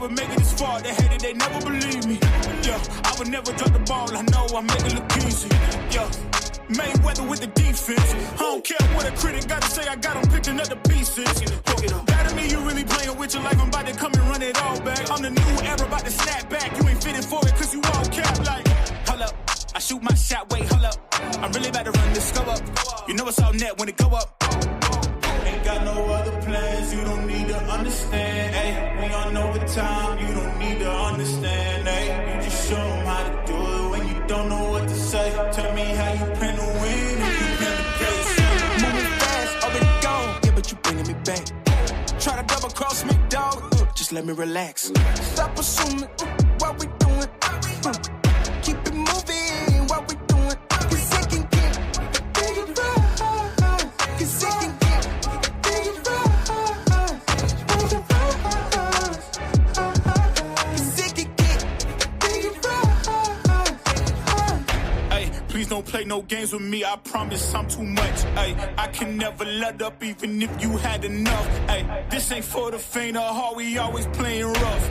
would make it this far. They hated, they never believe me. Yeah, I would never drop the ball. I know I make it look easy. Yeah, Mayweather with the defense. I don't care what a critic gotta say. I got them picking up the pieces. That to me, you really playing with your life. I'm about to come and run it all back. I'm the new era, about to snap back. You ain't fitting for it, cause you all cap like. Hold up, I shoot my shot, wait, hold up. I'm really about to run this, go up. You know it's all net when it go up. Ain't got no other plans, you don't need to understand, ayy. We on overtime, you don't need to understand, ayy. You just show them how to do it when you don't know what to say. Tell me how you plan to win if you plan to play. Moving fast, already gone, yeah, but you bringing me back. Try to double cross me, dog, just let me relax. Stop assuming what we doing. Keep it moving, what we doing. Cause it can get bigger, cause it can get bigger, cause it can get bigger. Hey, please don't play no games with me, I promise I'm too much. Hey, I can never let up even if you had enough. Hey, this ain't for the faint of heart, we always playing rough.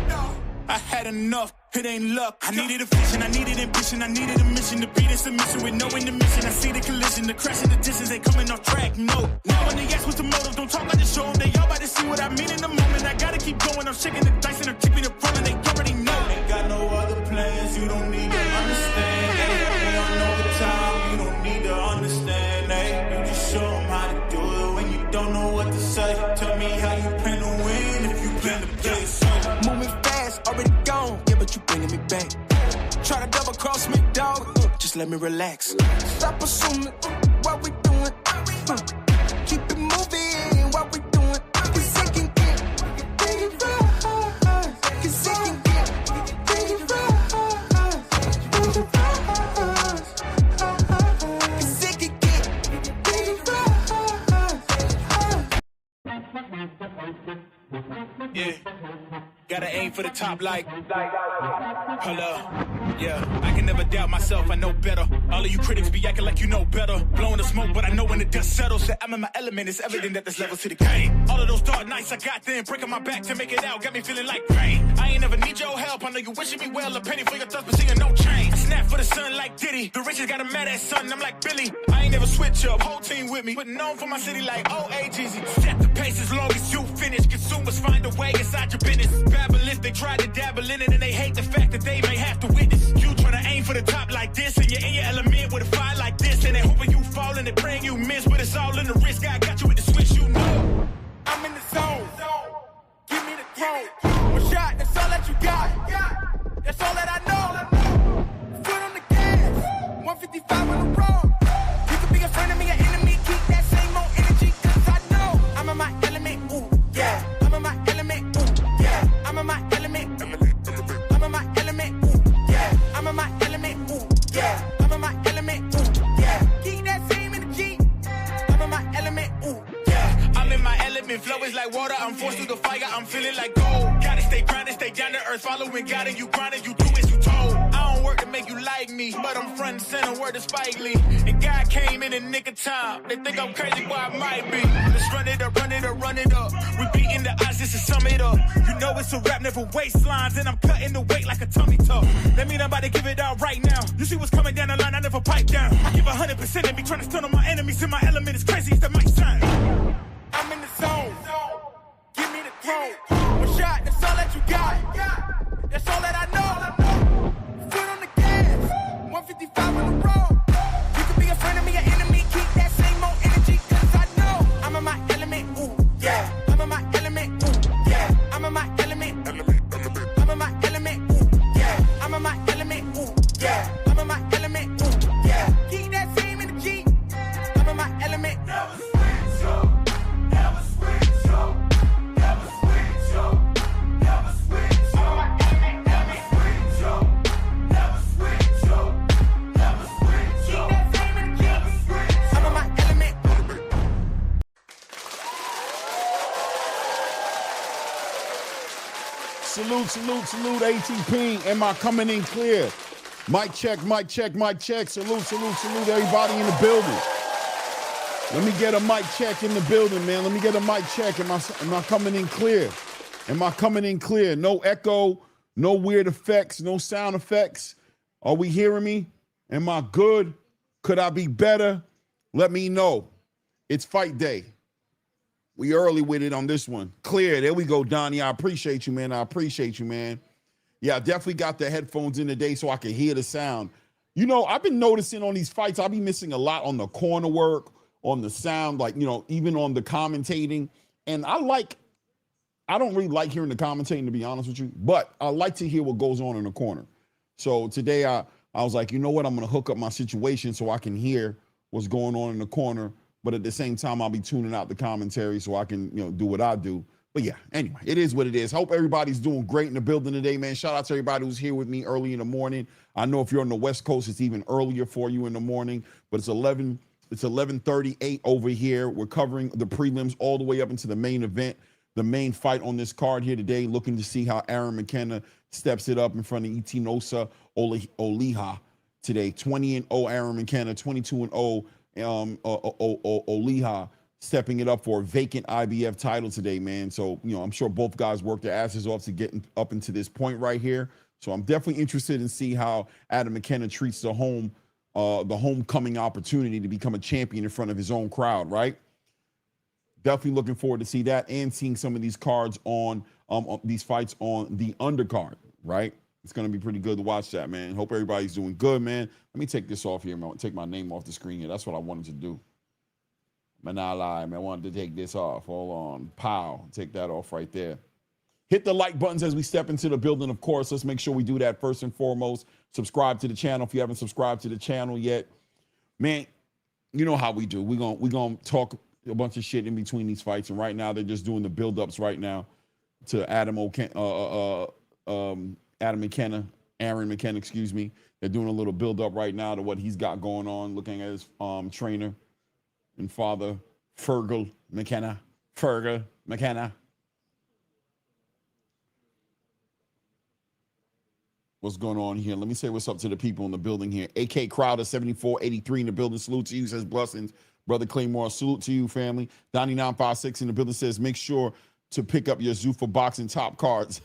I had enough, it ain't luck. I needed a vision, I needed ambition, I needed a mission to beat in submission with no intermission. I see the collision, the crash in the distance ain't coming off track, no. Now when they ask what's the motive, don't talk about the show them. They all about to see what I mean in the moment. I gotta keep going, I'm shaking the dice and I'm keeping it rolling. They already know. Ain't got no other plans, you don't need to understand. Hey, on overtime, you don't need to understand. Hey, you just show them how to do it when you don't know what to say. Tell me how you plan to win if you plan to play. So, moving fast, already gone, yeah, but you bringing me back. Try to double cross me, dog, just let me relax. Stop assuming what we doing. Keep it moving, what we doing. Cause it can get bigger, cause it can get bigger, cause it can get bigger. Yeah. Gotta aim for the top like, hello. Yeah, I can never doubt myself, I know better. All of you critics be acting like you know better. Blowing the smoke, but I know when the dust settles that I'm in my element, it's evident that there's levels to the game. All of those dark nights I got then, breaking my back to make it out, got me feeling like pain. I ain't never need your help, I know you wishing me well, a penny for your thoughts, but seeing no change. I snap for the sun like Diddy, the riches got a mad ass son, I'm like Billy. I ain't never switch up, whole team with me, but known for my city like OAGZ. Set the pace as long as you finish, consumers find a way inside your business. Babble if they try to dabble in it and they hate the fact that they may have to witness. You try to aim for the top like this and you're in your element with a fire like this and they hoping you fall and they praying you miss, but it's all in the risk. I got you with the switch, you know. I'm in the zone. Give me the throne. One shot, that's all that you got. That's all that I know. Foot on the gas. 155 on the road. You could be a friend of me, an enemy. Keep that same old energy, cause I know I'm in my element. Ooh, yeah. I'm in my element. Ooh, yeah. I'm in my element. I'm in my element. Ooh, yeah. I'm in my element. Ooh, yeah. I'm in my element. Ooh, yeah. Keep that same energy. I'm in my element. Ooh, yeah. I'm in my element. Flow is like water. I'm forced through the fire. I'm feeling like gold. Gotta stay grounded, stay down to earth. Following God and you grinding. You do as you told. I don't work to make you like me, but I'm front and center. Word to Spike Lee. And God came in the nick of time. They think I'm crazy, but I might be. Let's run it up, run it up, run it up. We beating the odds just to sum it up. You know it's a rap, never waistlines, and I'm cutting the weight like a tummy tuck. That mean I'm about to give it out right now. You see what's coming down the line, I never pipe down. I give 100% and be trying to stun on my enemies. In my element is crazy, it's the mic sign. I'm in the zone. Give me the throne. One shot, that's all that you got. That's all that I know. Foot on the gas. 155 on the road. You could be a friend of me, an enemy. Keep that same old energy, cause I know I'm in my element. Ooh, yeah. I'm in my element. Ooh, yeah. I'm in my element. I'm in my element. Ooh, yeah. I'm in my element. Ooh, yeah. I'm in my element. Ooh, yeah. Keep that same energy. I'm in my element. Never switch up. Never switch up. Never switch up. Never switch up. I'm in my element. Never switch up. Never switch up. Never switch up. Keep that same energy. Never switch up. I'm in my element. Salute, salute, salute, ATP. Am I coming in clear? Mic check, mic check, mic check. Salute, salute, salute, everybody in the building. Let me get a mic check in the building, man. Let me get a mic check. Am I coming in clear? Am I coming in clear? No echo, no weird effects, no sound effects. Are we hearing me? Am I good? Could I be better? Let me know. It's fight day. We early with it on this one. Clear. There we go, Donnie. I appreciate you, man. I appreciate you, man. Yeah, I definitely got the headphones in today so I can hear the sound. You know, I've been noticing on these fights, I'll be missing a lot on the corner work, on the sound, like, you know, even on the commentating. And I don't really like hearing the commentating, to be honest with you, but I like to hear what goes on in the corner. So today I was like, you know what? I'm going to hook up my situation so I can hear what's going on in the corner. But at the same time, I'll be tuning out the commentary so I can, you know, do what I do. But yeah, anyway, it is what it is. Hope everybody's doing great in the building today, man. Shout out to everybody who's here with me early in the morning. I know if you're on the West Coast, it's even earlier for you in the morning, but it's 11:38 over here. We're covering the prelims all the way up into the main event, the main fight on this card here today, looking to see how Aaron McKenna steps it up in front of Etinosa Oliha today. 20-0 Aaron McKenna, 22-0 Oliha, stepping it up for a vacant IBF title today, man. So, you know, I'm sure both guys worked their asses off to get up into this point right here. So I'm definitely interested in see how Adam McKenna treats the homecoming opportunity to become a champion in front of his own crowd, right? Definitely looking forward to see that and seeing some of these cards on these fights on the undercard, right? It's going to be pretty good to watch that, man. Hope everybody's doing good, man. Let me take this off here, man. Take my name off the screen here. That's what I wanted to do. Man, I lie, man. I wanted to take this off. Hold on. Pow. Take that off right there. Hit the like buttons as we step into the building, of course. Let's make sure we do that first and foremost. Subscribe to the channel if you haven't subscribed to the channel yet. Man, you know how we do. We're gonna talk a bunch of shit in between these fights. And right now, they're just doing the build-ups right now to Aaron McKenna, excuse me. They're doing a little build-up right now to what he's got going on, looking at his trainer and father, Fergal McKenna. What's going on here? Let me say what's up to the people in the building here. AK Crowder 7483 in the building. Salute to you, says blessings. Brother Claymore, salute to you, family. Donnie 956 in the building says make sure to pick up your ZUFFA boxing top cards.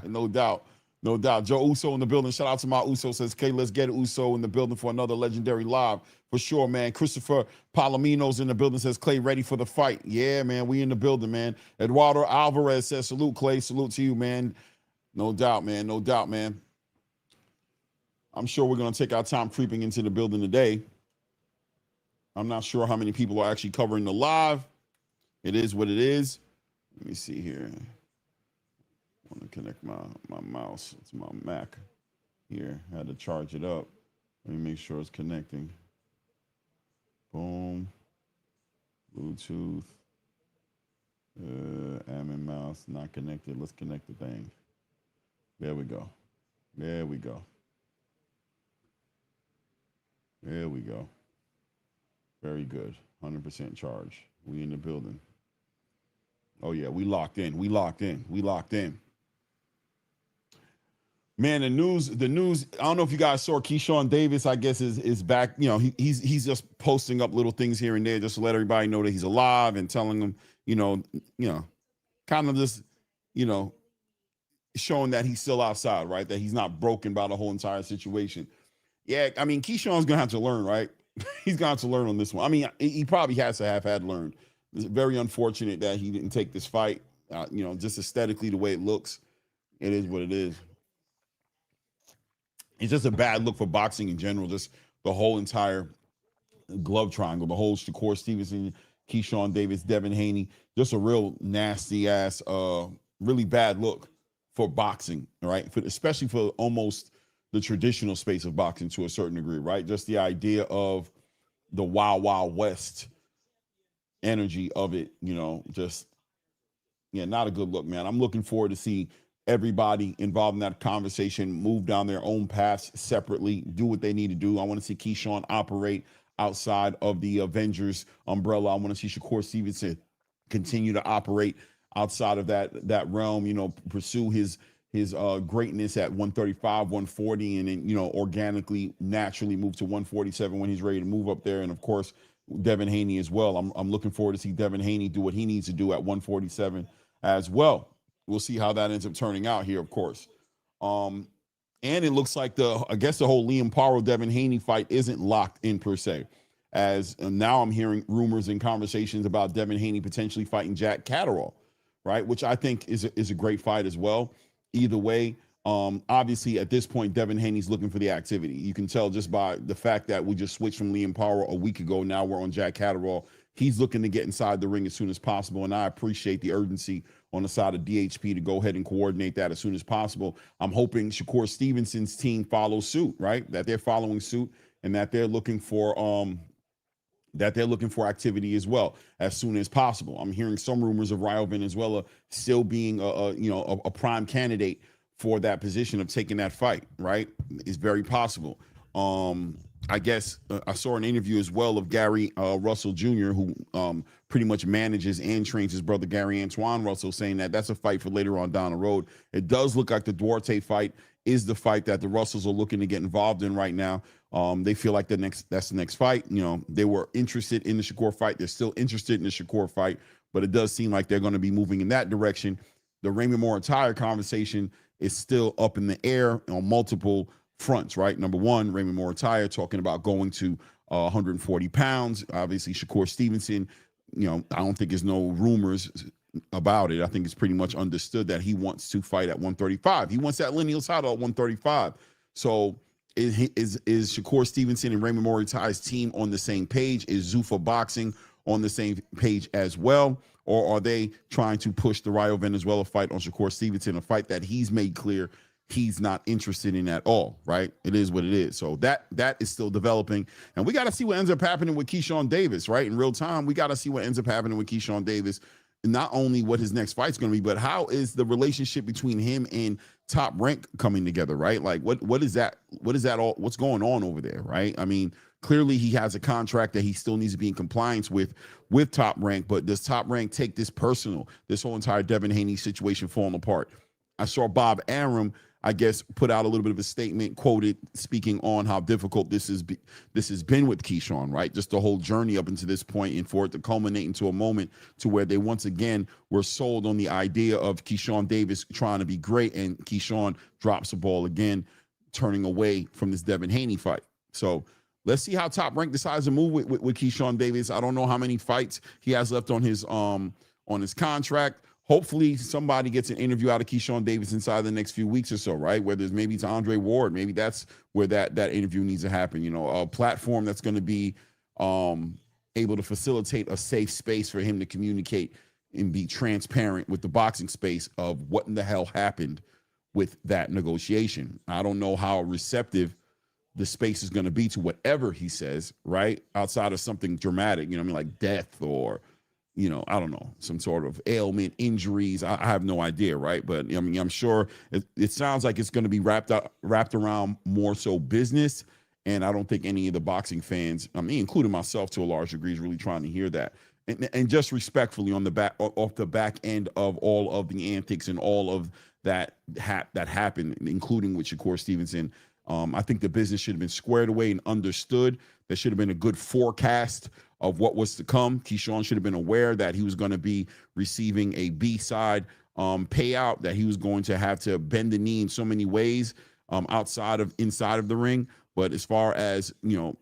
No doubt. No doubt. Joe Uso in the building. Shout out to my Uso. Says, okay, let's get Uso in the building for another legendary live. For sure, man. Christopher Palomino's in the building. Says, Clay, ready for the fight. Yeah, man. We in the building, man. Eduardo Alvarez says, salute, Clay. Salute to you, man. No doubt, man. No doubt, man. I'm sure we're going to take our time creeping into the building today. I'm not sure how many people are actually covering the live. It is what it is. Let me see here. I want to connect my mouse to my Mac here. I had to charge it up. Let me make sure it's connecting. Boom. Bluetooth. Admin mouse not connected. Let's connect the thing. There we go. There we go. There we go. Very good. 100% charge. We in the building. Oh, yeah. We locked in. We locked in. We locked in. Man, the news, I don't know if you guys saw Keyshawn Davis, I guess, is back. You know, he's just posting up little things here and there just to let everybody know that he's alive and telling them, you know, kind of just, showing that he's still outside, right? That he's not broken by the whole entire situation. Yeah, I mean, Keyshawn's going to have to learn, right? He's going to have to learn on this one. I mean, he probably has to have had learned. It's very unfortunate that he didn't take this fight, just aesthetically, the way it looks. It is what it is. It's just a bad look for boxing in general, just the whole entire glove triangle, the whole Shakur Stevenson, Keyshawn Davis, Devin Haney, just a real nasty ass, really bad look for boxing, right? Especially for almost the traditional space of boxing to a certain degree, right? Just the idea of the Wild Wild West energy of it, not a good look, man. I'm looking forward to see everybody involved in that conversation move down their own paths separately, do what they need to do. I want to see Keyshawn operate outside of the Avengers umbrella. I want to see Shakur Stevenson continue to operate outside of that realm, pursue his greatness at 135, 140, and then, organically, naturally move to 147 when he's ready to move up there. And of course, Devin Haney as well. I'm looking forward to see Devin Haney do what he needs to do at 147 as well. we'll see how that ends up turning out here, of course. Um, and it looks like I guess the whole Liam Paro Devin Haney fight isn't locked in per se. As now I'm hearing rumors and conversations about Devin Haney potentially fighting Jack Catterall, right? Which I think is a great fight as well. Either way, obviously at this point, Devin Haney's looking for the activity. You can tell just by the fact that we just switched from Liam Paro a week ago. Now we're on Jack Catterall. He's looking to get inside the ring as soon as possible, and I appreciate the urgency on the side of DHP to go ahead and coordinate that as soon as possible. I'm hoping Shakur Stevenson's team follows suit, right? That they're following suit and that they're looking for activity as well as soon as possible. I'm hearing some rumors of Rayo Venezuela still being a prime candidate for that position of taking that fight, right? It's very possible. I guess I saw an interview as well of Gary Russell Jr., who pretty much manages and trains his brother Gary Antoine Russell, saying that that's a fight for later on down the road. It does look like the Duarte fight is the fight that the Russells are looking to get involved in right now. They feel like that's the next fight. You know, they were interested in the Shakur fight. They're still interested in the Shakur fight, but it does seem like they're going to be moving in that direction. The Raymond Moritaya conversation is still up in the air on multiple fronts, right? Number one, Raymond Moritaya talking about going to 140 pounds. Obviously, Shakur Stevenson, you know, I don't think there's no rumors about it. I think it's pretty much understood that he wants to fight at 135. He wants that lineal title at 135. So is Shakur Stevenson and Raymond Moritaya's team on the same page? Is Zuffa Boxing on the same page as well? Or are they trying to push the Rayo Venezuela fight on Shakur Stevenson, a fight that he's made clear he's not interested in at all, right? It is what it is. So that is still developing. And we got to see what ends up happening with Keyshawn Davis, right? In real time, we got to see what ends up happening with Keyshawn Davis. Not only what his next fight's going to be, but how is the relationship between him and Top Rank coming together, right? Like what is that? What is that all? What's going on over there, right? I mean, clearly he has a contract that he still needs to be in compliance with Top Rank, but does Top Rank take this personal, this whole entire Devin Haney situation falling apart? I saw Bob Arum, I guess, put out a little bit of a statement, quoted, speaking on how difficult this has been with Keyshawn, right? Just the whole journey up into this point, and for it to culminate into a moment to where they once again were sold on the idea of Keyshawn Davis trying to be great, and Keyshawn drops the ball again, turning away from this Devin Haney fight. So let's see how Top Rank decides to move with Keyshawn Davis. I don't know how many fights he has left on his contract. Hopefully somebody gets an interview out of Keyshawn Davis inside the next few weeks or so, right? Whether it's maybe to Andre Ward, maybe that's where that interview needs to happen. You know, a platform that's going to be able to facilitate a safe space for him to communicate and be transparent with the boxing space of what in the hell happened with that negotiation. I don't know how receptive the space is going to be to whatever he says, right? Outside of something dramatic, you know what I mean, like death or, you know, I don't know, some sort of ailment, injuries. I have no idea, right? But I mean, I'm sure it sounds like it's going to be wrapped around more so business. And I don't think any of the boxing fans, I mean, including myself to a large degree, is really trying to hear that. And just respectfully, on the back end of all of the antics and all of that happened, including with Shakur Stevenson, I think the business should have been squared away and understood. There should have been a good forecast of what was to come. Keyshawn should have been aware that he was going to be receiving a B-side payout, that he was going to have to bend the knee in so many ways inside of the ring. But as far as, you know,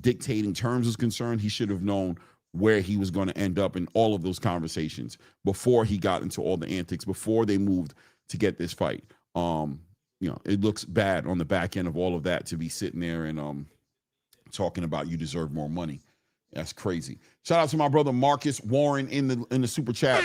dictating terms is concerned, he should have known where he was going to end up in all of those conversations before he got into all the antics, before they moved to get this fight. You know, it looks bad on the back end of all of that to be sitting there and talking about you deserve more money. That's crazy. Shout out to my brother Marcus Warren in the super chat.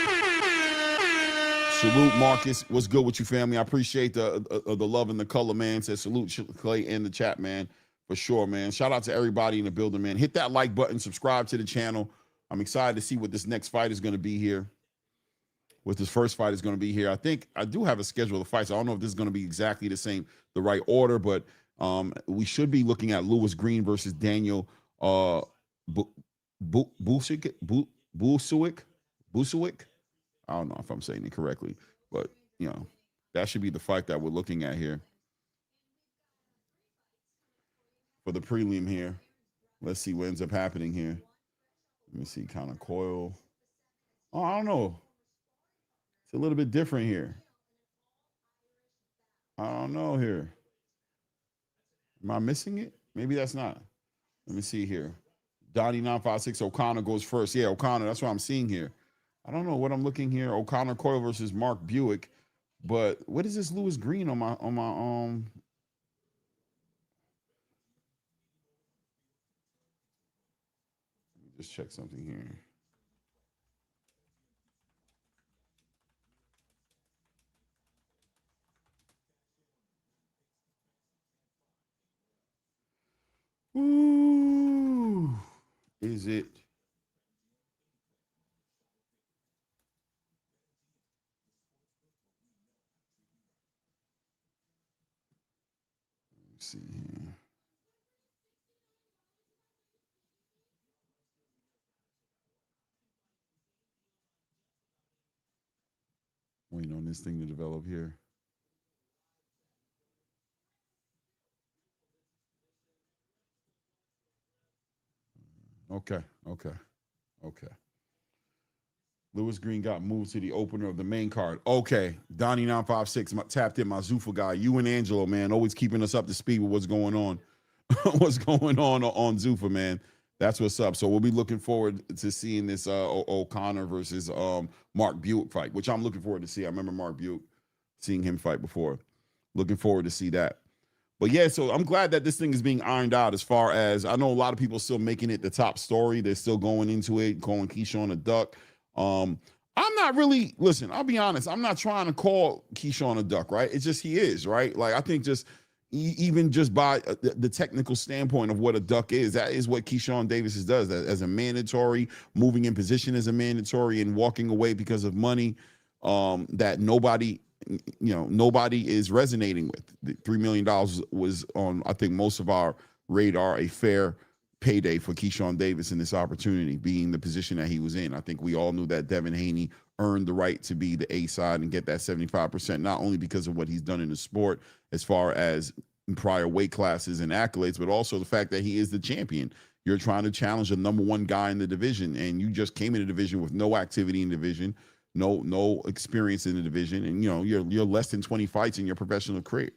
Salute, Marcus. What's good with you, family? I appreciate the love and the color, man. Says salute, Clay, in the chat, man. For sure, man. Shout out to everybody in the building, man. Hit that like button, subscribe to the channel. I'm excited to see what this next fight is going to be here. What this first fight is going to be here. I think I do have a schedule of fights. I don't know if this is going to be exactly the right order, but we should be looking at Lewis Green versus Daniel Busick. I don't know if I'm saying it correctly, but you know, that should be the fight that we're looking at here for the prelim here. Let's see what ends up happening here. Let me see, kind of coil. Oh, I don't know. It's a little bit different here. I don't know here. Am I missing it? Maybe that's not. Let me see here. Donnie 956 O'Connor goes first. Yeah, O'Connor. That's what I'm seeing here. I don't know what I'm looking here. O'Connor Coyle versus Mark Buick. But what is this Lewis Green on my Let me just check something here. Ooh, is it? Let's see here. Waiting on this thing to develop here. Okay. Lewis Green got moved to the opener of the main card. Okay. Donnie 956 tapped in, my Zuffa guy. You and Angelo, man, always keeping us up to speed with what's going on. What's going on Zuffa, man. That's what's up. So we'll be looking forward to seeing this O'Connor versus Mark Buick fight, which I'm looking forward to see. I remember Mark Buick, seeing him fight before. Looking forward to see that. But yeah, so I'm glad that this thing is being ironed out. As far as I know, a lot of people still making it the top story. They're still going into it, calling Keyshawn a duck. I'm not really, listen, I'll be honest. I'm not trying to call Keyshawn a duck, right? It's just he is, right? Like, I think just even just by the technical standpoint of what a duck is, that is what Keyshawn Davis does. As a mandatory, moving in position as a mandatory and walking away because of money that nobody is resonating with. The $3 million was on, I think, most of our radar, a fair payday for Keyshawn Davis in this opportunity, being the position that he was in. I think we all knew that Devin Haney earned the right to be the A side and get that 75%, not only because of what he's done in the sport as far as prior weight classes and accolades, but also the fact that he is the champion. You're trying to challenge the number one guy in the division, and you just came in the division with no activity in the division, no experience in the division, and you're less than 20 fights in your professional career.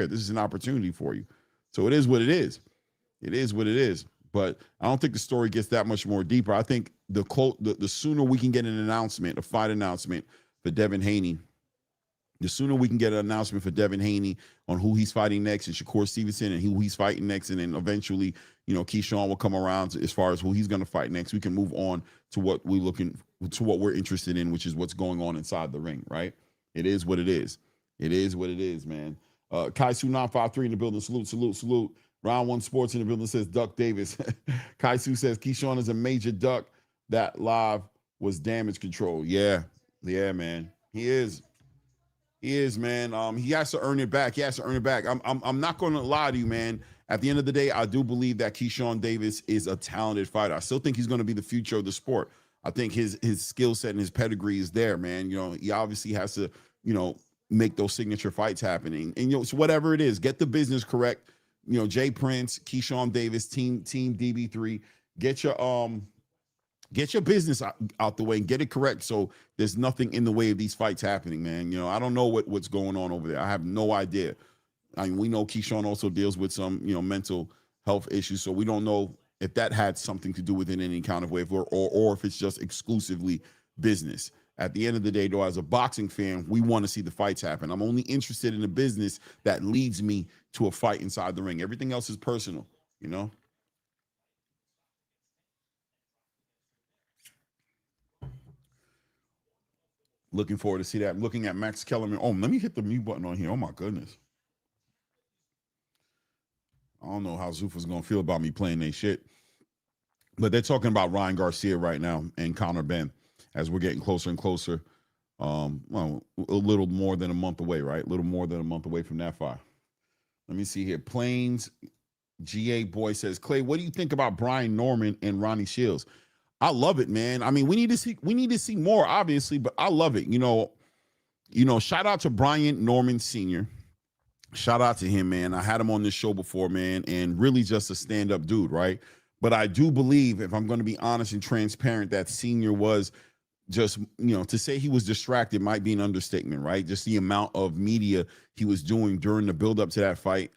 This is an opportunity for you. So it is what it is. It is what it is. But I don't think the story gets that much more deeper. I think the sooner we can get an announcement, a fight announcement for Devin Haney, the sooner we can get an announcement for Devin Haney on who he's fighting next, and Shakur Stevenson, and who he's fighting next, and then eventually, Keyshawn will come around as far as who he's going to fight next. We can move on to what we're interested in, which is what's going on inside the ring, right? It is what it is. It is what it is, man. Kaisu 953 in the building. Salute. Round One Sports in the building says Duck Davis. Kaisu says Keyshawn is a major duck. That live was damage control. Yeah, man. He is, man. He has to earn it back. I'm not going to lie to you, man. At the end of the day, I do believe that Keyshawn Davis is a talented fighter. I still think he's going to be the future of the sport. I think his skill set and his pedigree is there, man. He obviously has to, make those signature fights happening. And so whatever it is, get the business correct. Jay Prince, Keyshawn Davis, team DB3, get your business out the way and get it correct. So there's nothing in the way of these fights happening, man. I don't know what's going on over there. I have no idea. I mean, we know Keyshawn also deals with some, mental health issues. So we don't know if that had something to do with it in any kind of way, or if it's just exclusively business. At the end of the day, though, as a boxing fan, we want to see the fights happen. I'm only interested in a business that leads me to a fight inside the ring. Everything else is personal, Looking forward to see that. I'm looking at Max Kellerman. Oh, let me hit the mute button on here. Oh, my goodness. I don't know how Zuffa's going to feel about me playing their shit. But they're talking about Ryan Garcia right now and Conor Benn as we're getting closer and closer. Well, a little more than a month away, right? A little more than a month away from that fight. Let me see here. Plains GA Boy says, Clay, what do you think about Brian Norman and Ronnie Shields? I love it, man. I mean, we need to see more, obviously, but I love it. Shout out to Brian Norman Sr. Shout out to him, man. I had him on this show before, man, and really just a stand-up dude, right? But I do believe, if I'm going to be honest and transparent, that Senior was just, to say he was distracted might be an understatement, right? Just the amount of media he was doing during the buildup to that fight.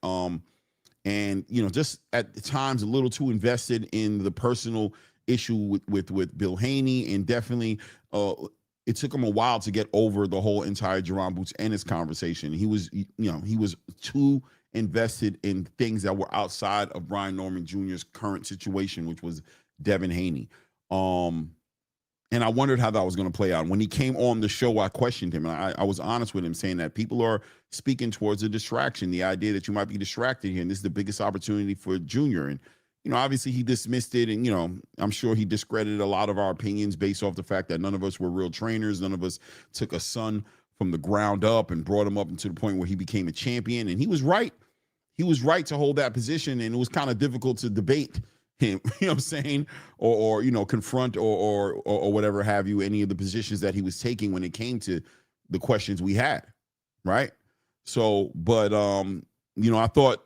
And, just at times a little too invested in the personal issue with Bill Haney. And definitely it took him a while to get over the whole entire Jerron Boots Ennis conversation. He was, he was too invested in things that were outside of Brian Norman Jr.'s current situation, which was Devin Haney. And I wondered how that was going to play out. When he came on the show, I questioned him. And I was honest with him, saying that people are speaking towards a distraction, the idea that you might be distracted here. And this is the biggest opportunity for Junior. And, obviously he dismissed it. And, I'm sure he discredited a lot of our opinions based off the fact that none of us were real trainers. None of us took a son from the ground up and brought him up to the point where he became a champion. And he was right. He was right to hold that position. And it was kind of difficult to debate him, what I'm saying, or confront or whatever have you, any of the positions that he was taking when it came to the questions we had, right? So, but I thought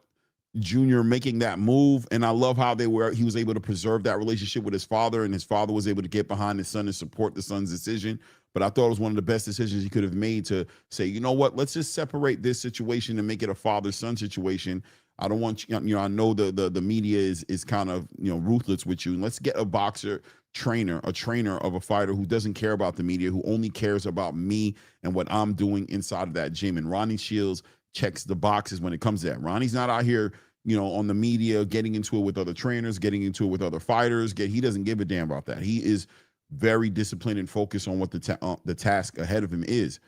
Junior making that move, and I love how he was able to preserve that relationship with his father, and his father was able to get behind his son and support the son's decision. But I thought it was one of the best decisions he could have made to say, you know what, let's just separate this situation and make it a father-son situation. I don't want you, I know the media is kind of, ruthless with you. And let's get a boxer trainer, a trainer of a fighter who doesn't care about the media, who only cares about me and what I'm doing inside of that gym. And Ronnie Shields checks the boxes when it comes to that. Ronnie's not out here, on the media, getting into it with other trainers, getting into it with other fighters. He doesn't give a damn about that. He is very disciplined and focused on what the task ahead of him is.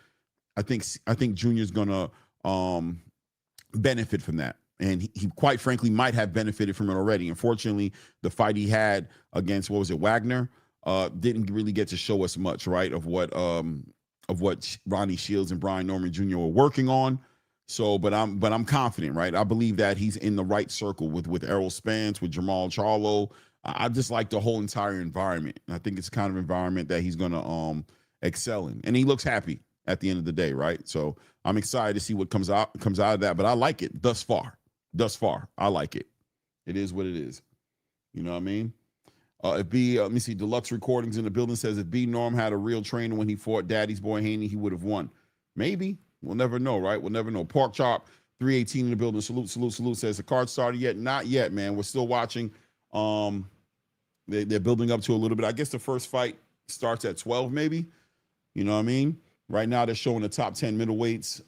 I think Junior's gonna benefit from that. And he quite frankly might have benefited from it already. Unfortunately, the fight he had against, Wagner, didn't really get to show us much, right, of what Ronnie Shields and Brian Norman Jr. were working on. So, but I'm confident, right? I believe that he's in the right circle with Errol Spence, with Jamal Charlo. I just like the whole entire environment. And I think it's the kind of environment that he's gonna excel in. And he looks happy at the end of the day, right? So I'm excited to see what comes out of that. But I like it thus far. I like it. It is what it is. You know what I mean? If let me see, Deluxe Recordings in the building says if B Norm had a real trainer when he fought Daddy's boy Haney, he would have won. Maybe. We'll never know, right? We'll never know. Pork Chop 318 in the building. Salute. Says the card started yet? Not yet, man. We're still watching. They're building up to a little bit. I guess the first fight starts at 12, maybe. You know what I mean? Right now they're showing the top 10 middleweights.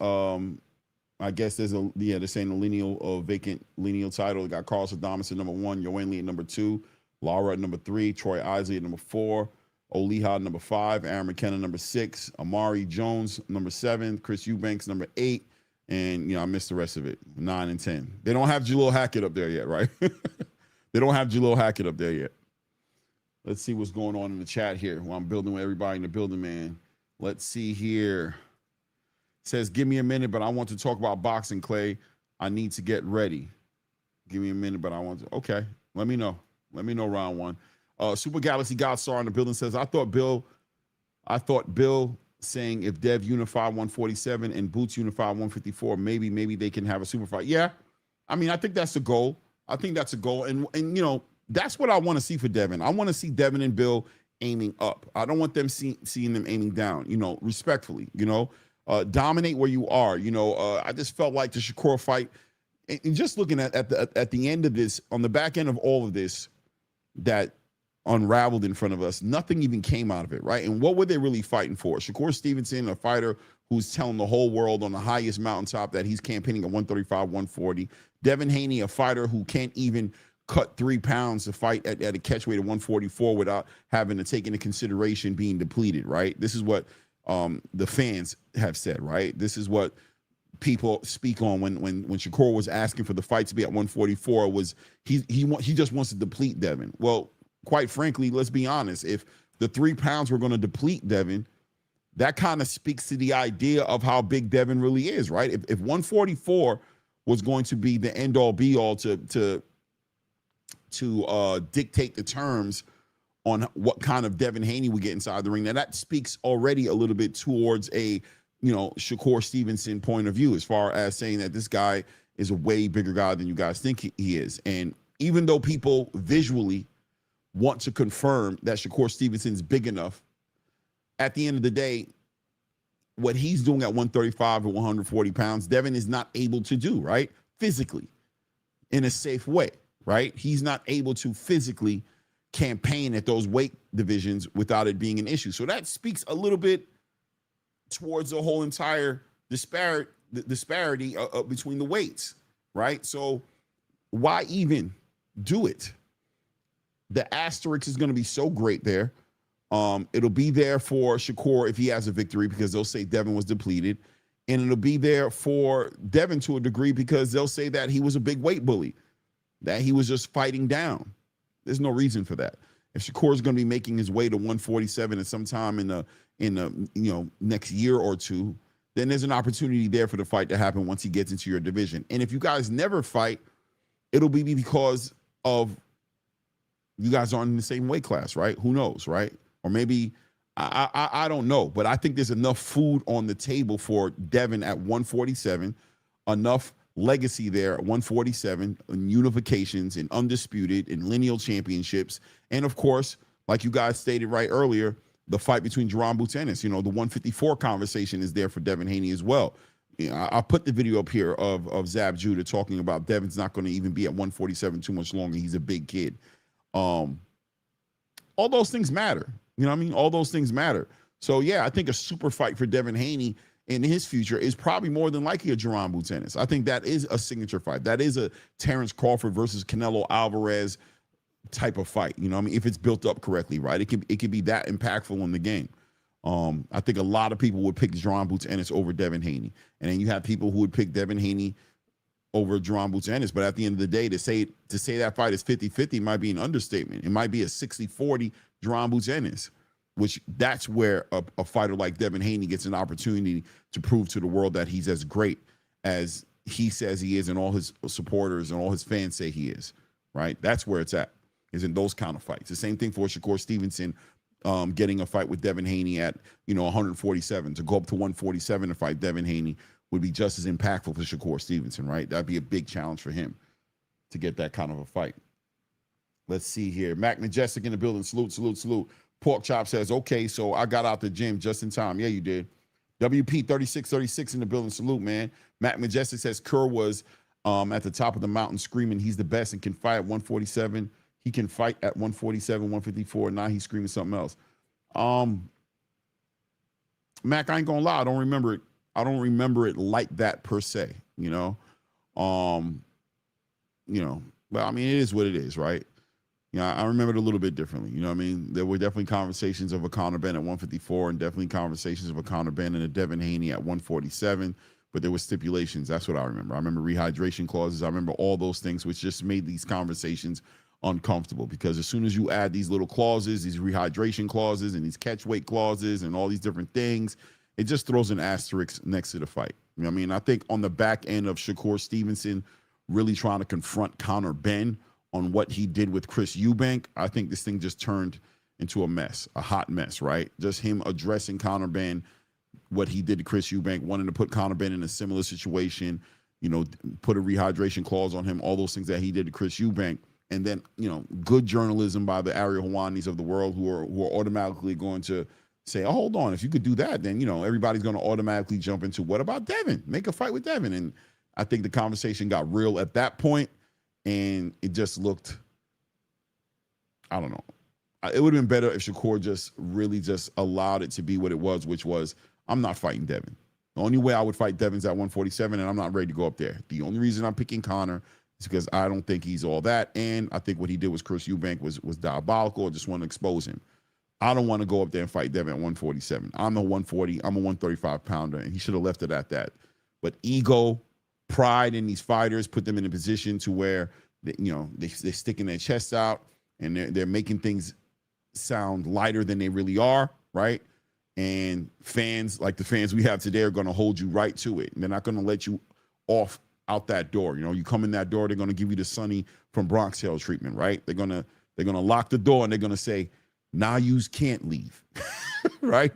I guess they're saying a vacant lineal title. They got Carlos Adames at number 1, Yoan Lee at number 2, Lara at number 3, Troy Isley at number 4, Oliha at number 5, Aaron McKenna number 6, Amari Jones number 7, Chris Eubanks number 8, and I missed the rest of it, 9 and 10. They don't have Jalil Hackett up there yet, right? They don't have Jalil Hackett up there yet. Let's see what's going on in the chat here while I'm building with everybody in the building, man. Let's see here. Says, give me a minute, but I want to talk about boxing, Clay. I need to get ready. Give me a minute, but I want to. Okay, let me know. Let me know round one. Super Galaxy Godstar in the building says, I thought Bill saying if Dev unify 147 and Boots unify 154, maybe they can have a super fight. Yeah, I mean, I think that's the goal. And that's what I want to see for Devin. I want to see Devin and Bill aiming up. I don't want them seeing them aiming down, respectfully, dominate where you are. I just felt like the Shakur fight, and just looking at the end of this, on the back end of all of this that unraveled in front of us, nothing even came out of it, right? And what were they really fighting for? Shakur Stevenson, a fighter who's telling the whole world on the highest mountaintop that he's campaigning at 135, 140. Devin Haney, a fighter who can't even cut 3 pounds to fight at a catch weight of 144 without having to take into consideration being depleted, right? This is what the fans have said, right? This is what people speak on when Shakur was asking for the fight to be at 144 was he just wants to deplete Devin. Well, quite frankly, let's be honest. If the 3 pounds were going to deplete Devin, that kind of speaks to the idea of how big Devin really is, right? If 144 was going to be the end all be all to dictate the terms on what kind of Devin Haney we get inside the ring, now that speaks already a little bit towards a Shakur Stevenson point of view, as far as saying that this guy is a way bigger guy than you guys think he is. And even though people visually want to confirm that Shakur Stevenson's big enough at the end of the day, what he's doing at 135 or 140 pounds, Devin is not able to do, right? Physically, in a safe way, right? He's not able to physically campaign at those weight divisions without it being an issue. So that speaks a little bit towards the whole entire disparity between the weights, right? So why even do it? The asterisk is going to be so great there. It'll be there for Shakur if he has a victory because they'll say Devin was depleted. And it'll be there for Devin to a degree because they'll say that he was a big weight bully, that he was just fighting down. There's no reason for that. If Shakur is going to be making his way to 147 at some time in the next year or two, then there's an opportunity there for the fight to happen once he gets into your division. And if you guys never fight, it'll be because of you guys aren't in the same weight class, right? Who knows, right? Or maybe I don't know, but I think there's enough food on the table for Devin at 147, enough legacy there at 147, and unifications and undisputed and lineal championships. And of course, like you guys stated right earlier, the fight between Jerome Butenis, the 154 conversation is there for Devin Haney as well. I put the video up here of Zab Judah talking about Devin's not going to even be at 147 too much longer. He's a big kid. All those things matter. You know what I mean? All those things matter. So, yeah, I think a super fight for Devin Haney in his future is probably more than likely a Jerome Butenis. I think that is a signature fight. That is a Terrence Crawford versus Canelo Alvarez type of fight. You know what I mean? If it's built up correctly, right? It can be that impactful in the game. I think a lot of people would pick Jerome Butenis over Devin Haney. And then you have people who would pick Devin Haney over Jerome Butenis. But at the end of the day, to say that fight is 50-50 might be an understatement. It might be a 60-40 Jerome Butenis, which that's where a fighter like Devin Haney gets an opportunity to prove to the world that he's as great as he says he is and all his supporters and all his fans say he is, right? That's where it's at, is in those kind of fights. The same thing for Shakur Stevenson getting a fight with Devin Haney at, 147. To go up to 147 to fight Devin Haney would be just as impactful for Shakur Stevenson, right? That'd be a big challenge for him to get that kind of a fight. Let's see here. Mac Majestic in the building. Salute, salute, salute. Pork Chop says, okay, so I got out the gym just in time. Yeah, you did. WP 3636 in the building. Salute, man. Mac Majestic says Kerr was at the top of the mountain screaming he's the best and can fight at 147. He can fight at 147, 154. Now he's screaming something else. Mac, I ain't gonna lie. I don't remember it. I don't remember it like that per se, but I mean, it is what it is, right? I remember it a little bit differently. You know what I mean? There were definitely conversations of a Conor Benn at 154 and definitely conversations of a Conor Benn and a Devin Haney at 147, but there were stipulations. That's what I remember. I remember rehydration clauses. I remember all those things, which just made these conversations uncomfortable because as soon as you add these little clauses, these rehydration clauses and these catch weight clauses and all these different things, it just throws an asterisk next to the fight. You know what I mean? I think on the back end of Shakur Stevenson really trying to confront Conor Benn on what he did with Chris Eubank, I think this thing just turned into a mess, a hot mess, right? Just him addressing Conor Benn, what he did to Chris Eubank, wanting to put Conor Benn in a similar situation, put a rehydration clause on him, all those things that he did to Chris Eubank. And then, good journalism by the Ariel Hawanis of the world who are automatically going to say, oh, hold on, if you could do that, then, everybody's going to automatically jump into, what about Devin? Make a fight with Devin. And I think the conversation got real at that point, and it just looked, I don't know. It would have been better if Shakur just really just allowed it to be what it was, which was, I'm not fighting Devin. The only way I would fight Devin's at 147, and I'm not ready to go up there. The only reason I'm picking Conor is because I don't think he's all that, and I think what he did with Chris Eubank was diabolical. I just want to expose him. I don't want to go up there and fight Devin at 147. I'm a 140. I'm a 135 pounder, and he should have left it at that. But ego, pride in these fighters put them in a position to where they're sticking their chests out and they're making things sound lighter than they really are, right? And fans like the fans we have today are going to hold you right to it, and they're not going to let you off out that door. You come in that door, they're going to give you the Sonny from Bronx Tale treatment, right? They're going to lock the door and they're going to say, now you can't leave, right?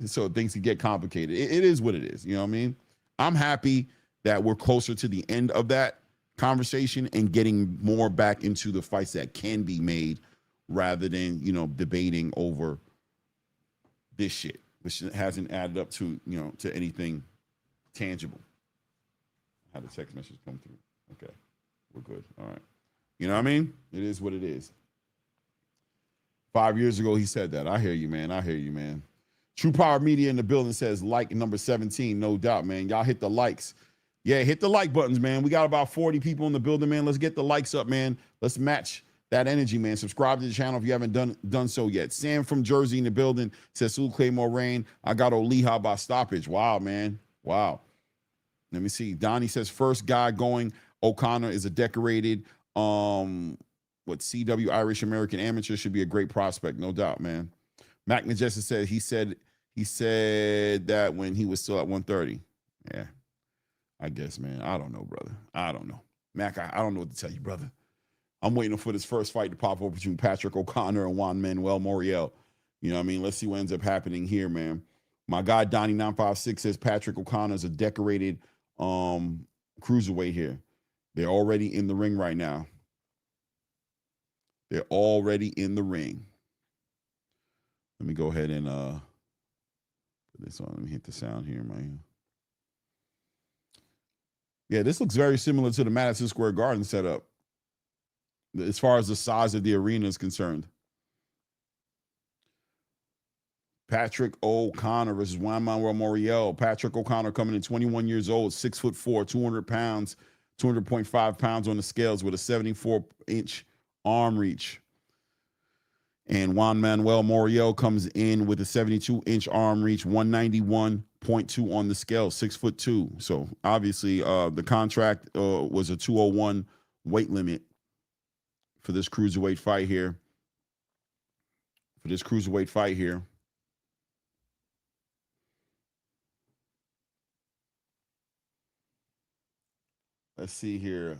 So things can get complicated. It is what it is. You know what I mean? I'm happy that we're closer to the end of that conversation and getting more back into the fights that can be made rather than, debating over this shit, which hasn't added up to, to anything tangible. I had a text message come through. Okay, we're good. All right. You know what I mean? It is what it is. 5 years ago, he said that. I hear you, man. I hear you, man. True Power Media in the building says like number 17, no doubt, man. Y'all hit the likes. Yeah, hit the like buttons, man. We got about 40 people in the building, man. Let's get the likes up, man. Let's match that energy, man. Subscribe to the channel if you haven't done so yet. Sam from Jersey in the building says, Sue Claymore Rain. I got Oliha by stoppage. Wow, man. Wow. Let me see. Donnie says, first guy going. O'Connor is a decorated, CW Irish American amateur, should be a great prospect, no doubt, man. Mac Majestic said he said that when he was still at 130. Yeah. I guess, man. I don't know, brother. I don't know. Mac, I don't know what to tell you, brother. I'm waiting for this first fight to pop up between Patrick O'Connor and Juan Manuel Moriel. You know what I mean? Let's see what ends up happening here, man. My guy, Donnie956, says Patrick O'Connor is a decorated cruiserweight here. They're already in the ring right now. They're already in the ring. Let me go ahead and put this on. Let me hit the sound here, man. Yeah, this looks very similar to the Madison Square Garden setup as far as the size of the arena is concerned. Patrick O'Connor versus Juan Manuel Moriel. Patrick O'Connor coming in 21 years old, 6'4", 200 pounds, 200.5 pounds on the scales with a 74-inch arm reach. And Juan Manuel Moriel comes in with a 72-inch arm reach, 191.2 on the scale, 6'2". So obviously the contract was a 201 weight limit for this cruiserweight fight here. Let's see here.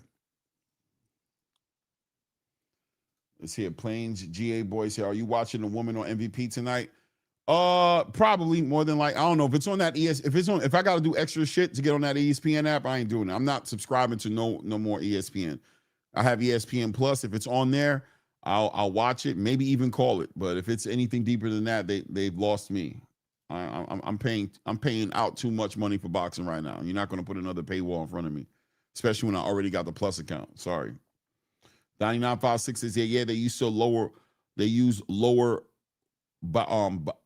Let's see it. Plains GA boys here. Are you watching The Woman on MVP tonight? Probably more than like, I don't know if it's on that if I got to do extra shit to get on that ESPN app, I ain't doing it. I'm not subscribing to no more ESPN. I have ESPN Plus. If it's on there, I'll watch it, maybe even call it. But if it's anything deeper than that, they've lost me. I'm paying out too much money for boxing right now. You're not going to put another paywall in front of me, especially when I already got the Plus account. Sorry. 9956 says, yeah, they use lower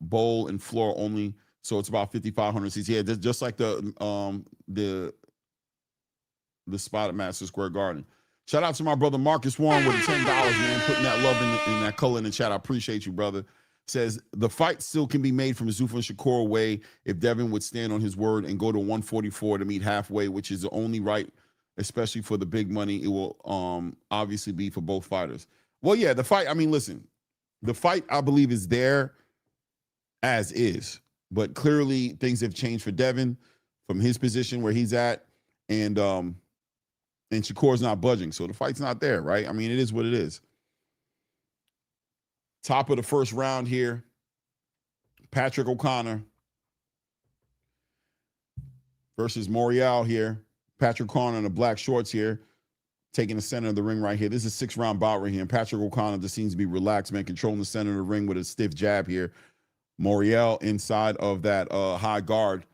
bowl and floor only, so it's about 5,500 seats. Yeah, just like the spot at Madison Square Garden. Shout out to my brother Marcus Warren with the $10, man, putting that love in that color in the chat. I appreciate you, brother. Says the fight still can be made from Zuffa Shakur away if Devin would stand on his word and go to 144 to meet halfway, which is the only right, especially for the big money. It will obviously be for both fighters. Well, yeah, the fight, I mean, listen, the fight, I believe, is there as is. But clearly things have changed for Devin from his position where he's at, and Shakur's not budging. So the fight's not there, right? I mean, it is what it is. Top of the first round here, Patrick O'Connor versus Moriel here. Patrick O'Connor in the black shorts here, taking the center of the ring right here. This is a 6-round bout right here. And Patrick O'Connor just seems to be relaxed, man, controlling the center of the ring with a stiff jab here. Moriel inside of that high guard,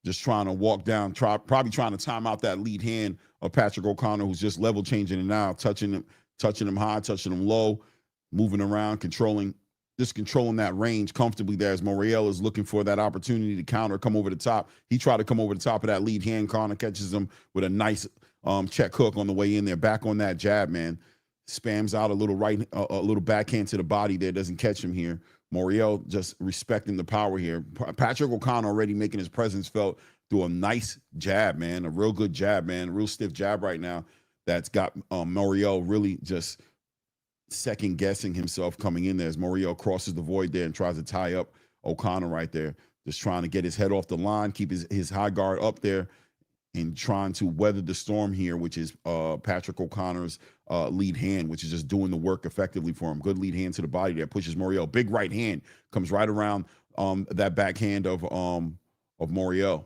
just trying to walk down, probably trying to time out that lead hand of Patrick O'Connor, who's just level changing it now, touching him high, touching him low, moving around, controlling that range comfortably there as Moriel is looking for that opportunity to counter, come over the top. He tried to come over the top of that lead hand. Connor catches him with a nice check hook on the way in there. Back on that jab, man. Spams out a little backhand to the body there. Doesn't catch him here. Moriel just respecting the power here. Patrick O'Connor already making his presence felt through a nice jab, man. A real good jab, man. A real stiff jab right now that's got Moriel really just second guessing himself coming in there as Moriel crosses the void there and tries to tie up O'Connor right there, just trying to get his head off the line, keep his high guard up there, and trying to weather the storm here, which is Patrick O'Connor's lead hand, which is just doing the work effectively for him. Good lead hand to the body there, pushes Moriel. Big right hand comes right around that backhand of Moriel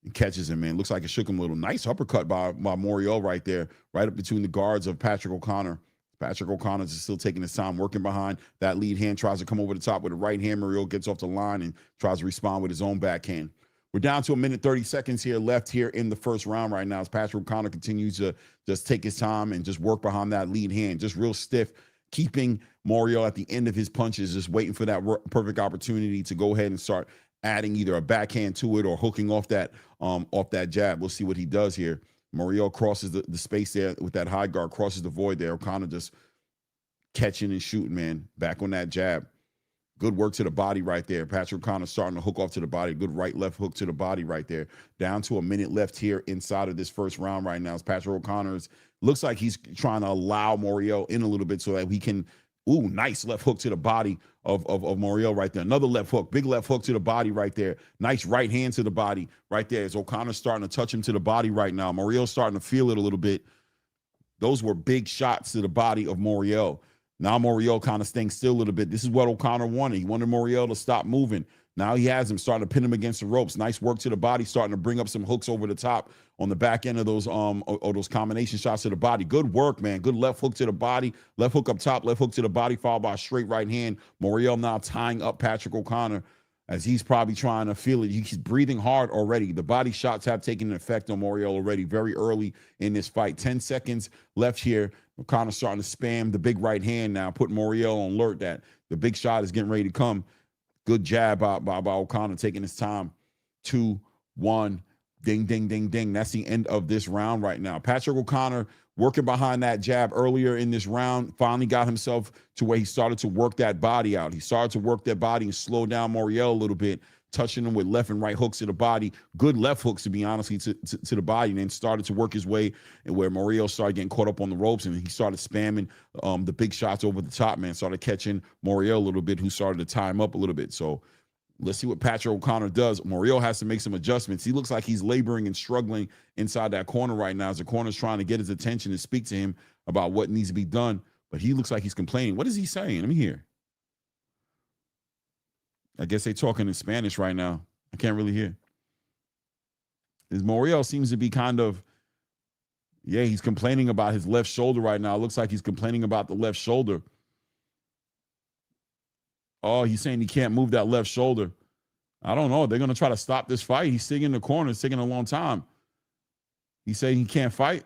and catches him, man. Looks like it shook him a little. Nice uppercut by Moriel right there, right up between the guards of Patrick O'Connor. Patrick O'Connor's is still taking his time, working behind that lead hand, tries to come over the top with a right hand. Muriel gets off the line and tries to respond with his own backhand. We're down to 1:30 here left here in the first round right now as Patrick O'Connor continues to just take his time and just work behind that lead hand, just real stiff, keeping Muriel at the end of his punches, just waiting for that perfect opportunity to go ahead and start adding either a backhand to it or hooking off that jab. We'll see what he does here. Muriel crosses the space there with that high guard, crosses the void there. O'Connor just catching and shooting, man. Back on that jab. Good work to the body right there. Patrick O'Connor starting to hook off to the body. Good right, left hook to the body right there. Down to a minute left here inside of this first round right now. As Patrick O'Connor looks like he's trying to allow Muriel in a little bit so that we can, ooh, nice left hook to the body of Muriel right there. Another left hook, big left hook to the body right there. Nice right hand to the body right there. As O'Connor's starting to touch him to the body right now. Muriel's starting to feel it a little bit. Those were big shots to the body of Muriel. Now Muriel kind of staying still a little bit. This is what O'Connor wanted. He wanted Muriel to stop moving. Now he has him starting to pin him against the ropes. Nice work to the body, starting to bring up some hooks over the top on the back end of those those combination shots to the body. Good work, man. Good left hook to the body, left hook up top, left hook to the body, followed by a straight right hand. Muriel now tying up Patrick O'Connor as he's probably trying to feel it. He's breathing hard already. The body shots have taken an effect on Muriel already very early in this fight. 10 seconds left here. O'Connor starting to spam the big right hand now, putting Muriel on alert that the big shot is getting ready to come. Good jab by O'Connor, taking his time. 2, 1, ding, ding, ding, ding. That's the end of this round right now. Patrick O'Connor working behind that jab earlier in this round, finally got himself to where he started to work that body out. He started to work that body and slow down Muriel a little bit, touching him with left and right hooks to the body. Good left hooks, to be honest, to the body, and then started to work his way and where Muriel started getting caught up on the ropes, and he started spamming the big shots over the top, man. Started catching Muriel a little bit, who started to tie him up a little bit. So let's see what Patrick O'Connor does. Muriel has to make some adjustments. He looks like he's laboring and struggling inside that corner right now as the corner's trying to get his attention and speak to him about what needs to be done. But he looks like he's complaining. What is he saying? Let me hear. I guess they're talking in Spanish right now. I can't really hear. His Muriel seems to be kind of, yeah, he's complaining about his left shoulder right now. It looks like he's complaining about the left shoulder. Oh, he's saying he can't move that left shoulder. I don't know. They're going to try to stop this fight. He's sitting in the corner. It's taking a long time. He's saying he can't fight.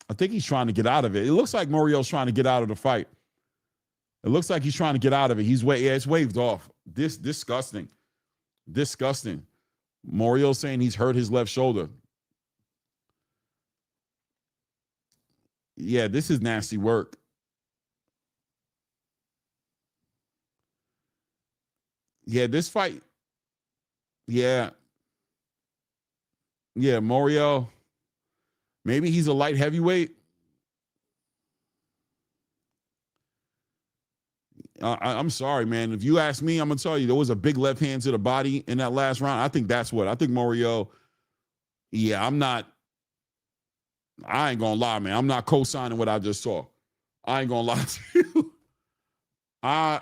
I think he's trying to get out of it. It looks like Muriel's trying to get out of the fight. It looks like he's trying to get out of it. It's waved off. Disgusting. Disgusting. Muriel saying he's hurt his left shoulder. Yeah, this is nasty work. Yeah, this fight. Yeah. Yeah, Muriel. Maybe he's a light heavyweight. I'm sorry, man. If you ask me, I'm going to tell you, there was a big left hand to the body in that last round. I think that's what. I think Muriel, yeah, I ain't going to lie, man. I'm not co-signing what I just saw. I ain't going to lie to you. I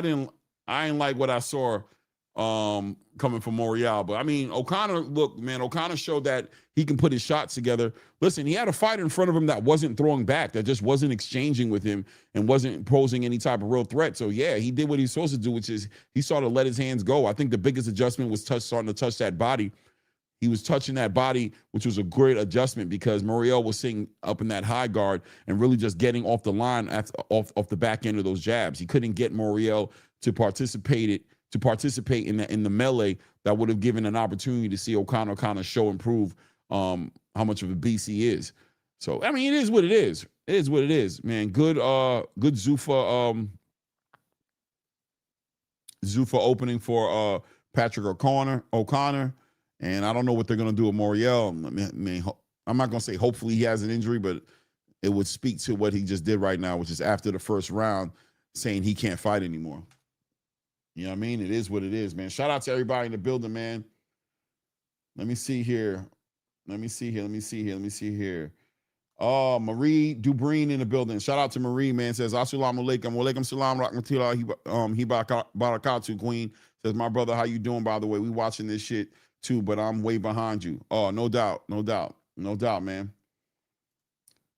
didn't like what I saw coming from Muriel. But, I mean, O'Connor, look, man, O'Connor showed that he can put his shots together. Listen, he had a fighter in front of him that wasn't throwing back, that just wasn't exchanging with him and wasn't posing any type of real threat. So, yeah, he did what he's supposed to do, which is he started to let his hands go. I think the biggest adjustment was starting to touch that body. He was touching that body, which was a great adjustment because Muriel was sitting up in that high guard and really just getting off the line off the back end of those jabs. He couldn't get Muriel to participate in the melee that would have given an opportunity to see O'Connor kind of show and prove how much of a beast he is. So, I mean, it is what it is. It is what it is, man. Good ZUFFA opening for Patrick O'Connor. And I don't know what they're going to do with Muriel. I mean, I'm not going to say hopefully he has an injury, but it would speak to what he just did right now, which is after the first round saying he can't fight anymore. You know what I mean? It is what it is, man. Shout out to everybody in the building, man. Let me see here. Oh, Marie Dubreen in the building. Shout out to Marie, man. Says, Assalamu alaikum. Wa alaikum salam rahmatullah barakatuh, Queen. Says, my brother, how you doing, by the way? We watching this shit too, but I'm way behind you. Oh, no doubt, man.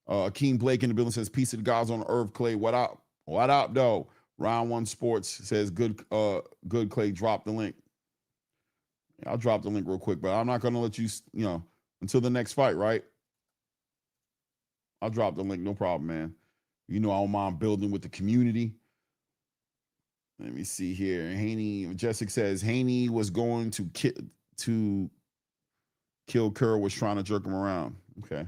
Akeem Blake in the building says, peace to the guys on the earth, Clay. What up? What up, though? Round One Sports says, good Clay, drop the link. Yeah, I'll drop the link real quick, but I'm not going to let you, until the next fight, right? I'll drop the link, no problem, man. I don't mind building with the community. Let me see here. Jessica says, Haney was going to kill Kerr, was trying to jerk him around. Okay.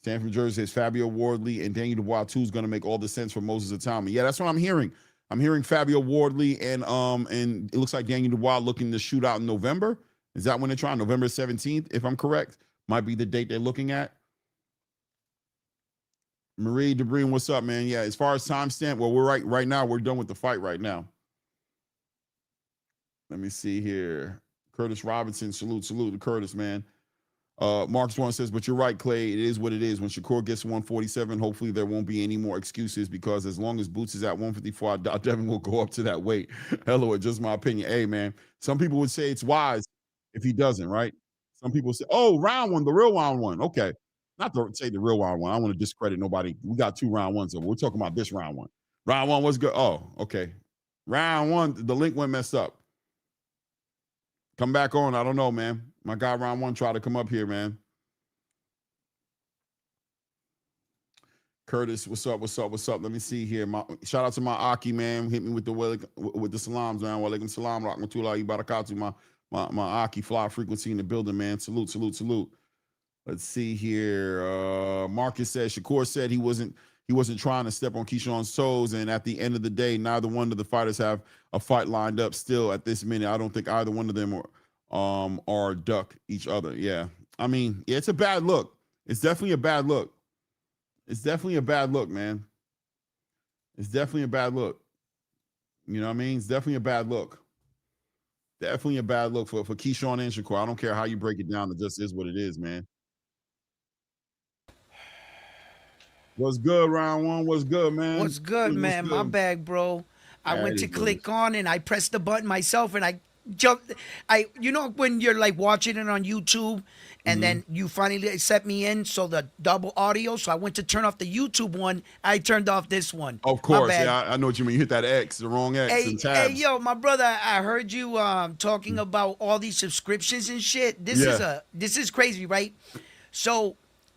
Stanford, Jersey says Fabio Wardley and Daniel Dubois 2 is going to make all the sense for Moses Atami. Yeah, that's what I'm hearing. I'm hearing Fabio Wardley and it looks like Daniel Dubois looking to shoot out in November. Is that when they're trying? November 17th, if I'm correct, might be the date they're looking at. Marie DeBreen, what's up, man? Yeah, as far as timestamp, well, we're right now. We're done with the fight right now. Let me see here. Curtis Robinson, salute to Curtis, man. Mark Swan says, but you're right, Clay. It is what it is. When Shakur gets 147, hopefully there won't be any more excuses, because as long as Boots is at 154, I doubt Devin will go up to that weight. Hello, it's just my opinion. Hey, man, some people would say it's wise if he doesn't, right? Some people say, oh, round one, the real round one. Okay. Not to say the real round one. I don't want to discredit nobody. We got 2 round ones, so we're talking about this round one. Round one was good. Oh, okay. Round one, the link went messed up. Come back on. I don't know, man. My guy round one tried to come up here, man. Curtis, what's up? Let me see here. Shout out to my Aki, man. Hit me with the salams, man. Walaikum salam, rahmatullahi barakatuh. My Aki fly frequency in the building, man. Salute. Let's see here. Marcus says Shakur said he wasn't trying to step on Keyshawn's toes, and at the end of the day, neither one of the fighters have a fight lined up still at this minute. I don't think either one of them are duck each other. Yeah. I mean, it's a bad look. It's definitely a bad look. It's definitely a bad look, man. It's definitely a bad look. You know what I mean? It's definitely a bad look. Definitely a bad look for Keyshawn and Shakur. I don't care how you break it down. It just is what it is, man. What's good, round one? What's good, man? What's good, man? My bag, bro. I went to click on and I pressed the button myself and I jumped. When you're like watching it on YouTube and then you finally set me in, so the double audio. So I went to turn off the YouTube one. I turned off this one. Of course, yeah, I know what you mean. You hit that X, the wrong X, and tabs. Hey, yo, my brother, I heard you talking about all these subscriptions and shit. This is crazy, right? So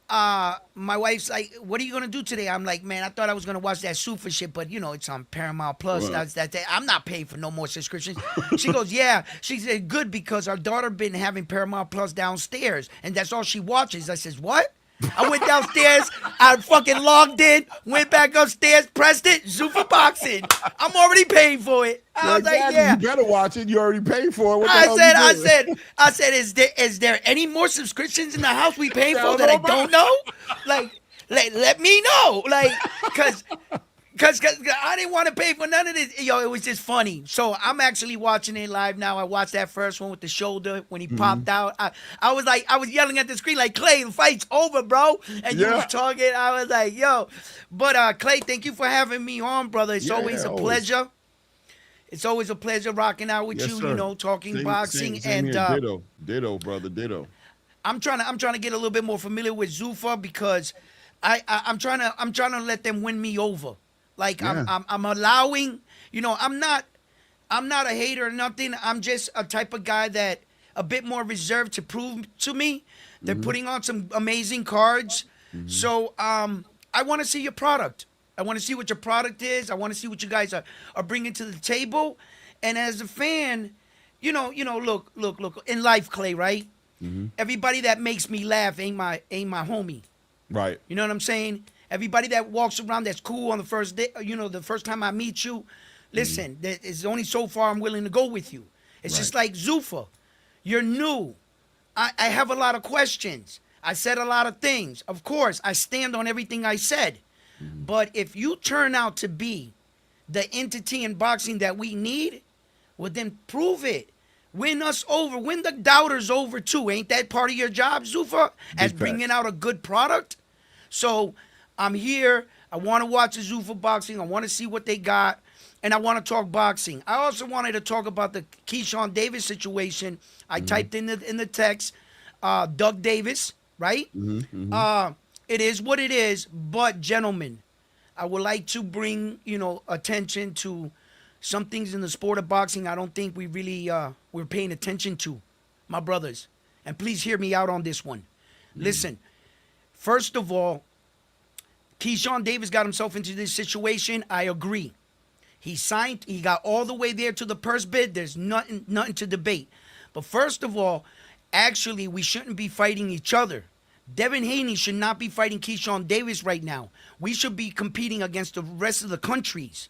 my wife's like, what are you gonna do today? I'm like, man, I thought I was gonna watch that Zuffa shit, but it's on Paramount Plus. Right. I'm not paying for no more subscriptions. She goes, yeah. She said, good, because our daughter been having Paramount Plus downstairs, and that's all she watches. I says, what? I went downstairs, I fucking logged in, went back upstairs, pressed it, ZUFFA Boxing. I'm already paying for it. I was like, yeah. You better watch it. You already paid for it. What the hell I said, is there any more subscriptions in the house we pay for that I don't know? Like, let me know. Like, cause I didn't want to pay for none of this. It was just funny. So I'm actually watching it live now. I watched that first one with the shoulder when he popped out. I was yelling at the screen like, Clay, the fight's over, bro. And you was talking. I was like, yo. But Clay, thank you for having me on, brother. It's always a pleasure. It's always a pleasure rocking out with you, sir. Talking boxing. Same here. Ditto, brother, ditto. I'm trying to get a little bit more familiar with Zuffa, because I'm trying to let them win me over. Like, I'm allowing, I'm not a hater or nothing. I'm just a type of guy that a bit more reserved to prove to me. They're putting on some amazing cards. So I want to see your product. I want to see what your product is. I want to see what you guys are bringing to the table. And as a fan, look, in life, Clay, right? Everybody that makes me laugh ain't my homie. Right. You know what I'm saying? Everybody that walks around that's cool on the first day, the first time I meet you, listen, it's only so far I'm willing to go with you. It's just like Zuffa. You're new. I have a lot of questions. I said a lot of things. Of course, I stand on everything I said. But if you turn out to be the entity in boxing that we need, well, then prove it. Win us over. Win the doubters over, too. Ain't that part of your job, Zuffa? As bringing out a good product? So I'm here. I want to watch the Zuffa Boxing. I want to see what they got. And I want to talk boxing. I also wanted to talk about the Keyshawn Davis situation. I typed in the text, Doug Davis, right? It is what it is. But gentlemen, I would like to bring attention to some things in the sport of boxing. I don't think we really we're paying attention to, my brothers. And please hear me out on this one. Listen, first of all, Keyshawn Davis got himself into this situation. I agree. He signed. He got all the way there to the purse bid. There's nothing to debate. But first of all, actually, we shouldn't be fighting each other. Devin Haney should not be fighting Keyshawn Davis right now. We should be competing against the rest of the countries.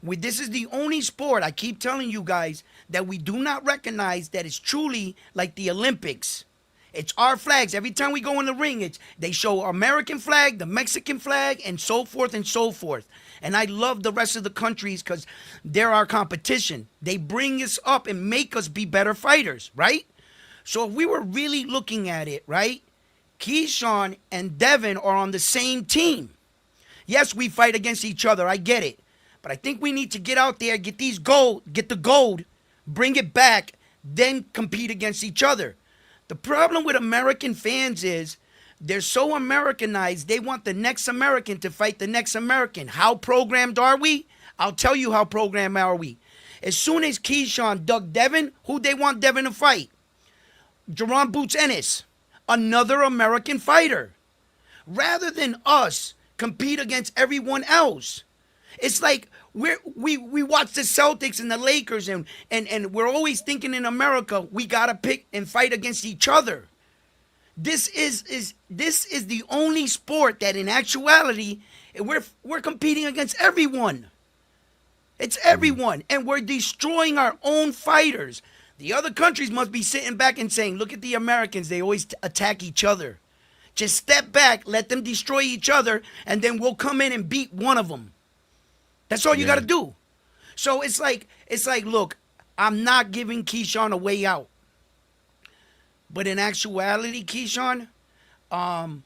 This is the only sport, I keep telling you guys, that we do not recognize that is truly like the Olympics. It's our flags. Every time we go in the ring, they show American flag, the Mexican flag, and so forth and so forth. And I love the rest of the countries because they're our competition. They bring us up and make us be better fighters, right? So if we were really looking at it, right, Keyshawn and Devin are on the same team. Yes, we fight against each other. I get it. But I think we need to get out there, get the gold, bring it back, then compete against each other. The problem with American fans is they're so Americanized, they want the next American to fight the next American. How programmed are we? I'll tell you how programmed are we. As soon as Keyshawn dug Devin, who they want Devin to fight? Jerron Boots Ennis, another American fighter. Rather than us compete against everyone else. It's like we watch the Celtics and the Lakers and we're always thinking in America we gotta pick and fight against each other. This is the only sport that in actuality we're competing against everyone. It's everyone, and we're destroying our own fighters. The other countries must be sitting back and saying, look at the Americans, they always attack each other. Just step back, let them destroy each other, and then we'll come in and beat one of them. That's all you got to do. So it's like, look, I'm not giving Keyshawn a way out. But in actuality, Keyshawn, I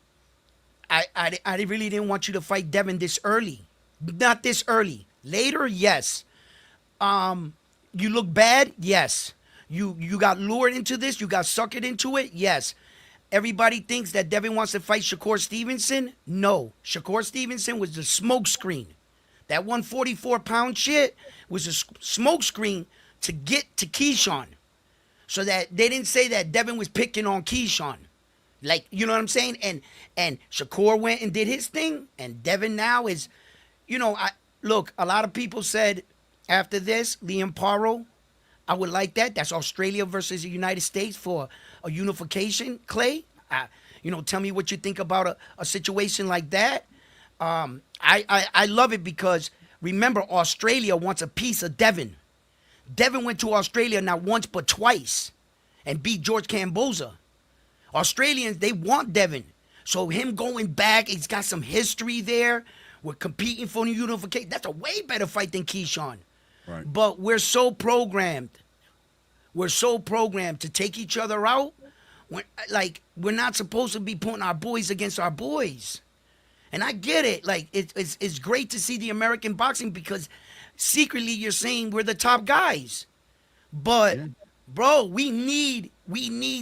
really didn't want you to fight Devin this early. Not this early. Later, yes. You look bad, yes. You got lured into this, you got suckered into it, yes. Everybody thinks that Devin wants to fight Shakur Stevenson. No. Shakur Stevenson was the smoke screen. That 144-pound shit was a smoke screen to get to Keyshawn. So that they didn't say that Devin was picking on Keyshawn. Like, you know what I'm saying? And Shakur went and did his thing. And Devin now is, look, a lot of people said after this, Liam Paro, I would like that. That's Australia versus the United States for a unification, Clay. Tell me what you think about a situation like that. I love it because, remember, Australia wants a piece of Devin. Devin went to Australia not once but twice and beat George Camboza. Australians, they want Devin. So him going back, he's got some history there. We're competing for the unification. That's a way better fight than Keyshawn. Right. But we're so programmed. We're so programmed to take each other out. We're not supposed to be putting our boys against our boys. And I get it. Like, it's great to see the American boxing because secretly you're saying we're the top guys. But, bro, we need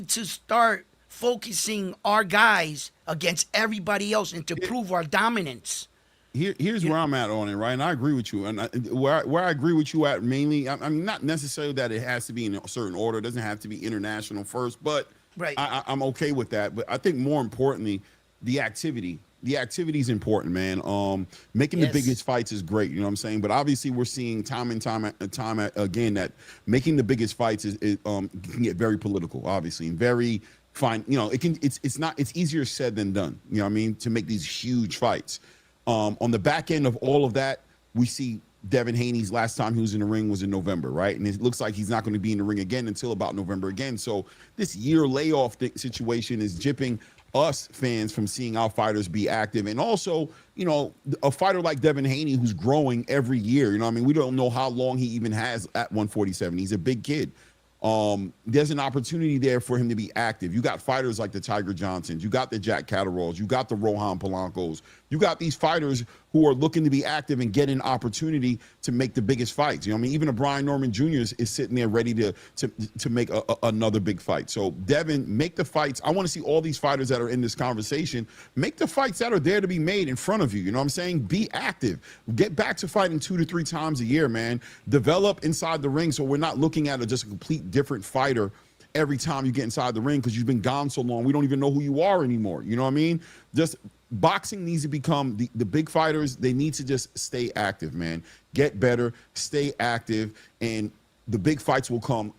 to start focusing our guys against everybody else and to prove our dominance. Here's where I'm at on it, right? And I agree with you. And where I agree with you at mainly, I mean, not necessarily that it has to be in a certain order. It doesn't have to be international first, but right. I'm okay with that. But I think more importantly, the activity. The activity is important, man. Making the biggest fights is great, you know what I'm saying? But obviously we're seeing time again that making the biggest fights can get very political, obviously, and very fine. It's easier said than done, you know what I mean, to make these huge fights. On the back end of all of that, we see Devin Haney's last time he was in the ring was in November, right? And it looks like he's not going to be in the ring again until about November again. So this year layoff situation is jipping us fans from seeing our fighters be active. And also, a fighter like Devin Haney who's growing every year, we don't know how long he even has at 147. He's a big kid. there's an opportunity there for him to be active. You got fighters like the Tiger Johnsons, you got the Jack Catteralls, you got the Rohan Polancos, you got these fighters who are looking to be active and get an opportunity to make the biggest fights. You know what I mean? Even a Brian Norman Jr. is sitting there ready to make another big fight. So Devin, make the fights. I want to see all these fighters that are in this conversation, make the fights that are there to be made in front of you. You know what I'm saying? Be active. Get back to fighting 2 to 3 times a year, man. Develop inside the ring so we're not looking at just a complete different fighter every time you get inside the ring because you've been gone so long. We don't even know who you are anymore. You know what I mean? Just boxing needs to become the big fighters. They need to just stay active, man. Get better, stay active, and the big fights will come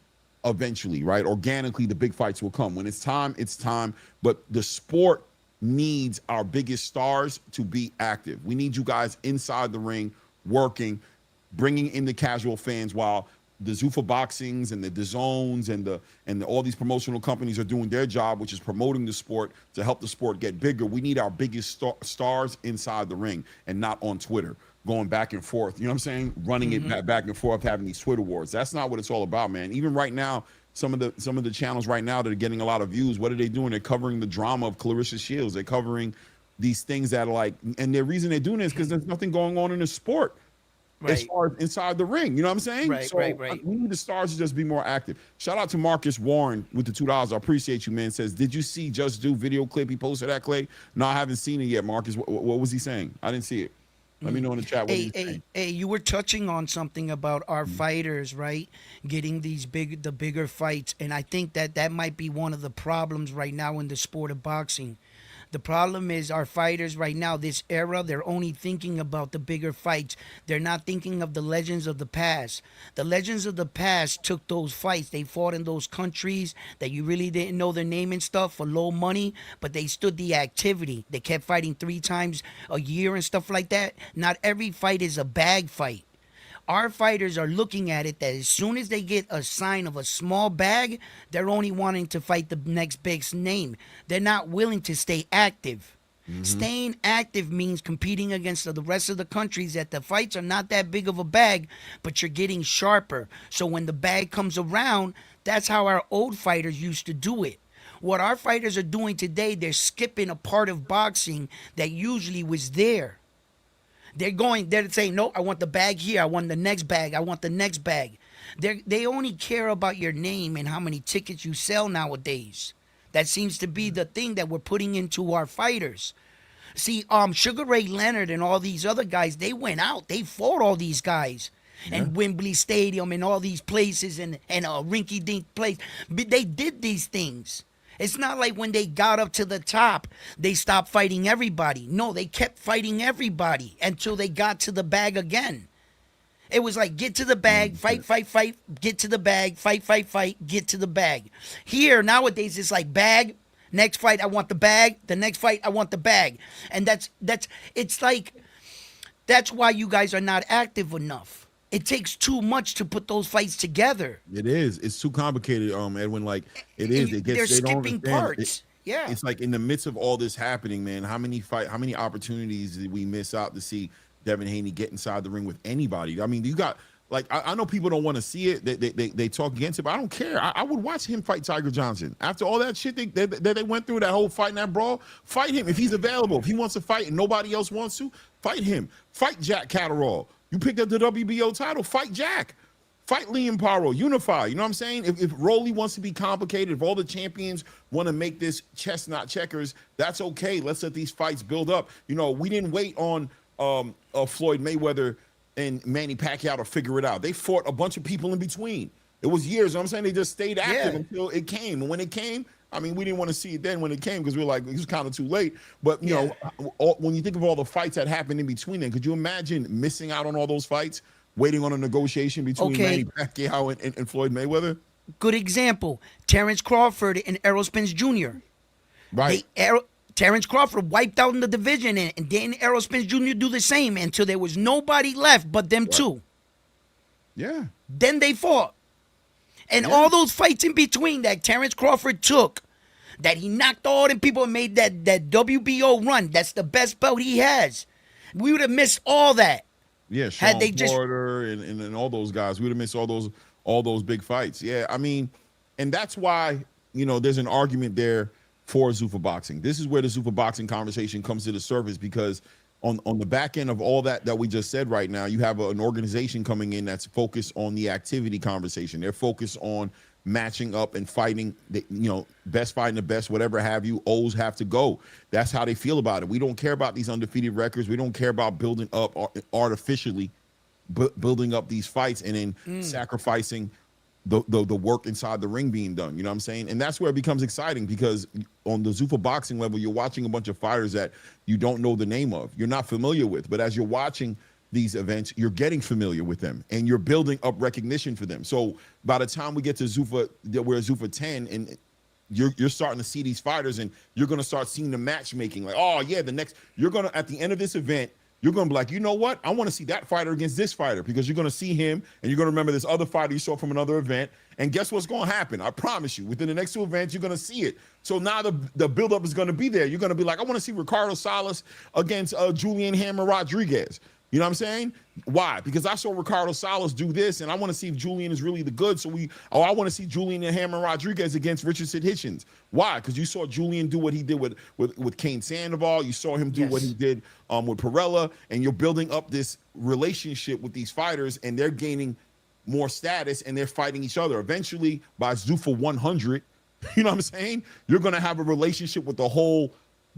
eventually, right? Organically, the big fights will come. When it's time, it's time. But the sport needs our biggest stars to be active. We need you guys inside the ring, working, bringing in the casual fans while the Zuffa Boxings and the DAZNs and all these promotional companies are doing their job, which is promoting the sport to help the sport get bigger. We need our biggest stars inside the ring and not on Twitter, going back and forth. You know what I'm saying? Running it back and forth, having these Twitter wars. That's not what it's all about, man. Even right now, some of the channels right now that are getting a lot of views, what are they doing? They're covering the drama of Clarissa Shields. They're covering these things that are like, and the reason they're doing this is because there's nothing going on in the sport. Right. As far as inside the ring, you know what I'm saying? Right, so right. We need the stars to just be more active. Shout out to Marcus Warren with the $2. I appreciate you, man. Says, did you see Just Do video clip? He posted that, Clay? No, I haven't seen it yet, Marcus. What was he saying? I didn't see it. Let me know in the chat what he's saying. Hey, you were touching on something about our fighters, right? Getting the bigger fights. And I think that might be one of the problems right now in the sport of boxing. The problem is our fighters right now, this era, they're only thinking about the bigger fights. They're not thinking of the legends of the past. The legends of the past took those fights. They fought in those countries that you really didn't know their name and stuff for low money, but they stood the activity. They kept fighting 3 times a year and stuff like that. Not every fight is a bag fight. Our fighters are looking at it that as soon as they get a sign of a small bag, they're only wanting to fight the next big name. They're not willing to stay active. Staying active means competing against the rest of the countries that the fights are not that big of a bag, but you're getting sharper. So when the bag comes around, that's how our old fighters used to do it. What our fighters are doing today, they're skipping a part of boxing that usually was there. They're saying, no, I want the bag here. I want the next bag. I want the next bag. They only care about your name and how many tickets you sell nowadays. That seems to be the thing that we're putting into our fighters. See, Sugar Ray Leonard and all these other guys, they went out. They fought all these guys. Yeah. And Wembley Stadium and all these places and a rinky-dink place. But they did these things. It's not like when they got up to the top, they stopped fighting everybody. No, they kept fighting everybody until they got to the bag again. It was like, get to the bag, fight, get to the bag, fight, get to the bag. Here, nowadays, it's like bag, next fight, I want the bag, the next fight, I want the bag. And it's like, that's why you guys are not active enough. It takes too much to put those fights together. It is. It's too complicated, Edwin. Like it is. They're skipping parts. Yeah. It's like in the midst of all this happening, man. How many opportunities did we miss out to see Devin Haney get inside the ring with anybody? I mean, you got like I know people don't want to see it. They talk against it, but I don't care. I would watch him fight Tiger Johnson after all that shit that they went through, that whole fight and that brawl. Fight him if he's available. If he wants to fight and nobody else wants to, fight him. Fight Jack Catterall. You picked up the WBO title, fight Jack. Fight Liam Paro, unify. You know what I'm saying? If Rolly wants to be complicated, if all the champions want to make this chess not checkers, that's okay. Let's let these fights build up. You know, we didn't wait on Floyd Mayweather and Manny Pacquiao to figure it out. They fought a bunch of people in between. It was years. You know what I'm saying? They just stayed active until it came. And when it came, I mean, we didn't want to see it then when it came because we were like, it was kind of too late. But, you know, when you think of all the fights that happened in between then, could you imagine missing out on all those fights, waiting on a negotiation between Manny Pacquiao and Floyd Mayweather? Good example. Terrence Crawford and Errol Spence Jr. Right. Terrence Crawford wiped out in the division, and didn't Errol Spence Jr. do the same until there was nobody left but them two. Yeah. Then they fought. And all those fights in between that Terrence Crawford took, that he knocked all them people and made that WBO run, that's the best belt he has. We would have missed all that. Yeah, Sean Porter and all those guys. We would have missed all all those big fights. Yeah, I mean, and that's why, there's an argument there for Zuffa Boxing. This is where the Zuffa Boxing conversation comes to the surface, because on the back end of all that we just said right now, you have an organization coming in that's focused on the activity conversation. They're focused on matching up and fighting, best fighting the best, whatever have you. O's have to go. That's how they feel about it. We don't care about these undefeated records. We don't care about building up artificially, building up these fights and then sacrificing the work inside the ring being done. You know what I'm saying? And that's where it becomes exciting, because on the Zuffa Boxing level, you're watching a bunch of fighters that you don't know the name of, you're not familiar with. But as you're watching these events, you're getting familiar with them and you're building up recognition for them. So by the time we get to Zuffa, we're at Zuffa 10, and you're starting to see these fighters, and you're going to start seeing the matchmaking. Like, oh yeah, you're going to, at the end of this event, you're going to be like, you know what? I want to see that fighter against this fighter, because you're going to see him and you're going to remember this other fighter you saw from another event. And guess what's going to happen? I promise you, within the next 2 events, you're going to see it. So now the buildup is going to be there. You're going to be like, I want to see Ricardo Salas against Julian Hammer Rodriguez. You know what I'm saying? Why? Because I saw Ricardo Salas do this, and I want to see if Julian is really the good. So I want to see Julian and Hammer Rodriguez against Richardson Hitchens. Why? Because you saw Julian do what he did with Kane Sandoval. You saw him do what he did with Perella, and you're building up this relationship with these fighters, and they're gaining more status, and they're fighting each other. Eventually, by Zuffa 100, you know what I'm saying? You're going to have a relationship with the whole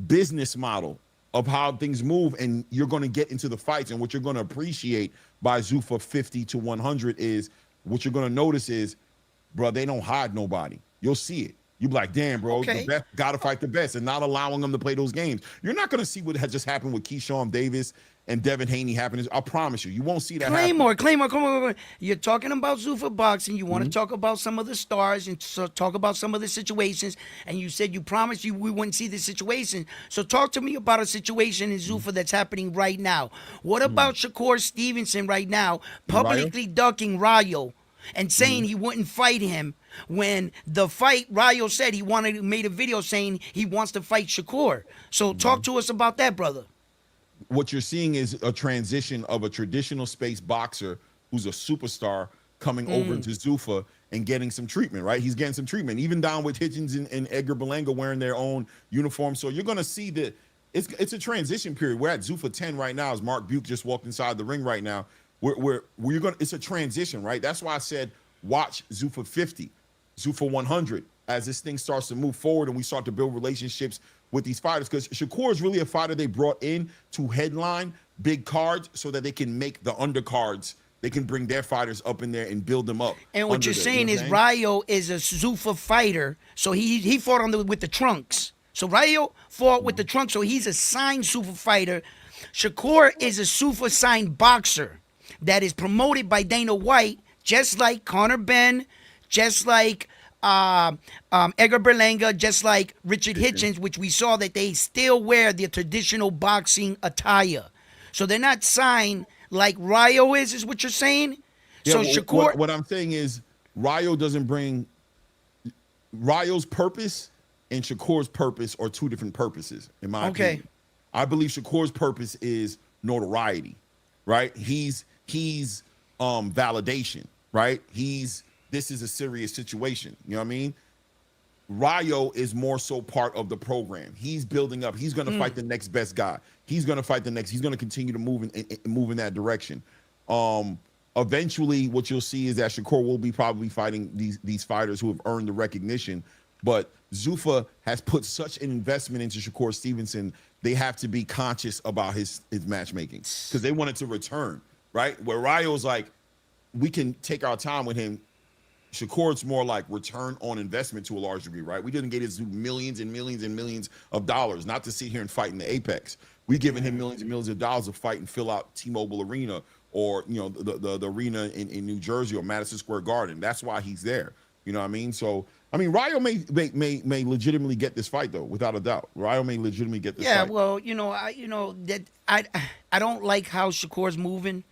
business model of how things move, and you're going to get into the fights. And what you're going to appreciate by Zuffa 50 to 100 is, what you're going to notice is, bro, they don't hide nobody. You'll see it. You be like, damn, bro, the best got to fight the best, and not allowing them to play those games. You're not going to see what has just happened with Keyshawn Davis and Devin Haney happening. I promise you won't see that Claymore, come on. You're talking about Zuffa Boxing. You want to talk about some of the stars and talk about some of the situations, and you said you promised we wouldn't see the situation. So talk to me about a situation in Zuffa that's happening right now. What about Shakur Stevenson right now publicly ducking Rayo and saying he wouldn't fight him, when the fight, Rayo said made a video saying he wants to fight Shakur. So talk to us about that, brother. What you're seeing is a transition of a traditional space boxer who's a superstar coming over into Zuffa and getting some treatment, right? He's getting some treatment, even down with Hitchens and Edgar Berlanga wearing their own uniform. So you're going to see that it's a transition period. We're at Zuffa 10 right now, as Mark Buke just walked inside the ring right now. It's a transition, right? That's why I said watch Zuffa 50, Zuffa 100, as this thing starts to move forward and we start to build relationships with these fighters, because Shakur is really a fighter they brought in to headline big cards so that they can make the undercards. They can bring their fighters up in there and build them up. And what you're saying is Rayo is a Zuffa fighter, so he fought with the trunks. So Rayo fought with the trunks, so he's a signed Zuffa fighter. Shakur is a Zuffa signed boxer that is promoted by Dana White, just like Conor Benn, just like Edgar Berlanga, just like Richard Hitchens, which we saw that they still wear the traditional boxing attire. So they're not signed like Rayo is what you're saying? Yeah, so Shakur... What I'm saying is Rayo doesn't bring... Rayo's purpose and Shakur's purpose are two different purposes, in my opinion. I believe Shakur's purpose is notoriety, right? He's validation, right? This is a serious situation. You know what I mean? Rayo is more so part of the program. He's building up. He's going to fight the next best guy. He's going to fight the next. He's going to continue to move in that direction. Eventually, what you'll see is that Shakur will be probably fighting these fighters who have earned the recognition. But Zuffa has put such an investment into Shakur Stevenson, they have to be conscious about his matchmaking, because they want it to return, right? Where Rayo's like, we can take our time with him. Shakur's more like return on investment to a large degree, right? We didn't get his millions and millions and millions of dollars, not to sit here and fight in the Apex. We've given him millions and millions of dollars to fight and fill out T-Mobile Arena, or the arena in New Jersey or Madison Square Garden. That's why he's there. You know what I mean? So I mean, Rayo may legitimately get this fight, though, without a doubt. Rayo may legitimately get this fight. Yeah, well, I don't like how Shakur's moving.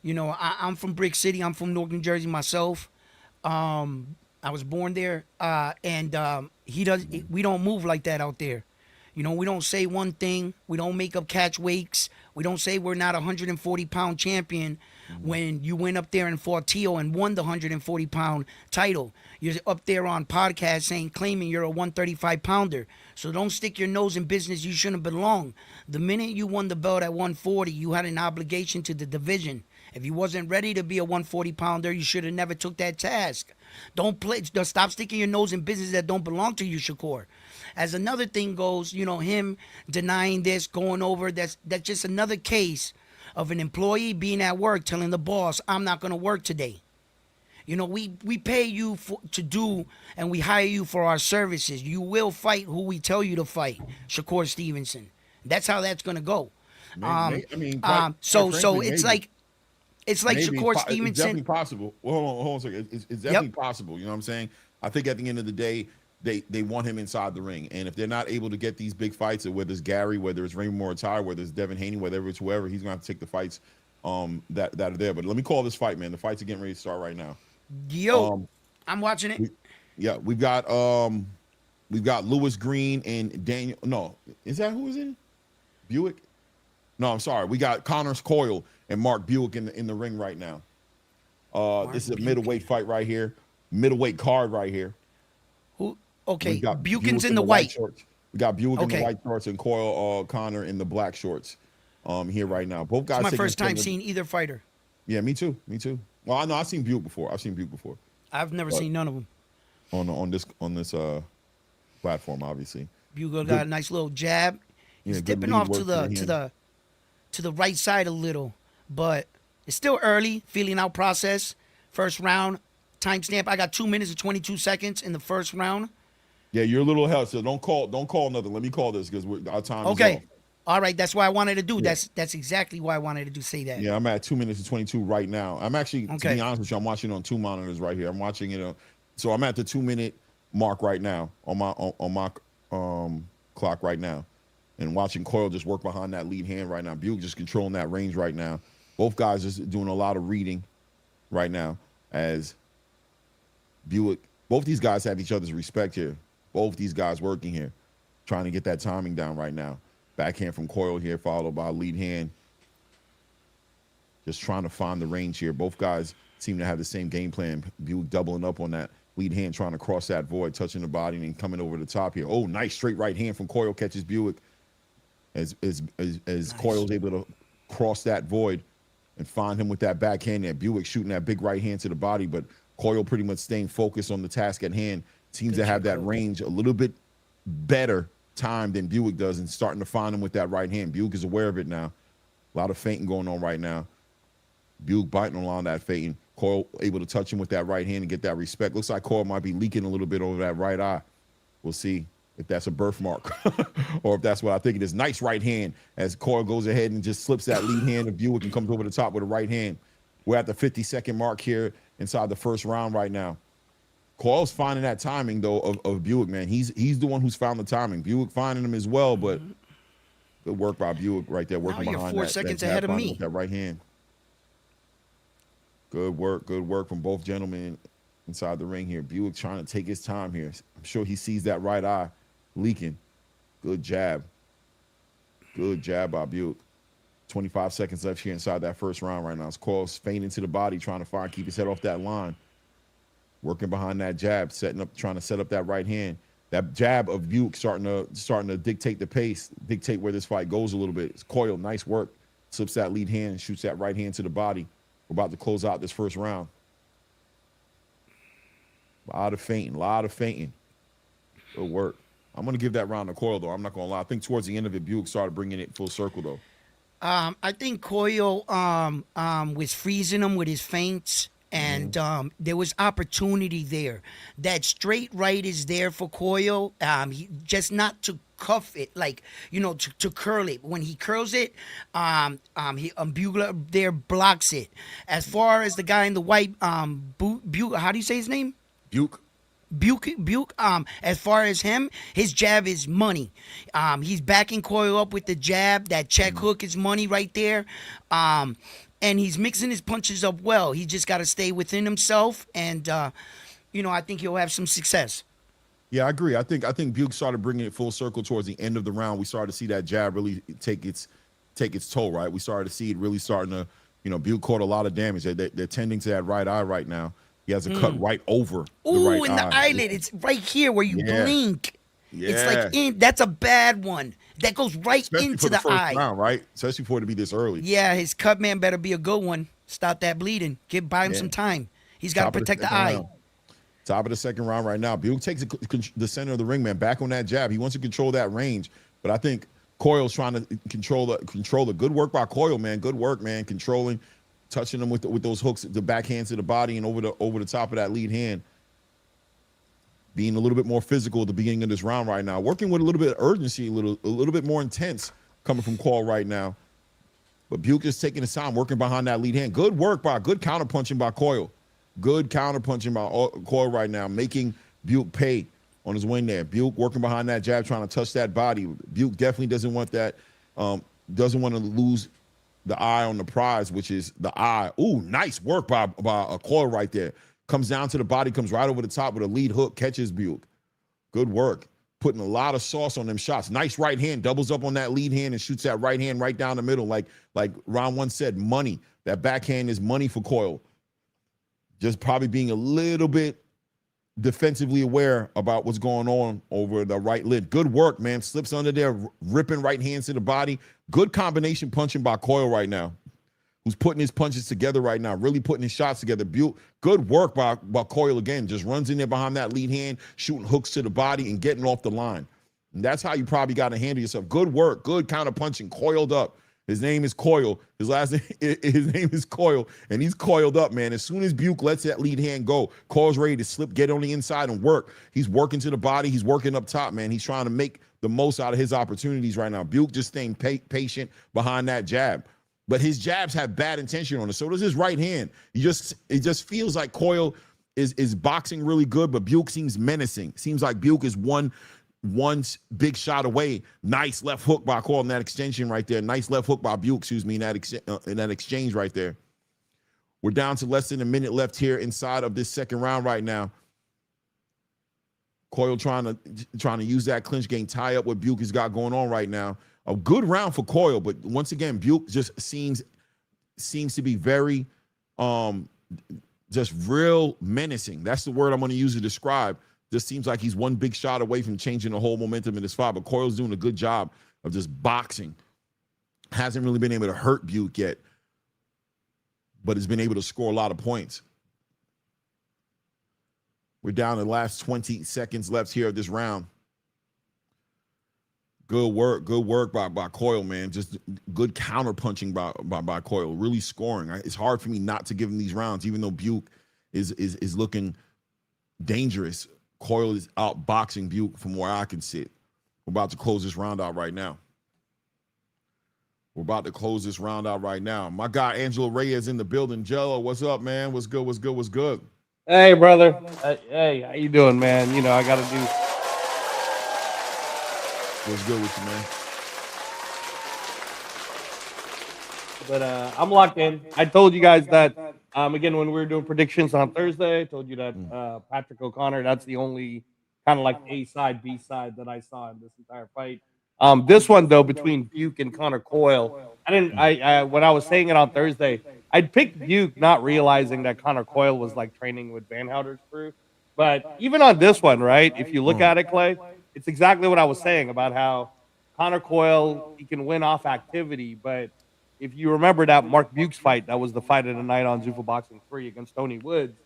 I'm from Brick City. I'm from Newark, New Jersey myself. I was born there, and we don't move like that out there. We don't say one thing. We don't make up catch weights. We don't say we're not a 140-pound champion. when you went up there and fought Tio and won the 140-pound title. You're up there on podcast saying, claiming you're a 135-pounder. So don't stick your nose in business you shouldn't belong. The minute you won the belt at 140, you had an obligation to the division. If you wasn't ready to be a 140-pounder, you should have never took that task. Stop sticking your nose in business that don't belong to you, Shakur. As another thing goes, him denying this, going over, that's just another case of an employee being at work telling the boss, I'm not going to work today. We pay you to do, and we hire you for our services. You will fight who we tell you to fight, Shakur Stevenson. That's how that's going to go. So it's like Shakur Stevenson. It's definitely possible. Well, hold on a second. It's definitely possible. You know what I'm saying? I think at the end of the day, they want him inside the ring. And if they're not able to get these big fights, whether it's Gary, whether it's Raymond Moritaya, whether it's Devin Haney, whether it's whoever, he's going to have to take the fights that are there. But let me call this fight, man. The fights are getting ready to start right now. Yo, I'm watching it. We've got Lewis Green and Daniel. No, is that who is in? Buick? No, I'm sorry. We got Connor Coyle and Mark Buick in the ring right now. This is a middleweight fight right here. Middleweight card right here. Who? Okay, Buichen's in the white shorts. We got Buick in the white shorts and Coyle Connor in the black shorts. Here right now. Both guys. It's my first time seeing either fighter. Yeah, me too. Well, I know I've seen Buick before. I've never seen none of them. On this platform, obviously. Buick got a nice little jab. He's dipping off to the right side a little, but it's still early. Feeling out process. First round timestamp. I got 2 minutes and 22 seconds in the first round. Yeah, you're a little held, so don't call nothing. Let me call this because our time is off. All right, that's why I wanted to do. Yeah. That's exactly why I wanted to say that. Yeah, I'm at 2 minutes and 22 right now. I'm actually, to be honest with you, I'm watching on two monitors right here. I'm watching it, so I'm at the 2 minute mark right now on my clock right now, and watching Coyle just work behind that lead hand right now. Buick just controlling that range right now. Both guys just doing a lot of reading right now as Buick. Both these guys have each other's respect here. Both these guys working here, trying to get that timing down right now. Backhand from Coyle here, followed by a lead hand. Just trying to find the range here. Both guys seem to have the same game plan. Buick doubling up on that lead hand, trying to cross that void, touching the body, and coming over the top here. Oh, nice straight right hand from Coyle, catches Buick as nice. Coyle's able to cross that void and find him with that backhand there. Buick shooting that big right hand to the body, but Coyle pretty much staying focused on the task at hand. Seems to have that range a little bit better time than Buick does, and starting to find him with that right hand. Buick is aware of it now. A lot of feinting going on right now. Buick biting along that feinting. Coyle able to touch him with that right hand and get that respect. Looks like Coyle might be leaking a little bit over that right eye. We'll see if that's a birthmark or if that's what I think it is. Nice right hand as Coyle goes ahead and just slips that lead hand of Buick and comes over the top with a right hand. We're at the 50-second mark here inside the first round right now. Coyle's finding that timing, though, of Buick, man. He's the one who's found the timing. Buick finding him as well, but good work by Buick right there, working behind that. 4 seconds ahead of me. With that right hand. Good work from both gentlemen inside the ring here. Buick trying to take his time here. I'm sure he sees that right eye leaking. Good jab. Good jab by Buick. 25 seconds left here inside that first round right now. It's Coyle's feinting to the body, trying to keep his head off that line. Working behind that jab, trying to set up that right hand. That jab of Buick starting to dictate the pace, dictate where this fight goes a little bit. It's Coyle, nice work. Slips that lead hand and shoots that right hand to the body. We're about to close out this first round. A lot of feinting. Good work. I'm going to give that round to Coyle, though. I'm not going to lie. I think towards the end of it, Buick started bringing it full circle, though. I think Coyle was freezing him with his feints. And there was opportunity there. That straight right is there for Coyle. Just not to cuff it, like, to curl it. When he curls it, Bugler there blocks it. As far as the guy in the white, how do you say his name? Buick. As far as him, his jab is money. He's backing Coyle up with the jab. That check hook is money right there. And he's mixing his punches up well. He just got to stay within himself, and I think he'll have some success. Yeah, I agree. I think Buick started bringing it full circle towards the end of the round. We started to see that jab really take its toll. Right, we started to see it really starting You know, Buke caught a lot of damage. They're tending to that right eye right now. He has a cut right over the right in eye. the eyelid. It's right here where you blink. Yeah. It's like that's a bad one. That goes right Especially into for the the first eye. round, right? Especially for it to be this early. Yeah, his cut man better be a good one. Stop that bleeding. Buy him some time. He's got to protect the eye. Round. Top of the second round right now. Buke takes the center of the ring, man, back on that jab. He wants to control that range, but I think Coyle's trying to control the good work by Coyle, man. Good work, man. Controlling, touching him with those hooks, the backhands to the body and over the top of that lead hand. Being a little bit more physical at the beginning of this round right now. Working with a little bit of urgency, a little bit more intense coming from Coyle right now. But Buke is taking his time, working behind that lead hand. Good work good counter punching by Coyle. Good counter punching by Coyle right now, making Buke pay on his win there. Buke working behind that jab, trying to touch that body. Buke definitely doesn't want that, doesn't want to lose the eye on the prize, which is the eye. Ooh, nice work by Coyle right there. Comes down to the body, comes right over the top with a lead hook, catches Buke. Good work. Putting a lot of sauce on them shots. Nice right hand, doubles up on that lead hand and shoots that right hand right down the middle. Like round one said, money. That backhand is money for Coyle. Just probably being a little bit defensively aware about what's going on over the right lid. Good work, man. Slips under there, ripping right hands to the body. Good combination punching by Coyle right now, who's putting his punches together right now, really putting his shots together. Good work by Coyle again. Just runs in there behind that lead hand, shooting hooks to the body and getting off the line. And that's how you probably got to handle yourself. Good work, good counter punching, coiled up. His name is Coyle. His name is Coyle, and he's coiled up, man. As soon as Buke lets that lead hand go, Coyle's ready to slip, get on the inside and work. He's working to the body. He's working up top, man. He's trying to make the most out of his opportunities right now. Buke just staying patient behind that jab. But his jabs have bad intention on it. So does his right hand. It just feels like Coyle is boxing really good, but Buke seems menacing. Seems like Buke is one big shot away. Nice left hook by Coyle in that extension right there. Nice left hook by Buke, excuse me, in that exchange right there. We're down to less than a minute left here inside of this second round right now. Coyle trying to use that clinch game, tie up what Buke has got going on right now. A good round for Coyle, but once again, Buke just seems to be very just real menacing. That's the word I'm going to use to describe. Just seems like he's one big shot away from changing the whole momentum in this fight, but Coyle's doing a good job of just boxing. Hasn't really been able to hurt Buke yet, but has been able to score a lot of points. We're down to the last 20 seconds left here of this round. Good work by Coyle, man. Just good counter punching by Coyle. Really scoring. It's hard for me not to give him these rounds, even though Buke is looking dangerous. Coyle is out boxing Buke from where I can sit. We're about to close this round out right now. My guy Angelo Reyes in the building. Jello, what's up, man? What's good? Hey, brother. Hey, how you doing, man? You know, I got to do. What's good with you, man? But I'm locked in. I told you guys that, again, when we were doing predictions on Thursday, I told you that Patrick O'Connor, that's the only kind of like A side, B side that I saw in this entire fight. This one, though, between Buke and Connor Coyle, when I was saying it on Thursday, I'd picked Buke not realizing that Connor Coyle was like training with Van Houter's crew. But even on this one, right, if you look at it, Clay, it's exactly what I was saying about how Connor Coyle, he can win off activity. But if you remember that Mark Buke's fight, that was the fight of the night on Zuffa Boxing 3 against Tony Woods,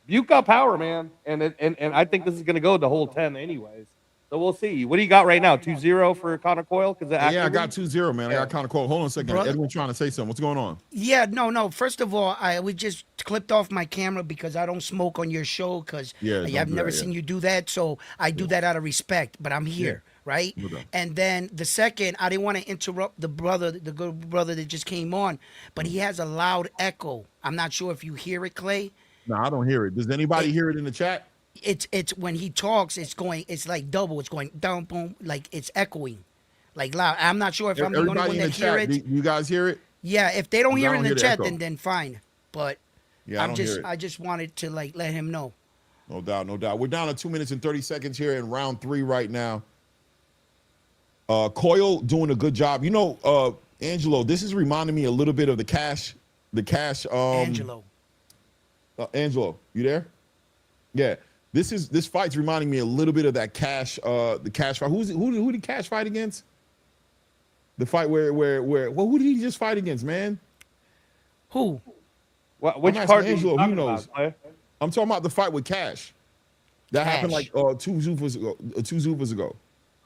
Buke got power, man. And I think this is going to go the whole 10 anyways. So we'll see. What do you got right now? 2-0 for Connor Coyle? Yeah, I got 2-0, man. I got Connor Coyle. Hold on a second. Edwin's trying to say something. What's going on? Yeah, no. First of all, we just clipped off my camera because I don't smoke on your show because I've never seen you do that. So I do that out of respect, but I'm here, right? Okay. And then the second, I didn't want to interrupt the good brother that just came on, but he has a loud echo. I'm not sure if you hear it, Clay. No, I don't hear it. Does anybody hear it in the chat? It's when he talks, it's like double. It's going down, boom, like it's echoing, like loud. I'm not sure if I'm the only one that hear it. Do you guys hear it? Yeah, if they don't hear it in the chat, then fine. But yeah, I just wanted to like let him know. No doubt. We're down to 2 minutes and 30 seconds here in round 3 right now. Coyle doing a good job. You know, Angelo, this is reminding me a little bit of the Cash The cash. Angelo. Angelo, you there? Yeah. This fight's reminding me a little bit of that cash. The cash fight. Who did Cash fight against? The fight where who did he just fight against, man? Who? Which card? Angelo, who knows? I'm talking about the fight with Cash. That happened like two Zuffas ago.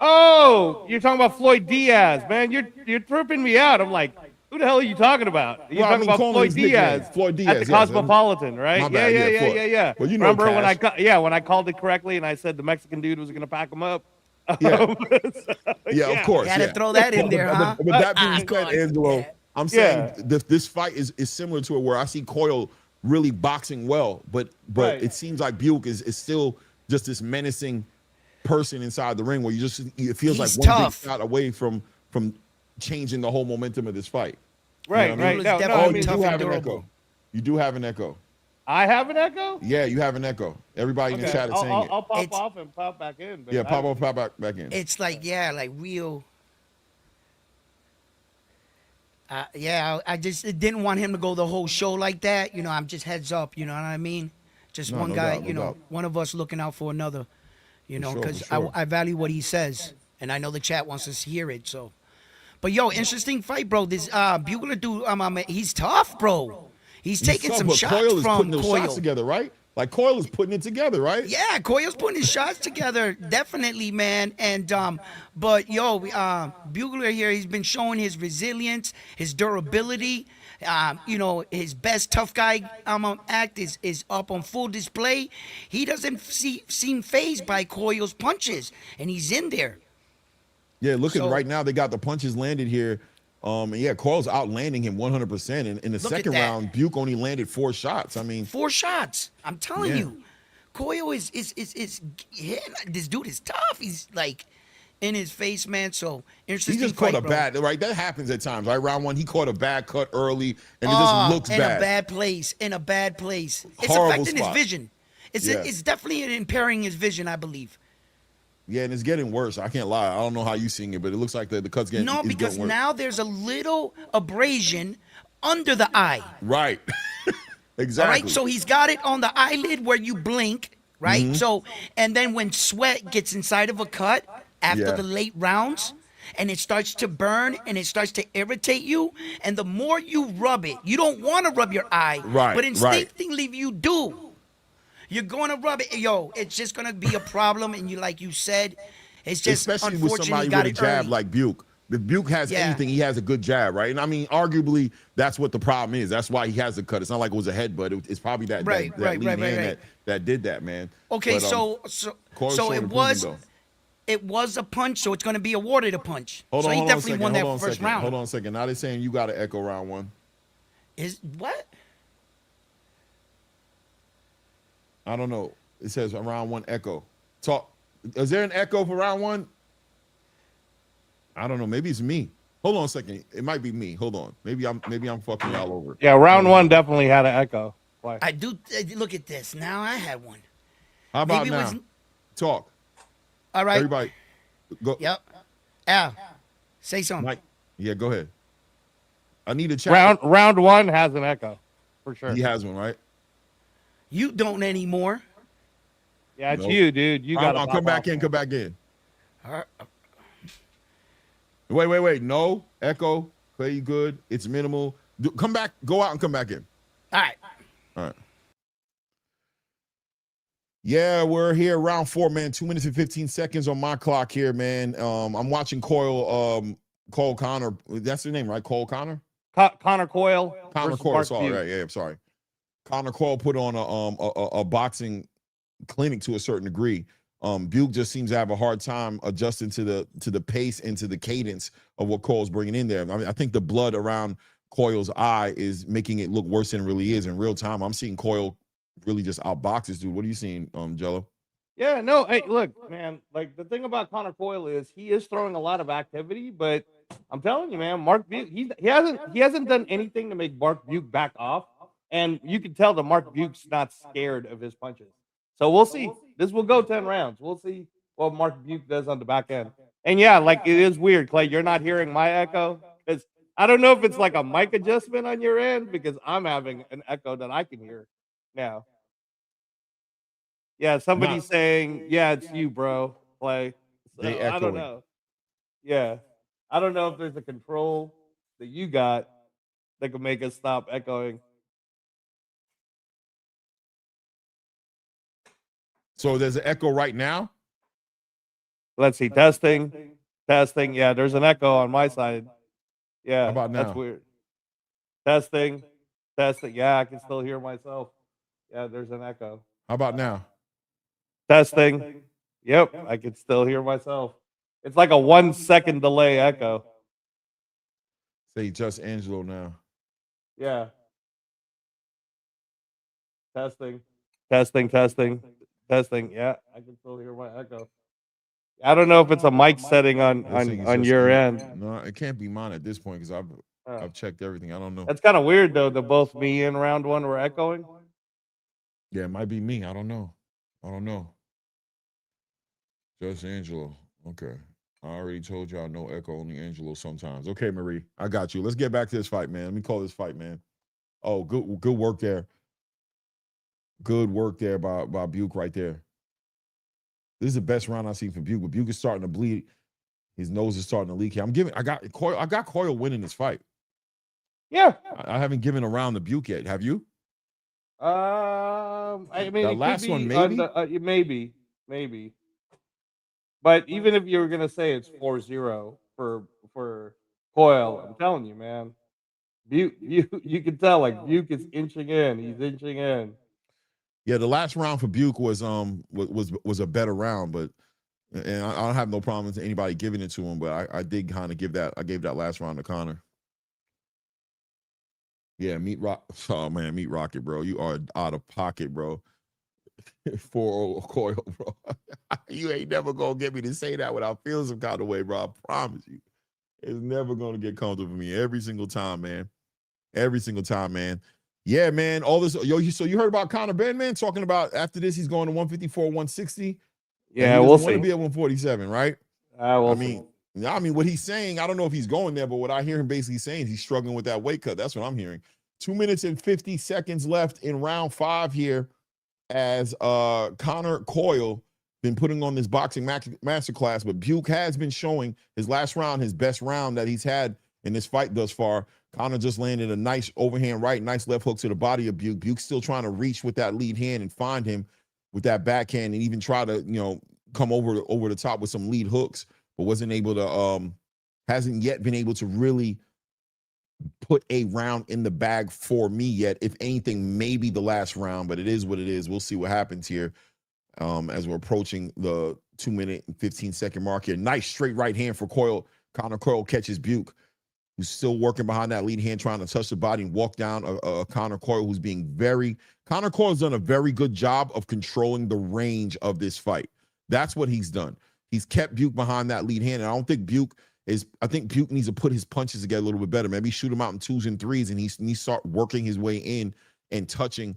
Oh, you're talking about Floyd Diaz, man. You're tripping me out. I'm like, who the hell are you talking about? You're talking about Floyd Diaz. Floyd Diaz at the Cosmopolitan, right? Yeah. Well, you know remember when I called it correctly and I said the Mexican dude was gonna pack him up? Yeah, of course. You had to throw that in there, huh? But that being said, Angelo, I'm saying this fight is similar to it where I see Coyle really boxing well, but it seems like Buick is still just this menacing person inside the ring where it feels like one big shot away from changing the whole momentum of this fight. Right, you know right. You do have an echo. You do have an echo. I have an echo? Yeah, you have an echo. Everybody in the chat is saying it. I'll pop off and pop back in. Yeah, pop off, pop back in. It's like, like real. I just didn't want him to go the whole show like that. You know, I'm just heads up. You know what I mean? Just one guy, one of us looking out for another. You know, because I value what he says, and I know the chat wants us to hear it. So, but yo, interesting fight, bro. This Bugler dude, he's tough, bro. He's taking some shots Coyle is from putting those Coyle. shots together, right? Like Coyle is putting it together, right? Yeah, Coyle's putting his shots together, definitely, man. And but yo, Bugler here, he's been showing his resilience, his durability. His best tough guy act is up on full display. He doesn't seem fazed by Coyle's punches, and he's in there. Yeah, right now they got the punches landed here. Coyle's outlanding him 100%. And in the second round, Buick only landed 4 shots. I mean, 4 shots. I'm telling you, Coyle is this dude is tough. He's like in his face, man. So interesting. He just fight, caught a bad, right? That happens at times, right? Round 1, he caught a bad cut early, and it just looks bad. In a bad place. It's Horrible affecting spot. his vision. It's definitely impairing his vision, I believe. Yeah, and it's getting worse. I can't lie. I don't know how you seeing it, but it looks like the cut's getting No, because getting worse. now there's a little abrasion under the eye. Right. Exactly. All right, so he's got it on the eyelid where you blink, right? Mm-hmm. So, and then when sweat gets inside of a cut after the late rounds, and it starts to burn and it starts to irritate you, and the more you rub it, you don't want to rub your eye, right? But instinctively you do. You're going to rub it. Yo, it's just going to be a problem. And like you said, it's just especially with somebody with a jab like Buick. If Buick has anything, he has a good jab, right? And I mean, arguably, that's what the problem is. That's why he has a cut. It's not like it was a headbutt. It's probably that lead hand that did that, man. Okay, but, so it was a punch, so it's going to be awarded a punch. Hold so on, he hold on definitely won that first round. Hold on a second. Now they're saying you got to echo round 1. Is what? I don't know. It says round 1 echo. Talk. Is there an echo for round 1? I don't know. Maybe it's me. Hold on a second. It might be me. Hold on. Maybe I'm fucking y'all over. Yeah, round 1 definitely had an echo. Why? I do. Look at this. Now I had one. How about now? Talk. All right. Everybody. Go. Yep. Al, say something. Mike. Yeah, go ahead. I need a chat. Round 1 has an echo, for sure. He has one, right? You don't anymore. Yeah, it's you, dude. You got to come back in. Come back in. All right. Wait. No echo. Clay, you good? It's minimal. Come back. Go out and come back in. All right. Yeah, we're here round 4, man. 2 minutes and 15 seconds on my clock here, man. I'm watching Cole Connor. That's the name, right? Cole Connor? Connor Coyle. Connor Coyle. Sorry, right. Yeah, I'm sorry. Connor Coyle put on a boxing clinic to a certain degree. Buick just seems to have a hard time adjusting to the pace and to the cadence of what Coyle's bringing in there. I mean, I think the blood around Coyle's eye is making it look worse than it really is in real time. I'm seeing Coyle really just outbox this dude. What are you seeing, Jello? Yeah, no, hey, look, man, like the thing about Connor Coyle is he is throwing a lot of activity, but I'm telling you, man, Mark Buick, he hasn't done anything to make Mark Buick back off. And you can tell that Mark Buick's not scared of his punches. So we'll see. This will go 10 rounds. We'll see what Mark Buick does on the back end. And yeah, like it is weird, Clay. You're not hearing my echo because I don't know if it's like a mic adjustment on your end because I'm having an echo that I can hear now. Yeah, somebody's saying, yeah, it's you, bro. Like, so, They I don't echoing. know. Yeah. I don't know if there's a control that you got that could make us stop echoing. So there's an echo right now? Let's see. Testing. Testing. Yeah, there's an echo on my side. Yeah. How about That's now? weird. Testing. Testing. Yeah, I can still hear myself. Yeah, there's an echo. How about now? Testing. Yep, I can still hear myself. It's like a 1 second delay echo. Say just Angelo now. Yeah. Testing. Testing. Testing. Testing. Yeah, I can still hear my echo. I don't know if it's a mic setting on your end. No, it can't be mine at this point because I've checked everything. I don't know. That's kind of weird though. That both me and round one were echoing. Yeah, it might be me. I don't know. I don't know. Just Angelo. Okay. I already told y'all no echo, only Angelo sometimes. Okay, Marie, I got you. Let's get back to this fight, man. Let me call this fight, man. Oh, good work there. Good work there by Buke right there. This is the best round I've seen from Buke. But Buke is starting to bleed. His nose is starting to leak here. I got Coyle winning this fight. Yeah. I haven't given a round to Buke yet. Have you? I mean, the last one, maybe? Maybe. But even if you were gonna say it's 4-0 for Coyle, I'm telling you, man, Buke, you can tell like Buke is inching in. He's inching in. Yeah, the last round for Buke was a better round, but and I don't have no problem with anybody giving it to him, but I did kind of give that. I gave that last round to Connor. Yeah, Meat Rocket, bro. You are out of pocket, bro. 4-0 Coyle, bro. You ain't never gonna get me to say that without feeling some kind of way, bro. I promise you. It's never gonna get comfortable for me every single time, man. Every single time, man. Yeah, man. All this, so you heard about Conor Ben, man, talking about after this he's going to 154, 160. Yeah, we'll see. Want to be at 147, right? We'll see. I mean, what he's saying, I don't know if he's going there, but what I hear him basically saying, he's struggling with that weight cut. That's what I'm hearing. 2 minutes and 50 seconds left in round 5 here, as Connor Coyle been putting on this boxing masterclass, but Buke has been showing his last round, his best round that he's had in this fight thus far. Connor just landed a nice overhand right, nice left hook to the body of Buke. Buke's still trying to reach with that lead hand and find him with that backhand and even try to, come over the top with some lead hooks, but wasn't able to, hasn't yet been able to really put a round in the bag for me yet. If anything, maybe the last round, but it is what it is. We'll see what happens here as we're approaching the 2 minute and 15 second mark here. Nice straight right hand for Coyle. Connor Coyle catches Buke, who's still working behind that lead hand, trying to touch the body and walk down Connor Coyle, who's being Connor Coyle's done a very good job of controlling the range of this fight. That's what he's done. He's kept Buke behind that lead hand, and I think Buke needs to put his punches together a little bit better. Maybe shoot him out in 2s and 3s, and he start working his way in and touching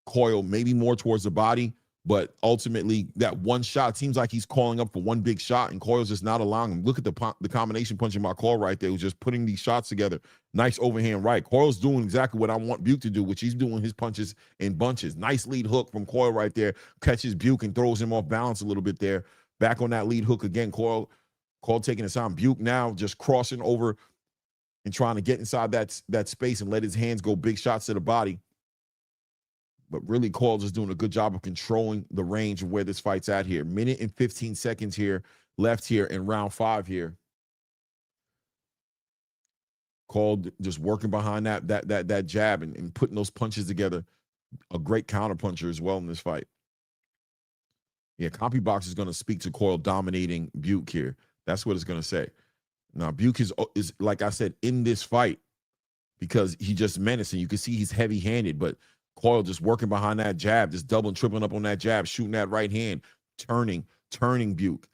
Coyle, maybe more towards the body. But ultimately, that one shot seems like he's calling up for one big shot, and Coyle's just not allowing him. Look at the combination punch in my call right there, who's just putting these shots together. Nice overhand right. Coyle's doing exactly what I want Buke to do, which he's doing his punches in bunches. Nice lead hook from Coyle right there. Catches Buke and throws him off balance a little bit there. Back on that lead hook again. Coyle taking his time. Buke now just crossing over and trying to get inside that space and let his hands go big shots to the body. But really, Coyle just doing a good job of controlling the range of where this fight's at here. Minute and 15 seconds here left here in round 5 here. Coyle just working behind that jab and putting those punches together. A great counterpuncher as well in this fight. Yeah, CompuBox is going to speak to Coyle dominating Buke here. That's what it's going to say. Now, Buke is, like I said, in this fight because he just menacing. You can see he's heavy-handed, but Coyle just working behind that jab, just doubling, tripling up on that jab, shooting that right hand, turning Buke.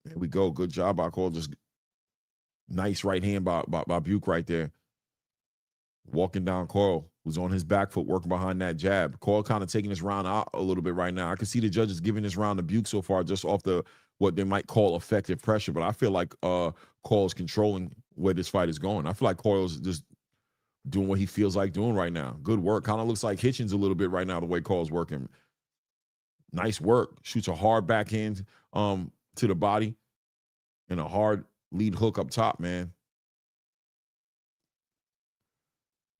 There we go. Good job by Coyle. Just nice right hand by Buke right there. Walking down Coyle, who's on his back foot, working behind that jab. Coyle kind of taking this round out a little bit right now. I can see the judges giving this round to Buke so far just off what they might call effective pressure, but I feel like Coyle's controlling where this fight is going. I feel like Coyle's just doing what he feels like doing right now. Good work. Kind of looks like Hitchens a little bit right now, the way Coyle's working. Nice work. Shoots a hard backhand to the body and a hard lead hook up top, man.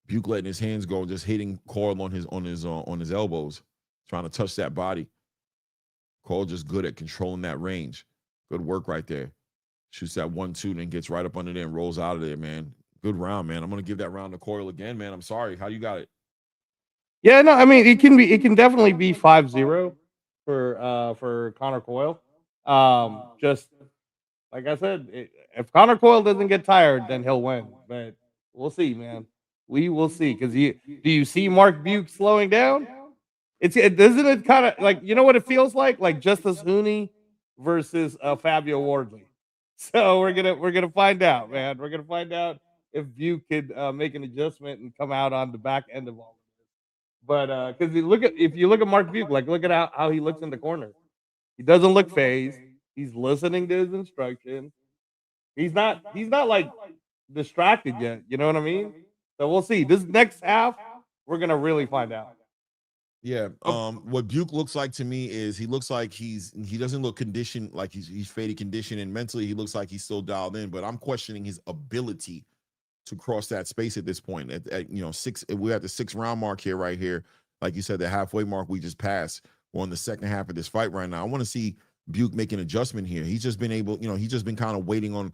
Buke letting his hands go, just hitting Coyle on his elbows, trying to touch that body. Coyle just good at controlling that range. Good work right there. Shoots that 1-2, then gets right up under there and rolls out of there, man. Good round, man. I'm gonna give that round to Coyle again, man. I'm sorry. How you got it? Yeah, no, I mean it can definitely be 5-0 for Connor Coyle. Just like I said, if Connor Coyle doesn't get tired, then he'll win. But we'll see, man. We will see. Because do you see Mark Buke slowing down? Doesn't it kind of like, you know what it feels like? Like Justice Hooney versus Fabio Wardley. So we're gonna find out, man. We're gonna find out if Buke could make an adjustment and come out on the back end of all of this. But because if you look at Mark Buke, like look at how he looks in the corner. He doesn't look phased. He's listening to his instructions. He's not like distracted yet. You know what I mean? So we'll see. This next half, we're gonna really find out. Yeah. What Buke looks like to me is he looks like he doesn't look conditioned, like he's faded conditioned, and mentally he looks like he's still dialed in. But I'm questioning his ability to cross that space at this point. At we're at the 6th round mark here, right here. Like you said, the halfway mark we just passed. We're on the second half of this fight right now. I want to see Buke make an adjustment here. He's just been able, he's just been kind of waiting on,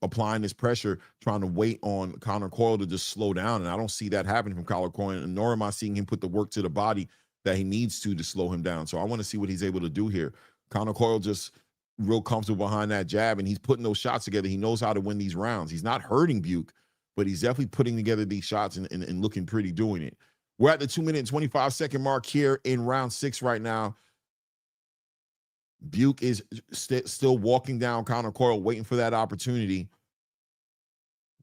applying this pressure, trying to wait on Connor Coyle to just slow down. And I don't see that happening from Connor Coyle, and nor am I seeing him put the work to the body that he needs to slow him down. So I want to see what he's able to do here. Connor Coyle just real comfortable behind that jab, and he's putting those shots together. He knows how to win these rounds. He's not hurting Buke, but he's definitely putting together these shots and looking pretty doing it. We're at the 2-minute and 25-second mark here in round 6 right now. Buke is still walking down Connor Coyle, waiting for that opportunity,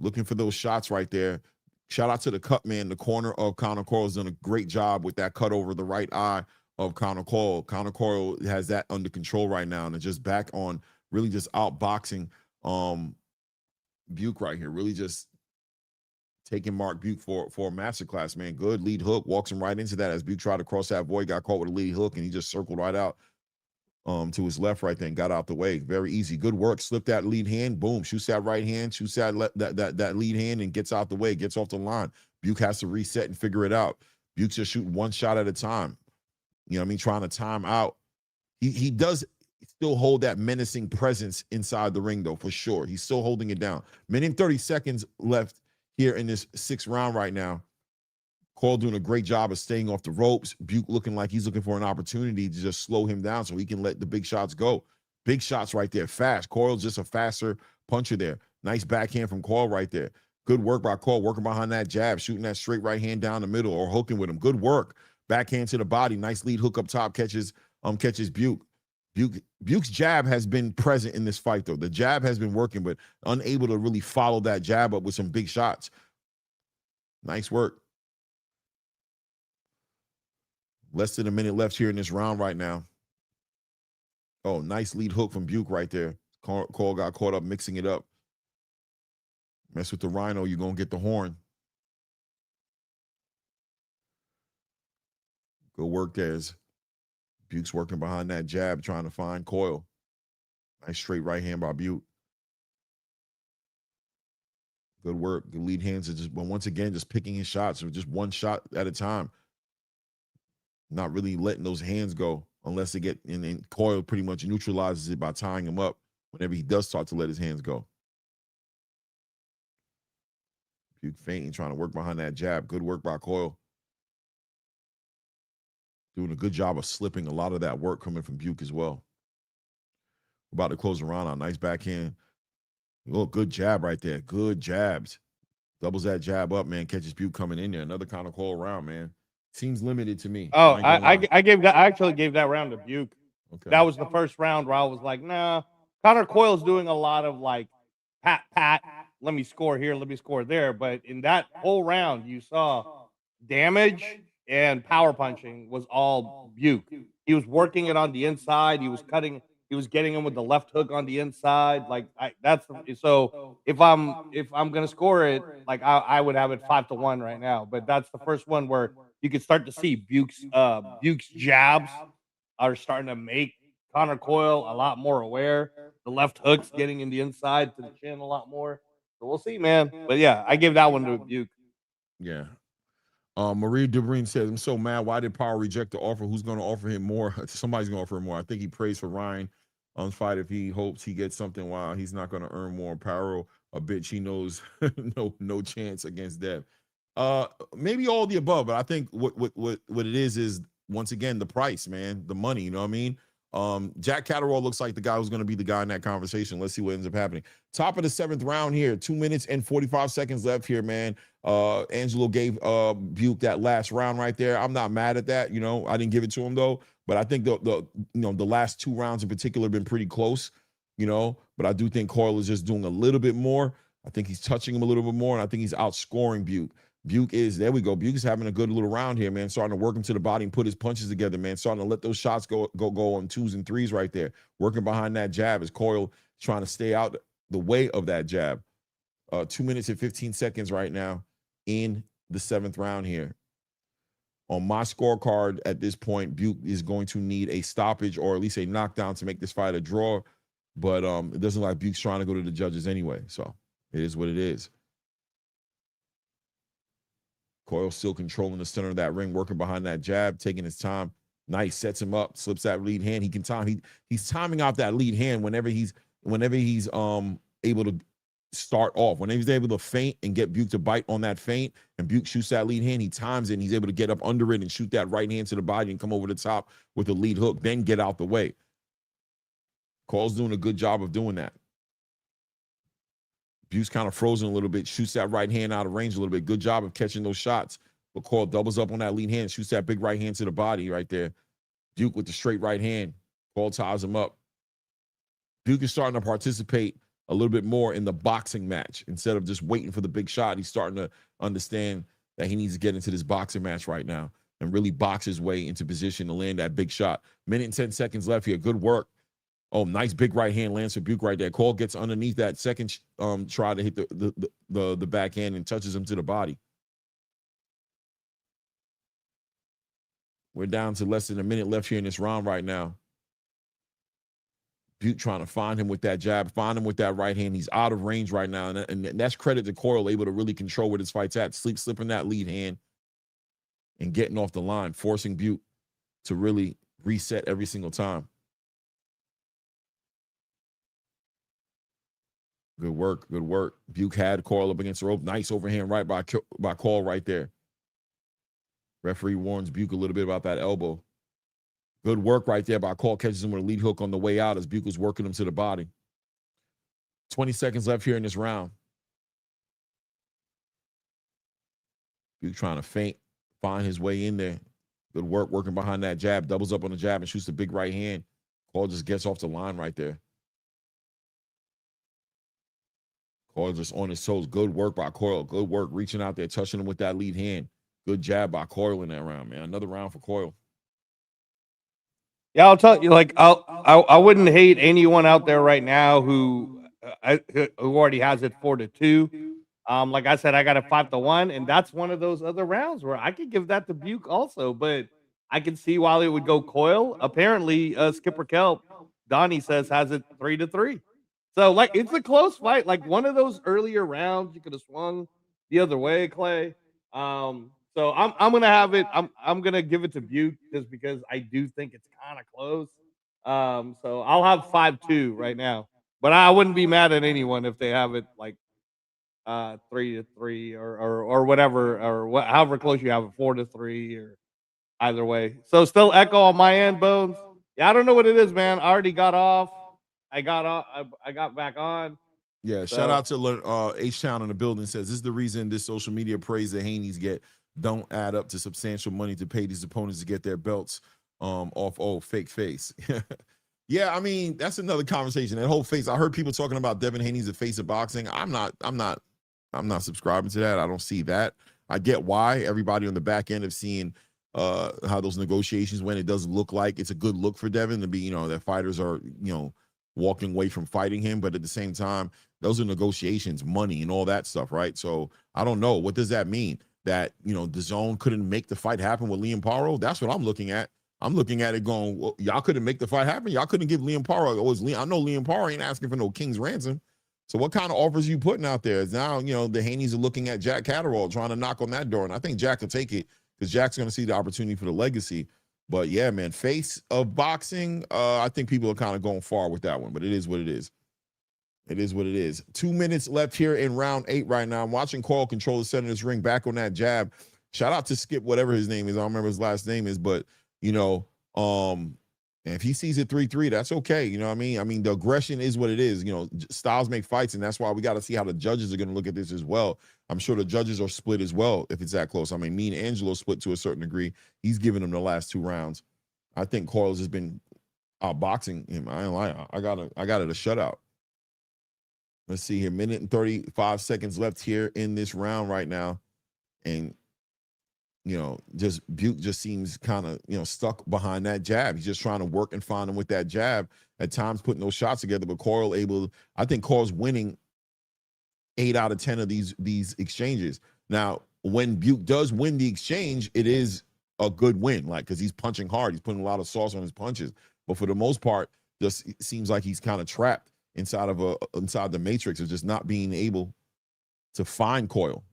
looking for those shots right there. Shout out to the cut man. The corner of Connor Coyle has done a great job with that cut over the right eye of Connor Coyle. Connor Coyle has that under control right now, and it's just back on really just outboxing Buke right here. Really just taking Mark Buke for a masterclass, man. Good lead hook, walks him right into that as Buke tried to cross that void, got caught with a lead hook, and he just circled right out to his left right there and got out the way. Very easy. Good work. Slip that lead hand. Boom. Shoots that right hand. Shoots that lead hand and gets out the way. Gets off the line. Buke has to reset and figure it out. Buke's just shooting one shot at a time. You know what I mean? Trying to time out. He does still hold that menacing presence inside the ring, though, for sure. He's still holding it down. Minute and 30 seconds left here in this 6th round right now. Coyle doing a great job of staying off the ropes. Buke looking like he's looking for an opportunity to just slow him down so he can let the big shots go. Big shots right there, fast. Coyle's just a faster puncher there. Nice backhand from Coyle right there. Good work by Coyle, working behind that jab, shooting that straight right hand down the middle or hooking with him. Good work. Backhand to the body. Nice lead hook up top, catches Buke. Buke's jab has been present in this fight, though. The jab has been working, but unable to really follow that jab up with some big shots. Nice work. Less than a minute left here in this round right now. Oh, nice lead hook from Buke right there. Coyle got caught up mixing it up. Mess with the rhino, you're going to get the horn. Good work there. Buke's working behind that jab, trying to find Coyle. Nice straight right hand by Buke. Good work. The lead hands are just, but once again, just picking his shots, or just one shot at a time. Not really letting those hands go unless they get, and Coyle pretty much neutralizes it by tying him up whenever he does start to let his hands go. Buke feinting, trying to work behind that jab. Good work by Coyle. Doing a good job of slipping a lot of that work coming from Buke as well. About to close the round out. Nice backhand. Oh, good jab right there. Good jabs. Doubles that jab up, man. Catches Buke coming in there. Another Connor Coyle round, man. Seems limited to me. Oh, I actually gave that round to Buke. Okay. That was the first round where I was like, nah. Connor Coyle's doing a lot of like pat, let me score here, let me score there. But in that whole round, you saw damage and power punching was all Buke. He was working it on the inside. He was cutting He was getting him with the left hook on the inside. Like so if I'm gonna score it, like I would have it 5-1 right now. But that's the first one where you can start to see Buke's jabs are starting to make Connor Coyle a lot more aware. The left hook's getting in the inside to the chin a lot more. So we'll see, man. But yeah, I give that one to Buke. Yeah. Marie Dubreen says, I'm so mad. Why did Power reject the offer? Who's going to offer him more? Somebody's going to offer him more. I think he prays for Ryan on fight if he hopes he gets something while he's not going to earn more. Power, a bitch he knows no chance against Dev. Maybe all the above, but I think what it is once again the price, man, the money. You know what I mean? Jack Catterall looks like the guy who's going to be the guy in that conversation. Let's see what ends up happening. Top of the 7th round here, 2 minutes and 45 seconds left here, man. Angelo gave Buke that last round right there. I'm not mad at that. You know, I didn't give it to him though, but I think the last 2 rounds in particular have been pretty close. You know, but I do think Coyle is just doing a little bit more. I think he's touching him a little bit more, and I think he's outscoring Buke. Buke is, there we go. Buke is having a good little round here, man. Starting to work him to the body and put his punches together, man. Starting to let those shots go on 2s and 3s right there. Working behind that jab as Coyle trying to stay out the way of that jab. 2 minutes and 15 seconds right now in the 7th round here. On my scorecard at this point, Buke is going to need a stoppage or at least a knockdown to make this fight a draw. But it doesn't look like Buke's trying to go to the judges anyway. So it is what it is. Coyle still controlling the center of that ring, working behind that jab, taking his time. Nice, sets him up, slips that lead hand. He can time. He's timing out that lead hand whenever he's able to start off. Whenever he's able to feint and get Buke to bite on that feint, and Buke shoots that lead hand, he times it, and he's able to get up under it and shoot that right hand to the body and come over the top with a lead hook, then get out the way. Coyle's doing a good job of doing that. Buke's kind of frozen a little bit, shoots that right hand out of range a little bit. Good job of catching those shots. But Coyle doubles up on that lead hand, shoots that big right hand to the body right there. Buke with the straight right hand. Coyle ties him up. Buke is starting to participate a little bit more in the boxing match. Instead of just waiting for the big shot, he's starting to understand that he needs to get into this boxing match right now and really box his way into position to land that big shot. 1:10 left here. Good work. Oh, nice big right hand lands for Buke right there. Coyle gets underneath that second try to hit the backhand and touches him to the body. We're down to less than a minute left here in this round right now. Buke trying to find him with that jab, find him with that right hand. He's out of range right now, and that's credit to Coyle, able to really control where this fight's at, slipping that lead hand and getting off the line, forcing Buke to really reset every single time. Good work, good work. Buke had Coyle up against the rope. Nice overhand right by Coyle right there. Referee warns Buke a little bit about that elbow. Good work right there by Coyle. Catches him with a lead hook on the way out as Buke was working him to the body. 20 seconds left here in this round. Buke trying to feint, find his way in there. Good work working behind that jab. Doubles up on the jab and shoots the big right hand. Coyle just gets off the line right there. Coyle just on his toes. Good work by Coyle. Good work reaching out there, touching him with that lead hand. Good jab by Coyle in that round, man. Another round for Coyle. Yeah, I'll tell you, like, I wouldn't hate anyone out there right now who already has it 4-2. Like I said, I got a 5-1, and that's one of those other rounds where I could give that to Buke also, but I can see why it would go Coyle. Apparently, Skipper Kelp, Donnie says, has it 3-3. So, like, it's a close fight. Like, one of those earlier rounds, you could have swung the other way, Clay. So I'm gonna have it. I'm gonna give it to Buke just because I do think it's kind of close. So I'll have 5-2 right now, but I wouldn't be mad at anyone if they have it like 3-3 or whatever, or however close you have it, 4-3 or either way. So still echo on my end, Bones. Yeah, I don't know what it is, man. I already got off. I got back on. Yeah, so. Shout out to H-Town in the building. Says this is the reason this social media praise that Haney's get don't add up to substantial money to pay these opponents to get their belts off fake face. Yeah, I mean, that's another conversation. That whole face. I heard people talking about Devin Haney's the face of boxing. I'm not subscribing to that. I don't see that. I get why everybody on the back end of seeing how those negotiations went. It does look like it's a good look for Devin to be, you know, that fighters are, you know, walking away from fighting him, but at the same time, those are negotiations, money, and all that stuff, right? So I don't know. What does that mean? That, you know, the zone couldn't make the fight happen with Liam Paro? That's what I'm looking at. I'm looking at it going, well, y'all couldn't make the fight happen. Y'all couldn't give Liam Paro. I know Liam Paro ain't asking for no king's ransom. So what kind of offers are you putting out there? Now, you know, the Haneys are looking at Jack Catterall, trying to knock on that door. And I think Jack will take it because Jack's going to see the opportunity for the legacy. But yeah, man, face of boxing, I think people are kind of going far with that one, but it is what it is. It is what it is. 2 minutes left here in round 8 right now. I'm watching Coyle control the center of this ring, back on that jab. Shout out to Skip, whatever his name is. I don't remember his last name is, but, you know, if he sees it 3-3, that's okay. You know what I mean? I mean, the aggression is what it is. You know, styles make fights, and that's why we got to see how the judges are going to look at this as well. I'm sure the judges are split as well if it's that close. I mean, me and Angelo split to a certain degree. He's giving them the last 2 rounds. I think Coyle's has been outboxing him. I ain't lying. I got it a shutout. Let's see here. 1 minute and 35 seconds left here in this round right now. And, you know, just Buke just seems kind of, you know, stuck behind that jab. He's just trying to work and find him with that jab. At times putting those shots together, but I think Coyle's winning 8 out of 10 of these exchanges. Now, when Buke does win the exchange, it is a good win, like, because he's punching hard. He's putting a lot of sauce on his punches. But for the most part, just it seems like he's kind of trapped inside the matrix of just not being able to find Coyle.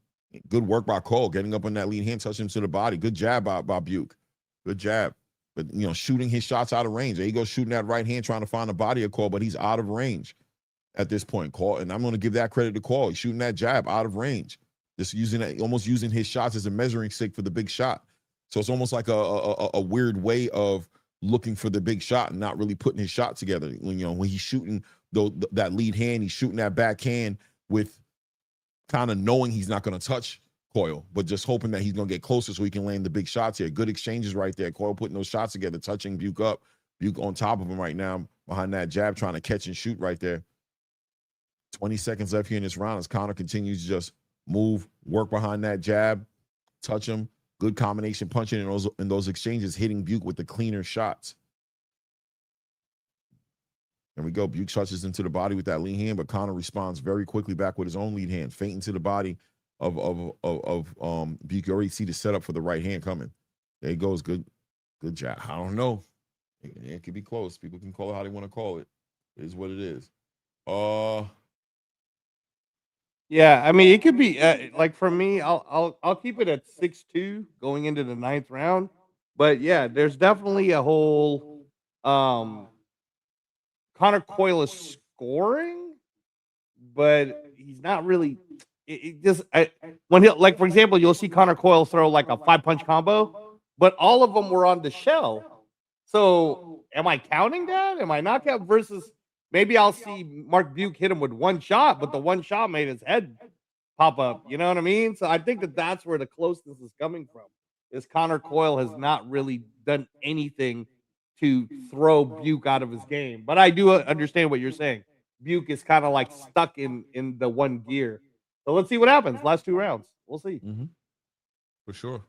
Good work by Coyle, getting up on that lead hand, touching him to the body. Good jab by Buke. Good jab. But, you know, shooting his shots out of range. There he goes, shooting that right hand, trying to find the body of Coyle, but he's out of range at this point. Coyle, and I'm going to give that credit to Coyle. He's shooting that jab out of range. Just almost using his shots as a measuring stick for the big shot. So it's almost like a weird way of looking for the big shot and not really putting his shot together. When, you know, when he's shooting that lead hand, he's shooting that backhand with kind of knowing he's not going to touch Coyle, but just hoping that he's going to get closer so he can land the big shots here. Good exchanges right there. Coyle putting those shots together, touching Buke up. Buke on top of him right now behind that jab, trying to catch and shoot right there. 20 seconds left here in this round as Conor continues to just move, work behind that jab, touch him. Good combination punching in those exchanges, hitting Buke with the cleaner shots. There we go. Buke touches into the body with that lead hand, but Conor responds very quickly back with his own lead hand, feinting to the body of Buke. You already see the setup for the right hand coming. There he goes. Good jab. I don't know. It could be close. People can call it how they want to call it. It is what it is. Yeah, I mean, it could be like for me, I'll keep it at 6-2 going into the 9th round. But yeah, there's definitely a whole Conor Coyle is scoring, but he's not really. When he, like, for example, you'll see Conor Coyle throw like a 5-punch combo, but all of them were on the shell. So am I counting that? Am I not counting? Versus maybe I'll see Mark Buke hit him with one shot, but the one shot made his head pop up. You know what I mean? So I think that's where the closeness is coming from. Is Conor Coyle has not really done anything to throw Buke out of his game. But I do understand what you're saying. Buke is kind of like stuck in the one gear. So let's see what happens. Last 2 rounds. We'll see. Mm-hmm. For sure.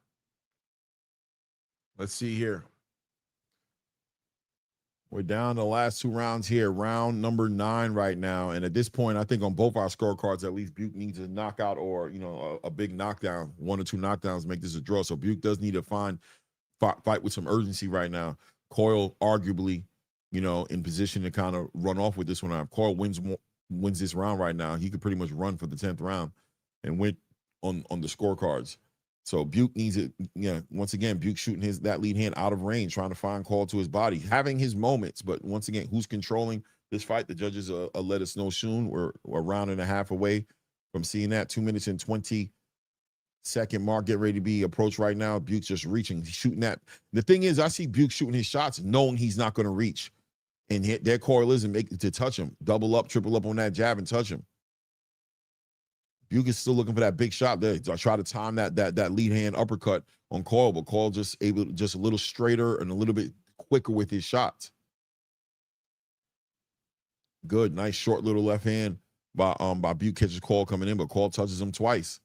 Let's see here. We're down the last 2 rounds here. Round number 9 right now. And at this point, I think on both our scorecards, at least Buke needs a knockout or, you know, a big knockdown. 1 or 2 knockdowns make this a draw. So Buke does need to fight with some urgency right now. Coyle arguably, you know, in position to kind of run off with this one. If Coyle wins this round right now, he could pretty much run for the 10th round and win on the scorecards. So Buke needs it. Yeah, once again, Buke shooting that lead hand out of range, trying to find Coyle to his body, having his moments. But once again, who's controlling this fight? The judges let us know soon. We're a round and a half away from seeing that. 2 minutes and 20-second mark. Get ready to be approached right now. Buke's just reaching. He's shooting that. The thing is, I see Buke shooting his shots knowing he's not going to reach. And hit their Coyle is and make it to touch him. Double up, triple up on that jab and touch him. Buke is still looking for that big shot there. I try to time that lead hand uppercut on Coyle, but Coyle just a little straighter and a little bit quicker with his shots. Good, nice short little left hand by Buke, catches Coyle coming in, but Coyle touches him twice.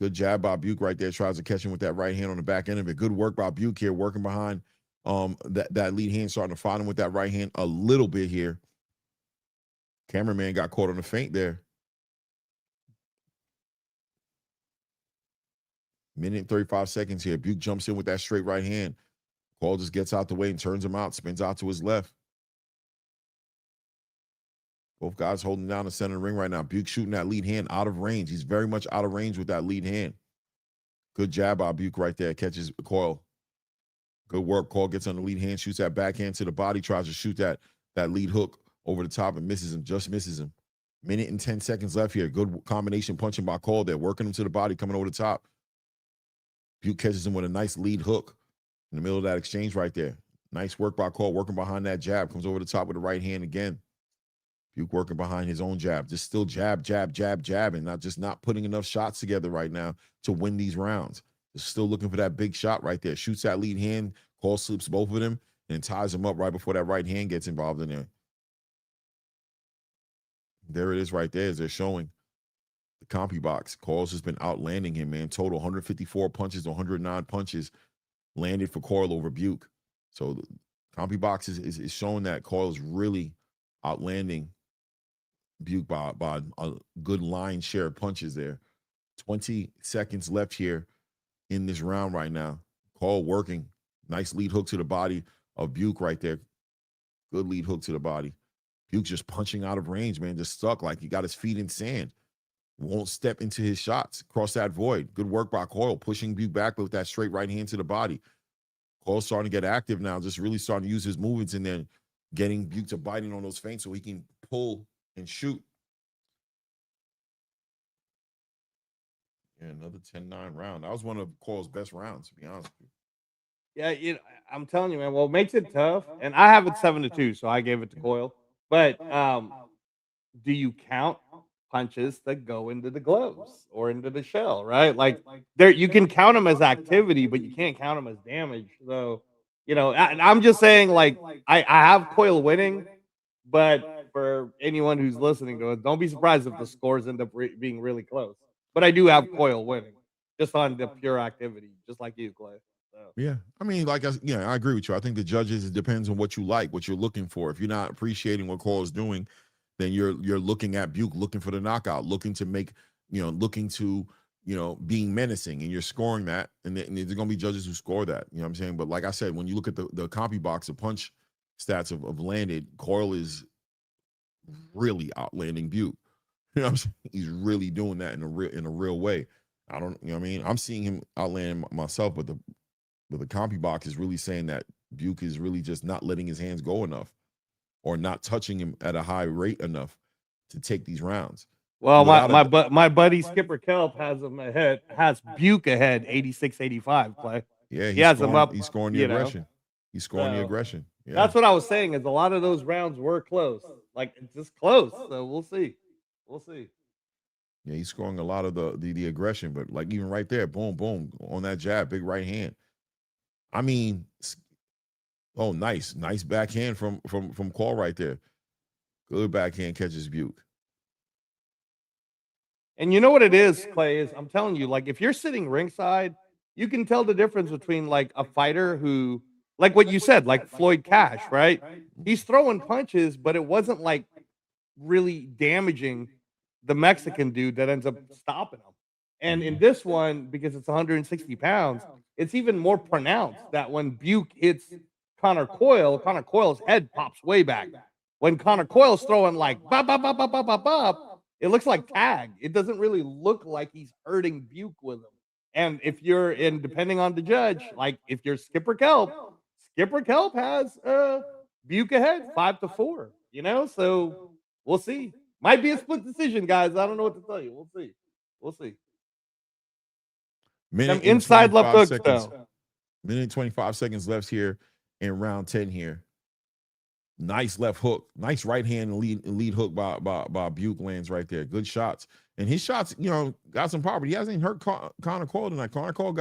Good jab by Buke right there. Tries to catch him with that right hand on the back end of it. Good work by Buke here, working behind that lead hand, starting to find him with that right hand a little bit here. Cameraman got caught on the feint there. Minute and 35 seconds here. Buke jumps in with that straight right hand. Call just gets out the way and turns him out, spins out to his left. Both guys holding down the center of the ring right now. Buke shooting that lead hand out of range. He's very much out of range with that lead hand. Good jab by Buke right there. Catches Coyle. Good work. Coyle gets on the lead hand, shoots that backhand to the body, tries to shoot that lead hook over the top and misses him, just misses him. Minute and 10 seconds left here. Good combination punching by Coyle there, working him to the body, coming over the top. Buke catches him with a nice lead hook in the middle of that exchange right there. Nice work by Coyle, working behind that jab. Comes over the top with the right hand again. Buke working behind his own jab. Just still jab, and not putting enough shots together right now to win these rounds. Just still looking for that big shot right there. Shoots that lead hand. Coyle slips both of them and ties them up right before that right hand gets involved in there. There it is right there as they're showing the compy box. Coyle's has been outlanding him, man. Total 154 punches, 109 punches landed for Coyle over Buke. So the compy box is showing that Coyle is really outlanding Buke by a good line share of punches there. 20 seconds left here in this round right now. Coyle working. Nice lead hook to the body of Buke right there. Good lead hook to the body. Buke just punching out of range, man. Just stuck like he got his feet in sand. Won't step into his shots. Cross that void. Good work by Coyle, pushing Buke back with that straight right hand to the body. Coyle's starting to get active now, just really starting to use his movements and then getting Buke to biting on those feints so he can pull and shoot. Yeah, another 10-9 round. That was one of Coyle's best rounds, to be honest with you. Yeah, I'm telling you, man. Well, it makes it tough, and I have it 7-2, so I gave it to Coyle. But do you count punches that go into the gloves or into the shell, right? Like there, you can count them as activity, but you can't count them as damage. So, I'm just saying, like, I have Coyle winning, but for anyone who's listening to it, don't be surprised if the scores end up being really close. But I do have Coyle winning, just on the pure activity, just like you, Clay. So. Yeah, I mean, I agree with you. I think the judges, it depends on what you like, what you're looking for. If you're not appreciating what Coyle is doing, then you're looking at Buke, looking for the knockout, looking to make, looking to, being menacing, and you're scoring that, and there's going to be judges who score that. You know what I'm saying? But like I said, when you look at the compy box, the punch stats of landed, Coyle is really outlanding Buke. You know what I'm saying? He's really doing that in a real way. I don't, you know what I mean? I'm seeing him outland myself, but the compy box is really saying that Buke is really just not letting his hands go enough, or not touching him at a high rate enough to take these rounds. Well, my buddy Skipper Kelp has him ahead, has Buke ahead 86-85, Clay. Yeah, he has him up. He's scoring the aggression. He's scoring the aggression. Yeah. That's what I was saying, is a lot of those rounds were close. Like, it's just close. So we'll see. We'll see. Yeah, he's scoring a lot of the aggression, but like even right there, boom, boom, on that jab, big right hand. I mean, oh, nice backhand from Coyle right there. Good backhand catches Buke. And you know what it is, Clay, is I'm telling you, like, if you're sitting ringside, you can tell the difference between like a fighter who, like what you said, like Floyd Cash, right? He's throwing punches, but it wasn't like really damaging the Mexican dude that ends up stopping him. And in this one, because it's 160 pounds, it's even more pronounced that when Buke hits Connor Coyle's head pops way back. When Connor Coyle's throwing like bop, bop, bop, bop, bop, bop, bop, it looks like tag. It doesn't really look like he's hurting Buke with him. And if you're in, depending on the judge, like if you're Skipper Kelp has Buke ahead 5-4, so we'll see. Might be a split decision, guys. I don't know what to tell you. We'll see. Some inside left hooks, though. Minute and 25 seconds left here in round 10 here. Nice left hook. Nice right hand lead hook by Buke lands right there. Good shots. And his shots, got some power, but he hasn't hurt Connor Coyle tonight. Connor Coyle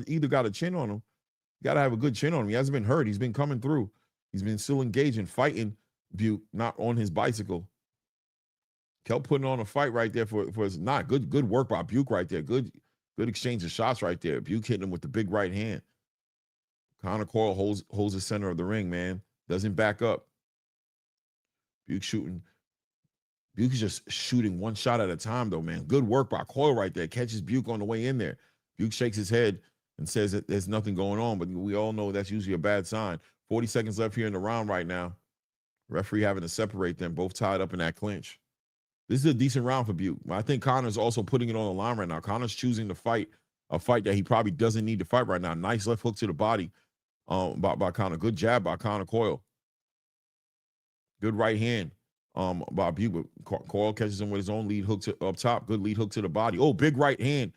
either got a chin on him. Got to have a good chin on him. He hasn't been hurt. He's been coming through. He's been still engaging, fighting Buke, not on his bicycle. Kelp putting on a fight right there for his not good work by Buke right there. Good Good exchange of shots right there. Buke hitting him with the big right hand. Conor Coyle holds the center of the ring, man. Doesn't back up. Buke is just shooting one shot at a time, though, man. Good work by Coyle right there. Catches Buke on the way in there. Buke shakes his head and says that there's nothing going on, but we all know that's usually a bad sign. 40 seconds left here in the round right now. Referee having to separate them, both tied up in that clinch. This is a decent round for Buke. I think Conor's also putting it on the line right now. Conor's choosing to fight a fight that he probably doesn't need to fight right now. Nice left hook to the body by Conor. Good jab by Conor Coyle. Good right hand by Buke. Coyle catches him with his own lead hook up top. Good lead hook to the body. Oh, big right hand.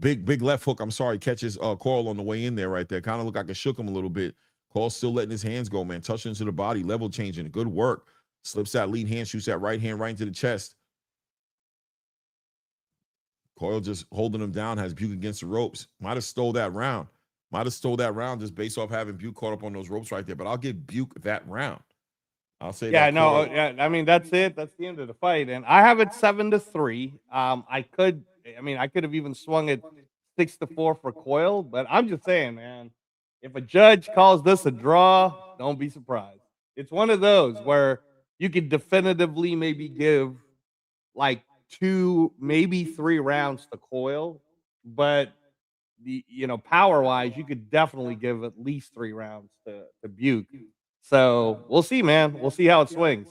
Big left hook. I'm sorry. Catches Coyle on the way in there right there. Kind of looked like it shook him a little bit. Coyle still letting his hands go, man. Touching into the body. Level changing. Good work. Slips that lead hand. Shoots that right hand right into the chest. Coyle just holding him down. Has Buke against the ropes. Might have stole that round. Just based off having Buke caught up on those ropes right there. But I'll give Buke that round. I'll say yeah, that. No, yeah, I mean, that's it. That's the end of the fight. And I have it 7-3. I could have even swung it 6-4 for Coyle, but I'm just saying, man, if a judge calls this a draw, don't be surprised. It's one of those where you could definitively maybe give like 2, maybe 3 rounds to Coyle, but power-wise, you could definitely give at least 3 rounds to Buke. So we'll see, man. We'll see how it swings.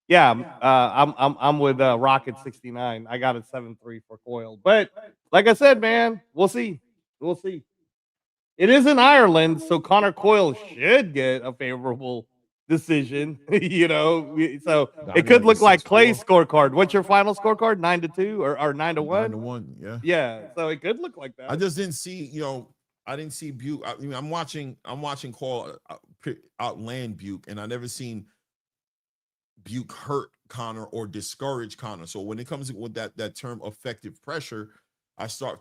Yeah, I'm with Rocket 69. I got it 7-3 for Coyle. But like I said, man, we'll see. We'll see. It is in Ireland, so Conor Coyle should get a favorable decision. So it could look like Clay's scorecard. What's your final scorecard? 9-2 or 9-1? 9-1. Yeah. Yeah. So it could look like that. I just didn't see. I didn't see Buke. I mean, I'm watching Coyle outland Buke, and I never seen Buke hurt Conor or discourage Conor. So when it comes with that term effective pressure,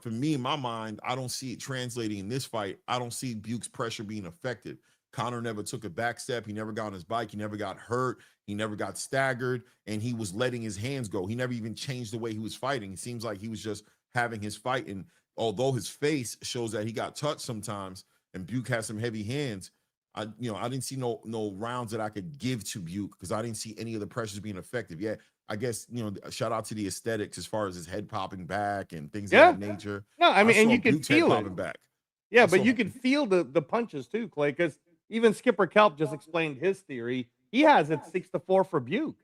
for me, in my mind, I don't see it translating in this fight. I don't see Buke's pressure being effective. Conor never took a back step. He never got on his bike. He never got hurt. He never got staggered, and he was letting his hands go. He never even changed the way he was fighting. It seems like he was just having his fight, and although his face shows that he got touched sometimes, and Buke has some heavy hands, I didn't see no rounds that I could give to Buke because I didn't see any of the pressures being effective. Yeah, I guess shout out to the aesthetics as far as his head popping back and things of that nature. No, I mean, and you can feel it popping back. Yeah, but you can feel the punches too, Clay, because even Skipper Kelp just explained his theory. He has it 6-4 for Buke.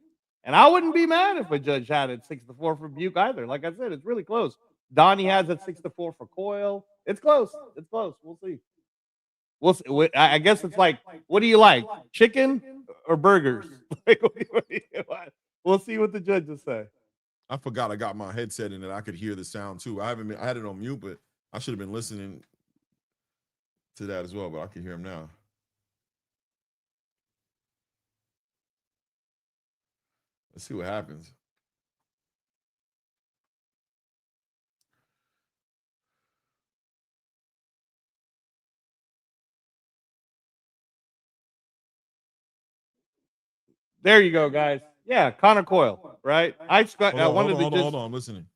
And I wouldn't be mad if a judge had it 6-4 for Buke either. Like I said, it's really close. Donnie has it 6-4 for Coyle. It's close. It's close. We'll see. I guess it's like, what do you like? Chicken or burgers? We'll see what the judges say. I forgot I got my headset in and I could hear the sound too. I had it on mute, but I should have been listening to that as well, but I can hear him now. Let's see what happens. There you go, guys. Yeah, Conor Coyle, right? Hold on, I'm listening.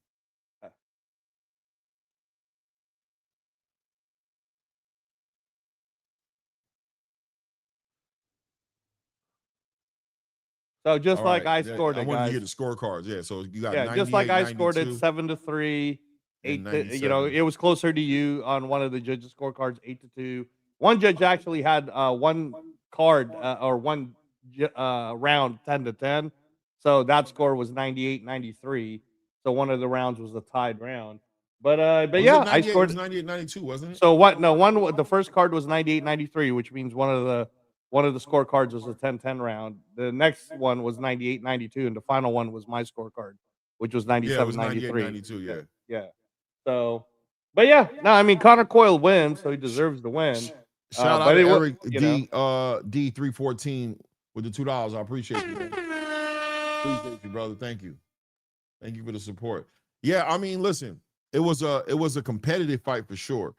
So just like I scored it, I wanted guys. to get the scorecards. Yeah, so you got just like I 92, scored it 7-3, 8. It was closer to you on one of the judges' scorecards, 8-2. One judge actually had one card or one round 10-10, so that score was 98-93. So one of the rounds was a tied round. But yeah, I scored 98-92, wasn't it? So what? No, the first card was 98-93, which means one of the scorecards was a 10-10 round. The next one was 98-92, and the final one was my scorecard, which was 97-93. Yeah. So, but yeah, no, I mean Conor Coyle wins, so he deserves to win. Shout out to Eric D314 with the $2. I appreciate you, man. Appreciate you, brother. Thank you for the support. Yeah, I mean, listen, it was a competitive fight for sure.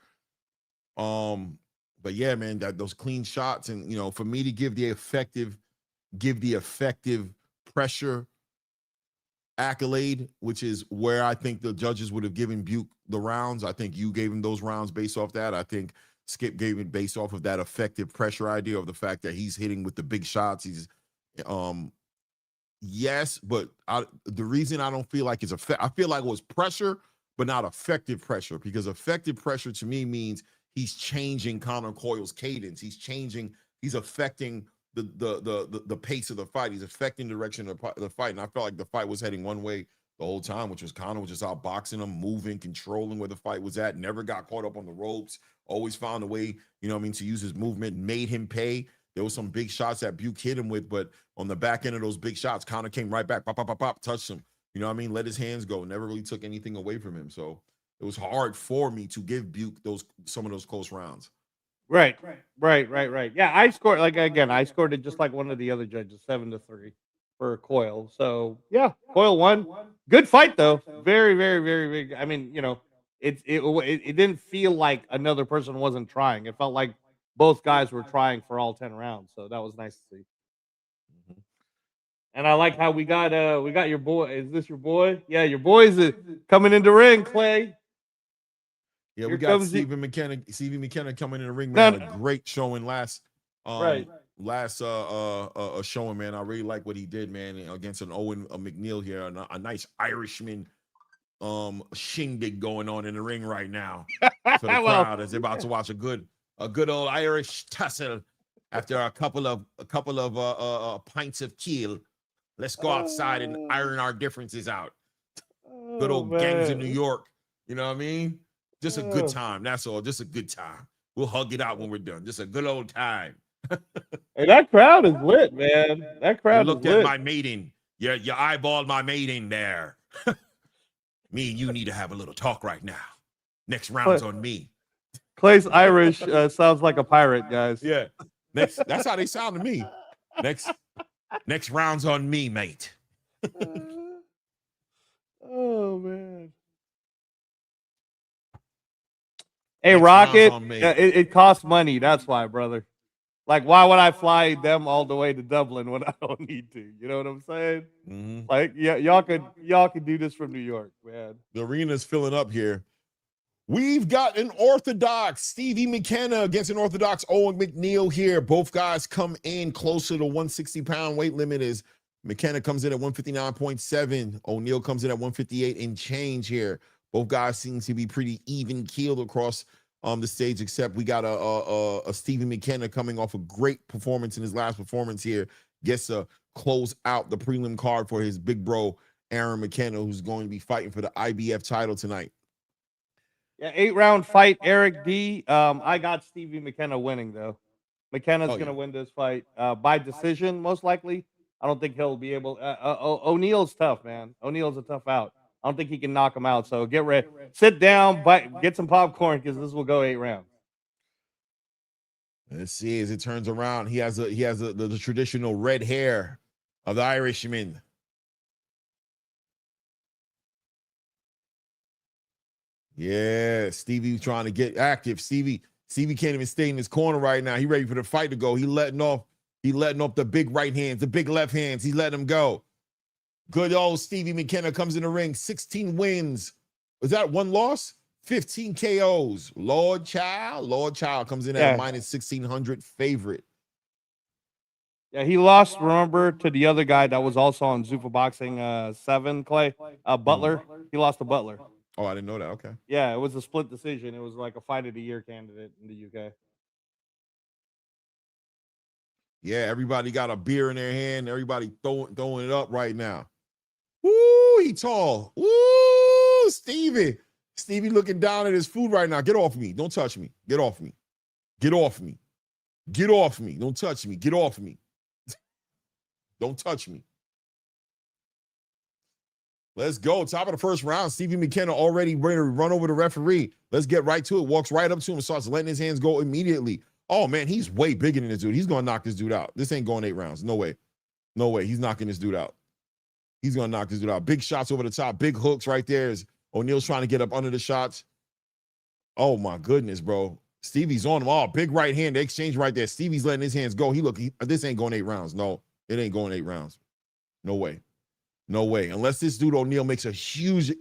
But yeah, man, those clean shots and for me to give the effective pressure accolade, which is where I think the judges would have given Buke the rounds. I think you gave him those rounds based off that. I think Skip gave it based off of that effective pressure idea of the fact that he's hitting with the big shots. He's, yes, but the reason I don't feel like it's I feel like it was pressure, but not effective pressure, because effective pressure to me means he's changing Conor Coyle's cadence. He's affecting the pace of the fight. He's affecting the direction of the fight. And I felt like the fight was heading one way the whole time, which was Conor was just out boxing him, moving, controlling where the fight was at, never got caught up on the ropes, always found a way, to use his movement, made him pay. There was some big shots that Buke hit him with, but on the back end of those big shots, Conor came right back, pop, pop, pop, pop, touched him. Let his hands go, never really took anything away from him. So it was hard for me to give Buke some of those close rounds. Right. Yeah, I scored I scored it just like one of the other judges, 7-3 for Coyle. So yeah, Coyle won. Good fight though. Very, very, very big. I mean, it didn't feel like another person wasn't trying. It felt like both guys were trying for all 10 rounds. So that was nice to see. Mm-hmm. And I like how we got your boy. Is this your boy? Yeah, your boy's coming in the ring, Clay. Yeah, we got Stevie McKenna coming in the ring, man. A great showing last showing, man. I really like what he did, man, against an Owen McNeil here. A nice Irishman shindig going on in the ring right now for the crowd as they're about to watch a good old Irish tussle after a couple of pints of keel. Let's go outside and iron our differences out. Good old gangs in New York. You know what I mean? Just a good time. That's all. Just a good time. We'll hug it out when we're done. Just a good old time. Hey, that crowd is lit, man. That crowd looked at my maiden. You eyeballed my maiden there. Me and you need to have a little talk right now. Next round's on me. Clay's Irish sounds like a pirate, guys. Yeah. That's how they sound to me. Next round's on me, mate. Oh man. Hey, Rocket, it costs money. That's why, brother. Like, why would I fly them all the way to Dublin when I don't need to? You know what I'm saying? Mm-hmm. Like, yeah, y'all could do this from New York, man. The arena's filling up here. We've got an orthodox Stevie McKenna against an orthodox Owen McNeil here. Both guys come in closer to 160-pound weight limit as McKenna comes in at 159.7. O'Neal comes in at 158 and change here. Both guys seem to be pretty even keeled across the stage, except we got a Stevie McKenna coming off a great performance in his last performance here. Gets to close out the prelim card for his big bro, Aaron McKenna, who's going to be fighting for the IBF title tonight. Yeah, 8-round fight, Eric D. I got Stevie McKenna winning, though. McKenna's going to win this fight by decision, most likely. I don't think he'll be able O'Neal's tough, man. O'Neal's a tough out. I don't think he can knock him out. So get ready. Sit down, get some popcorn because this will go 8 rounds. Let's see as it turns around. He has the traditional red hair of the Irishman. Yeah, Stevie trying to get active. Stevie can't even stay in his corner right now. He ready for the fight to go. He letting off the big right hands, the big left hands. He letting them go. Good old Stevie McKenna comes in the ring. 16 wins. Was that 1 loss? 15 KOs. Lord Child comes in at minus 1,600 favorite. Yeah, he lost, remember, to the other guy that was also on Zuffa Boxing 7, Clay. Butler. He lost to Butler. Oh, I didn't know that. Okay. Yeah, it was a split decision. It was like a fight of the year candidate in the UK. Yeah, everybody got a beer in their hand. Everybody throwing it up right now. Woo, he tall. Woo, Stevie. Stevie looking down at his food right now. Get off me. Don't touch me. Get off me. Get off me. Get off me. Don't touch me. Get off me. Don't touch me. Let's go. Top of the first round. Stevie McKenna already ready to run over the referee. Let's get right to it. Walks right up to him and starts letting his hands go immediately. Oh, man, he's way bigger than this dude. He's going to knock this dude out. This ain't going 8 rounds. No way. No way. He's knocking this dude out. He's going to knock this dude out. Big shots over the top. Big hooks right there as O'Neal's trying to get up under the shots. Oh, my goodness, bro. Stevie's on him. Oh, big right hand. They exchange right there. Stevie's letting his hands go. This ain't going 8 rounds. No, it ain't going 8 rounds. No way. No way. Unless this dude O'Neal makes a huge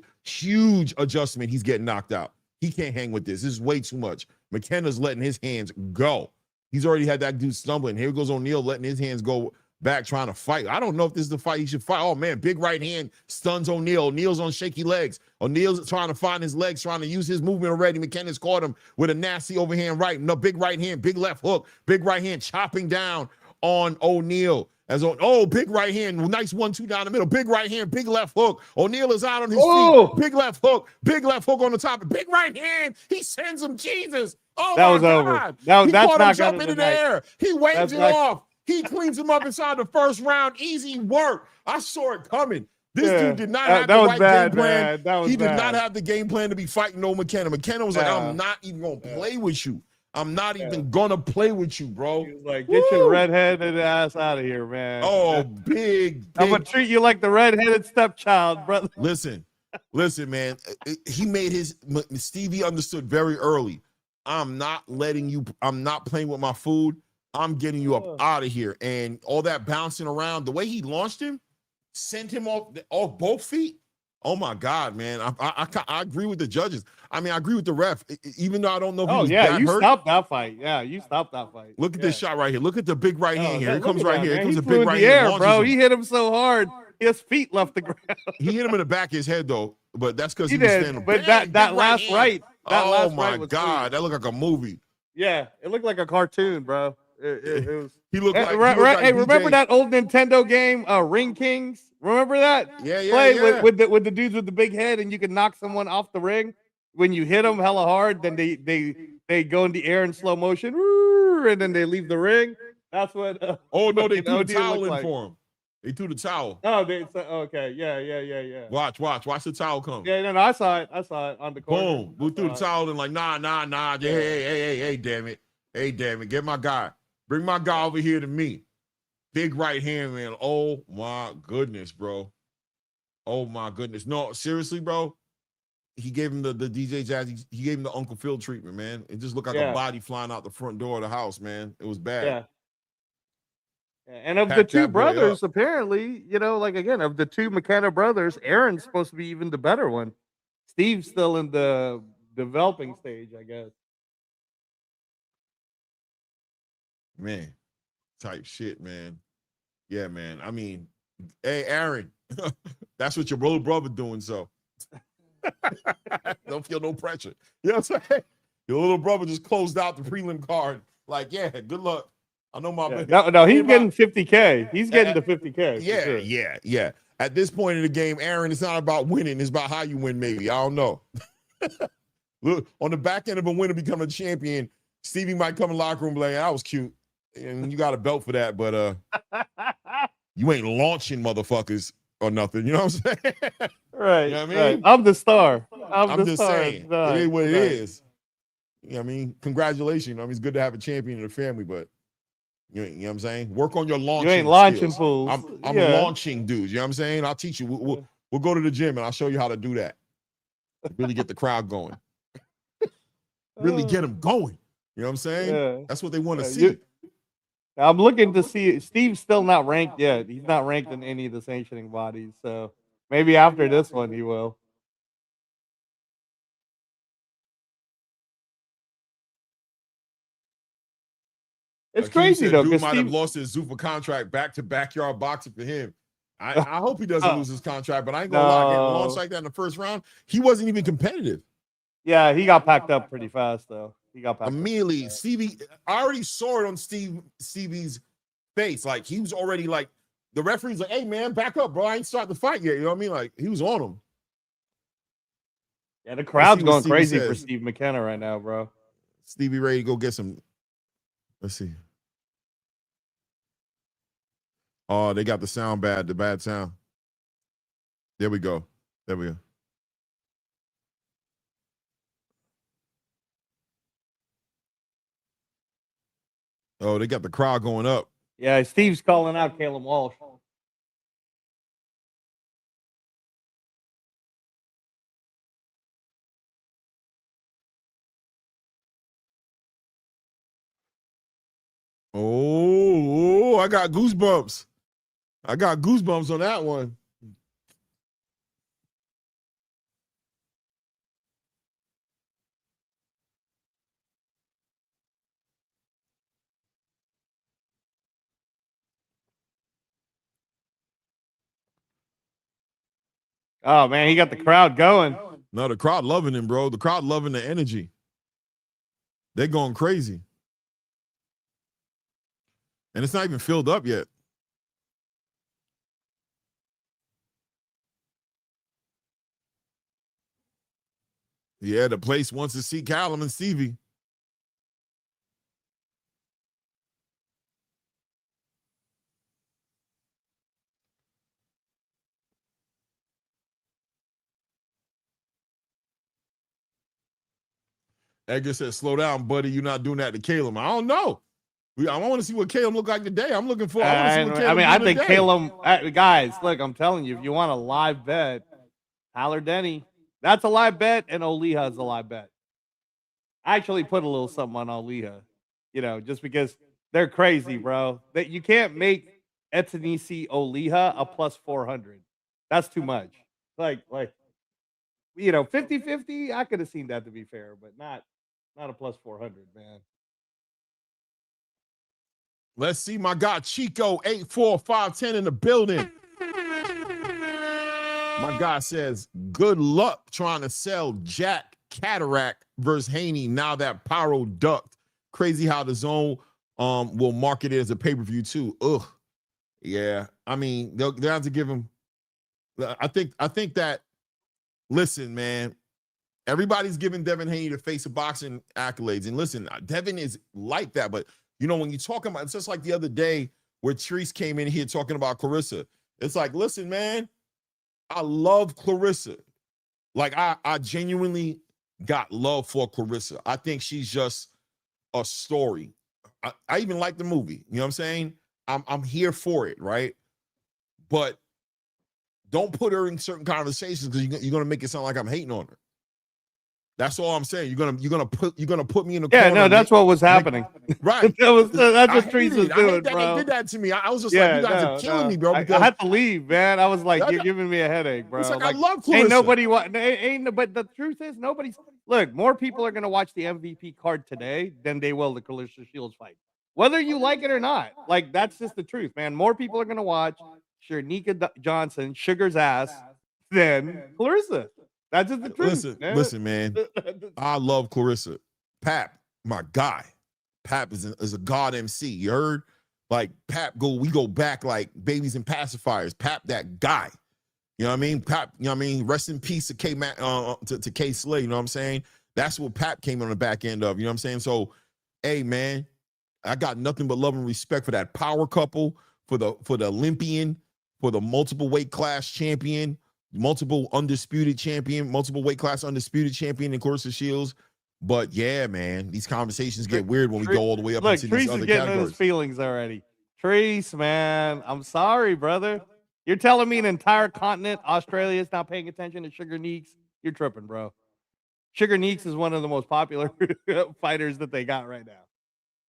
adjustment, he's getting knocked out. He can't hang with this. This is way too much. McKenna's letting his hands go. He's already had that dude stumbling. Here goes O'Neal letting his hands go back, trying to fight. I don't know if this is the fight he should fight. Oh, man, big right hand stuns O'Neal. O'Neal's on shaky legs. O'Neal's trying to find his legs, trying to use his movement already. McKenna's caught him with a nasty overhand right. No, big right hand, big left hook, big right hand chopping down on O'Neal. Big right hand, nice 1-2 down the middle. Big right hand, big left hook. O'Neal is out on his feet. Big left hook on the top. Big right hand. He sends him Jesus. Oh, that my was God. over. He That's caught him not jumping in the air. He waves it off. He cleans him up inside the first round. Easy work. I saw it coming. This dude did not have the right game plan. He did not have the game plan to be fighting no McKenna. McKenna was like, I'm not even going to play with you. I'm not even going to play with you, bro. He was like, get your redheaded ass out of here, man. Oh, big. I'm going to treat you like the redheaded stepchild, brother. Listen, man. He made Stevie understood very early. I'm not playing with my food. I'm getting you up out of here. And all that bouncing around, the way he launched him, sent him off both feet. Oh my God, man. I agree with the judges. I mean, I agree with the ref, even though I don't know if he was that hurt. Stopped that fight. Yeah, you stopped that fight. Look at this shot right here. Look at the big right hand here. It comes right here. It comes a big right hand. Bro, he hit him so hard, his feet left the ground. He hit him in the back of his head, though, but that's because he was did. standing. But that last right. Oh my God, that looked like a movie. Yeah, it looked like a cartoon, bro. It was. He looked like. Hey, remember that old Nintendo game, Ring Kings? Remember that? Yeah. Play with the dudes with the big head, and you can knock someone off the ring when you hit them hella hard. Then they go in the air in slow motion, and then they leave the ring. That's what. They threw the towel in for him. They threw the towel. Oh, okay, yeah. Watch the towel come. Yeah, no, I saw it on the corner. Boom, we threw the towel and like, nah. Hey, damn it, get my guy. Bring my guy over here to me. Big right hand, man. Oh my goodness, bro. Oh my goodness. No, seriously, bro. He gave him the DJ Jazzy. He gave him the Uncle Phil treatment, man. It just looked like a body flying out the front door of the house, man. It was bad. Yeah. And of the two brothers, apparently, of the two McKenna brothers, Aaron's supposed to be even the better one. Steve's still in the developing stage, I guess. Man, type shit, man. Yeah, man. I mean, hey, Aaron, that's what your little brother doing, so don't feel no pressure. You know what I'm saying? Your little brother just closed out the prelim card. Like, yeah, good luck. I know my no, he's getting 50K. He's getting the 50K. Yeah. At this point in the game, Aaron, it's not about winning. It's about how you win, maybe. I don't know. Look, on the back end of a winner becoming a champion, Stevie might come in the locker room and be like, that was cute. And you got a belt for that, but you ain't launching motherfuckers or nothing. You know what I'm saying? Right. You know what I mean? Right. I'm the star. I'm just saying. It is what it is. You know what I mean? Congratulations. I mean, it's good to have a champion in the family, but you know what I'm saying? Work on your launching. You ain't launching skills. fools. I'm launching dudes. You know what I'm saying? I'll teach you. We'll go to the gym and I'll show you how to do that. Really get the crowd going. Really get them going. You know what I'm saying? Yeah. That's what they want to see. I'm looking to see. Steve's still not ranked yet. He's not ranked in any of the sanctioning bodies. So maybe after this one, he will. It's crazy though. Dude might have lost his Zuffa contract back to backyard boxing for him. I hope he doesn't lose his contract, but I ain't gonna lie. Getting launched like that in the first round, he wasn't even competitive. Yeah, he got packed up pretty fast though. He got packed immediately. Up. Stevie, I already saw it on Stevie's face. Like he was already like the referee's like, "Hey man, back up, bro. I ain't started the fight yet." You know what I mean? Like he was on him. Yeah, the crowd's going crazy for Steve McKenna right now, bro. Stevie ready to go get some. Let's see. Oh, they got the sound bad, the bad sound. There we go. There we go. Oh, they got the crowd going up. Yeah, Steve's calling out Callum Walsh. Oh, I got goosebumps. I got goosebumps on that one. Oh man, he got the crowd going. No, the crowd loving him, bro. The crowd loving the energy. They're going crazy. And it's not even filled up yet. Yeah, the place wants to see Callum and Stevie. Edgar said, slow down, buddy. You're not doing that to Caleb. I don't know. I want to see what Caleb look like today. I'm looking for. I think Caleb, guys, look, I'm telling you, if you want a live bet, Tyler Denny, that's a live bet, and Oliha is a live bet. I actually put a little something on Oliha, just because they're crazy, bro. That you can't make Etinosa Oliha a plus 400. That's too much. Like 50-50, I could have seen that to be fair, but not a plus 400, man. Let's see my guy Chico 84510 in the building. My guy says, good luck trying to sell Jack Cataract versus Haney now that Pyro ducked. Crazy how the zone will market it as a pay-per-view too. Ugh. Yeah. I mean, they'll have to give him. I think that, listen, man, everybody's giving Devin Haney the face of boxing accolades. And listen, Devin is like that, but when you're talking about, it's just like the other day where Therese came in here talking about Clarissa. It's like, listen, man, I love Clarissa. Like, I genuinely got love for Clarissa. I think she's just a story. I even like the movie. You know what I'm saying? I'm here for it, right? But don't put her in certain conversations because you're gonna make it sound like I'm hating on her. That's all I'm saying. You're gonna put me in the corner. Yeah, no, that's what was happening. Right. That's what Therese was doing, bro. They did that to me. I was just like, you guys are killing me, bro. I had to leave, man. I was like, you're giving me a headache, bro. It's like I love Clarissa. But the truth is, look, more people are gonna watch the MVP card today than they will the Clarissa Shields fight. Whether you like it or not. Like, that's just the truth, man. More people are gonna watch Shernika Johnson, Sugar's ass, than Clarissa. That's just the truth. Listen, man. I love Clarissa. Pap, my guy. Pap is a god MC. You heard? Like, Pap, we go back like babies and pacifiers. Pap, that guy. You know what I mean? Pap, you know what I mean? Rest in peace to K Slay, you know what I'm saying? That's what Pap came on the back end of, you know what I'm saying? So, hey, man, I got nothing but love and respect for that power couple, for the Olympian, for the multiple weight class champion, multiple undisputed champion, multiple weight class undisputed champion in Clarissa Shields. But yeah, man, these conversations get weird when we go all the way up into these other categories. Getting his feelings already. Therese, man, I'm sorry, brother. You're telling me an entire continent, Australia, is not paying attention to Sugar Neeks? You're tripping, bro. Sugar Neeks is one of the most popular fighters that they got right now,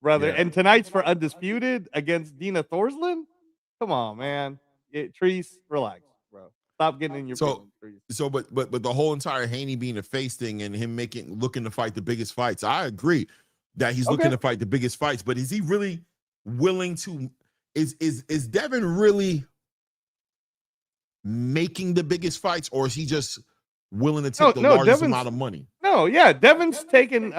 brother. Yeah. And tonight's for undisputed against Dina Thorsland. Come on, man. Therese, relax, bro. Stop getting in your feelings. But the whole entire Haney being a face thing and him looking to fight the biggest fights. I agree that he's looking to fight the biggest fights, but is he really willing to? Is Devin really making the biggest fights, or is he just willing to take the largest amount of money? No, yeah, Devin's taking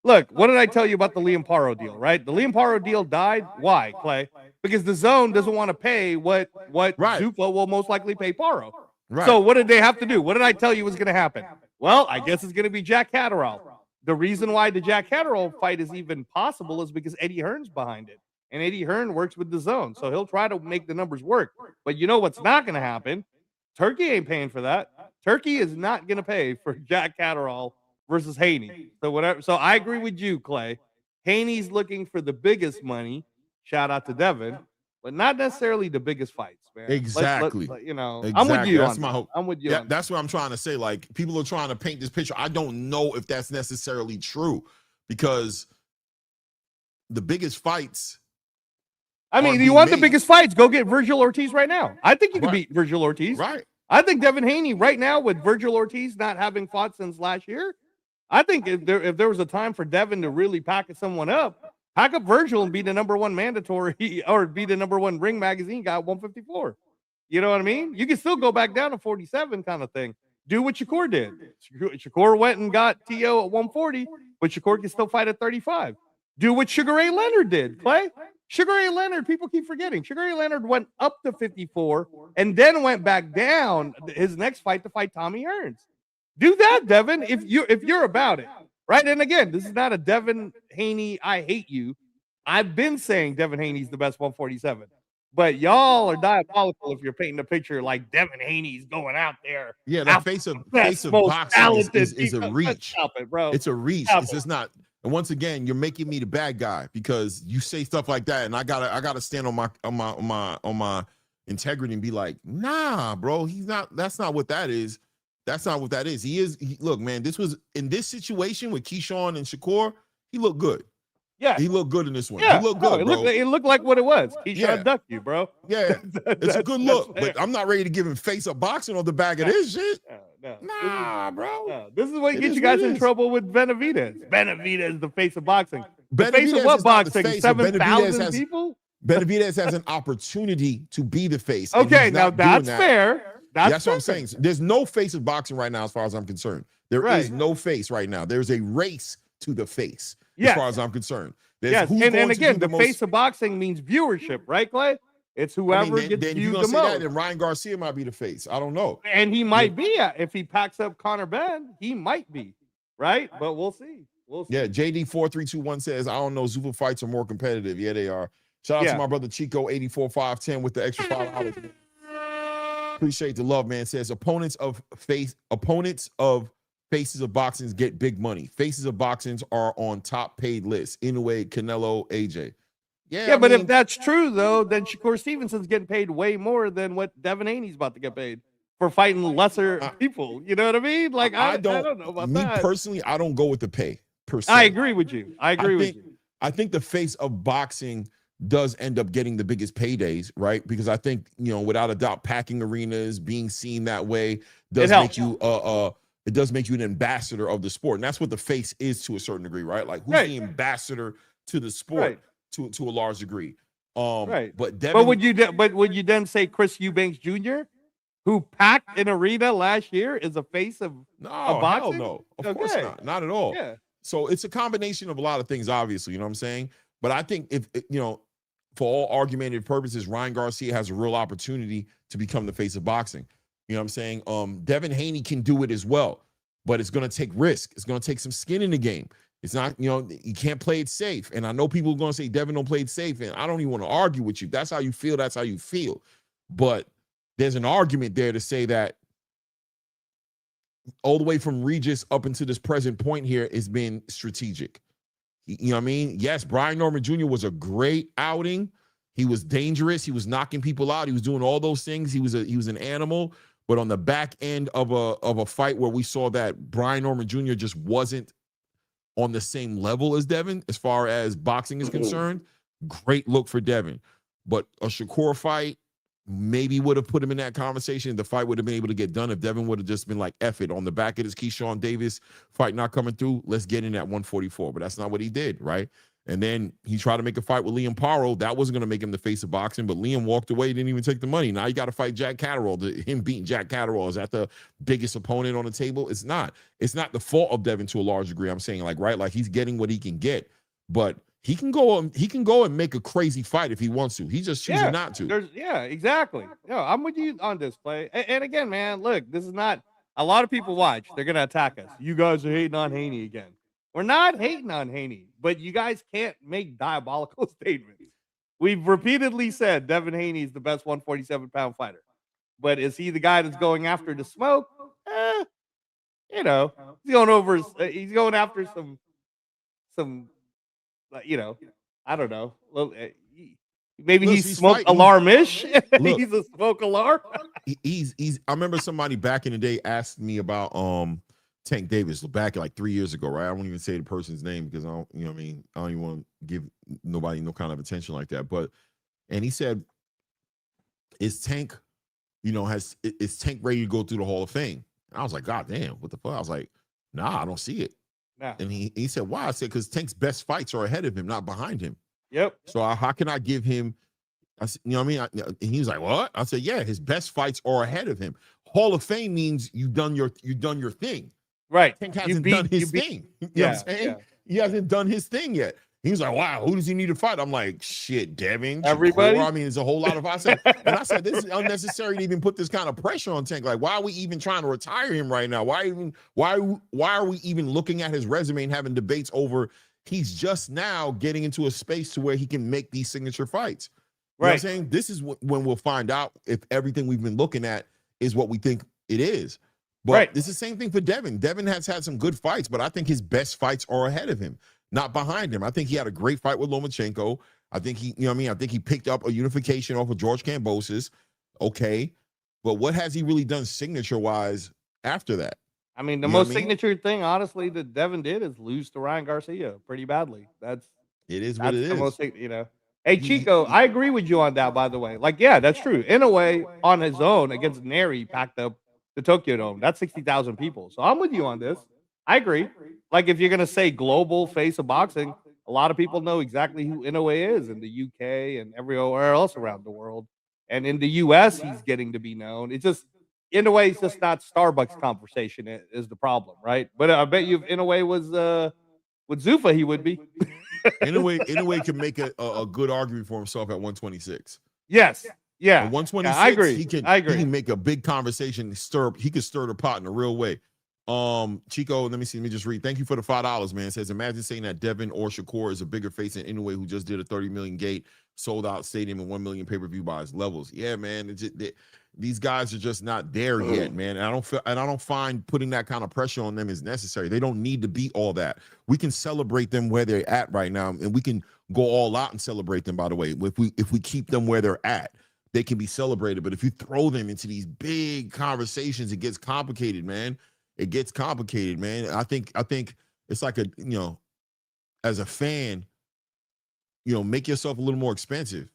Look, what did I tell you about the Liam Paro deal, right? The Liam Paro deal died. Why, Clay? Because the zone doesn't want to pay what Zuffa will most likely pay Paro. Right. So what did they have to do? What did I tell you was going to happen? Well, I guess it's going to be Jack Catterall. The reason why the Jack Catterall fight is even possible is because Eddie Hearn's behind it. And Eddie Hearn works with the zone. So he'll try to make the numbers work. But you know what's not going to happen? Turkey ain't paying for that. Turkey is not going to pay for Jack Catterall versus Haney. So whatever. So I agree with you, Clay. Haney's looking for the biggest money. Shout out to Devin, but not necessarily the biggest fights, man. Exactly. Exactly. I'm with you. That's my hope. I'm with you. Yeah, that's what I'm trying to say. Like, people are trying to paint this picture. I don't know if that's necessarily true, because the biggest fights. I mean, you want the biggest fights? Go get Virgil Ortiz right now. I think you can beat Virgil Ortiz. Right. I think Devin Haney right now, with Virgil Ortiz not having fought since last year, I think if there was a time for Devin to really pack someone up, pack up Virgil and be the #1 mandatory or be the #1 Ring Magazine guy at 154. You know what I mean? You can still go back down to 47 kind of thing. Do what Shakur did. Shakur went and got TO at 140, but Shakur can still fight at 35. Do what Sugar Ray Leonard did, Clay. Sugar Ray Leonard, people keep forgetting. Sugar Ray Leonard went up to 54 and then went back down his next fight to fight Tommy Hearns. Do that, Devin, if you're about it, right? And again, this is not a Devin Haney, I hate you. I've been saying Devin Haney's the best 147. But y'all are diabolical if you're painting a picture like Devin Haney's going out there. Yeah, the face of boxing is a reach. Stop it, bro. It's a reach. It's just not. And once again, you're making me the bad guy because you say stuff like that, and I gotta stand on my integrity and be like, nah, bro, he's not. That's not what that is. That's not what that is. Look, man, this was in this situation with Keyshawn and Shakur. He looked good. Yeah, he looked good in this one. Yeah, he looked good, it looked like what it was. He tried to duck you, bro. Yeah, it's a good look, but I'm not ready to give him face up boxing on the back of this shit. Nah, bro. This is what gets you guys in trouble with Benavidez. Benavidez is the face of boxing. The Benavidez face of what boxing? 7,000 has, people? Benavidez has an opportunity to be the face. Okay, now that's fair. That's what I'm saying. There's no face of boxing right now, as far as I'm concerned. There is no face right now. There's a race to the face. As far as I'm concerned. Yes, and again, the face of boxing means viewership, right, Clay? It's whoever gets viewed the most. Then Ryan Garcia might be the face. I don't know. And he might be, if he packs up Conor Ben, he might be, right? But we'll see. Yeah, JD4321 says, I don't know, Zuffa fights are more competitive. Yeah, they are. Shout out to my brother Chico, 84510 with the extra $5. Appreciate the love, man. Says opponents of faces of boxing get big money. Faces of boxing are on top paid lists. Inoue, Canelo, AJ. Yeah, but if that's true, though, then Shakur Stevenson's getting paid way more than what Devin Haney's about to get paid for fighting lesser people. You know what I mean? Like, I don't know about that. Me personally, I don't go with the pay per se. I agree with you. I think the face of boxing does end up getting the biggest paydays, right? Because I think, without a doubt, packing arenas, being seen that way does make you it does make you an ambassador of the sport. And that's what the face is to a certain degree, right? Like who's the ambassador to the sport to a large degree. But would you then say Chris Eubanks Jr., who packed an arena last year, is a face of boxing? No, of course not at all. Yeah. So it's a combination of a lot of things, obviously, you know what I'm saying? But I think if for all argumentative purposes, Ryan Garcia has a real opportunity to become the face of boxing. You know what I'm saying? Devin Haney can do it as well, but it's going to take risk. It's going to take some skin in the game. It's not, you can't play it safe. And I know people are going to say Devin don't play it safe, and I don't even want to argue with you. That's how you feel. That's how you feel. But there's an argument there to say that all the way from Regis up into this present point here has been strategic. You know what I mean? Yes, Brian Norman Jr. was a great outing. He was dangerous. He was knocking people out. He was doing all those things. He was an animal. But on the back end of a fight where we saw that Brian Norman Jr. just wasn't on the same level as Devin as far as boxing is concerned, great look for Devin. But a Shakur fight maybe would have put him in that conversation. The fight would have been able to get done if Devin would have just been like, F it, on the back of this Keyshawn Davis fight not coming through, let's get in at 144. But that's not what he did, right? And then he tried to make a fight with Liam Paro. That wasn't going to make him the face of boxing, but Liam walked away, didn't even take the money. Now you got to fight Jack Catterall. Him beating Jack Catterall, is that the biggest opponent on the table? It's not. It's not the fault of Devin to a large degree. I'm saying, like he's getting what he can get, but he can go and make a crazy fight if he wants to. He's just choosing not to. Exactly. I'm with you on this play. And again, man, look, this is not, a lot of people watch. They're going to attack us. You guys are hating on Haney again. We're not hating on Haney, but you guys can't make diabolical statements. We've repeatedly said Devin Haney is the best 147-pound fighter. But is he the guy that's going after the smoke? He's going after some I don't know. Maybe he's smoke alarm-ish. He's a smoke alarm. I remember somebody back in the day asked me about Tank Davis back like 3 years ago, right? I won't even say the person's name because I don't even want to give nobody no kind of attention like that. And he said, is Tank ready to go through the Hall of Fame? And I was like, God damn, what the fuck? I was like, nah, I don't see it. Nah. And he said, why? I said, because Tank's best fights are ahead of him, not behind him. Yep. So how can I give him I said, you know what I mean? And he was like, what? I said, yeah, his best fights are ahead of him. Hall of Fame means you've done your thing. Right. Tank hasn't done his thing. You know what I'm saying? Yeah. He hasn't done his thing yet. He was like, wow, who does he need to fight? I'm like, shit, Devin. Everybody. Shakur. I mean, there's a whole lot of, I said, this is unnecessary to even put this kind of pressure on Tank. Like, why are we even trying to retire him right now? Why are we even looking at his resume and having debates over, he's just now getting into a space to where he can make these signature fights. You know what I'm saying? This is when we'll find out if everything we've been looking at is what we think it is. But it's the same thing for Devin. Devin has had some good fights, but I think his best fights are ahead of him, not behind him. I think he had a great fight with Lomachenko. I think he, you know what I mean? I think he picked up a unification off of George Kambosos. Okay. But what has he really done signature-wise after that? I mean, the most signature thing, honestly, that Devin did is lose to Ryan Garcia pretty badly. It is what it is. Most, you know. Hey, Chico, I agree with you on that, by the way. Like, yeah, that's true. In a way, on his own, against Neri, packed up the Tokyo Dome. That's 60,000 people. So I'm with you on this. I agree. Like, if you're going to say global face of boxing, a lot of people know exactly who Inoue is in the UK and everywhere else around the world. And in the US, he's getting to be known. It's just, Inoue is just not Starbucks conversation is the problem, right? But I bet you if Inoue was with Zuffa, he would be. Inoue can make a good argument for himself at 126. Yes. Yeah. At 126, I agree. He can make a big conversation. He could stir the pot in a real way. Chico, let me just read. Thank you for the $5, man. It says, imagine saying that Devin or Shakur is a bigger face than Inoue, who just did a 30 million gate, sold out stadium, and 1 million pay-per-view buys. Levels. Yeah, man. These guys are just not there yet, man. And I don't find putting that kind of pressure on them is necessary. They don't need to be all that. We can celebrate them where they're at right now, and we can go all out and celebrate them, by the way. If we keep them where they're at, they can be celebrated. But if you throw them into these big conversations, it gets complicated, man. It gets complicated, man. I think it's like as a fan, make yourself a little more expensive.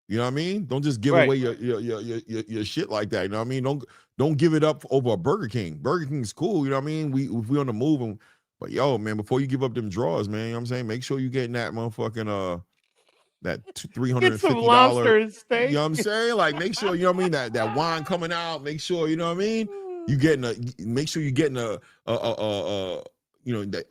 You know what I mean? Don't just give away your shit like that. You know what I mean? Don't give it up over a Burger King. Burger King's cool. You know what I mean? If we on the move, but yo, man, before you give up them draws, man, you know what I'm saying? Make sure you getting that motherfucking that $350 lobster and steak. You know what I'm saying? Like, make sure, you know what I mean, that wine coming out. Make sure, you know what I mean, make sure you're getting a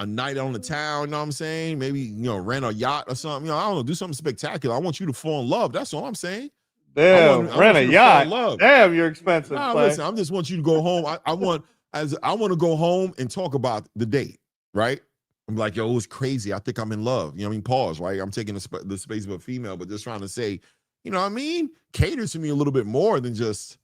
night on the town. You know what I'm saying? Maybe rent a yacht or something. I don't know, do something spectacular. I want you to fall in love. That's all I'm saying. Damn, rent a yacht. Damn, you're expensive. Nah, listen, I just want you to go home. I want to go home and talk about the date, right? I'm like, yo, it was crazy. I think I'm in love. You know what I mean? Pause, right? I'm taking the space of a female, but just trying to say, you know what I mean? Cater to me a little bit more than just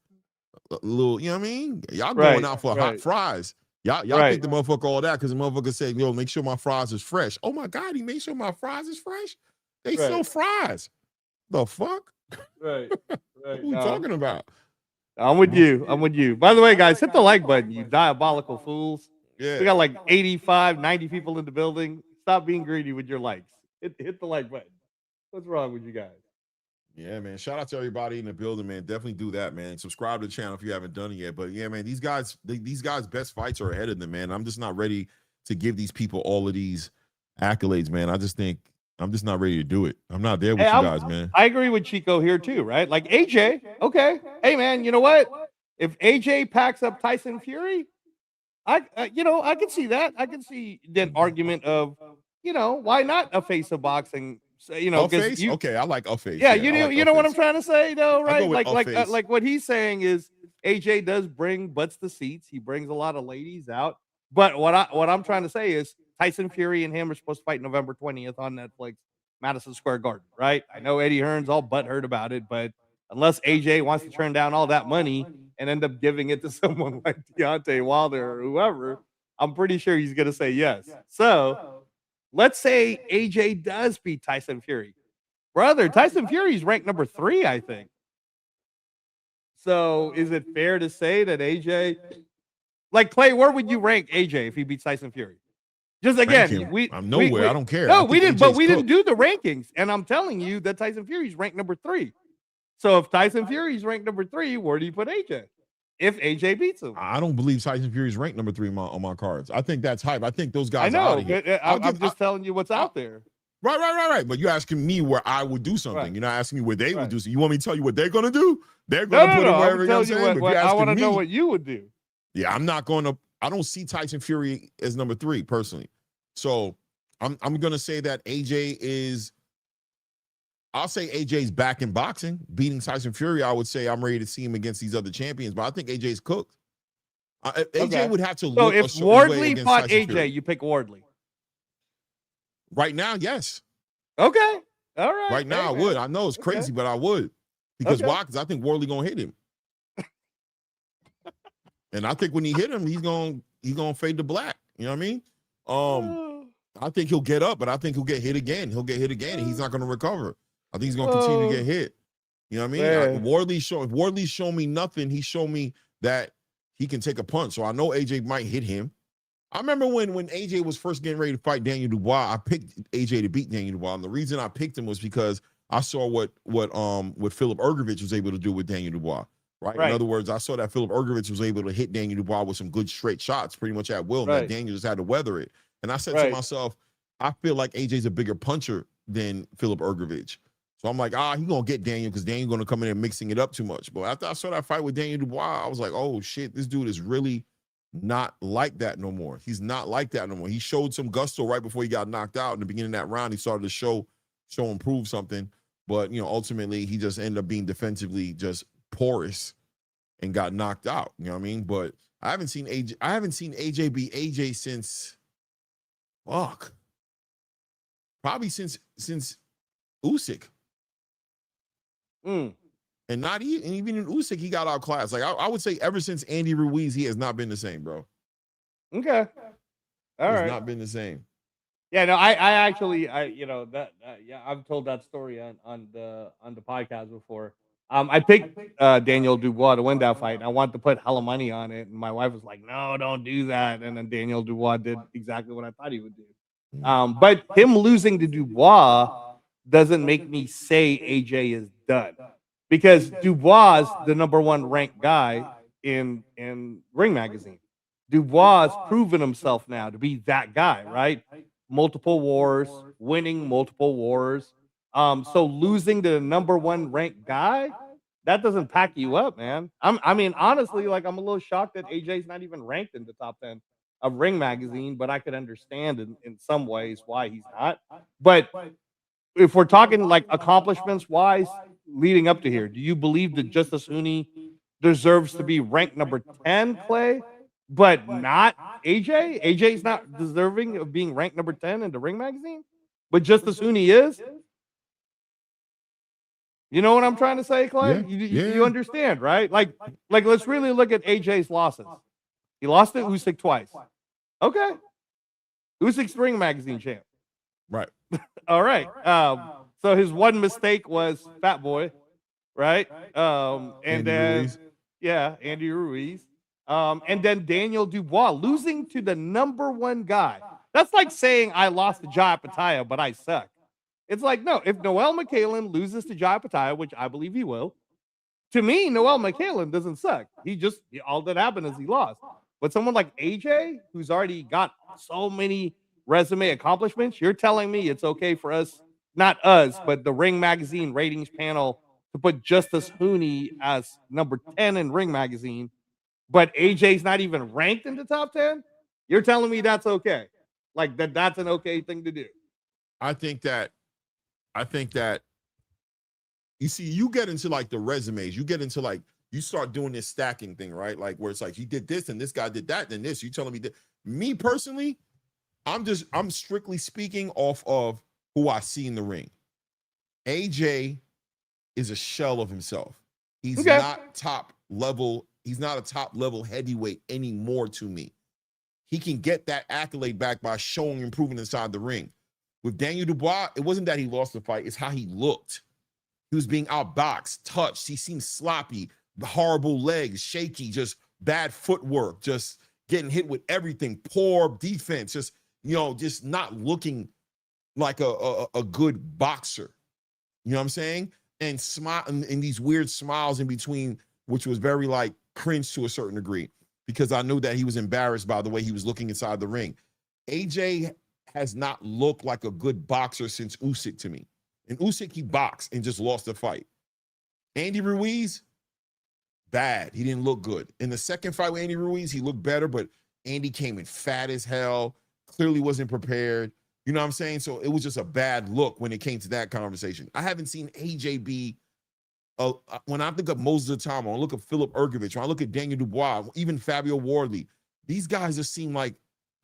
a little, you know what I mean? Y'all going out for hot fries. Y'all think the motherfucker all that because the motherfucker said, yo, make sure my fries is fresh. Oh my God, he made sure my fries is fresh? They sell fries. The fuck? Right. What are you talking about? I'm with you. By the way, guys, hit the like button, you diabolical fools. Yeah. We got like 85, 90 people in the building. Stop being greedy with your likes. Hit the like button. What's wrong with you guys? Yeah, man. Shout out to everybody in the building, man. Definitely do that, man. Subscribe to the channel if you haven't done it yet. But yeah, man, these guys' best fights are ahead of them, man. I'm just not ready to give these people all of these accolades, man. I just think I'm just not ready to do it. I'm not there with you guys, man. I agree with Chico here too, right? Like AJ, okay. Hey, man, you know what? If AJ packs up Tyson Fury, I can see that. I can see that argument of, why not a face of boxing? A face? Okay, I like a face. Yeah, you know what I'm trying to say, though, right? Like what he's saying is AJ does bring butts to seats. He brings a lot of ladies out. But what I'm trying to say is Tyson Fury and him are supposed to fight November 20th on Netflix, Madison Square Garden, right? I know Eddie Hearn's all butthurt about it, but unless AJ wants to turn down all that money and end up giving it to someone like Deontay Wilder or whoever, I'm pretty sure he's going to say yes. So let's say AJ does beat Tyson Fury. Brother, Tyson Fury's ranked number 3, I think. So is it fair to say that AJ, like Clay, where would you rank AJ if he beats Tyson Fury? Just again, I'm nowhere. I don't care. No, we didn't, but we didn't do the rankings. And I'm telling you that Tyson Fury's ranked number 3. So if Tyson Fury's ranked number 3, where do you put AJ? If AJ beats him, I don't believe Tyson Fury's ranked number 3 on my cards. I think that's hype. I think those guys. I know. I'm just telling you what's out there. Right. But you're asking me where I would do something. Right. You're not asking me where they would Right. do something. You want me to tell you what they're going to do? They're going to put it wherever, you know what I'm saying? But I want to know what you would do. Yeah, I'm not going to. I don't see Tyson Fury as number 3 personally. So I'm going to say that AJ is. I'll say AJ's back in boxing, beating Tyson Fury. I would say I'm ready to see him against these other champions, but I think AJ's cooked. AJ would have to look. So if Wardley fought AJ, Fury. You pick Wardley. Right now, yes. Okay. All right. Right now, I would. I know it's crazy, but I would. Because why? Because I think Wardley gonna hit him. And I think when he hit him, he's gonna fade to black. You know what I mean? I think he'll get up, but I think he'll get hit again. He'll get hit again, and he's not gonna recover. I think he's gonna continue to get hit. You know what I mean? If Wardley's shown me nothing, he showed me that he can take a punch. So I know AJ might hit him. I remember when AJ was first getting ready to fight Daniel Dubois, I picked AJ to beat Daniel Dubois. And the reason I picked him was because I saw what Philip Ergovich was able to do with Daniel Dubois. Right? In other words, I saw that Philip Ergovich was able to hit Daniel Dubois with some good straight shots pretty much at will. And that Daniel just had to weather it. And I said to myself, I feel like AJ's a bigger puncher than Philip Ergovich. So I'm like, he's going to get Daniel because Daniel's going to come in and mixing it up too much. But after I saw that fight with Daniel Dubois, I was like, oh, shit, this dude is really not like that no more. He's not like that no more. He showed some gusto right before he got knocked out. In the beginning of that round, he started to show and prove something. But, ultimately, he just ended up being defensively just porous and got knocked out. You know what I mean? But I haven't seen AJ be AJ since, probably since Usyk. And not even in Usyk, he got outclassed. Like I would say, ever since Andy Ruiz, he has not been the same, bro. Okay, all right. Not been the same. Yeah, no, I actually, I've told that story on the podcast before. I picked Daniel Dubois to win that fight, and I wanted to put hella money on it, and my wife was like, "No, don't do that." And then Daniel Dubois did exactly what I thought he would do. But him losing to Dubois doesn't make me say AJ is done. Because Dubois is the #1 ranked guy in Ring Magazine. Dubois has proven himself now to be that guy, right? Multiple wars, winning multiple wars. So losing to the #1 ranked guy, that doesn't pack you up, man. I mean, honestly, like I'm a little shocked that AJ's not even ranked in the top 10 of Ring Magazine, but I could understand in some ways why he's not. But if we're talking like accomplishments wise, leading up to here, do you believe that Justice Huni deserves to be ranked #10, Clay, but not AJ? AJ's not deserving of being ranked #10 in the Ring Magazine, but Justice Huni is. You know what I'm trying to say, Clay? You understand, right? Like let's really look at AJ's losses. He lost to Usyk twice. Okay. Usyk's Ring Magazine champ. Right. All right. So his one mistake was Fat Boy, right? And Andy then Ruiz. Andy Ruiz. And then Daniel Dubois losing to the #1 guy. That's like saying I lost to Jai Pataya, but I suck. It's like, no, if Noel McKaylen loses to Jai Pataya, which I believe he will, to me, Noel McKaylen doesn't suck. All that happened is he lost. But someone like AJ, who's already got so many resume accomplishments, you're telling me it's okay for us, not us, but the Ring Magazine ratings panel, to put Justice Huni as #10 in Ring Magazine, but AJ's not even ranked in the top 10? You're telling me that's okay? Like that's an okay thing to do? I think that you see, you get into like the resumes, you get into like, you start doing this stacking thing, right? Like where it's like, he did this and this guy did that, then this. You telling me that? Me personally, I'm strictly speaking off of who I see in the ring. AJ is a shell of himself. He's not top level. He's not a top level heavyweight anymore to me. He can get that accolade back by showing improvement inside the ring. With Daniel Dubois, it wasn't that he lost the fight. It's how he looked. He was being outboxed, touched. He seemed sloppy, horrible legs, shaky, just bad footwork, just getting hit with everything, poor defense, just not looking like a good boxer. You know what I'm saying? And smile and these weird smiles in between, which was very like cringe to a certain degree, because I knew that he was embarrassed by the way he was looking inside the ring. AJ has not looked like a good boxer since Usyk to me. And Usyk, he boxed and just lost the fight. Andy Ruiz, bad. He didn't look good. In the second fight with Andy Ruiz, he looked better, but Andy came in fat as hell, clearly wasn't prepared. You know what I'm saying? So it was just a bad look when it came to that conversation. I haven't seen AJ be, when I think of Moses Atama, when I look at Philip Ergovich, when I look at Daniel Dubois, even Fabio Wardley, these guys just seem like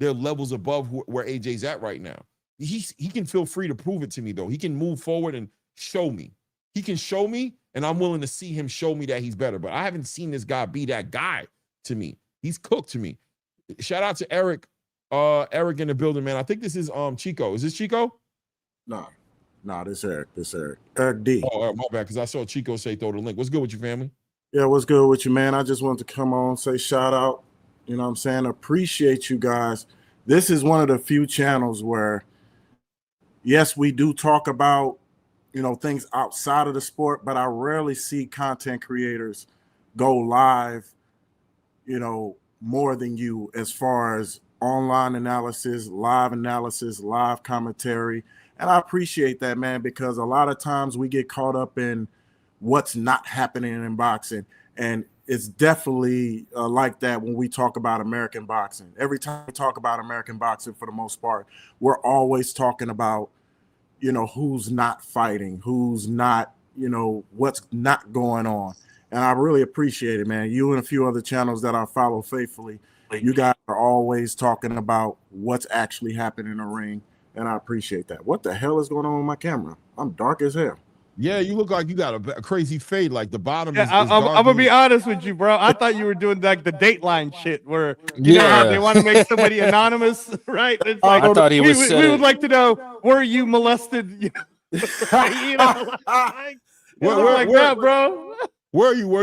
they're levels above where AJ's at right now. He can feel free to prove it to me, though. He can move forward and show me. He can show me, and I'm willing to see him show me that he's better. But I haven't seen this guy be that guy to me. He's cooked to me. Shout out to Eric. Eric in the building, man. I think this is Chico. Is this Chico? No, this Eric. Eric D. Oh, my bad, because I saw Chico say throw the link. What's good with you, family? Yeah, what's good with you, man? I just wanted to come on, say shout out. You know what I'm saying? Appreciate you guys. This is one of the few channels where, yes, we do talk about, you know, things outside of the sport, but I rarely see content creators go live, you know, more than you as far as online analysis, live commentary. And I appreciate that, man, because a lot of times we get caught up in what's not happening in boxing. And it's definitely like that when we talk about American boxing. Every time we talk about American boxing, for the most part, we're always talking about, you know, who's not fighting, who's not, you know, what's not going on. And I really appreciate it, man. You and a few other channels that I follow faithfully, you guys are always talking about what's actually happening in the ring. And I appreciate that. What the hell is going on with my camera? I'm dark as hell. Yeah, you look like you got a crazy fade. Like the bottom is I'm gonna be honest with you, bro. I thought you were doing like the Dateline shit, where you know how they want to make somebody anonymous, right? It's like, I thought he was. We would like to know, were you molested? You know, like that, bro. Where are you?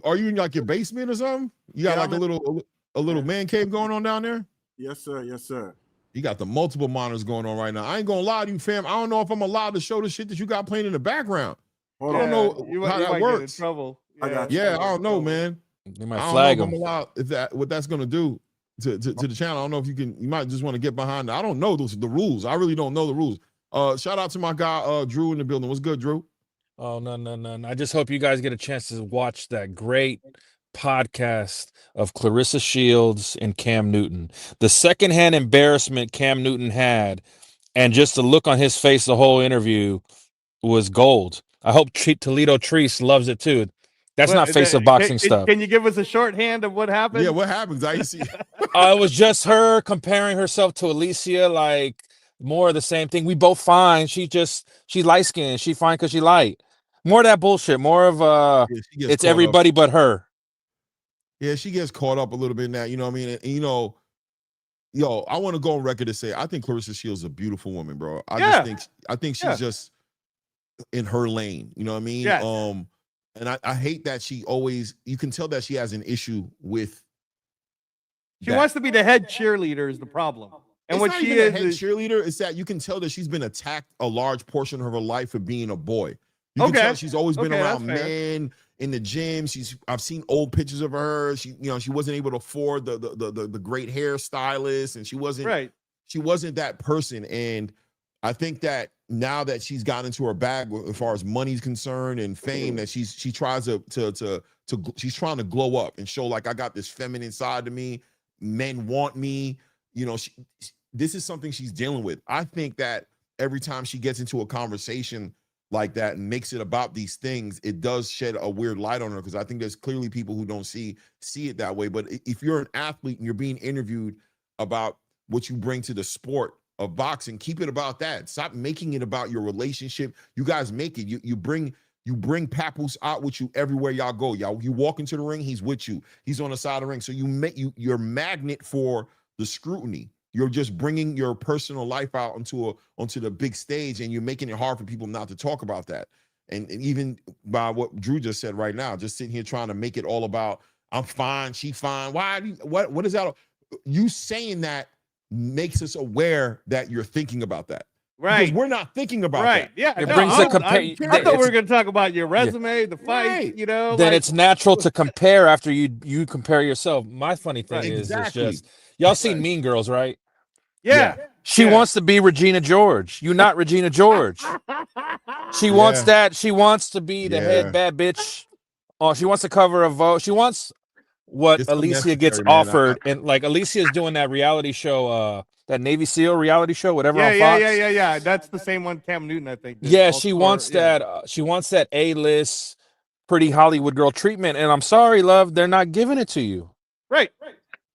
Are you in like your basement or something? You got like a little man cave going on down there? Yes, sir. You got the multiple monitors going on right now. I ain't gonna lie to you, fam. I don't know if I'm allowed to show the shit that you got playing in the background. I don't know how that works. Trouble. I don't know, man. They might flag him. What that's gonna do to the channel. I don't know if you might just want to get behind that. I don't know the rules. I really don't know the rules. Shout out to my guy Drew in the building. What's good, Drew? Oh, none. I just hope you guys get a chance to watch that great podcast of Clarissa Shields and Cam Newton. The secondhand embarrassment Cam Newton had, and just the look on his face the whole interview was gold. I hope Toledo Treese loves it too. That's not face of boxing stuff. Can you give us a shorthand of what happened? Yeah, what happens? I see. It was just her comparing herself to Alicia, like more of the same thing. We both fine. She's light skinned. She fine because she light. More of that bullshit. More of it's everybody but her. Yeah, she gets caught up a little bit in that. You know what I mean? And, you know, yo, I want to go on record to say I think Clarissa Shields is a beautiful woman, bro. I think she's just in her lane. You know what I mean? Yes. And I hate that you can tell that she has an issue with. She wants to be the head cheerleader is the problem. And it's what not she even is a head cheerleader, is that you can tell that she's been attacked a large portion of her life for being a boy. You can tell she's always been around men in the gym. I've seen old pictures of her. She wasn't able to afford the great hairstylist, and she wasn't that person. And I think that now that she's got into her bag as far as money's concerned and fame, that she tries she's trying to glow up and show like I got this feminine side to me. Men want me. You know, this is something she's dealing with. I think that every time she gets into a conversation like that and makes it about these things, it does shed a weird light on her, because I think there's clearly people who don't see it that way. But if you're an athlete and you're being interviewed about what you bring to the sport of boxing, keep it about that. Stop making it about your relationship. You guys make it. You bring Papoose out with you everywhere y'all go. You walk into the ring, he's with you. He's on the side of the ring. So you're magnet for the scrutiny. You're just bringing your personal life out onto the big stage, and you're making it hard for people not to talk about that. And even by what Drew just said right now, just sitting here trying to make it all about I'm fine, she fine. What is that? You saying that makes us aware that you're thinking about that. Right. Because we're not thinking about that. Yeah. It brings a I thought we were going to talk about your resume, the fight, Right. you know. Then it's natural to compare after you compare yourself. My funny thing is, it's just y'all seen Mean Girls, right? Yeah. She wants to be Regina George. You not Regina George. She wants that. She wants to be the head bad bitch. Oh, she wants to cover a vote. She wants what It's Alicia gets unnecessary, man. offered, and like Alicia's doing that reality show, that Navy SEAL reality show, whatever on Fox. Yeah. That's the same one Cam Newton, I think. did. Yeah, she wants that. She wants that A-list, pretty Hollywood girl treatment. And I'm sorry, love, they're not giving it to you. Right.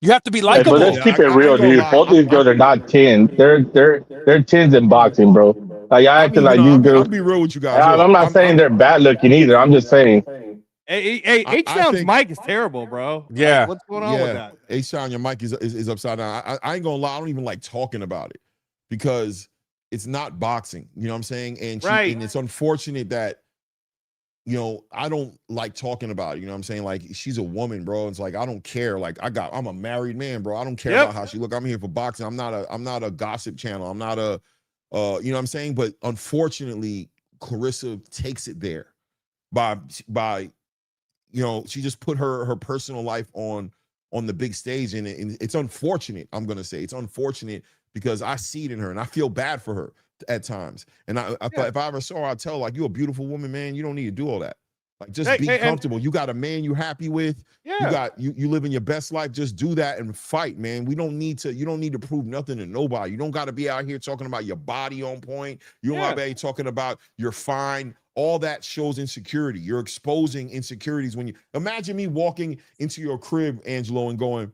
You have to be Hey, likable. but let's keep it I real, ain't gonna dude. lie. Both these girls are not 10. They're 10s in boxing, bro. Like y'all acting like you do. I'll be real with you guys. I'm not saying they're bad looking either. I'm just saying. Hey, H-Town's mic is terrible, bro. Yeah. Like, what's going on with that? H-Town, your mic is upside down. I ain't gonna lie. I don't even like talking about it because it's not boxing. You know what I'm saying? And and it's unfortunate that, you know, I don't like talking about it. You know what I'm saying? Like, she's a woman, bro. It's like, I don't care. Like, I'm a married man, bro. I don't care about how she look. I'm here for boxing. I'm not a gossip channel. I'm not a, you know what I'm saying? But unfortunately, Clarissa takes it there by, you know, she just put her personal life on the big stage. And it's unfortunate. I'm going to say it's unfortunate because I see it in her and I feel bad for her at times. And if I ever saw her, I'd tell her, like, you're a beautiful woman, man. You don't need to do all that. Like, just be comfortable. You got a man you're happy with. You live in your best life. Just do that and fight, man. You don't need to prove nothing to nobody. You don't got to be out here talking about your body on point. You don't got to be talking about you're fine. All that shows insecurity. You're exposing insecurities when you imagine me walking into your crib, Angelo, and going,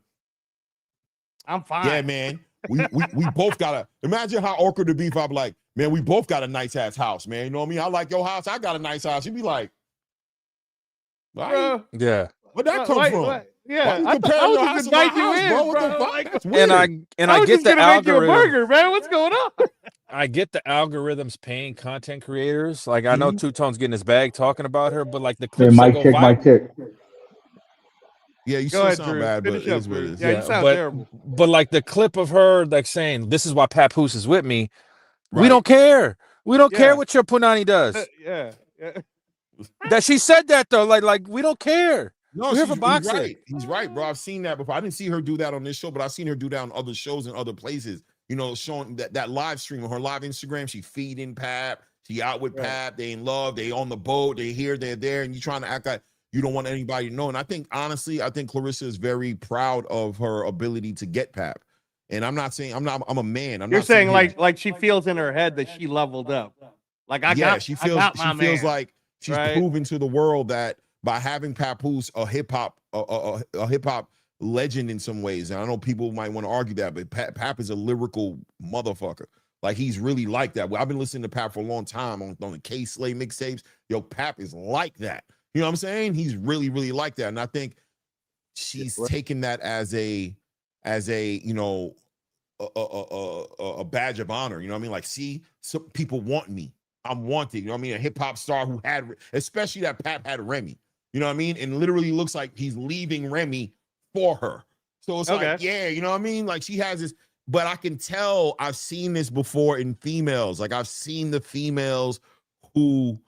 I'm fine. Yeah, man. We both gotta imagine how awkward it'd be if I'm like, man, we both got a nice ass house, man. You know what I mean? I like your house, I got a nice house. You'd be like, right? Yeah. Where'd that come from? Yeah, I was just invite you in, bro. What bro. the fuck? Like, That's weird. And I get the algorithm. Make you a burger, man. What's going on? I get the algorithms paying content creators. Like, I know Two Tone's getting his bag talking about her, but like the clips that go viral. Yeah, you still sound bad, but it is what it is. Yeah, you sound terrible. But like the clip of her like saying, "This is why Papoose is with me." We don't care. We don't care what your punani does. Yeah. That she said that though. Like we don't care. No, we're here for boxing. Right. He's right, bro. I've seen that before. I didn't see her do that on this show, but I've seen her do that on other shows and other places. You know, showing that live stream on her live Instagram. She feeding Pap. She out with Pap. They in love. They on the boat. They here. They're there. And you trying to act like you don't want anybody to know. And I think, honestly, Clarissa is very proud of her ability to get Pap. And I'm not saying I'm a man. You're saying like she feels in her head that she leveled up. Like she feels like she's proven to the world that by having Papoose a hip hop legend in some ways. And I know people might want to argue that, but Pap is a lyrical motherfucker. Like, he's really like that. Well, I've been listening to Pap for a long time on the K-Slay mixtapes. Yo, Pap is like that. You know what I'm saying? He's really, really like that. And I think she's taken that as a you know, a badge of honor. You know what I mean? Like, see, some people want me. I'm wanted. You know what I mean? A hip hop star who had, especially that Pap had Remy. You know what I mean? And literally looks like he's leaving Remy for her. So it's like, yeah, you know what I mean? Like, she has this, but I can tell I've seen this before in females. Like, I've seen the females who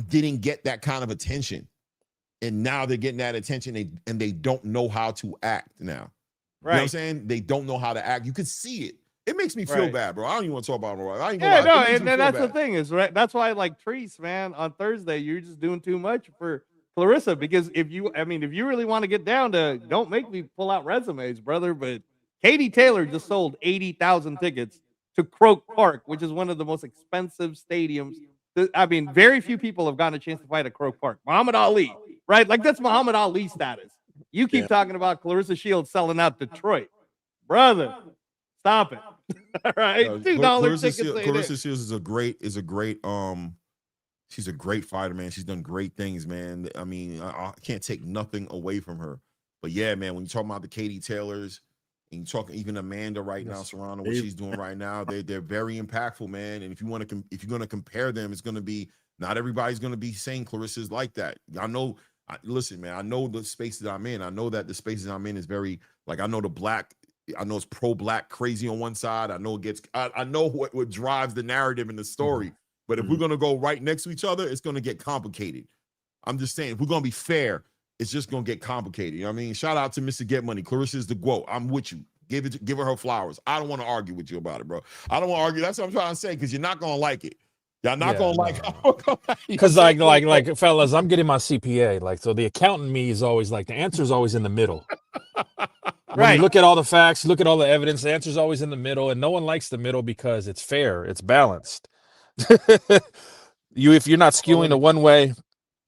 didn't get that kind of attention. And now they're getting that attention and they don't know how to act now. Right. You know what I'm saying? They don't know how to act. You can see it. It makes me feel bad, bro. I don't even want to talk about it. And that's the thing is, right? That's why, like, Treese, man, on Thursday, you're just doing too much for Clarissa, because if you really want to get down to, don't make me pull out resumes, brother, but Katie Taylor just sold 80,000 tickets to Croke Park, which is one of the most expensive stadiums. I mean, very few people have gotten a chance to fight at Croke Park. Muhammad Ali, right? Like, that's Muhammad Ali status. You keep talking about Clarissa Shields selling out Detroit. Brother, stop it. All right. $2 tickets. Clarissa Shields is a great, she's a great fighter, man. She's done great things, man. I mean, I can't take nothing away from her. But yeah, man, when you talk about the Katie Taylors, and you talk even Amanda right now, Serrano, what she's doing right now, they're very impactful, man. And if you're gonna compare them, it's gonna be, not everybody's gonna be saying Clarissa's like that. Listen, man, I know the space that I'm in. I know that the spaces I'm in is very, like, I know it's pro-black crazy on one side. I know I know what drives the narrative and the story. But if we're gonna go right next to each other, it's gonna get complicated. I'm just saying, if we're gonna be fair, it's just gonna get complicated. You know what I mean? Shout out to Mr. Get Money. Clarissa is the GWO. I'm with you. Give her flowers. I don't want to argue with you about it, bro. I don't want to argue. That's what I'm trying to say, because you're not gonna like it. Y'all not gonna like it. Because like fellas, I'm getting my CPA. Like, so the accountant me is always like, the answer is always in the middle. When you look at all the facts, look at all the evidence, the answer is always in the middle, and no one likes the middle because it's fair, it's balanced. If you're not skewing to one way.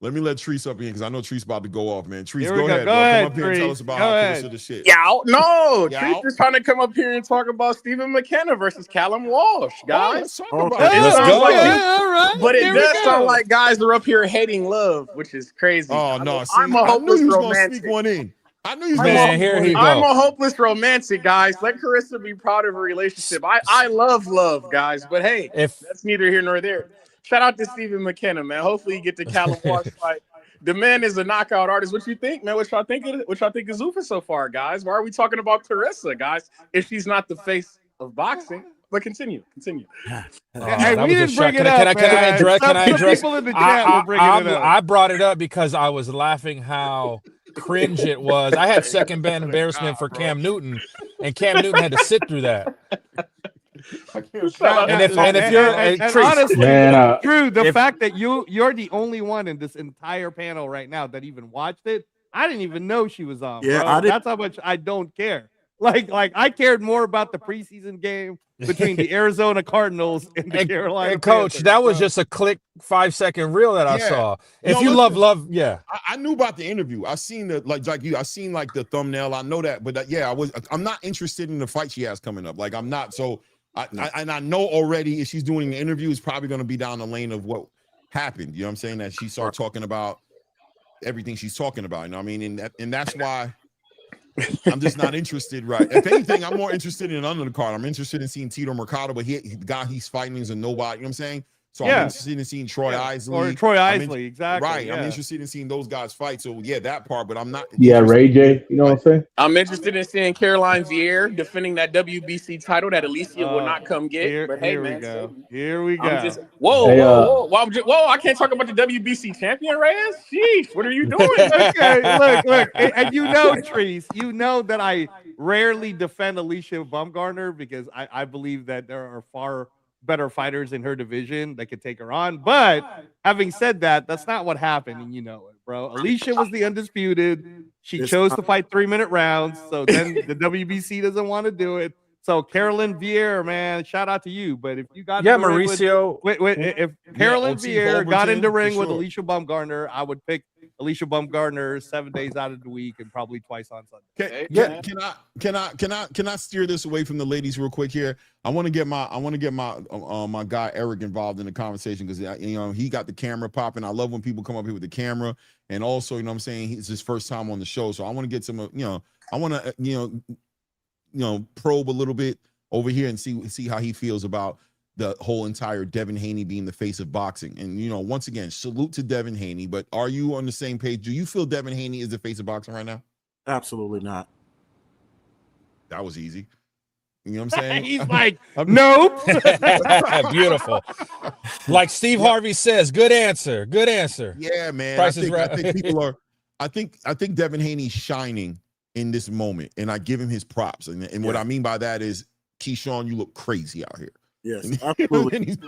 Let me let Treese up here, because I know Treese about to go off, man. Treese, go ahead. Go bro. ahead, Come up here and tell us about go how ahead. of the shit. Treese is trying to come up here and talk about Stephen McKenna versus Callum Walsh, guys. Let's talk about Let's it. go. All right. But it does sound like guys are up here hating love, which is crazy. Oh, no. See, I'm a I knew hopeless you was going to romantic. sneak one in. I knew you was Man, here he I'm go. a hopeless romantic, guys. Let Carissa be proud of her relationship. I love love, guys. But hey, that's neither here nor there. Shout out to Stephen McKenna, man. Hopefully you get the Callum Walsh fight. The man is a knockout artist. What you think, man? What y'all think of Zuffa so far, guys? Why are we talking about Carissa, guys, if she's not the face of boxing? But continue. Hey, we didn't bring it up. Can I address? People in the chat were bringing it up. I brought it up because I was laughing how cringe it was. I had second band embarrassment for Cam Newton, and Cam Newton had to sit through that. And if you're honestly, Drew, the fact that you're the only one in this entire panel right now that even watched it, I didn't even know she was on. Yeah, bro. That's how much I don't care. Like I cared more about the preseason game between the Arizona Cardinals and the Carolina Coach, Panthers, that was just a click 5-second reel that I saw. If you love, I knew about the interview. I seen the like you. I seen like the thumbnail. I know that, but I'm not interested in the fight she has coming up. Like I'm not. So I know already if she's doing an interview, it's probably going to be down the lane of what happened. You know what I'm saying? That she started talking about everything she's talking about. You know what I mean? And that's why I'm just not interested. Right. If anything, I'm more interested in under the card. I'm interested in seeing Tito Mercado, but the guy he's fighting is a nobody. You know what I'm saying? So I'm interested in seeing Troy Isley. Or Troy Isley, exactly. Right. Yeah. I'm interested in seeing those guys fight. So that part, but I'm not. Ray J, you know what I'm saying? I'm interested in seeing Caroline Vieira defending that WBC title that Alicia will not come get. But hey, man, here we go. Whoa! I can't talk about the WBC champion, Reyes. Sheesh, what are you doing? Okay, look, and you know, Treese, you know that I rarely defend Alicia Baumgartner because I believe that there are far better fighters in her division that could take her on. But having said that, that's not what happened, and you know it, bro. Alicia was the undisputed. She chose to fight 3-minute rounds, so then the WBC doesn't want to do it. So Caroline Vieira, man, shout out to you. But if you got Mauricio, if Caroline Vieira got in the ring with Alicia Baumgartner, I would pick Alicia Baumgartner 7 days out of the week and probably twice on Sunday. Can I steer this away from the ladies real quick here? I want to get my guy Eric involved in the conversation because he got the camera popping. I love when people come up here with the camera, and also you know what I'm saying it's his first time on the show, so I want to get some I want to probe a little bit over here and see how he feels about the whole entire Devin Haney being the face of boxing. And once again, salute to Devin Haney, but are you on the same page? Do you feel Devin Haney is the face of boxing right now? Absolutely not. That was easy. You know what I'm saying? He's like, nope. Beautiful. Like Steve Harvey says, good answer. Yeah, man. Price I is right. think people are. I think Devin Haney's shining in this moment, and I give him his props. And what I mean by that is, Keyshawn, you look crazy out here. Yes, absolutely.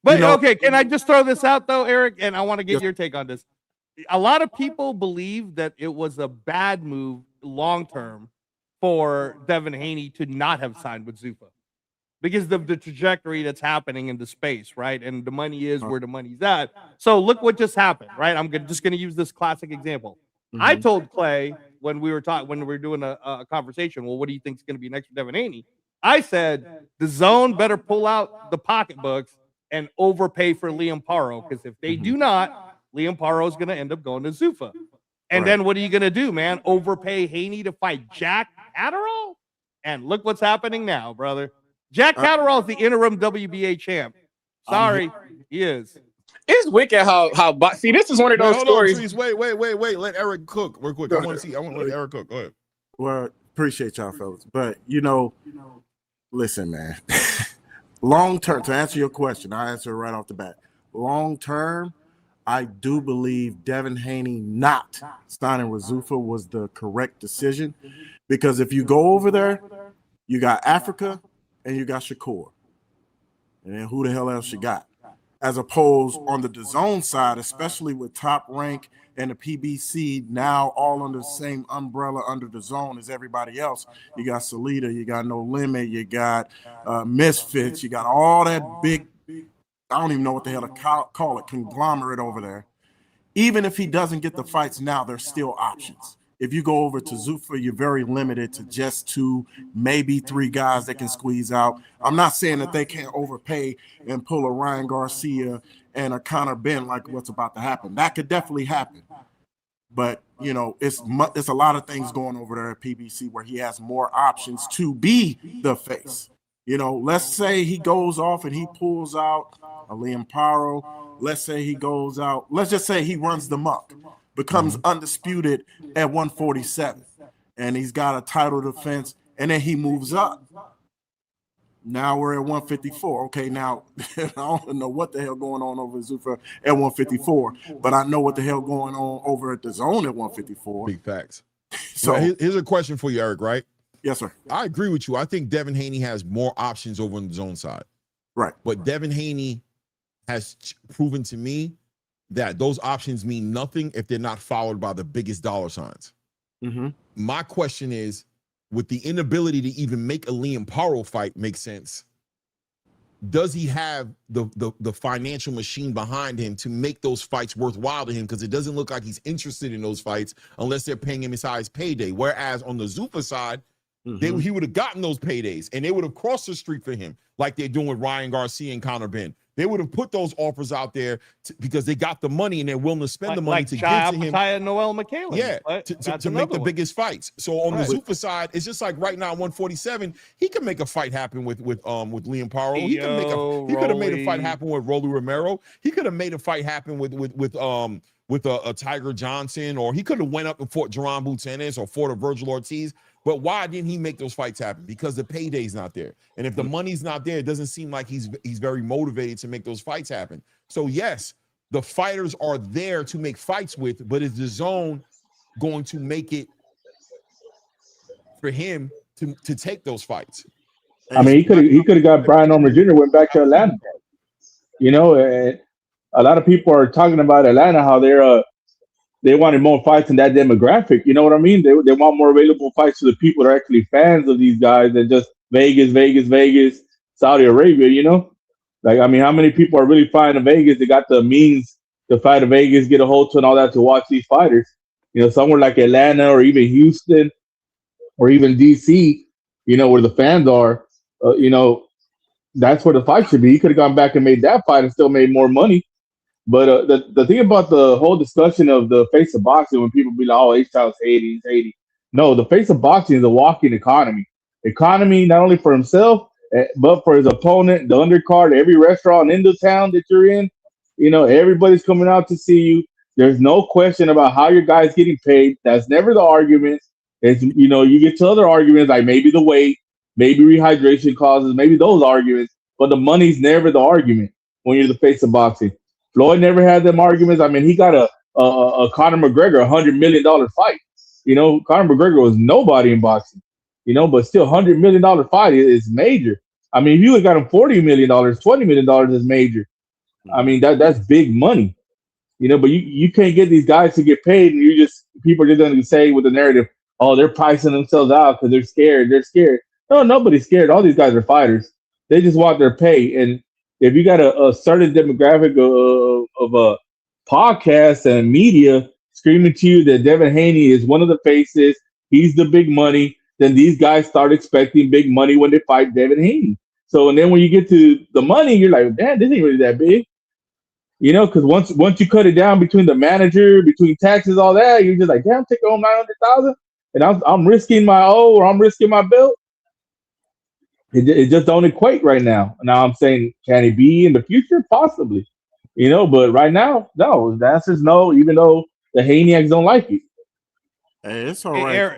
But okay, can I just throw this out though, Eric? And I want to get your take on this. A lot of people believe that it was a bad move long term for Devin Haney to not have signed with Zuffa because of the trajectory that's happening in the space, right? And the money is where the money's at. So look what just happened, right? I'm just going to use this classic example. Mm-hmm. I told Clay when we were doing a conversation, well, what do you think is going to be next for Devin Haney? I said the zone better pull out the pocketbooks and overpay for Liam Paro because if they do not, Liam Paro is going to end up going to Zuffa. And then what are you going to do, man? Overpay Haney to fight Jack Catterall? And look what's happening now, brother. Jack Catterall is the interim WBA champ. Sorry, he is. It's wicked how see, this is one of those stories. Please, wait. Let Eric cook real quick. I want to let Eric cook. Go ahead. Well, appreciate y'all, fellas. But listen, man. Long term, to answer your question, I'll answer right off the bat. Long term, I do believe Devin Haney not signing with Zuffa was the correct decision. Because if you go over there, You got Africa and you got Shakur. And then who the hell else you got? As opposed on the DAZN side, especially with Top Rank and the PBC now all under the same umbrella under DAZN as everybody else. You got Salida, you got No Limit, you got Misfits, you got all that big, I don't even know what the hell to call it, conglomerate over there. Even if he doesn't get the fights now, there's still options. If you go over to Zuffa, you're very limited to just 2, maybe 3 guys that can squeeze out. I'm not saying that they can't overpay and pull a Ryan Garcia and a Conor Benn like what's about to happen. That could definitely happen. But, you know, it's a lot of things going over there at PBC where he has more options to be the face. You know, let's say he goes off and he pulls out a Liam Paro. Let's say he goes out. Let's just say he runs the muck, becomes undisputed at 147, and he's got a title defense, and then he moves up. Now we're at 154. Okay, now I don't know what the hell going on over at Zuffa at 154, but I know what the hell going on over at DAZN at 154. Big facts. So here's a question for you, Eric, right? Yes, sir. I agree with you. I think Devin Haney has more options over on the DAZN side. Right. But Devin Haney has proven to me that those options mean nothing if they're not followed by the biggest dollar signs. Mm-hmm. My question is, with the inability to even make a Liam Paro fight make sense, does he have the financial machine behind him to make those fights worthwhile to him? Because it doesn't look like he's interested in those fights unless they're paying him his highest payday. Whereas on the Zuffa side, he would have gotten those paydays and they would have crossed the street for him like they're doing with Ryan Garcia and Conor Benn. They would have put those offers out there because they got the money and they're willing to spend the money to get to him. And Noel McKenna. Yeah, to make the biggest fights. So on the Zuffa side, it's just like right now 147, he can make a fight happen with Liam Paro. He could have made a fight happen with Rolly Romero. He could have made a fight happen with a Tiger Johnson, or he could have went up and fought Jerron Butenis or fought a Virgil Ortiz. But why didn't he make those fights happen? Because the payday's not there. And if the money's not there, it doesn't seem like he's very motivated to make those fights happen. So yes, the fighters are there to make fights with, but is the DAZN going to make it for him to take those fights? I mean, he could have got Brian Norman Jr. went back to Atlanta. You know, a lot of people are talking about Atlanta, how they wanted more fights in that demographic. You know what I mean? They want more available fights to the people that are actually fans of these guys than just Vegas, Saudi Arabia, you know? Like, I mean, how many people are really flying to Vegas? They got the means to fly to Vegas, get a hotel and all that to watch these fighters. You know, somewhere like Atlanta or even Houston or even DC, you know, where the fans are, you know, that's where the fight should be. He could have gone back and made that fight and still made more money. But the thing about the whole discussion of the face of boxing, when people be like, oh, H-Town's 80, he's 80. No, the face of boxing is a walking economy. Economy not only for himself, but for his opponent, the undercard, every restaurant in the town that you're in. You know, everybody's coming out to see you. There's no question about how your guy's getting paid. That's never the argument. It's, you know, you get to other arguments like maybe the weight, maybe rehydration causes, maybe those arguments, but the money's never the argument when you're the face of boxing. Floyd never had them arguments. I mean, he got a Conor McGregor $100 million fight. You know, Conor McGregor was nobody in boxing. You know, but still $100 million fight is major. I mean, if you would have got him $40 million, $20 million is major. I mean, that's big money. You know, but you can't get these guys to get paid, and people are just going to say with the narrative, oh, they're pricing themselves out because they're scared. They're scared. No, nobody's scared. All these guys are fighters. They just want their pay. And if you got a certain demographic of a podcast and media screaming to you that Devin Haney is one of the faces, he's the big money, then these guys start expecting big money when they fight Devin Haney. So, and then when you get to the money, you're like, damn, this ain't really that big. You know, because once you cut it down between the manager, between taxes, all that, you're just like, damn, take home $900,000, and I'm risking my O or I'm risking my belt. It just don't equate right now. Now I'm saying, can it be in the future? Possibly. You know, but right now, no. The answer is no, even though the Hayniacs don't like it. Hey, it's all right.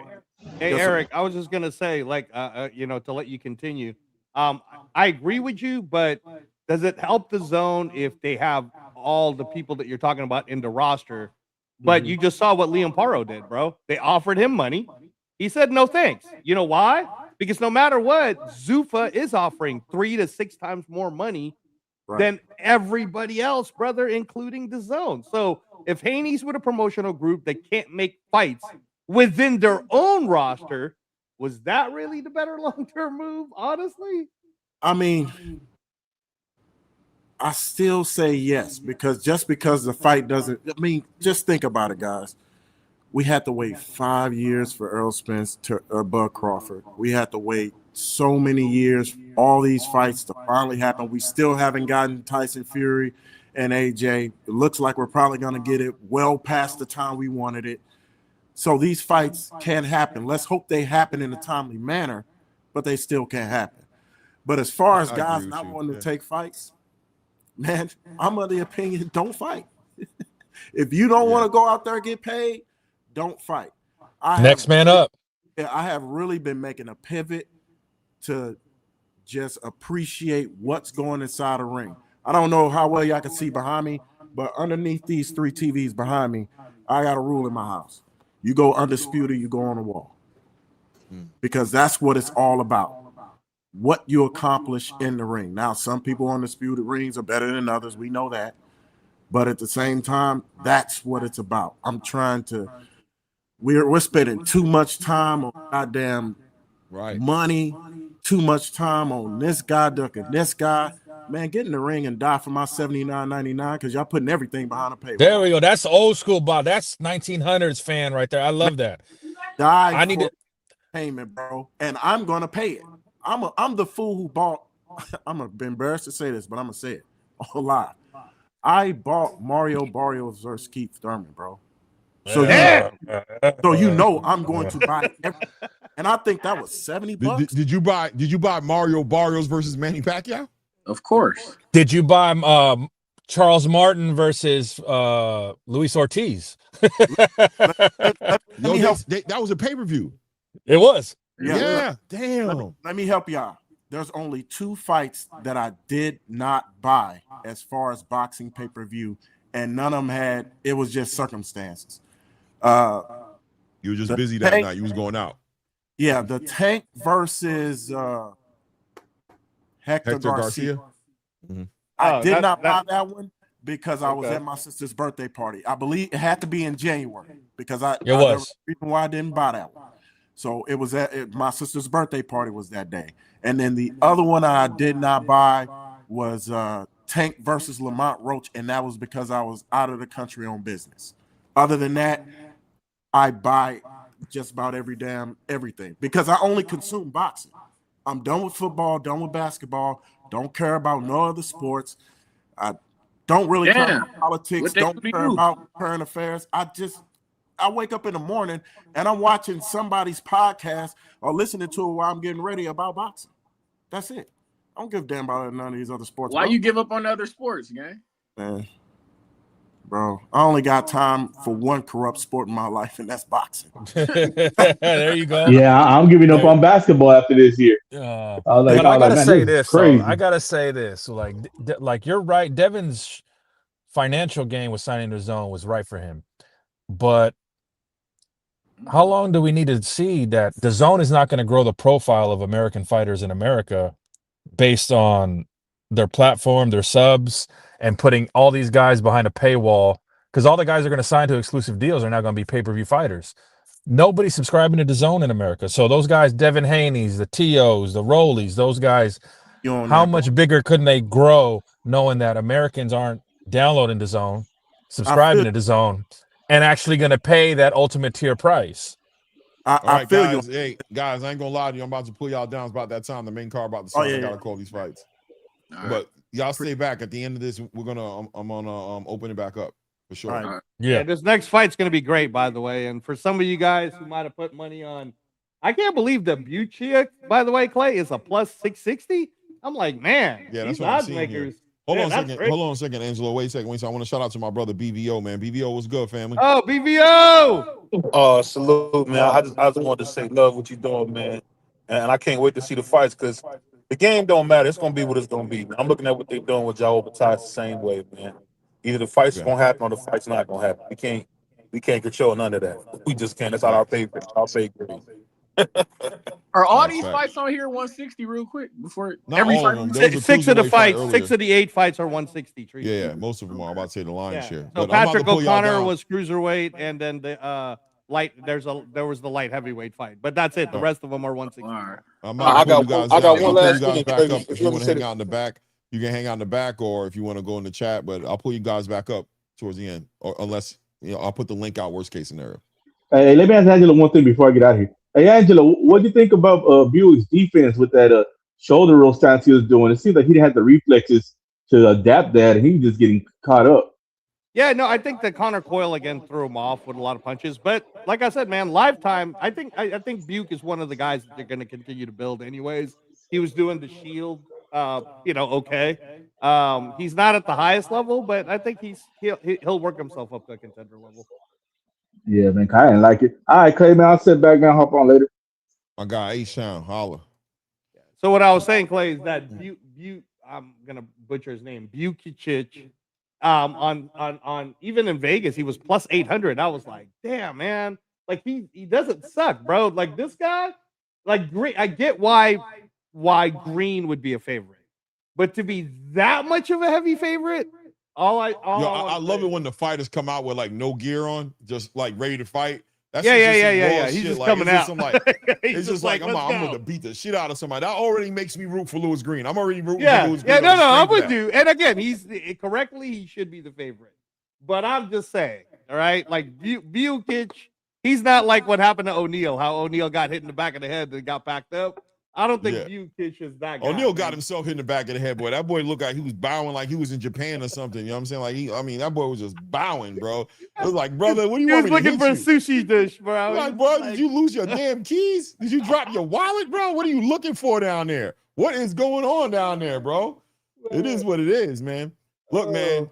Eric, I was just gonna say, like, you know, to let you continue. I agree with you, but does it help the zone if they have all the people that you're talking about in the roster? But you just saw what Liam Paro did, bro. They offered him money. He said no thanks. You know why? Because no matter what, Zuffa is offering 3 to 6 times more money than everybody else, brother, including the zone. So if Haney's with a promotional group that can't make fights within their own roster, was that really the better long-term move, honestly? I mean, I still say yes, because just because the fight doesn't, I mean, just think about it, guys. We had to wait 5 years for Errol Spence to Bud Crawford. We had to wait so many years for all these fights to finally happen. We still haven't gotten Tyson Fury and AJ. It looks like we're probably going to get it well past the time we wanted it. So these fights can't happen. Let's hope they happen in a timely manner, but they still can't happen. But as far as guys not wanting to take fights, man, I'm of the opinion, don't fight. If you don't want to go out there and get paid, don't fight. Next man up. Yeah, I have really been making a pivot to just appreciate what's going inside the ring. I don't know how well y'all can see behind me, but underneath these 3 TVs behind me, I got a rule in my house. You go undisputed, you go on the wall. Because that's what it's all about. What you accomplish in the ring. Now, some people on undisputed rings are better than others. We know that. But at the same time, that's what it's about. I'm trying to we're spending too much time on goddamn money, too much time on this guy ducking this guy. Man, get in the ring and die for my $79.99 because y'all putting everything behind a paywall. There we go. That's old school, Bob. That's 1900s fan right there. I love that. I need payment, bro, and I'm gonna pay it. I'm the fool who bought. I'm embarrassed to say this, but I'm gonna say it all live. I bought Mario Barrios versus Keith Thurman, bro. So you know I'm going to buy everything. And I think that was $70. Did you buy Mario Barrios versus Manny Pacquiao? Of course. Did you buy Charles Martin versus Luis Ortiz? That was a pay-per-view. It was. Yeah. Damn. Let me help y'all. There's only 2 fights that I did not buy as far as boxing pay-per-view, and none of them it was just circumstances. You were just busy that night. You was going out. Yeah, the Tank versus Hector Garcia. Mm-hmm. I did not buy that one because I was at my sister's birthday party. I believe it had to be in January because there was a reason why I didn't buy that one. So it was my sister's birthday party was that day. And then the other one I did not buy was Tank versus Lamont Roach, and that was because I was out of the country on business. Other than that, I buy just about everything because I only consume boxing. I'm done with football, done with basketball, don't care about no other sports. I don't really care about politics, don't care about current affairs. I wake up in the morning and I'm watching somebody's podcast or listening to it while I'm getting ready about boxing. That's it. I don't give a damn about none of these other sports. Why you give up on other sports, gang? Man, bro, I only got time for one corrupt sport in my life, and that's boxing. There you go. Yeah, I'm giving up on basketball after this year. I gotta say this. Though. I gotta say this. Like you're right. Devin's financial gain with signing the zone was right for him, but how long do we need to see that the zone is not going to grow the profile of American fighters in America based on their platform, their subs, and putting all these guys behind a paywall? Because all the guys are going to sign to exclusive deals are now going to be pay-per-view fighters. Nobody's subscribing to the zone in America. So those guys, Devin Haney's, the T.O.s, the Rollies, those guys, how much bigger couldn't they grow knowing that Americans aren't downloading the zone, subscribing to the zone, and actually going to pay that ultimate tier price? I feel guys, you. Hey, guys, I ain't going to lie to you. I'm about to pull y'all down. It's about that time. The main card about to start. I got to call these fights. But y'all stay back. At the end of this, we're going to I'm going to open it back up for sure. Right. Yeah, this next fight's going to be great, by the way. And for some of you guys who might have put money on, I can't believe the Buchia, by the way, Clay, is a plus 660. I'm like, man, yeah, that's what I'm seeing here. Hold on a second, Angelo. Wait a second. I want to shout out to my brother BVO, man. BVO was good, family. Oh, BVO! Salute, man. I just wanted to say love what you doing, man. And I can't wait to see the fights because the game don't matter. It's gonna be what it's gonna be. I'm looking at what they're doing with y'all Ties the same way, man. Either the fight's gonna happen or the fight's not gonna happen. We can't control none of that. We just can't. That's not our favorite. Our favorite. Are all That's these fact. fights on here 160 real quick before Not every all fight? of them. There was a Six of the cruiserweight fight fights, earlier. 6 of the 8 fights are 160. Trees. Yeah, most of them are. I'm about to say the lion's share. So But I'm about Patrick to pull y'all O'Connor down. was cruiserweight, and then the light. There was the light heavyweight fight, but that's it. The rest of them are 160. All right. I'm about to pull you guys down. I got I'll one pull last you guys thing, back Crazy. up if you want to hang out in the back. You can hang out in the back, or if you want to go in the chat. But I'll pull you guys back up towards the end, or unless I'll put the link out. Worst case scenario. Hey, let me ask Angela one thing before I get out of here. Hey, Angela, what do you think about Buick's defense with that shoulder roll stance he was doing? It seems like he had the reflexes to adapt that, and he was just getting caught up. Yeah, no, I think that Connor Coyle again threw him off with a lot of punches. But like I said, man, lifetime, I think Buick is one of the guys that they're going to continue to build anyways. He was doing the shield, okay. He's not at the highest level, but I think he'll work himself up to a contender level. Yeah, man, I didn't like it. All right, Clay, man, I'll sit back now, hop on later. My guy H-Town, holla. So what I was saying, Clay, is that I'm gonna butcher his name, Bukic. On even in Vegas, he was plus 800. I was like, damn, man, like he doesn't suck, bro. Like this guy, like Green. I get why Green would be a favorite, but to be that much of a heavy favorite, I love it when the fighters come out with like no gear on, just like ready to fight. That's yeah. He's shit. just Like, coming out. It's just like I'm gonna beat the shit out of somebody. That already makes me root for Lewis Green. I'm already rooting for Lewis Green. No, I'm with you. And again, he should be the favorite. But I'm just saying, all right, like Bukic, he's not like what happened to O'Neal. How O'Neal got hit in the back of the head and got packed up. I don't think Bukic is that guy. O'Neal got himself hit in the back of the head, boy. That boy looked like he was bowing like he was in Japan or something. You know what I'm saying? Like that boy was just bowing, bro. It was like, brother, what do you want me to hit looking for a sushi dish, bro. Like, bro, did you lose your damn keys? Did you drop your wallet, bro? What are you looking for down there? What is going on down there, bro? It is what it is, man. Look, man.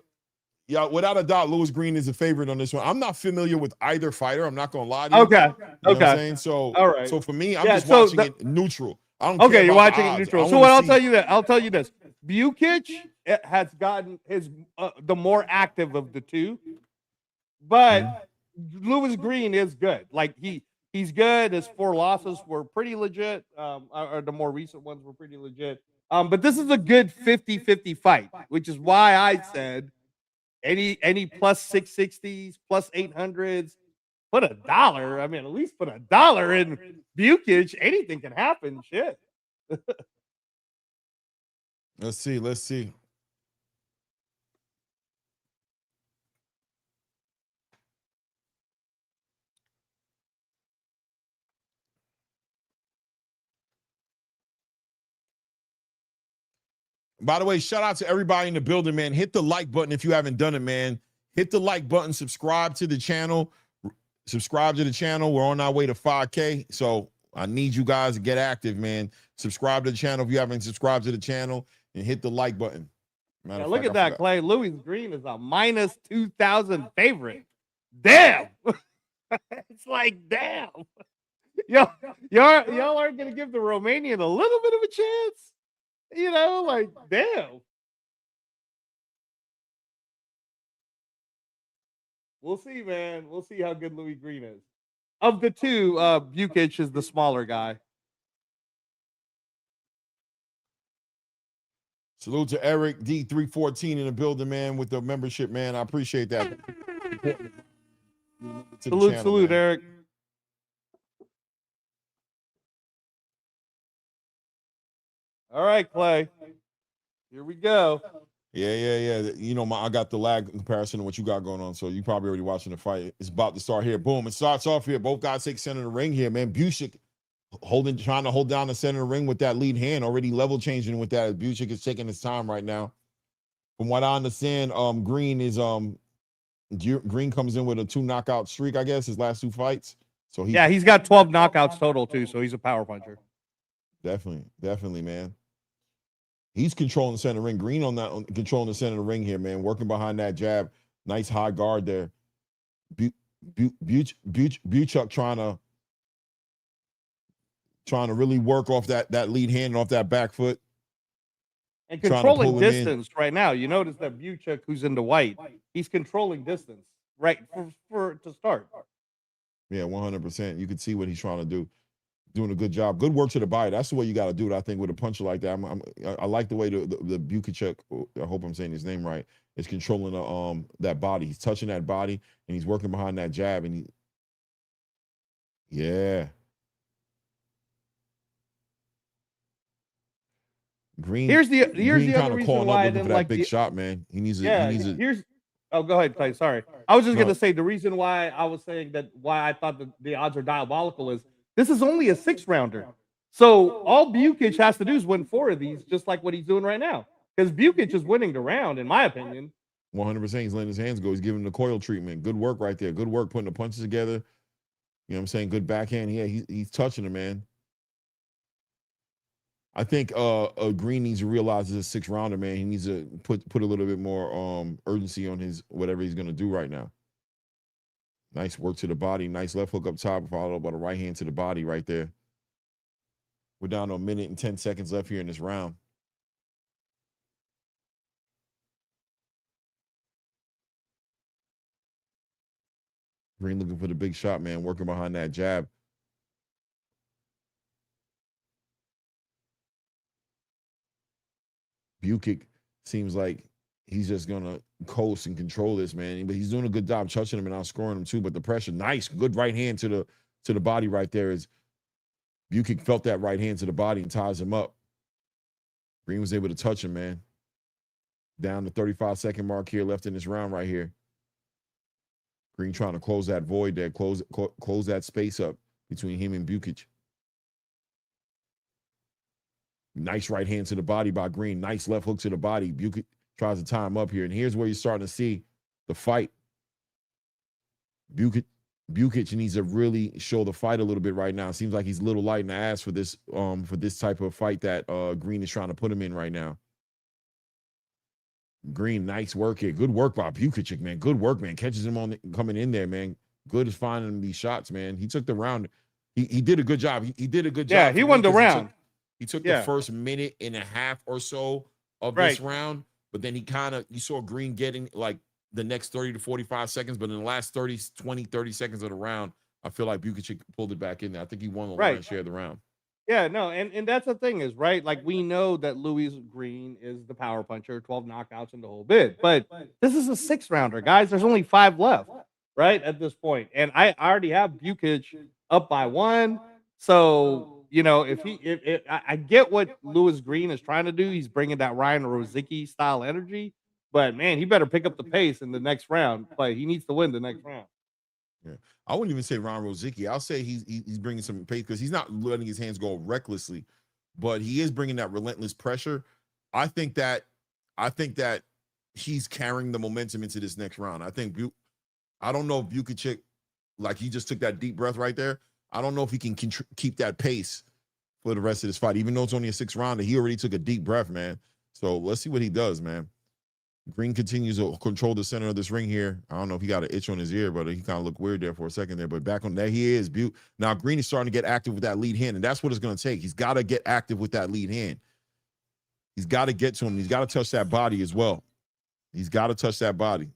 Yeah, without a doubt, Lewis Green is a favorite on this one. I'm not familiar with either fighter. I'm not gonna lie to you. Okay. You know what I'm saying? So, all right. So for me, I'm just watching it neutral. I don't okay, care you're about watching the it odds. neutral. So what I'll tell you this: Bukic has gotten the more active of the two, but Lewis Green is good. Like he's good. His 4 losses were pretty legit. Or the more recent ones were pretty legit. But this is a good 50-50 fight, which is why I said any plus 660s, plus 800s. Put $1. I mean, at least put $1 in Bukic. Anything can happen. Shit. Let's see. By the way, shout out to everybody in the building, man. Hit the like button if you haven't done it, man. Hit the like button, subscribe to the channel. We're on our way to 5K. So I need you guys to get active, man. Subscribe to the channel if you haven't subscribed to the channel, and hit the like button. Yeah, look at that, Clay. Lewis Green is a minus 2,000 favorite. Damn. It's like, damn. Y'all aren't going to give the Romanian a little bit of a chance? You know, like, damn. We'll see, man. We'll see how good Louis Green is. Of the two, Bukic is the smaller guy. Salute to Eric D314 in the building, man, with the membership, man. I appreciate that. Salute, man. Eric. All right, Clay. Here we go. Yeah. You know, I got the lag in comparison to what you got going on, so you probably already watching the fight. It's about to start here. Boom. It starts off here. Both guys take center of the ring here, man. Bukic trying to hold down the center of the ring with that lead hand, already level changing with that. Bukic is taking his time right now. From what I understand, Green comes in with a 2 knockout streak, I guess, his last 2 fights. So he's got 12 knockouts total too, so he's a power puncher. Definitely, man. He's controlling the center ring. Green controlling the center of the ring here, man. Working behind that jab. Nice high guard there. Buchuk trying to really work off that lead hand and off that back foot. And controlling distance right now. You notice that Buchuk, who's into white, he's controlling distance right for to start. Yeah, 100%. You can see what he's trying to do. Doing a good job. Good work to the body. That's the way you got to do it, I think, with a puncher like that. I like the way the Bukic, I hope I'm saying his name right, is controlling that body. He's touching that body, and he's working behind that jab. And yeah. Green. Here's the Green other reason why I didn't like that big shot, man. He needs Oh, go ahead, Clay. Sorry. I was just going to say the reason why I was saying that why I thought that the odds are diabolical is this is only a 6-rounder. So all Bukic has to do is win 4 of these, just like what he's doing right now. Because Bukic is winning the round, in my opinion. 100%. He's letting his hands go. He's giving the coil treatment. Good work right there. Good work putting the punches together. You know what I'm saying? Good backhand. Yeah, he's touching him, man. I think Green needs to realize it's a 6-rounder, man. He needs to put a little bit more urgency on his whatever he's gonna do right now. Nice work to the body. Nice left hook up top, followed by the right hand to the body right there. We're down to 1 minute and 10 seconds left here in this round. Green looking for the big shot, man. Working behind that jab. Bukic seems like he's just gonna coast and control this, man. But he's doing a good job touching him and outscoring him too. But the pressure, nice, good right hand to the body right there. Is Bukic felt that right hand to the body and ties him up. Green was able to touch him, man. Down the 35-second mark here left in this round right here. Green trying to close that void there, close that space up between him and Bukic. Nice right hand to the body by Green. Nice left hook to the body. Bukic tries to tie him up here. And here's where you're starting to see the fight. Bukic needs to really show the fight a little bit right now. It seems like he's a little light in the ass for this type of fight that Green is trying to put him in right now. Green, nice work here. Good work by Bukic, man. Good work, man. Catches him on coming in there, man. Good at finding these shots, man. He took the round. He did a good job. He did a good job. Yeah, he won the round. He took the first minute and a half or so of this round, but then you saw Green getting like the next 30 to 45 seconds, but in the last 30 seconds of the round, I feel like Bukic pulled it back in there. I think he won the lion's share of the round. Yeah, no, and that's the thing is, right, like we know that Louis Green is the power puncher, 12 knockouts in the whole bit, but this is a 6-rounder, guys. There's only 5 left, right, at this point. And I already have Bukic up by 1, so... You know, if I get what Louis Green is trying to do. He's bringing that Ryan Rozicki style energy, but man, he better pick up the pace in the next round. But he needs to win the next round. Yeah, I wouldn't even say Ryan Rozicki. I'll say he's bringing some pace because he's not letting his hands go recklessly, but he is bringing that relentless pressure. I think that he's carrying the momentum into this next round. I don't know if Bukic, like he just took that deep breath right there. I don't know if he can keep that pace for the rest of this fight. Even though it's only a 6-rounder, he already took a deep breath, man. So let's see what he does, man. Green continues to control the center of this ring here. I don't know if he got an itch on his ear, but he kind of looked weird there for a second there. But back on there, he is. Now, Green is starting to get active with that lead hand, and that's what it's going to take. He's got to get active with that lead hand. He's got to get to him. He's got to touch that body as well. He's got to touch that body.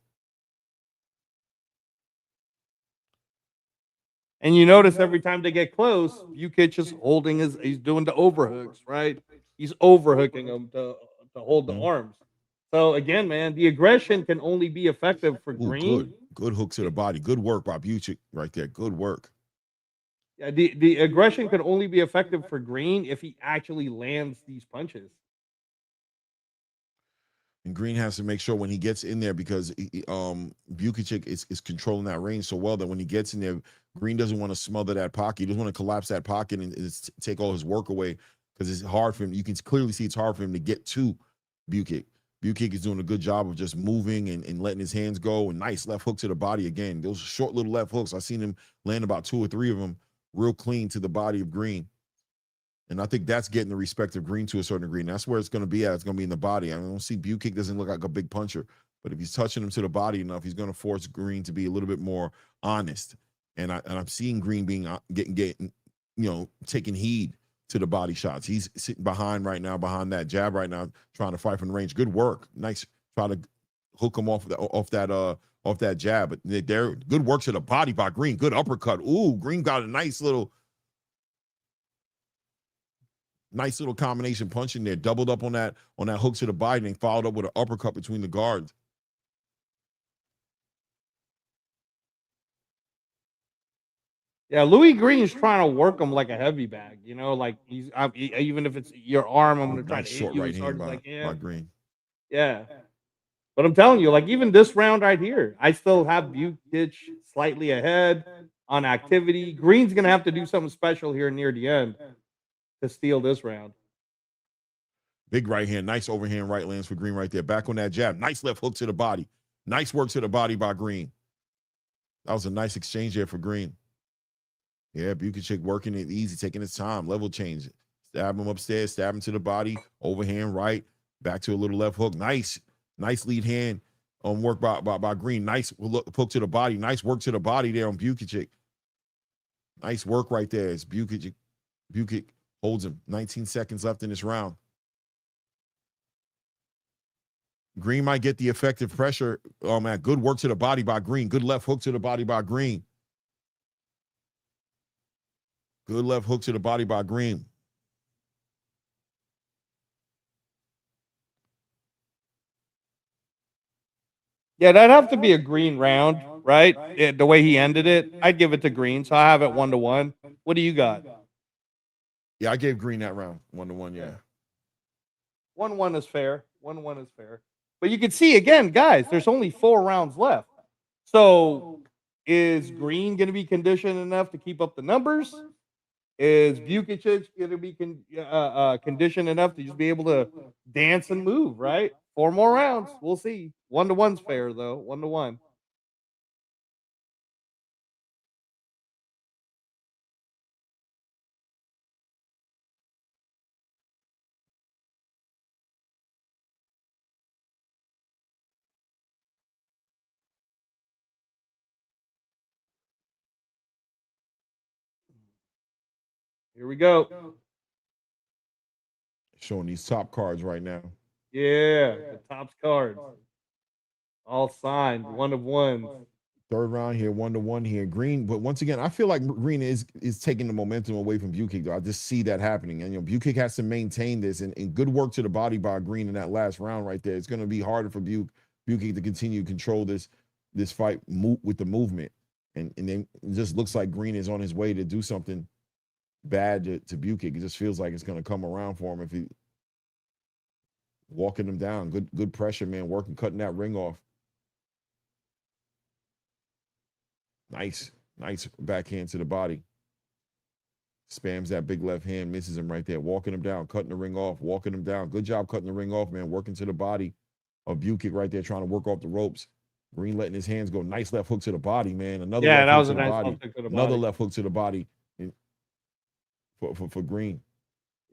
And you notice every time they get close, Bukic is holding he's doing the overhooks, right? He's overhooking him to hold the arms. So again, man, the aggression can only be effective for Green. Good hook to the body. Good work by Bukic right there. Good work. Yeah, the aggression can only be effective for Green if he actually lands these punches. And Green has to make sure when he gets in there, because Bukic is controlling that range so well that when he gets in there, Green doesn't want to smother that pocket. He doesn't want to collapse that pocket and take all his work away, because it's hard for him. You can clearly see it's hard for him to get to Bukic. Bukic is doing a good job of just moving and letting his hands go. And nice left hook to the body again. Those short little left hooks, I've seen him land about 2 or 3 of them real clean to the body of Green. And I think that's getting the respect of Green to a certain degree. And that's where it's going to be at. It's going to be in the body. I don't see Bukic doesn't look like a big puncher, but if he's touching him to the body enough, he's going to force Green to be a little bit more honest. And I'm seeing Green being getting taking heed to the body shots. He's sitting behind that jab right now, trying to fight from the range. Good work. Nice. Try to hook him off that jab. But there, good work to the body by Green. Good uppercut. Ooh, Green got a nice little. Nice little combination punch in there. Doubled up on that hook to the body and followed up with an uppercut between the guards. Yeah, Louis Green's trying to work him like a heavy bag, you know, like even if it's your arm, I'm gonna try Nice to hit short you right as hard hand as I by can. Green. Yeah. But I'm telling you, like even this round right here, I still have Bukic slightly ahead on activity. Green's gonna have to do something special here near the end to steal this round. Big right hand, nice overhand right lands for Green right there. Back on that jab. Nice left hook to the body. Nice work to the body by Green. That was a nice exchange there for Green. Yeah, Bukic working it easy, taking his time. Level change. Stab him upstairs, stab him to the body. Overhand right. Back to a little left hook. Nice lead hand on work by Green. Nice hook to the body. Nice work to the body there on Bukic. Nice work right there. It's Bukic holds him. 19 seconds left in this round. Green might get the effective pressure. Oh, man, good work to the body by Green. Good left hook to the body by Green. Good left hook to the body by Green. Yeah, that'd have to be a Green round, right? Yeah, the way he ended it, I'd give it to Green. So I have it 1-1. What do you got? Yeah, I gave Green that round. 1-1, yeah. 1-1 is fair. 1-1 is fair. But you can see again, guys, there's only 4 rounds left. So is Green going to be conditioned enough to keep up the numbers? Is Bukic going to be conditioned enough to just be able to dance and move, right? 4 more rounds. We'll see. 1-1's fair, though. 1-1. Here we go. Showing these top cards right now. Yeah, the top cards. All signed. 1-1. Third round here, 1-1 here. Green, but once again, I feel like Green is taking the momentum away from Bukic, though. I just see that happening. And, Bukic has to maintain this, and good work to the body by Green in that last round right there. It's going to be harder for Bukic to continue to control this fight with the movement. And then it just looks like Green is on his way to do something bad to Bukic. It just feels like it's going to come around for him if he walking him down. Good pressure, man. Cutting that ring off. Nice backhand to the body. Spams that big left hand, misses him right there. Walking him down, cutting the ring off, walking him down. Good job cutting the ring off, man. Working to the body of Bukic right there, trying to work off the ropes. Green letting his hands go. Nice left hook to the body, man. Another left hook to the body. Another left hook to the body for Green.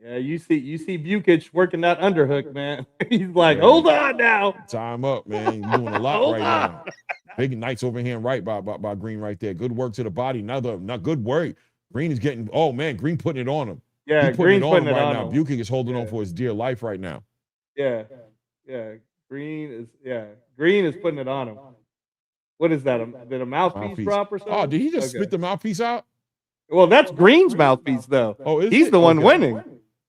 Yeah, you see Bukic working that underhook, man. He's like, hold on now. Time up, man. You're doing a lot right now. Big nice overhand right by Green right there. Good work to the body. Not good work. Green is getting, oh man, Green putting it on him. Yeah, Green's putting it on him right now. Bukic is holding on for his dear life right now. Yeah. Green is putting it on him. What is that? Did a mouthpiece drop or something? Oh, did he just spit the mouthpiece out? Well, that's Green's mouthpiece, though. Oh, he's the one winning.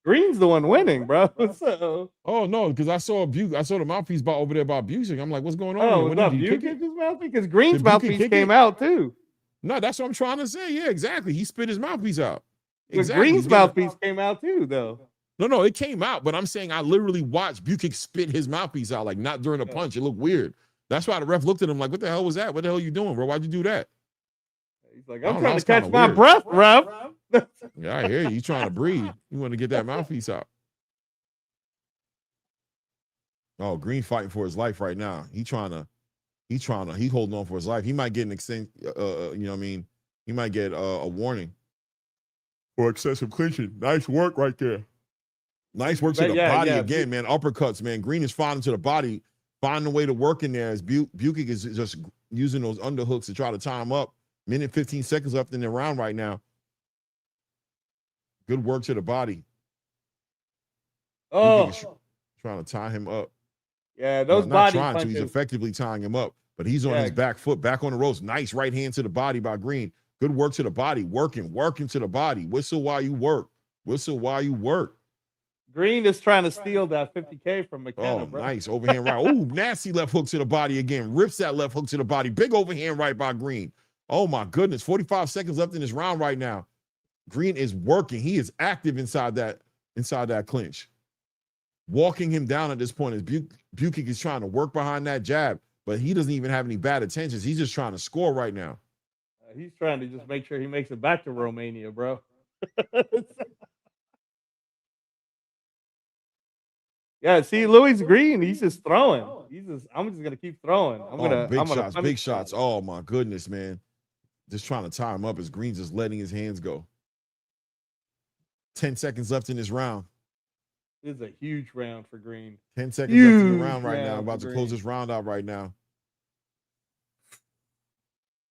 Green's the one winning, bro. So. Oh no, because I saw the mouthpiece over there by Bukic. I'm like, what's going on? Oh, was that Bukic's mouthpiece? Because Green's mouthpiece came out too. No, that's what I'm trying to say. Yeah, exactly. He spit his mouthpiece out. Exactly. Green's mouthpiece came out too, though. No, it came out, but I'm saying I literally watched Bukic spit his mouthpiece out, like not during a punch. It looked weird. That's why the ref looked at him like, what the hell was that? What the hell are you doing, bro? Why'd you do that? He's like, I'm trying to catch my breath, ref. Yeah, I hear you. You trying to breathe. You want to get that mouthpiece out. Oh, Green fighting for his life right now. He's holding on for his life. He might get an extent, he might get a warning for excessive clinching. Nice work right there. Nice work to the body again, man. Uppercuts, man. Green is finding to the body, finding a way to work in there as Bukic is just using those underhooks to try to tie him up. Minute 15 seconds left in the round right now. Good work to the body. Oh, trying to tie him up. Yeah, those body punches. He's effectively tying him up, but he's on his back foot, back on the ropes. Nice right hand to the body by Green. Good work to the body. Working to the body. Whistle while you work. Whistle while you work. Green is trying to steal that 50K from McKenna, Oh, bro. nice overhand right. Oh, nasty left hook to the body again. Rips that left hook to the body. Big overhand right by Green. Oh my goodness. 45 seconds left in this round right now. Green is working. He is active inside that clinch. Walking him down at this point is Bukic is trying to work behind that jab, but he doesn't even have any bad intentions. He's just trying to score right now. He's trying to just make sure he makes it back to Romania, bro. Yeah, see, Louis Green, he's just throwing. I'm just gonna keep throwing. Big shots. Oh my goodness, man. Just trying to tie him up as Green's just letting his hands go. 10 seconds left in this round. This is a huge round for Green. 10 seconds left in the round right now. About to close this round out right now.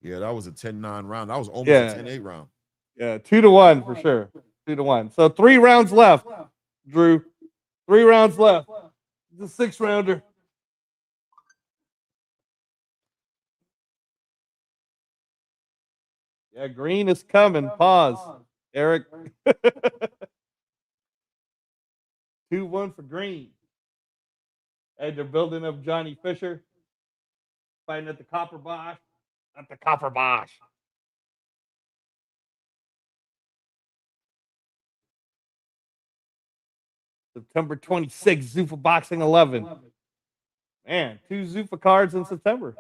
Yeah, that was a 10-9 round. That was almost a 10-8 round. Yeah, 2-1 for sure. 2-1. So 3 rounds left, Drew. 3 rounds left. It's a 6-rounder. Yeah, Green is coming. Pause, Eric. 2-1 for Green. Hey, they're building up Johnny Fisher. Fighting at the Copper Bosch. At the Copper Bosch. September 26th, Zuffa Boxing 11. Man, 2 Zuffa cards in September.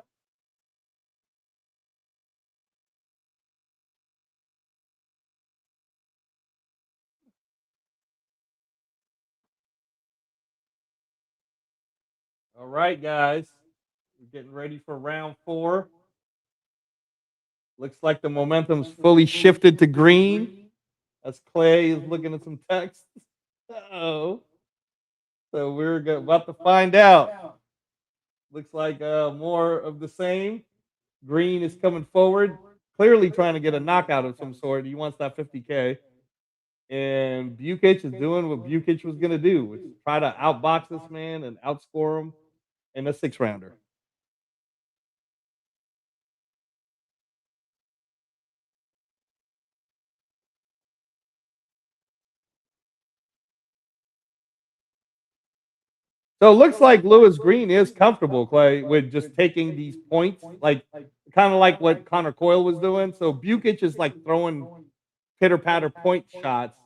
All right, guys. We're getting ready for round 4. Looks like the momentum's fully shifted to Green. As Clay is looking at some text. Uh-oh. So we're about to find out. Looks like more of the same. Green is coming forward, clearly trying to get a knockout of some sort. He wants that 50K. And Bukic is doing what Bukic was going to do, which is try to outbox this man and outscore him in a 6-rounder. So it looks like Louis Green is comfortable, Clay, with just taking these points, like kind of like what Connor Coyle was doing. So Bukic is like throwing pitter-patter point shots,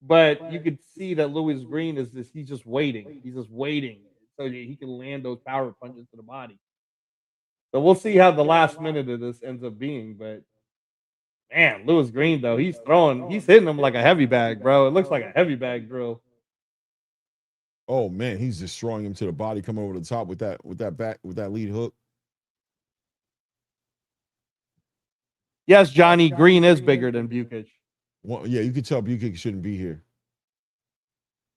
but you could see that Louis Green is he's just waiting. He's just waiting so that he can land those power punches to the body. So we'll see how the last minute of this ends up being. But man, Louis Green though, he's hitting them like a heavy bag, bro. It looks like a heavy bag drill. Oh man, he's destroying him to the body, coming over the top with that lead hook. Yes, Johnny, Green is bigger than Bukic. Well, yeah, you can tell Bukic shouldn't be here.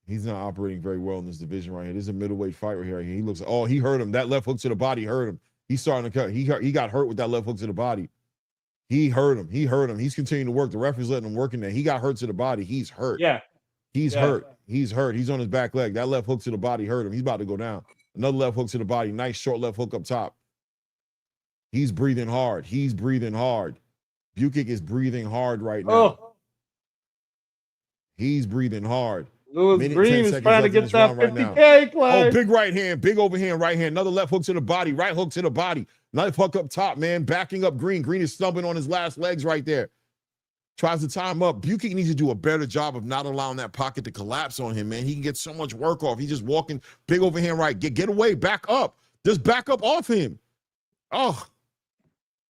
He's not operating very well in this division right here. This is a middleweight fight right here. He looks. Oh, he hurt him. That left hook to the body hurt him. He's starting to cut. He got hurt with that left hook to the body. He hurt him. He's continuing to work. The referee's letting him work in there. He got hurt to the body. He's hurt. Yeah. He's hurt. He's hurt. He's on his back leg. That left hook to the body hurt him. He's about to go down. Another left hook to the body. Nice short left hook up top. He's breathing hard. Bukic is breathing hard right now. Oh. He's breathing hard. Louis Green is trying to get that 50K, Clay. Oh, big right hand, big overhand right hand. Another left hook to the body, right hook to the body. Left hook up top, man. Backing up Green. Green is stumbling on his last legs right there. Tries to tie him up. Bukic needs to do a better job of not allowing that pocket to collapse on him, man. He can get so much work off. He's just walking, big overhand right. Get away, back up. Just back up off him. Oh.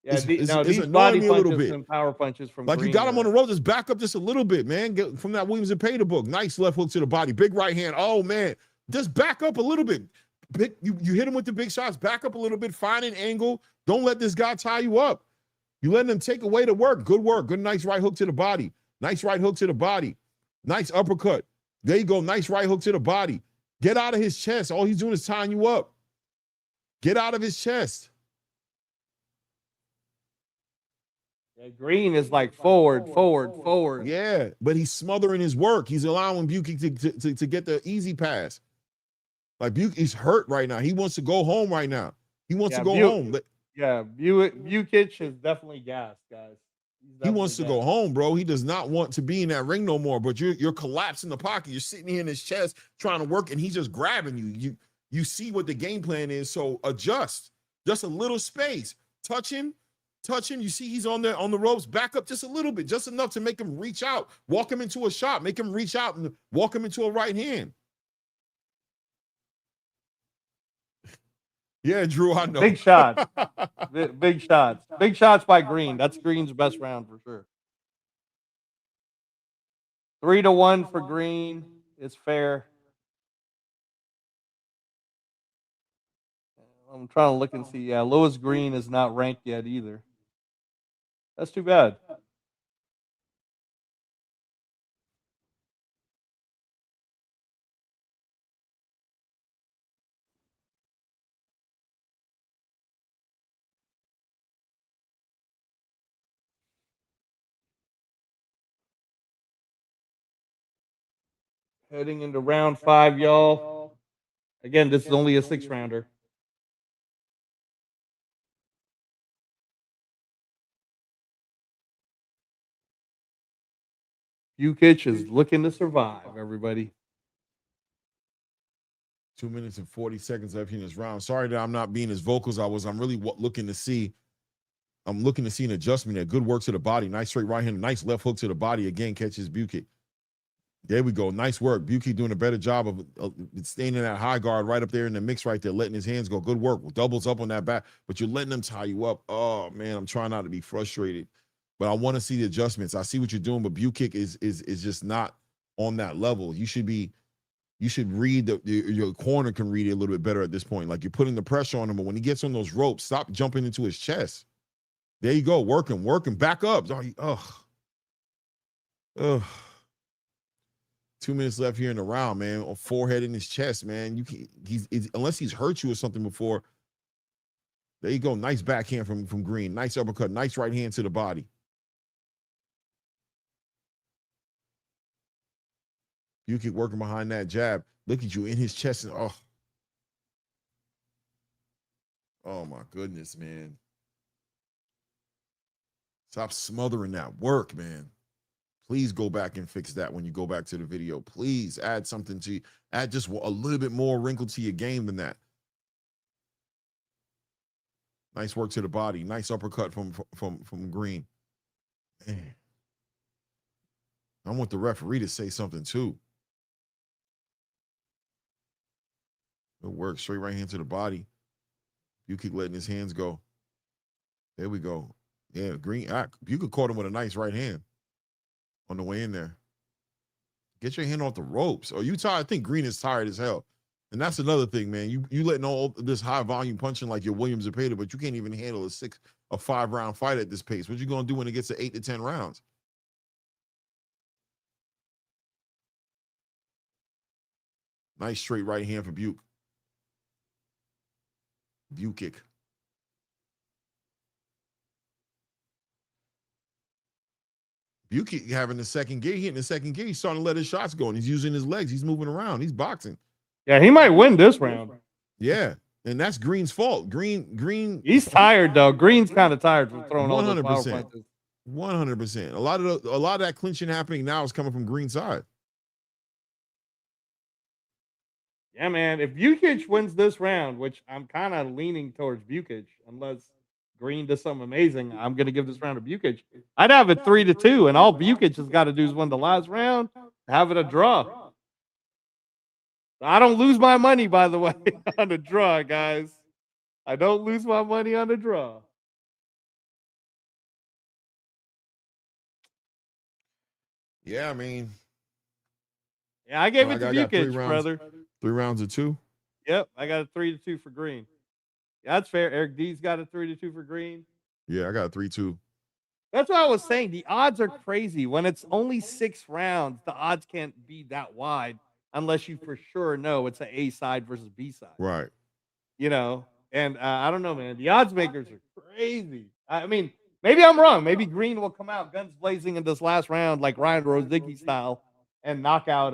Yeah, these body punches and power punches from like Green, you got him on the road. Just back up just a little bit, man. Get from that Williams and Pater book. Nice left hook to the body. Big right hand. Oh, man. Just back up a little bit. You hit him with the big shots. Back up a little bit. Find an angle. Don't let this guy tie you up. You letting him take away the work. Good work. Good, nice right hook to the body. Nice right hook to the body. Nice uppercut. There you go. Nice right hook to the body. Get out of his chest. All he's doing is tying you up. Get out of his chest. Yeah, Green is like forward. Yeah, but he's smothering his work. He's allowing Bukic to get the easy pass. Like Bukic's hurt right now. He wants to go home right now. He wants to go home. Yeah, Bukic is definitely gassed, guys. He wants to go home, bro. He does not want to be in that ring no more. But you're collapsing the pocket. You're sitting here in his chest trying to work, and he's just grabbing you. You see what the game plan is. So adjust. Just a little space. Touch him. You see he's on the ropes. Back up just a little bit, just enough to make him reach out. Walk him into a shot. Make him reach out and walk him into a right hand. Yeah, Drew, I know. Big shots. Big shots. Big shots by Green. That's Green's best round for sure. 3-1 for Green. It's fair. I'm trying to look and see. Yeah, Lewis Green is not ranked yet either. That's too bad. Heading into round 5, y'all. Again, this is only a 6-rounder. Bukic is looking to survive, everybody. 2 minutes and 40 seconds left in this round. Sorry that I'm not being as vocal as I was. I'm really looking to see. I'm looking to see an adjustment there. Good work to the body. Nice straight right hand. Nice left hook to the body. Again, catches Bukic. There we go. Nice work. Bukic doing a better job of staying in that high guard right up there in the mix right there, letting his hands go. Good work. Doubles up on that back, but you're letting them tie you up. Oh, man, I'm trying not to be frustrated, but I want to see the adjustments. I see what you're doing, but Bukic is just not on that level. You should read your corner can read it a little bit better at this point. Like, you're putting the pressure on him, but when he gets on those ropes, stop jumping into his chest. There you go. Working. Back up. Ugh. 2 minutes left here in the round, man. On forehead in his chest, man. Unless he's hurt you or something before. There you go. Nice backhand from Green. Nice uppercut. Nice right hand to the body. Bukic working behind that jab. Look at you in his chest. And, oh my goodness, man. Stop smothering that work, man. Please go back and fix that when you go back to the video. Please add something add just a little bit more wrinkle to your game than that. Nice work to the body. Nice uppercut from Green. Man. I want the referee to say something too. Good work. Straight right hand to the body. Bukic letting his hands go. There we go. Yeah, Green. Bukic caught him with a nice right hand on the way in there. Get your hand off the ropes. Are you tired? I think Green is tired as hell. And that's another thing, man. You letting all this high volume punching like you're Williams or Zepeda, but you can't even handle a 5-round fight at this pace. What you gonna do when it gets to 8 to 10 rounds? Nice straight right hand for Bukic. Bukic having the second gear. He hitting the second gear. He's starting to let his shots go, and he's using his legs. He's moving around. He's boxing. Yeah, he might win this round. Yeah, and that's Green's fault. Green. He's tired though. Green's kind of tired from throwing all those power punches. 100%. A lot of that clinching happening now is coming from Green's side. Yeah, man. If Bukic wins this round, which I'm kind of leaning towards Bukic, unless Green does something amazing, I'm going to give this round to Bukic. I'd have it 3-2, and all Bukic has got to do is win the last round, have it a draw. I don't lose my money, by the way, on the draw, guys. I don't lose my money on the draw. Yeah, I mean. Yeah, I gave it to Bukic, brother. 3 rounds of 2? Yep, I got a 3-2 for Green. Yeah, that's fair. Eric D's got a 3-2 for Green. Yeah, I got a 3-2. That's what I was saying. The odds are crazy. When it's only 6 rounds, the odds can't be that wide unless you for sure know it's an A side versus B side. Right. You know, and I don't know, man. The odds makers are crazy. I mean, maybe I'm wrong. Maybe Green will come out guns blazing in this last round like Ryan Rozicki style and knock out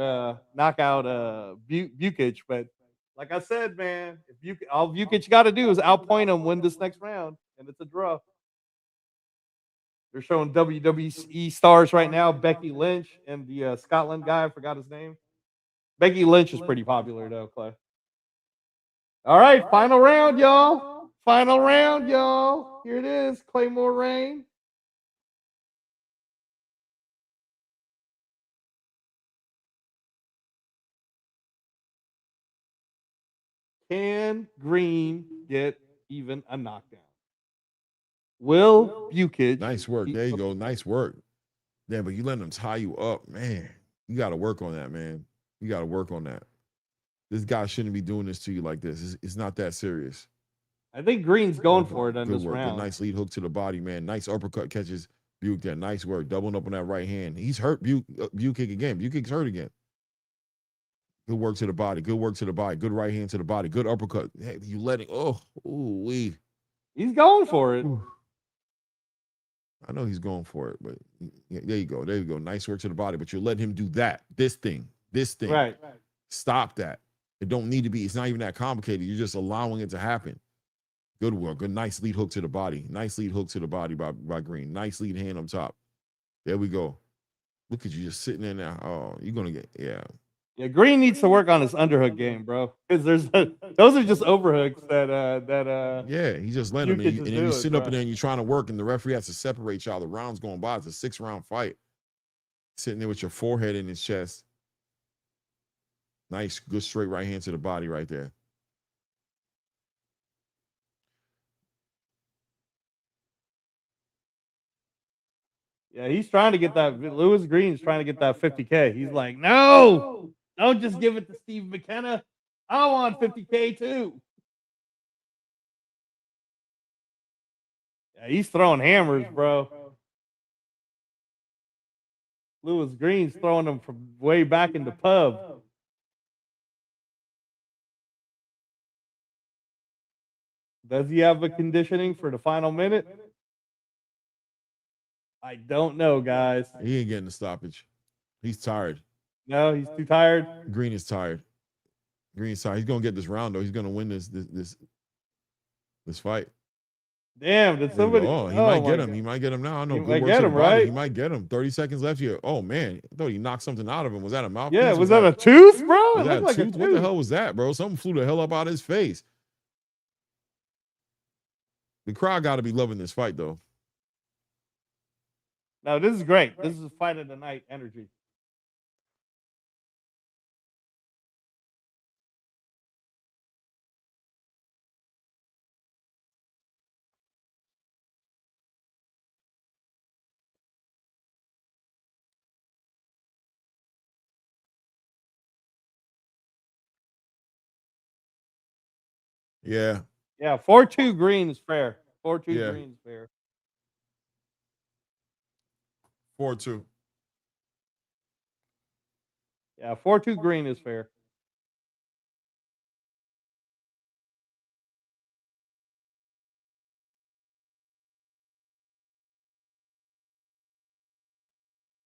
Bukic. But like I said, man, if all Bukic got to do is outpoint him, win this next round, and it's a draw. They're showing WWE stars right now. Becky Lynch and the Scotland guy. I forgot his name. Becky Lynch is pretty popular though, Clay. All right, final round, y'all. Final round, y'all. Here it is. Claymore Rain. Can Green get even a knockdown? Will Bukic? Nice work. There you go. Nice work. Yeah, but you letting them tie you up, man. You got to work on that, man. You got to work on that. This guy shouldn't be doing this to you like this. It's not that serious. I think Green's going for it on this round. Good, nice lead hook to the body, man. Nice uppercut catches Bukic there. Nice work. Doubling up on that right hand. He's hurt Bukic again. Bukic's hurt again. Good work to the body. Good work to the body. Good right hand to the body. Good uppercut. Hey, you letting He's going for it. I know he's going for it, but there you go. There you go. Nice work to the body, but you're letting him do that. This thing. Right. Stop that. It don't need to be. It's not even that complicated. You're just allowing it to happen. Good work. Good, nice lead hook to the body. Nice lead hook to the body by Green. Nice lead hand on top. There we go. Look at you just sitting there now. Oh, you're gonna get Yeah, Green needs to work on his underhook game, bro. Because those are just overhooks that yeah, he just letting them, and then you sit bro. up in there and you're trying to work, and the referee has to separate y'all. The round's going by. It's a 6-round fight. Sitting there with your forehead in his chest. Nice, good straight right hand to the body right there. Yeah, he's trying to get that. Lewis Green's trying to get that 50K. He's like, no, don't just give it to Steve McKenna. I want 50K too. Yeah, he's throwing hammers, bro. Lewis Green's throwing them from way back in the pub. Does he have a conditioning for the final minute? I don't know, guys. He ain't getting the stoppage. He's tired. No, he's too tired. Green is tired. Green's tired. He's gonna get this round though. He's gonna win this fight. Damn, did somebody? Oh, he might get him. He might get him now. I know. He Good might work get to the him, body. right? He might get him. 30 seconds left here. Oh man, I thought he knocked something out of him. Was that a mouthpiece? Yeah, was that a tooth, bro? Was It that looked a like a tooth? What the tooth. hell was that, bro? Something flew the hell up out of his face. The crowd got to be loving this fight though. No, this is great. This is a fight of the night energy. Yeah. Yeah, 4-2 Green is fair. 4-2 Yeah. Green is fair. 4-2. Yeah, 4-2 Green is fair.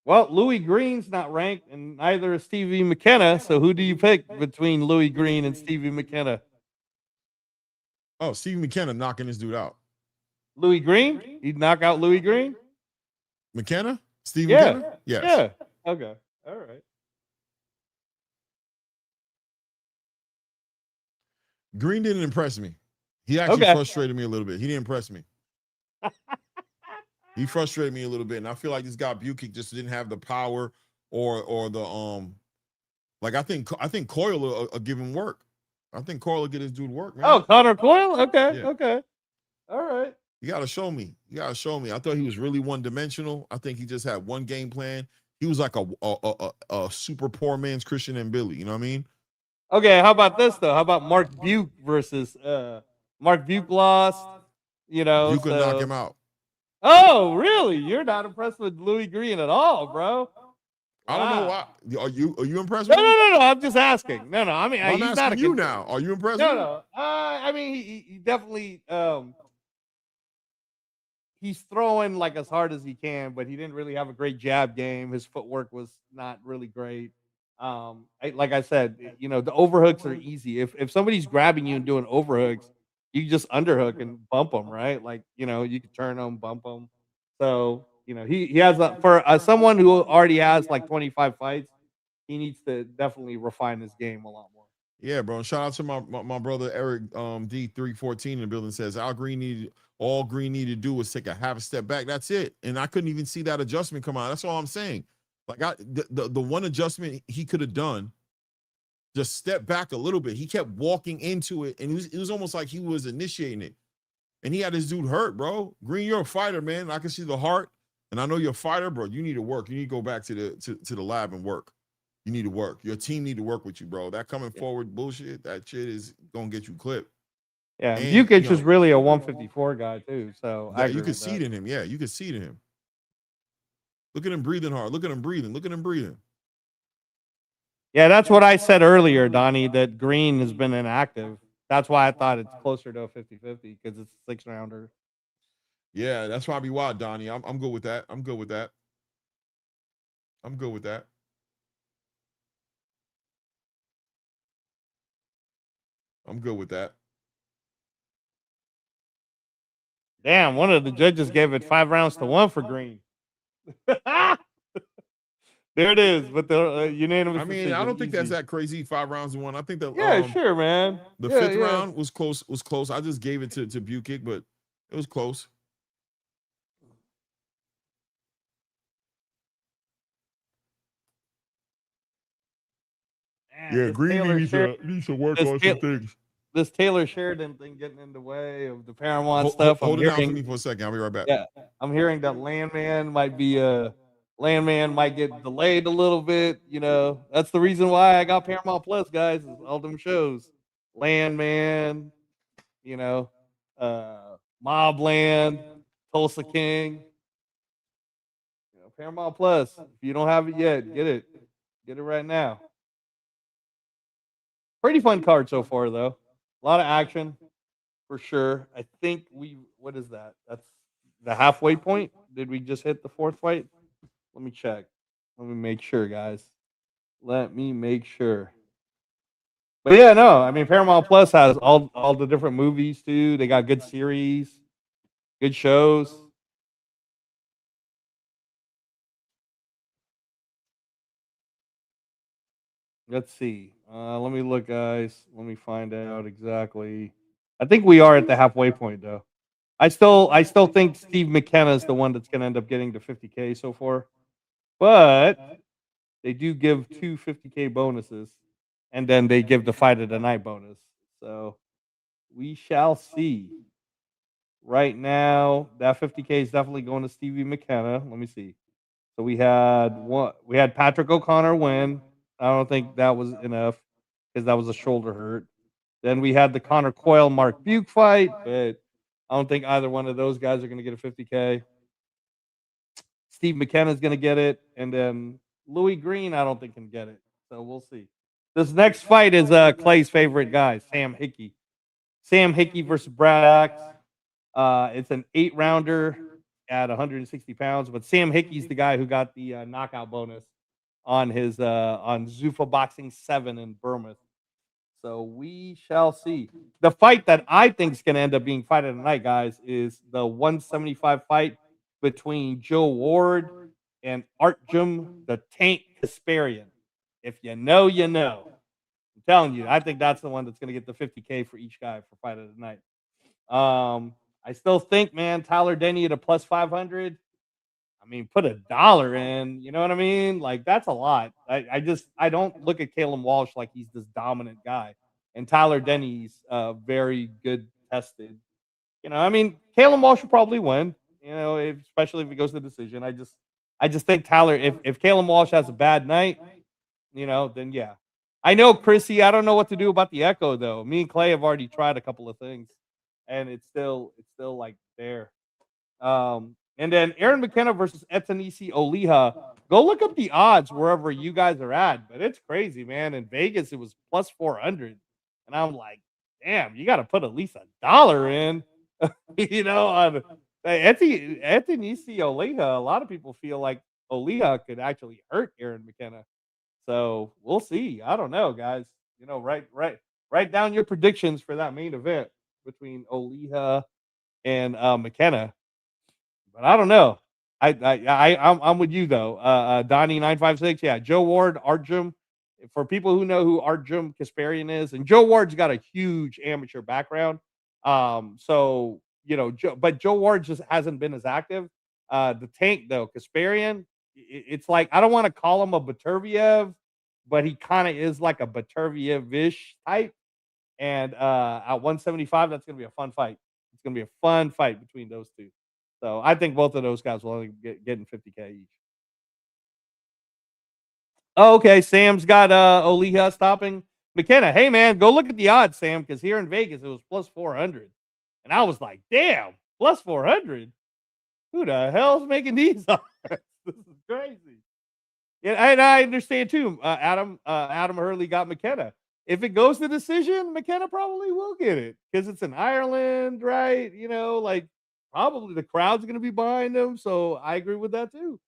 Well, Louis Green's not ranked, and neither is Stevie McKenna. So who do you pick between Louis Green and Stevie McKenna? Oh, Steve McKenna knocking this dude out. Louis Green? He'd knock out Louis Green? McKenna? Steve Yeah. McKenna? Yes. Yeah. Okay. All right. Green didn't impress me. He actually frustrated me a little bit. He didn't impress me. He frustrated me a little bit, and I feel like this guy Bukic just didn't have the power or the like I think Coyle will give him work. I think Coyle will get his dude work, man. Oh, Connor Coyle? Okay. Yeah. Okay. All right. You gotta show me. You gotta show me. I thought he was really one-dimensional. I think he just had one game plan. He was like a super poor man's Christian and Billy. You know what I mean? Okay, how about this though? How about Mark Buke versus Mark Buke lost? You know, You could knock him out. Oh, really? You're not impressed with Louis Green at all, bro? I don't know why. Are you impressed No, with him? no. I'm just asking. No. I mean, I'm he's asking not a you now. Are you impressed with him? No. I mean, he definitely he's throwing like as hard as he can, but he didn't really have a great jab game. His footwork was not really great. Like I said, you know, the overhooks are easy. If somebody's grabbing you and doing overhooks, you just underhook and bump them, right? Like, you know, you can turn them, bump them. So, you know, he has for someone who already has like 25 fights, he needs to definitely refine his game a lot more. Yeah, bro. And shout out to my brother Eric D314 in the building says all Green needed to do was take a half a step back. That's it. And I couldn't even see that adjustment come out. That's all I'm saying. Like the one adjustment he could have done, just step back a little bit. He kept walking into it, and it was almost like he was initiating it. And he had this dude hurt, bro. Green, you're a fighter, man. I can see the heart, and I know you're a fighter, bro. You need to work. You need to go back to the lab and work. You need to work. Your team need to work with you, bro. That coming forward bullshit, that shit is gonna get you clipped. Yeah, and Bukic is really a 154 guy too. So yeah, you can see it in him. Yeah, you can see it in him. Look at him breathing hard. Look at him breathing. Look at him breathing. Yeah, that's what I said earlier, Donnie, that Green has been inactive. That's why I thought it's closer to a 50-50 because it's a 6-rounder. Yeah, that's probably why, Donnie. I'm good with that. I'm good with that. I'm good with that. I'm good with that. Damn, one of the judges gave it 5 rounds to 1 for Green. There it is, but the unanimous. I mean, decision, I don't think easy. that's that crazy. 5 rounds to 1. I think that sure, man. The fifth round was close. Was close. I just gave it to Bukic, but it was close. Man, yeah, Green needs to work on some things. This Taylor Sheridan thing getting in the way of the Paramount stuff. Hold it down for me for a second. I'll be right back. Yeah, I'm hearing that Landman might get delayed a little bit. You know, that's the reason why I got Paramount Plus, guys. Is all them shows, Landman, you know, Mobland, Tulsa King. You know, Paramount Plus. If you don't have it yet, get it. Get it right now. Pretty fun card so far, though. A lot of action, for sure. I think what is that? That's the halfway point. Did we just hit the 4th fight? Let me check. Let me make sure, guys. Let me make sure. But yeah, no, I mean, Paramount Plus has all the different movies, too. They got good series, good shows. Let's see. Let me look, guys. Let me find out exactly. I think we are at the halfway point, though. I still think Steve McKenna is the one that's going to end up getting the 50K so far. But they do give 2 50K bonuses, and then they give the fight of the night bonus. So we shall see. Right now, that 50K is definitely going to Stevie McKenna. Let me see. So we had Patrick O'Connor win. I don't think that was enough because that was a shoulder hurt. Then we had the Connor Coyle Mark Buke fight, but I don't think either one of those guys are going to get a 50K. Steve McKenna is going to get it, and then Louis Green, I don't think can get it. So we'll see. This next fight is Clay's favorite guy, Sam Hickey. Sam Hickey versus Brad Axe. It's an 8-rounder at 160 pounds, but Sam Hickey's the guy who got the knockout bonus on his on Zuffa Boxing 7 in Bournemouth. So we shall see. The fight that I think is going to end up being fight of the night, guys, is the 175 fight between Joe Ward and Artjum the Tank Kasparian. If you know, you know. I'm telling you, I think that's the one that's going to get the 50K for each guy for fight of the night. I still think, man, Tyler Denny at a plus 500. I mean, put $1 in, you know what I mean? Like, that's a lot. I don't look at Callum Walsh like he's this dominant guy. And Tyler Denny's very good tested. You know, I mean, Callum Walsh will probably win, you know, especially if he goes to the decision. I just think Tyler, if Callum Walsh has a bad night, you know, then yeah. I know, Chrissy, I don't know what to do about the echo, though. Me and Clay have already tried a couple of things, and it's still like there. And then Aaron McKenna versus Etinosa Oliha. Go look up the odds wherever you guys are at. But it's crazy, man. In Vegas, it was plus 400. And I'm like, damn, you got to put at least $1 in. You know, on Etinosa Oliha. A lot of people feel like Oliha could actually hurt Aaron McKenna. So we'll see. I don't know, guys. You know, write down your predictions for that main event between Oliha and McKenna. But I don't know. I'm with you though. Donnie 956. Yeah, Joe Ward, Arjun. For people who know who Arjun Kasparian is, and Joe Ward's got a huge amateur background. So but Joe Ward just hasn't been as active. The tank though, Kasparian, it's like I don't want to call him a Baturviev, but he kind of is like a Baturviev-ish type. And at 175, that's gonna be a fun fight. It's gonna be a fun fight between those two. So I think both of those guys will only getting 50K each. Oh, okay. Sam's got Oliha stopping McKenna. Hey man, go look at the odds, Sam, because here in Vegas it was plus 400. And I was like, damn, plus 400. Who the hell's making these odds? This is crazy. Yeah, and I understand too. Adam Hurley got McKenna. If it goes to decision, McKenna probably will get it because it's in Ireland, right? Like probably the crowd's going to be behind them. So I agree with that too.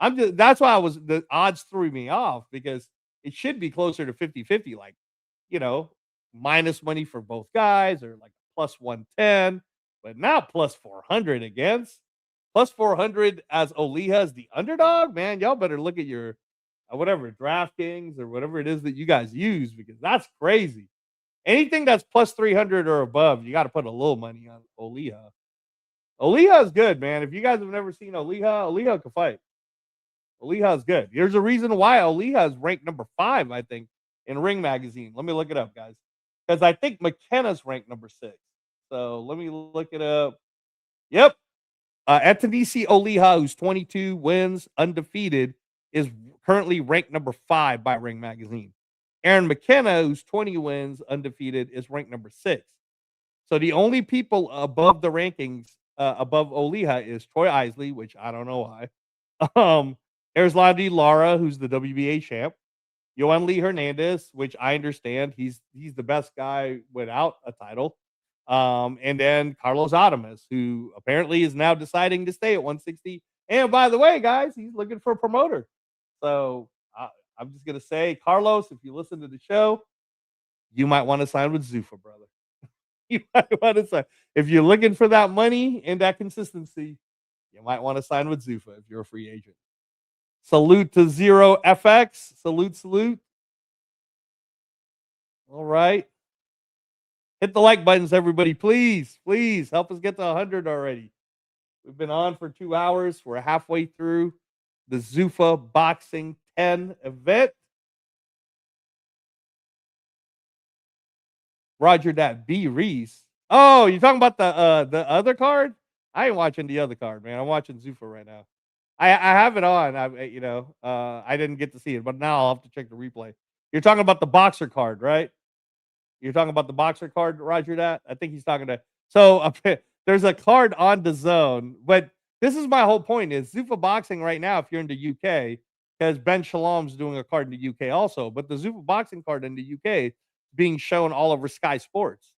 That's why the odds threw me off because it should be closer to 50-50, like, minus money for both guys or like plus 110, but not plus 400 against. Plus 400 as Oliha as the underdog, man. Y'all better look at your whatever DraftKings or whatever it is that you guys use because that's crazy. Anything that's plus 300 or above, you got to put a little money on Oliha. Oliha is good, man. If you guys have never seen Oliha can fight. Oliha is good. There's a reason why Oliha is ranked number 5, I think, in Ring Magazine. Let me look it up, guys, because I think McKenna's ranked number 6. So let me look it up. Yep. Etinosa Oliha, who's 22 wins, undefeated, is currently ranked number 5 by Ring Magazine. Aaron McKenna, who's 20 wins, undefeated, is ranked number 6. So the only people above the rankings, above Oliha, is Troy Isley, which I don't know why. Erzlandi Lara, who's the WBA champ. Yohan Lee Hernandez, which I understand he's the best guy without a title. And then Carlos Adames, who apparently is now deciding to stay at 160. And by the way, guys, he's looking for a promoter. So I'm just gonna say, Carlos, if you listen to the show, you might want to sign with Zuffa, brother. You might want to sign. If you're looking for that money and that consistency, you might want to sign with Zuffa if you're a free agent. Salute to Zero FX. Salute. All right. Hit the like buttons, everybody. Please help us get to 100 already. We've been on for 2 hours. We're halfway through the ZUFFA Boxing 10 event. Roger that. B. Reese. Oh, you're talking about the other card? I ain't watching the other card, man. I'm watching ZUFFA right now. I have it on. I didn't get to see it, but now I'll have to check the replay. You're talking about the boxer card, right? You're talking about the boxer card, Roger that? I think he's talking to. So there's a card on the zone, but this is my whole point is ZUFFA Boxing right now, if you're in the UK, because Ben Shalom's doing a card in the UK also, but the ZUFFA Boxing card in the UK is being shown all over Sky Sports.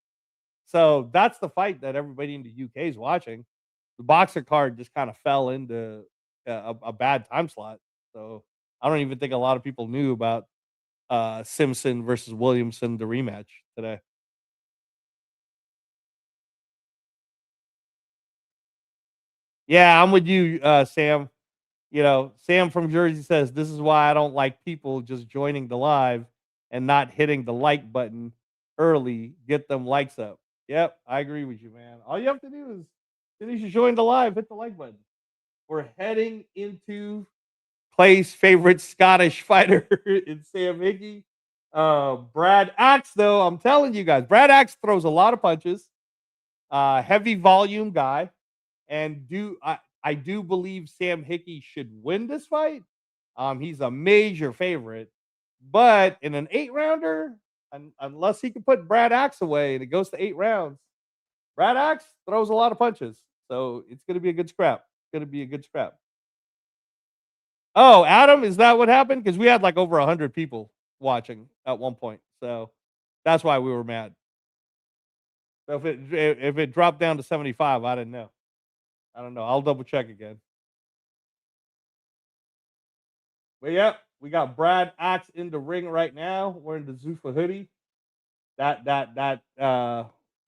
So that's the fight that everybody in the UK is watching. The boxer card just kind of fell into a bad time slot. So I don't even think a lot of people knew about Simpson versus Williamson, the rematch today. Yeah, I'm with you, Sam. Sam from Jersey says, this is why I don't like people just joining the live and not hitting the like button early. Get them likes up. Yep, I agree with you, man. All you have to do is, as soon as you join the live, hit the like button. We're heading into Clay's favorite Scottish fighter in Sam Hickey. Brad Axe, though, I'm telling you guys, Brad Axe throws a lot of punches. Heavy volume guy. And I do believe Sam Hickey should win this fight. He's a major favorite. But in an 8-rounder, unless he can put Brad Axe away and it goes to 8 rounds, Brad Axe throws a lot of punches. So it's going to be a good scrap. Oh, Adam, is that what happened? Because we had like over 100 people watching at one point. So that's why we were mad. So if it dropped down to 75, I didn't know. I don't know. I'll double check again. But yeah, we got Brad Axe in the ring right now. We're in the ZUFFA hoodie. That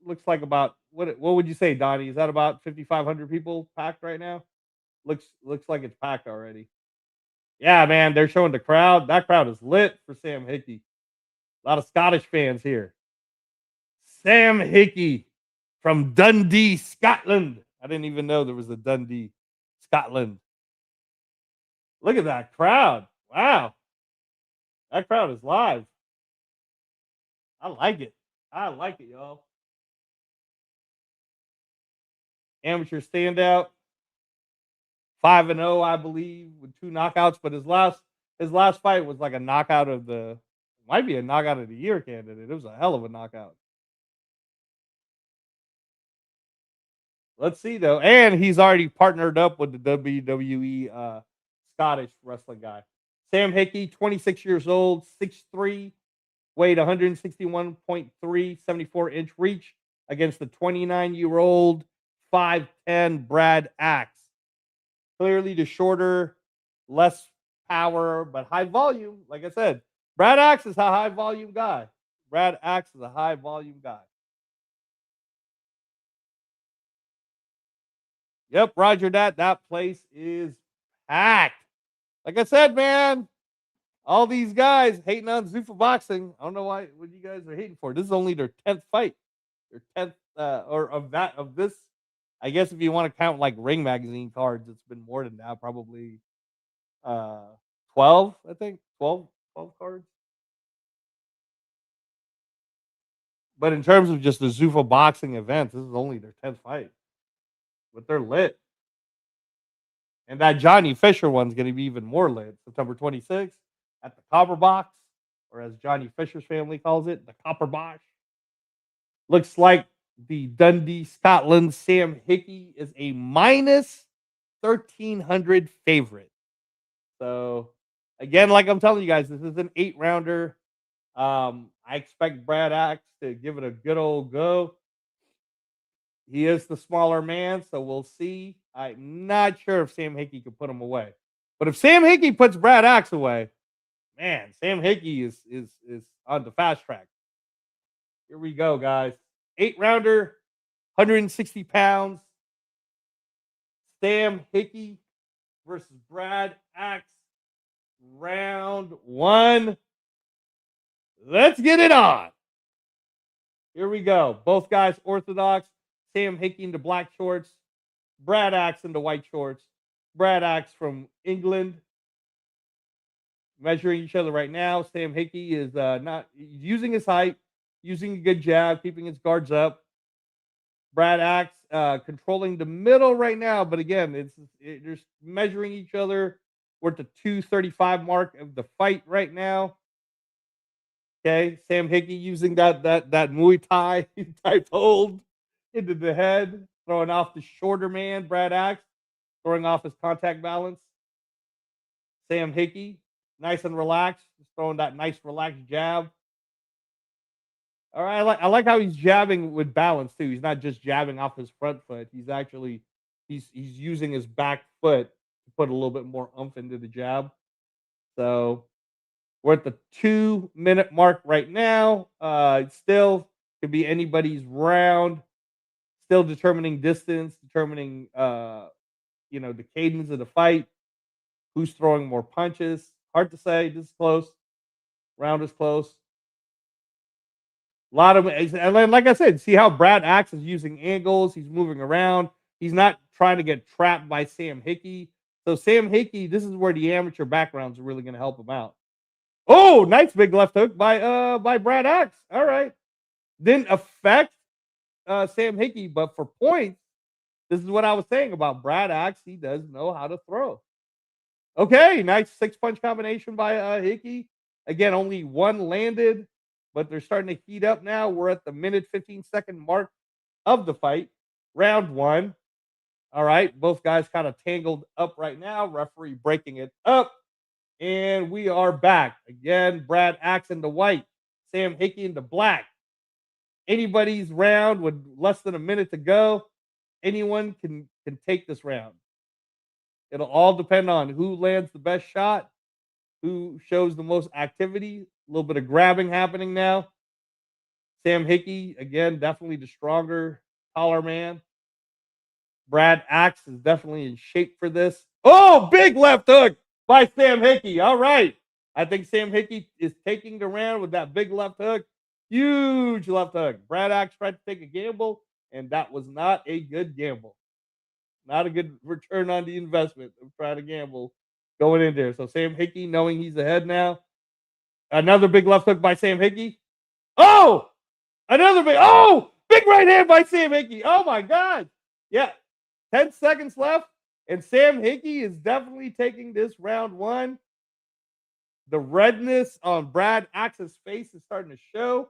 looks like about what would you say, Donnie? Is that about 5,500 people packed right now? Looks like it's packed already. Yeah, man, they're showing the crowd. That crowd is lit for Sam Hickey. A lot of Scottish fans here. Sam Hickey from Dundee, Scotland. I didn't even know there was a Dundee, Scotland. Look at that crowd. Wow. That crowd is live. I like it. I like it, y'all. Amateur standout. 5-0, I believe, with 2 knockouts. But his last fight was like a knockout of the, might be a knockout of the year candidate. It was a hell of a knockout. Let's see though, and he's already partnered up with the WWE Scottish wrestling guy. Sam Hickey, 26 years old, 6'3", weighed 161.3, 74-inch reach against the 29-year-old 5'10" Brad Axe. Clearly the shorter, less power, but high volume. Like I said, Brad Axe is a high volume guy. Brad Axe is a high volume guy. Yep, roger that. That place is packed. Like I said, man, all these guys hating on Zuffa Boxing. I don't know what you guys are hating for. This is only their 10th fight. Their 10th, or of this. I guess if you want to count like Ring Magazine cards, it's been more than that. Probably 12, I think. 12 cards. But in terms of just the Zuffa Boxing event, this is only their 10th fight. But they're lit. And that Johnny Fisher one's going to be even more lit. September 26th at the Copper Box, or as Johnny Fisher's family calls it, the Copper Box. Looks like the Dundee, Scotland Sam Hickey is a minus 1,300 favorite. So, again, like I'm telling you guys, this is an 8-rounder. I expect Brad Axe to give it a good old go. He is the smaller man, so we'll see. I'm not sure if Sam Hickey can put him away. But if Sam Hickey puts Brad Axe away, man, Sam Hickey is on the fast track. Here we go, guys. 8-rounder, 160 pounds. Sam Hickey versus Brad Axe. Round 1. Let's get it on. Here we go. Both guys orthodox. Sam Hickey in the black shorts. Brad Axe in the white shorts. Brad Axe from England. Measuring each other right now. Sam Hickey is not using his height, using a good jab, keeping his guards up. Brad Axe controlling the middle right now, but again, they're measuring each other. We're at the 235 mark of the fight right now. Okay, Sam Hickey using that Muay Thai type hold into the head, throwing off the shorter man, Brad Axe, throwing off his contact balance. Sam Hickey, nice and relaxed, just throwing that nice relaxed jab. All right, I like how he's jabbing with balance too. He's not just jabbing off his front foot. He's actually he's using his back foot to put a little bit more oomph into the jab. So we're at the 2-minute mark right now. It still could be anybody's round. Still determining distance, determining the cadence of the fight. Who's throwing more punches? Hard to say. This is close. Round is close. A lot of, and like I said, see how Brad Axe is using angles. He's moving around. He's not trying to get trapped by Sam Hickey. So Sam Hickey, this is where the amateur backgrounds are really going to help him out. Oh, nice big left hook by Brad Axe. All right, didn't affect Sam Hickey, but for points, this is what I was saying about Brad Axe. He does know how to throw. Okay, nice 6-punch combination by Hickey. Again, only one landed, but they're starting to heat up now. We're at the minute 15-second mark of the fight. Round 1. All right, both guys kind of tangled up right now. Referee breaking it up. And we are back. Again, Brad Axe in the white. Sam Hickey in the black. Anybody's round with less than a minute to go. Anyone can take this round. It'll all depend on who lands the best shot, who shows the most activity. A little bit of grabbing happening now. Sam Hickey, again, definitely the stronger, taller man. Brad Axe is definitely in shape for this. Oh, big left hook by Sam Hickey. All right. I think Sam Hickey is taking the round with that big left hook. Huge left hook. Brad Axe tried to take a gamble, and that was not a good gamble. Not a good return on the investment of trying to gamble going in there. So Sam Hickey, knowing he's ahead now. Another big left hook by Sam Hickey. Oh! Big right hand by Sam Hickey. Oh my God. Yeah. 10 seconds left. And Sam Hickey is definitely taking this round one. The redness on Brad Axe's face is starting to show.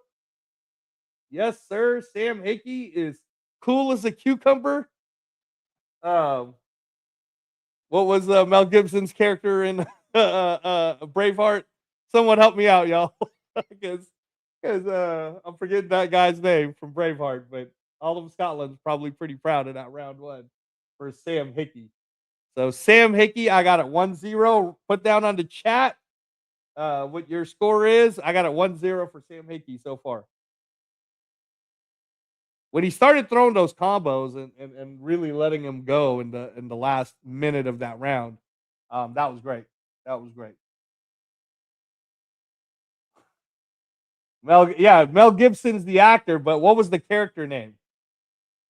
Yes, sir. Sam Hickey is cool as a cucumber. What was Mel Gibson's character in Braveheart? Someone help me out, y'all. Because I'm forgetting that guy's name from Braveheart, but all of Scotland's probably pretty proud of that round one for Sam Hickey. So Sam Hickey, I got it 1-0. Put down on the chat what your score is. I got it 1-0 for Sam Hickey so far. When he started throwing those combos and really letting him go in the last minute of that round, that was great. That was great. Mel Gibson's the actor, but what was the character name?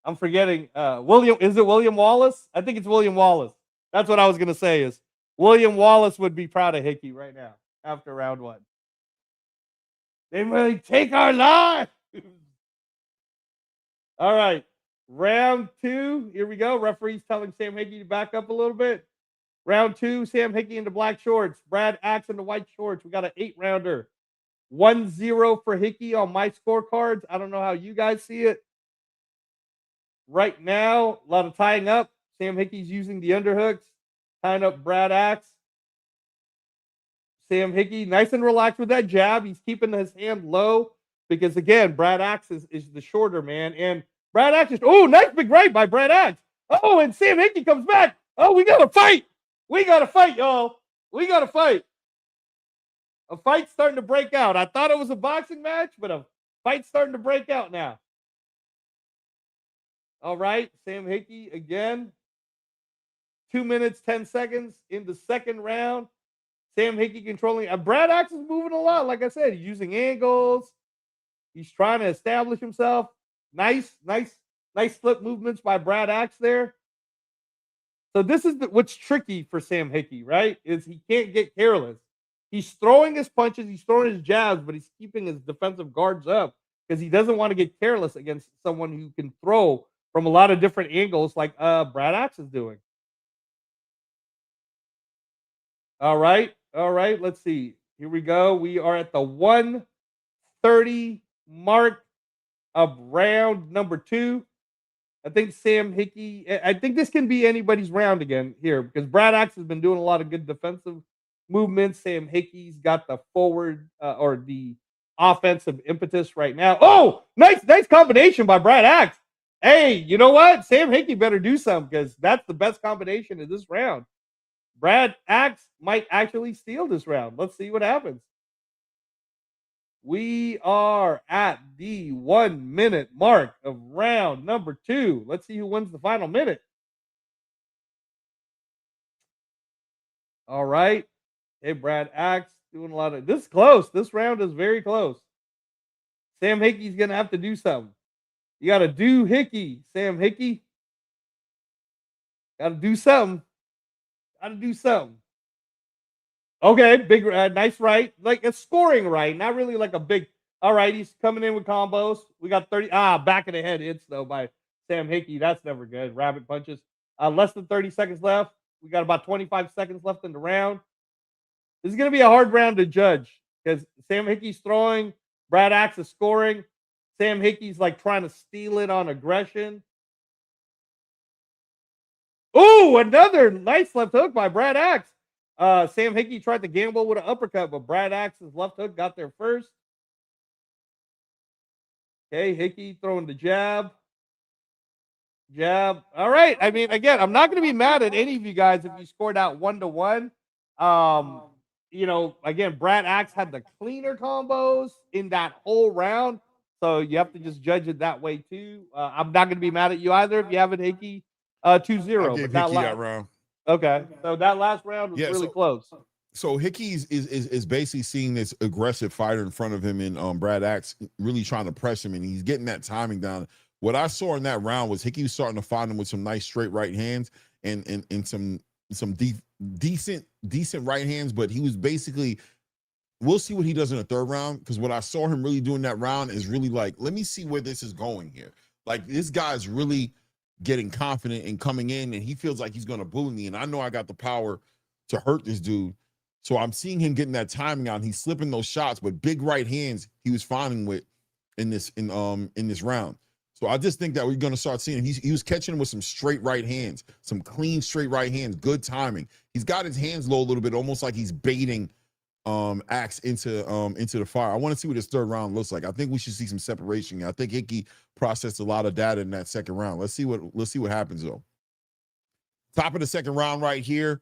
I'm forgetting. Is it William Wallace? I think it's William Wallace. That's what I was gonna say. Is William Wallace would be proud of Hickey right now after round one. They may take our lives. All right, round two. Here we go. Referee's telling Sam Hickey to back up a little bit. Round two. Sam Hickey in the black shorts. Brad Axe in the white shorts. We got an 8-rounder. 1-0 for Hickey on my scorecards. I don't know how you guys see it. Right now, a lot of tying up. Sam Hickey's using the underhooks, tying up Brad Axe. Sam Hickey, nice and relaxed with that jab. He's keeping his hand low because, again, Brad Axe is the shorter man. And Brad Axe is, nice big right by Brad Axe. Oh, and Sam Hickey comes back. Oh, we got to fight. We got to fight, y'all. We got to fight. A fight's starting to break out. I thought it was a boxing match, but a fight's starting to break out now. All right, Sam Hickey again. 2 minutes, 10 seconds in the second round. Sam Hickey controlling. Brad Axe is moving a lot. Like I said, he's using angles. He's trying to establish himself. Nice slip movements by Brad Axe there. So this is what's tricky for Sam Hickey, right? Is he can't get careless. He's throwing his punches, he's throwing his jabs, but he's keeping his defensive guards up because he doesn't want to get careless against someone who can throw from a lot of different angles like Brad Axe is doing. All right. Let's see. Here we go. We are at the 1:30 mark of round number 2. I think Sam Hickey, I think this can be anybody's round again here because Brad Axe has been doing a lot of good defensive movements. Sam Hickey's got the forward or the offensive impetus right now. Oh, nice combination by Brad Axe. Hey, you know what? Sam Hickey better do something because that's the best combination of this round. Brad Axe might actually steal this round. Let's see what happens. We are at the 1 minute mark of round number 2. Let's see who wins the final minute. All right. Hey, Brad Axe doing a lot of this. Close. This round is very close. Sam Hickey's gonna have to do something. You got to do Hickey, Sam Hickey. Got to do something. Okay, big, nice right. Like a scoring right, not really like a big. All right, he's coming in with combos. We got 30. Back of the head hits, though, by Sam Hickey. That's never good. Rabbit punches. Less than 30 seconds left. We got about 25 seconds left in the round. This is going to be a hard round to judge because Sam Hickey's throwing. Brad Axe is scoring. Sam Hickey's like trying to steal it on aggression. Oh, another nice left hook by Brad Axe. Sam Hickey tried to gamble with an uppercut, but Brad Axe's left hook got there first. Okay, Hickey throwing the jab. All right. I mean, again, I'm not going to be mad at any of you guys if you scored out 1-1. Again, Brad Axe had the cleaner combos in that whole round. So you have to just judge it that way too. I'm not going to be mad at you either if you have it Hickey 2-0. I gave But Hickey that round. Okay, so that last round was really close. So Hickey's is basically seeing this aggressive fighter in front of him, and Brad Axe really trying to press him, and he's getting that timing down. What I saw in that round was Hickey was starting to find him with some nice straight right hands and some decent right hands, but he was basically. We'll see what he does in the third round, because what I saw him really doing that round is really like, let me see where this is going here. Like, this guy's really getting confident and coming in, and he feels like he's going to bully me, and I know I got the power to hurt this dude. So I'm seeing him getting that timing out. He's slipping those shots, but big right hands he was finding with in this round. So I just think that we're going to start seeing him. He was catching him with some straight right hands, some clean straight right hands, good timing. He's got his hands low a little bit, almost like he's baiting Axe into the fire. I want to see what his third round looks like. I think we should see some separation. I think Hickey processed a lot of data in that second round. Let's see what happens though. Top of the second round right here.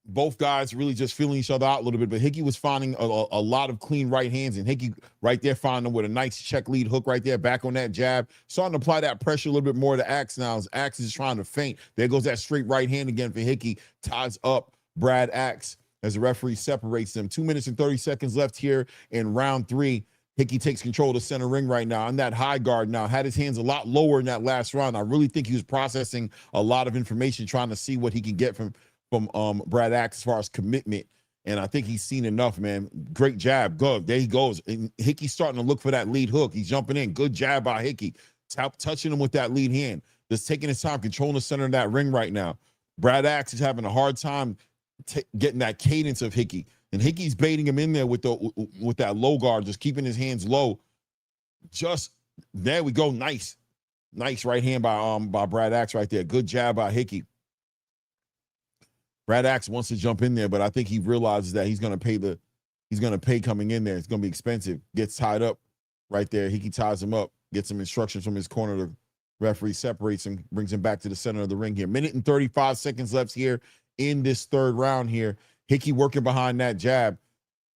Both guys really just feeling each other out a little bit, but Hickey was finding a lot of clean right hands, and Hickey right there finding him with a nice check lead hook right there, back on that jab, starting to apply that pressure a little bit more to Axe now as Axe is trying to feint. There goes that straight right hand again for Hickey, ties up Brad Axe as the referee separates them. 2 minutes and 30 seconds left here in round 3. Hickey takes control of the center ring right now on that high guard now. Had his hands a lot lower in that last round. I really think he was processing a lot of information, trying to see what he can get from Brad Axe as far as commitment. And I think he's seen enough, man. Great jab. Good. There he goes. And Hickey's starting to look for that lead hook. He's jumping in. Good jab by Hickey. Touching him with that lead hand. Just taking his time, controlling the center of that ring right now. Brad Axe is having a hard time getting that cadence of Hickey. And Hickey's baiting him in there with that low guard, just keeping his hands low. Just there we go. Nice right hand by Brad Axe right there. Good jab by Hickey. Brad Axe wants to jump in there, but I think he realizes that he's gonna pay coming in there. It's gonna be expensive. Gets tied up right there. Hickey ties him up, gets some instructions from his corner. The referee separates him, brings him back to the center of the ring here. 1:35 seconds left here in this third round here. Hickey working behind that jab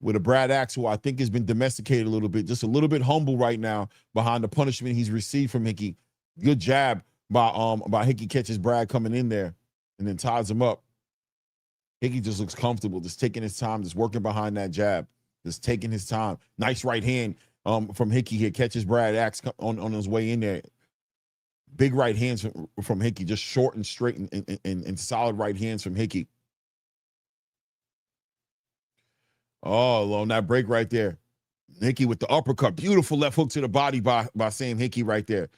with a Brad Axe who I think has been domesticated a little bit, just a little bit humble right now behind the punishment he's received from Hickey. Good jab by Hickey, catches Brad coming in there and then ties him up. Hickey just looks comfortable, just taking his time, just working behind that jab, just taking his time. Nice right hand from Hickey here, catches Brad Axe on his way in there. Big right hands from Hickey, just short and straight and solid right hands from Hickey. Oh, on that break right there. Hickey with the uppercut. Beautiful left hook to the body by Sam Hickey right there.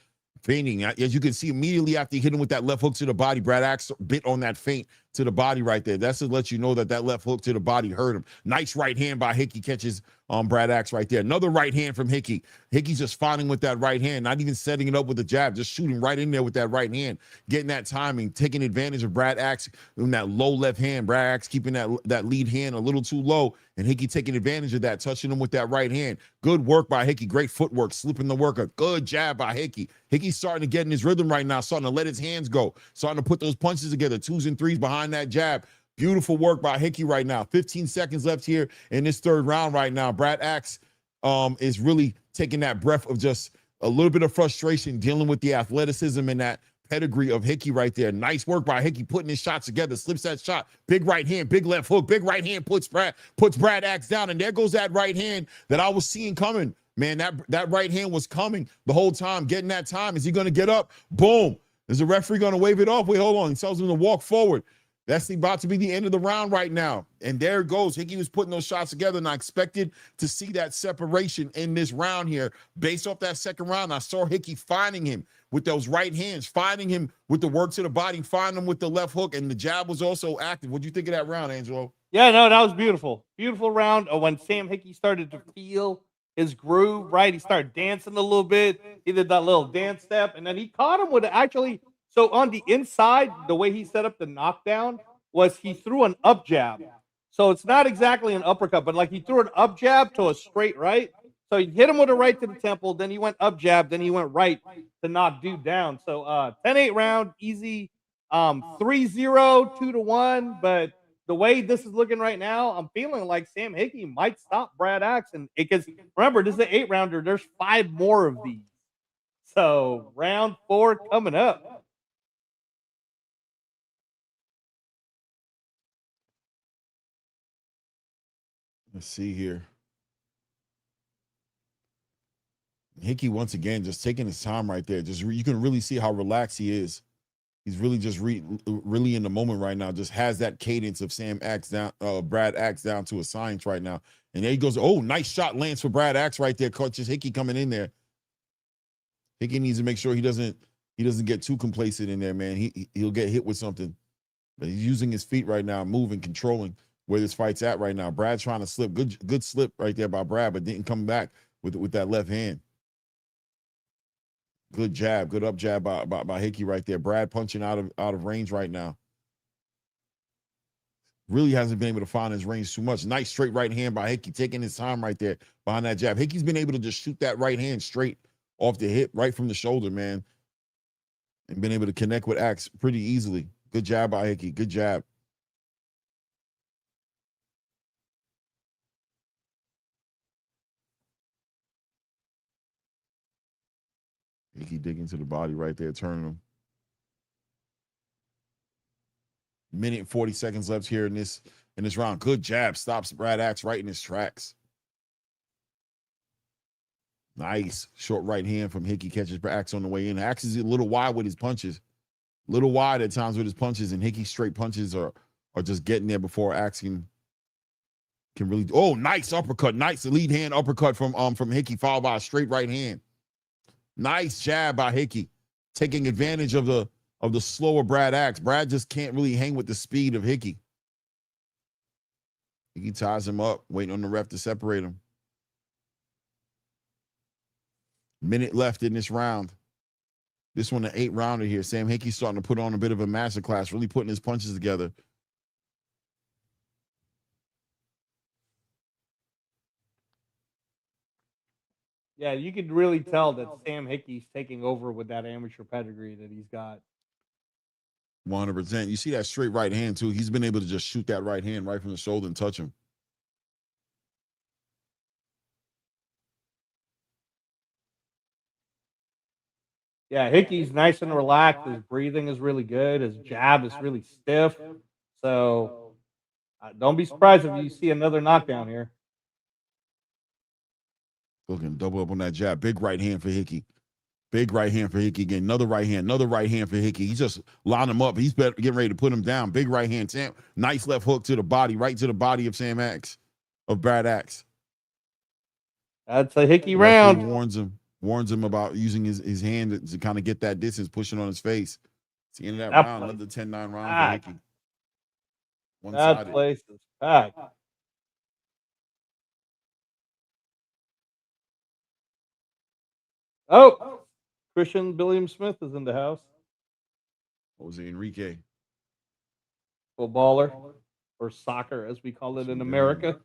Feinting. As you can see, immediately after he hit him with that left hook to the body, Brad Axe bit on that feint to the body right there. That's to let you know that left hook to the body hurt him. Nice right hand by Hickey, catches Brad Axe right there. Another right hand from Hickey. Hickey's just finding with that right hand, not even setting it up with a jab, just shooting right in there with that right hand, getting that timing, taking advantage of Brad Axe in that low left hand. Brad Axe keeping that lead hand a little too low, and Hickey taking advantage of that, touching him with that right hand. Good work by Hickey. Great footwork, slipping the worker. Good jab by Hickey. Hickey's starting to get in his rhythm right now, starting to let his hands go, starting to put those punches together, 2s and 3s behind that jab. Beautiful work by Hickey right now. 15 seconds left here in this third round right now. Brad Axe is really taking that breath of just a little bit of frustration, dealing with the athleticism and that pedigree of Hickey right there. Nice work by Hickey, putting his shots together, slips that shot. Big right hand, big left hook, big right hand puts Brad Axe down, and there goes that right hand that I was seeing coming. Man, that right hand was coming the whole time, getting that time. Is he going to get up? Boom. Is the referee going to wave it off? Wait, hold on. He tells him to walk forward. That's about to be the end of the round right now. And there it goes. Hickey was putting those shots together, and I expected to see that separation in this round here. Based off that second round, I saw Hickey finding him with those right hands, finding him with the work to the body, finding him with the left hook, and the jab was also active. What'd you think of that round, Angelo? Yeah, no, that was beautiful. Beautiful round. When Sam Hickey started to feel his groove, right? He started dancing a little bit. He did that little dance step, and then he caught him with actually... So on the inside, the way he set up the knockdown was he threw an up jab. So it's not exactly an uppercut, but like he threw an up jab to a straight right. So he hit him with a right to the temple, then he went up jab, then he went right to knock dude down. So 10-8 round, easy, 3-0, 2-1. But the way this is looking right now, I'm feeling like Sam Hickey might stop Brad Axe. And because remember, this is an 8-rounder. There's 5 more of these. So round 4 coming up. Let's see here. Hickey once again just taking his time right there. Just you can really see how relaxed he is. He's really just really in the moment right now. Just has that cadence of Brad Axe down to a science right now. And there he goes. Oh, nice shot lands for Brad Axe right there. Coaches Hickey coming in there. Hickey needs to make sure he doesn't get too complacent in there, man. He'll get hit with something. But he's using his feet right now, moving, controlling where this fight's at right now. Brad trying to slip. Good slip right there by Brad, but didn't come back with that left hand. Good jab, good up jab by Hickey right there. Brad punching out of range right now. Really hasn't been able to find his range too much. Nice straight right hand by Hickey, taking his time right there behind that jab. Hickey's been able to just shoot that right hand straight off the hip, right from the shoulder, man. And been able to connect with Axe pretty easily. Good jab by Hickey, good jab. Hickey digging to the body right there, turning him. Minute and 40 seconds left here in this round. Good jab, stops Brad Axe right in his tracks. Nice short right hand from Hickey, catches Axe on the way in. Axe is a little wide with his punches. A little wide at times with his punches, and Hickey's straight punches are just getting there before Axe can really. Oh, nice uppercut. Nice lead hand uppercut from Hickey, followed by a straight right hand. Nice jab by Hickey, taking advantage of the slower Brad Axe. Brad just can't really hang with the speed of Hickey. Hickey ties him up, waiting on the ref to separate him. Minute left in this round. This one, an 8-rounder here. Sam Hickey's starting to put on a bit of a masterclass, really putting his punches together. Yeah, you could really tell that Sam Hickey's taking over with that amateur pedigree that he's got. 100%. You see that straight right hand, too. He's been able to just shoot that right hand right from the shoulder and touch him. Yeah, Hickey's nice and relaxed. His breathing is really good. His jab is really stiff. So don't be surprised if you see another knockdown here. Looking double up on that jab. Big right hand for Hickey. Big right hand for Hickey again. Another right hand for Hickey. He just lined him up. He's getting ready to put him down. Big right hand. Sam, nice left hook to the body, right to the body of Brad Axe. That's a Hickey round. Warns him about using his hand to kind of get that distance, pushing on his face. It's the end of that round. Another 10-9 round for Hickey. One-sided. That place is packed. Oh, Christian William Smith is in the house. Jose Enrique. Footballer, or soccer as we call it in America.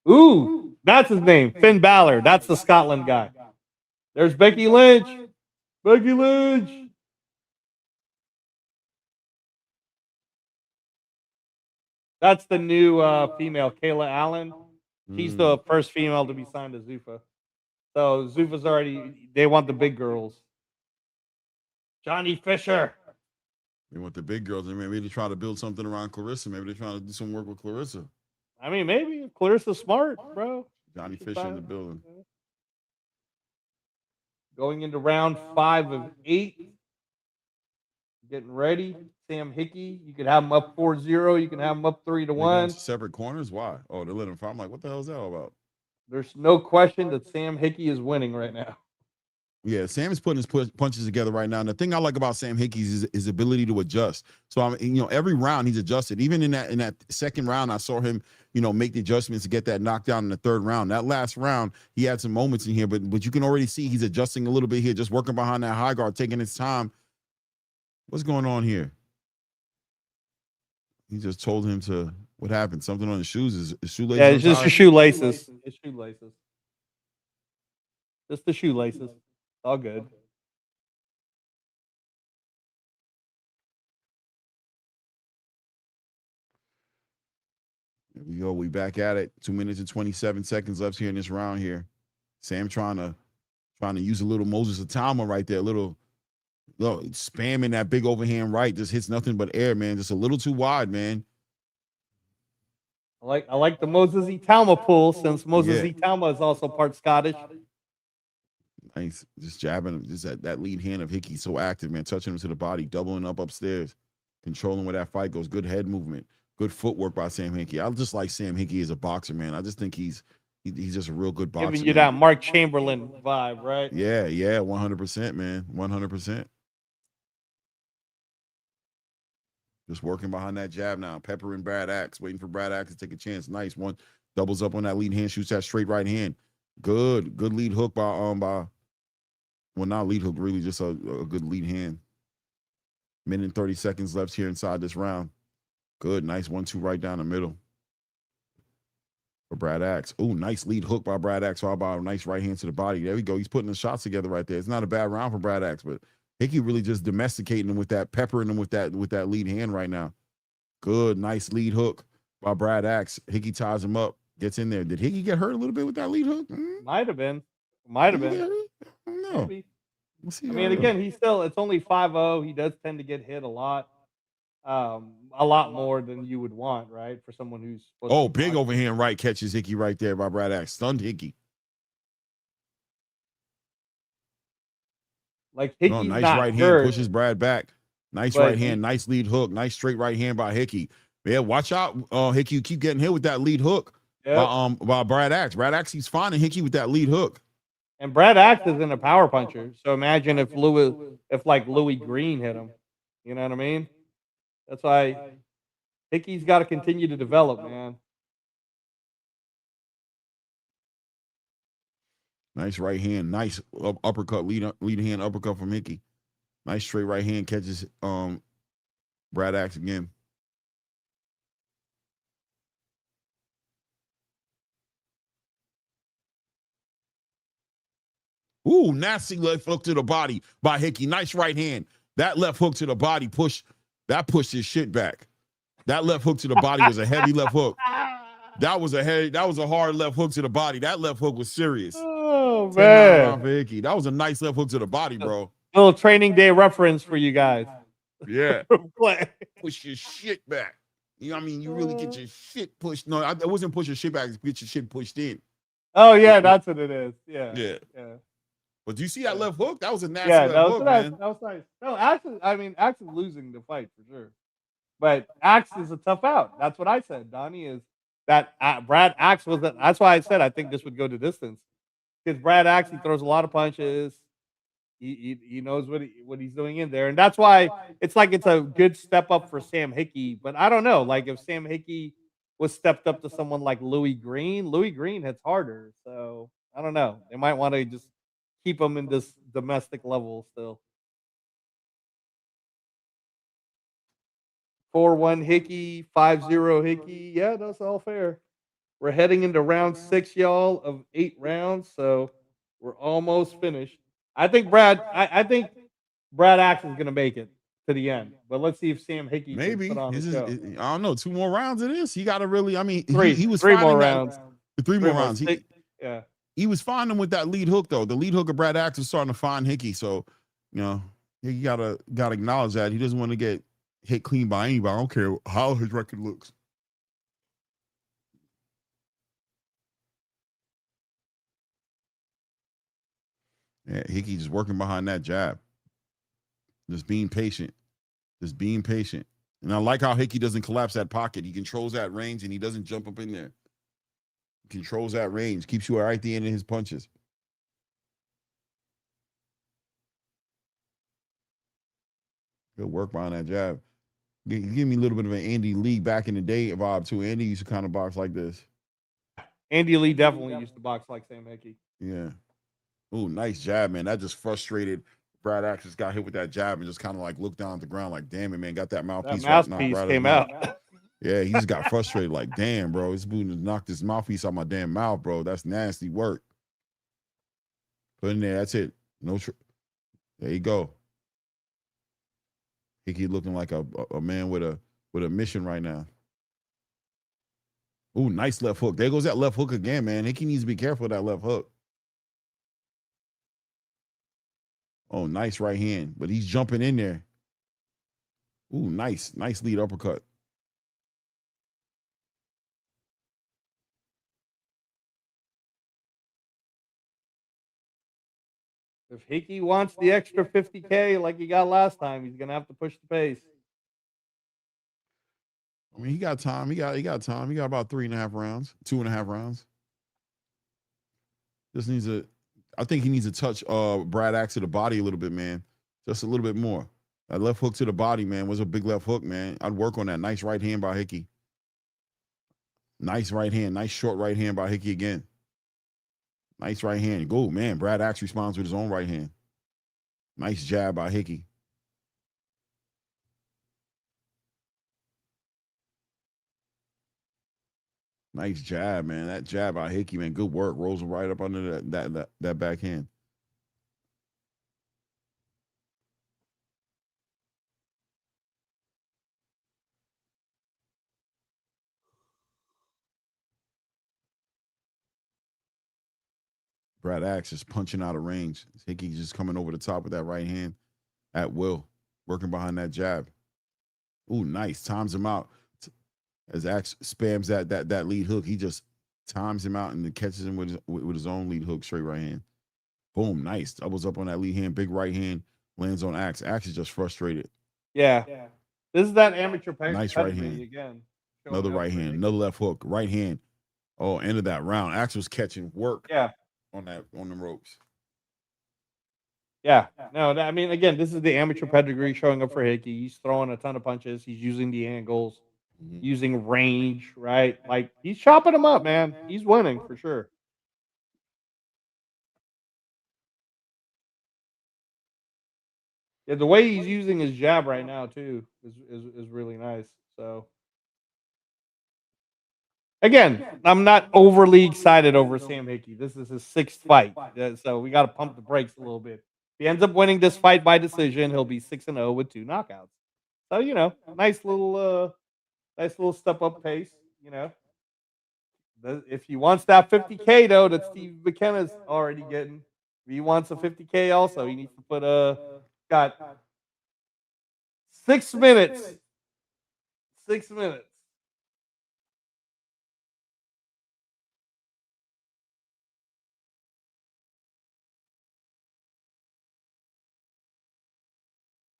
Ooh, that's his name, Finn Balor. That's the Scotland guy. There's Becky Lynch. Becky Lynch. That's the new female, Kayla Allen. She's the first female to be signed to Zuffa. So Zuffa's they want the big girls. Johnny Fisher. They want the big girls. And maybe they try to build something around Clarissa. Maybe they're trying to do some work with Clarissa. I mean, maybe Clarissa's smart, bro. Johnny Fisher in the building. Going into round 5 of 8. Getting ready. Sam Hickey. You can have him up 4-0. You can have him up 3-1. Separate corners? Why? Oh, they're letting him fight. I'm like, what the hell is that all about? There's no question that Sam Hickey is winning right now. Yeah, Sam is putting his punches together right now. And the thing I like about Sam Hickey is his ability to adjust. So every round he's adjusted. Even in that second round, I saw him, make the adjustments to get that knockdown in the third round. That last round, he had some moments in here, but you can already see he's adjusting a little bit here, just working behind that high guard, taking his time. What's going on here? He just told him to. What happened? Something on his shoes? His shoelaces? Yeah, it's just his shoelaces. His shoelaces. Just the shoelaces. All good. Here we go. We back at it. 2 minutes and 27 seconds left here in this round here. Sam trying to use a little Moses Atama right there. A little spamming that big overhand right. Just hits nothing but air, man. Just a little too wide, man. I like the Moses Itama pull since Moses Yeah. Itama is also part Scottish. Nice. Just jabbing him. Just that lead hand of Hickey so active, man. Touching him to the body, doubling up upstairs, controlling where that fight goes. Good head movement. Good footwork by Sam Hickey. I just like Sam Hickey as a boxer, man. I just think he's just a real good boxer. Giving you man. that Mark Chamberlain vibe, right? Yeah, 100%, man. 100%. Just working behind that jab now. Peppering Brad Axe, waiting for Brad Axe to take a chance. Nice one. Doubles up on that lead hand, shoots that straight right hand. Good lead hook by well, not lead hook, really just a good lead hand. Minute and 30 seconds left here inside this round. Good, nice 1-2 right down the middle for Brad Axe. Oh, nice lead hook by Brad Axe. Followed by a nice right hand to the body. There we go. He's putting the shots together right there. It's not a bad round for Brad Axe, but Hickey really just domesticating him with that, peppering him with that lead hand right now. Good, nice lead hook by Brad Axe. Hickey ties him up, gets in there. Did Hickey get hurt a little bit with that lead hook? Might have been. Might have I been. don't know. Maybe. We'll see. I mean, again, it's only 5-0. He does tend to get hit a lot more than you would want, right? For someone who's big overhand right catches Hickey right there by Brad Axe. Stunned Hickey. Like Hickey's nice not right hurt, hand pushes Brad back. Nice right hand, nice lead hook, nice straight right hand by Hickey. Yeah, watch out, Hickey. You keep getting hit with that lead hook by Brad Axe. Brad Axe, he's finding Hickey with that lead hook. And Brad Axe isn't a power puncher. So imagine if Louis Green hit him. You know what I mean? That's why Hickey's got to continue to develop, man. Nice right hand, nice uppercut, lead hand uppercut from Hickey. Nice straight right hand catches Brad Axe again. Ooh, nasty left hook to the body by Hickey. Nice right hand. That left hook to the body pushed his shit back. That left hook to the body was a heavy left hook. That was a hard left hook to the body. That left hook was serious. Oh, man. For Hickey. That was a nice left hook to the body, bro. Little training day reference for you guys. Yeah. Push your shit back. You know what I mean? You really get your shit pushed. No, it wasn't push your shit back. It's get your shit pushed in. Oh, yeah, that's what it is. Yeah. But do you see that left hook? That was a nasty left hook, man. That was nice. No, Axe is losing the fight for sure. But Axe is a tough out. That's what I said, Donnie, is that Brad Axe that's why I said I think this would go to distance. Because Brad Axe, he throws a lot of punches. He knows what he's doing in there. And that's why it's a good step up for Sam Hickey. But I don't know. Like if Sam Hickey was stepped up to someone like Louis Green hits harder. So I don't know. They might want to just keep him in this domestic level still. 4-1 Hickey, 5-0 Hickey. Yeah, that's all fair. We're heading into round 6, y'all, of 8 rounds. So we're almost finished. I think Brad Axe is gonna make it to the end, but let's see if Sam Hickey maybe can put on the show. I don't know. 2 more rounds of this. He got to really. I mean, he was 3 more rounds. 3 more rounds. Yeah. He was finding with that lead hook though. The lead hook of Brad Axe was starting to find Hickey. So, you know, he gotta acknowledge that he doesn't want to get hit clean by anybody. I don't care how his record looks. Yeah, Hickey just working behind that jab. Just being patient. And I like how Hickey doesn't collapse that pocket. He controls that range and he doesn't jump up in there. He controls that range. Keeps you right at the end of his punches. Good work behind that jab. Give me a little bit of an Andy Lee back in the day vibe too. Andy used to kind of box like this. Andy Lee definitely used to box like Sam Hickey. Yeah. Oh, nice jab, man. That just frustrated. Brad Axe just got hit with that jab and just kind of like looked down at the ground like, damn it, man. Got that mouthpiece. That mouthpiece came out. Yeah, he just got frustrated like, damn, bro. This boot knocked this mouthpiece out my damn mouth, bro. That's nasty work. Put in there. That's it. There you go. Hickey looking like a man with a mission right now. Ooh, nice left hook. There goes that left hook again, man. Hickey needs to be careful of that left hook. Oh, nice right hand, but he's jumping in there. Ooh, nice lead uppercut. If Hickey wants the extra 50K like he got last time, he's gonna have to push the pace. I mean, he got time. He got time. He got about 3.5 rounds, 2.5 rounds. Just needs I think he needs to touch Brad Axe to the body a little bit, man. Just a little bit more. That left hook to the body, man, was a big left hook, man. I'd work on that. Nice right hand by Hickey. Nice right hand. Nice short right hand by Hickey again. Nice right hand. Go, man. Brad Axe responds with his own right hand. Nice jab by Hickey. Nice jab, man. That jab by Hickey, man. Good work. Rolls right up under that backhand. Brad Axe is punching out of range. Hickey just coming over the top with that right hand at will, working behind that jab. Ooh, nice. Times him out. As Axe spams that lead hook, he just times him out and then catches him with his own lead hook, straight right hand. Boom, nice. Doubles up on that lead hand, big right hand, lands on Axe. Axe is just frustrated. Yeah. This is that amateur Nice right hand. Again. Another right hand, another left hook, right hand. Oh, end of that round. Axe was catching work. Yeah. On the ropes. Yeah. No, I mean, again, this is the amateur pedigree showing up for Hickey. He's throwing a ton of punches. He's using the angles, using range, right? Like, he's chopping them up, man. He's winning for sure. Yeah, the way he's using his jab right now, too, is really nice. So, again, I'm not overly excited over Sam Hickey. This is his 6th fight, so we got to pump the brakes a little bit. If he ends up winning this fight by decision, he'll be 6-0 with 2 knockouts. So, you know, nice little step up pace. You know, if he wants that 50K though, that Steve McKenna's already getting. If he wants a 50K, also he needs to put got 6 minutes. 6 minutes.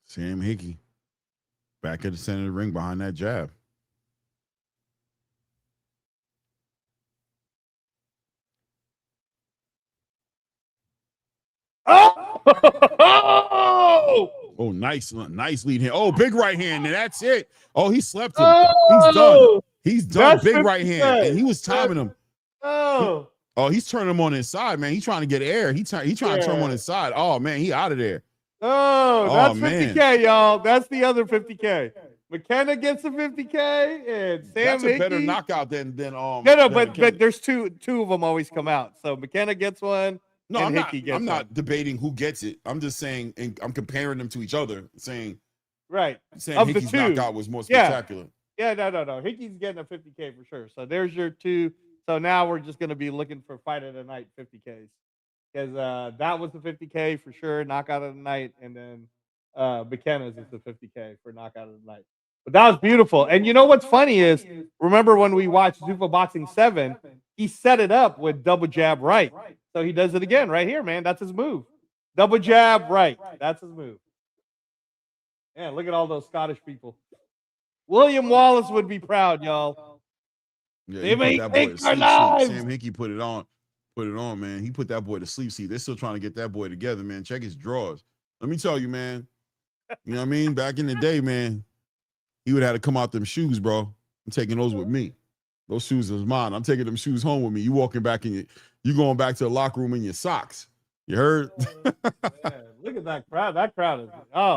Sam Hickey back at the center of the ring behind that jab. Oh, nice lead hand. Oh, big right hand, and that's it. Oh, he slept him. He's done. He's done. That's big right hand, and he was timing him. He's turning him on his side, man. He's trying to get air. He trying to turn him on his side. Oh man, he out of there. That's 50K, y'all. That's the other 50K. McKenna gets a 50K, and Sam That's a Hickey. better knockout than No, but there's two of them always come out. So McKenna gets one. No, and I'm not debating who gets it. I'm just saying, and I'm comparing them to each other, saying Hickey's knockout was more spectacular. Yeah, no. Hickey's getting a 50K for sure. So there's your 2. So now we're just going to be looking for fight of the night 50Ks. Because that was the 50K for sure, knockout of the night. And then McKenna's is the 50K for knockout of the night. But that was beautiful. And you know what's funny is, remember when we watched Zuffa Boxing 7, he set it up with double jab right. So he does it again right here, man. That's his move. Double jab right. That's his move. Yeah, look at all those Scottish people. William Wallace would be proud, y'all. Yeah, they may take our lives. Sam Hickey put it on, man. He put that boy to sleep. See, they're still trying to get that boy together, man. Check his drawers. Let me tell you, man. You know what I mean? Back in the day, man, he would have to come out them shoes, bro. I'm taking those with me. Those shoes is mine. I'm taking them shoes home with me. You walking back in you going back to the locker room in your socks. You heard? Look at that crowd. That crowd is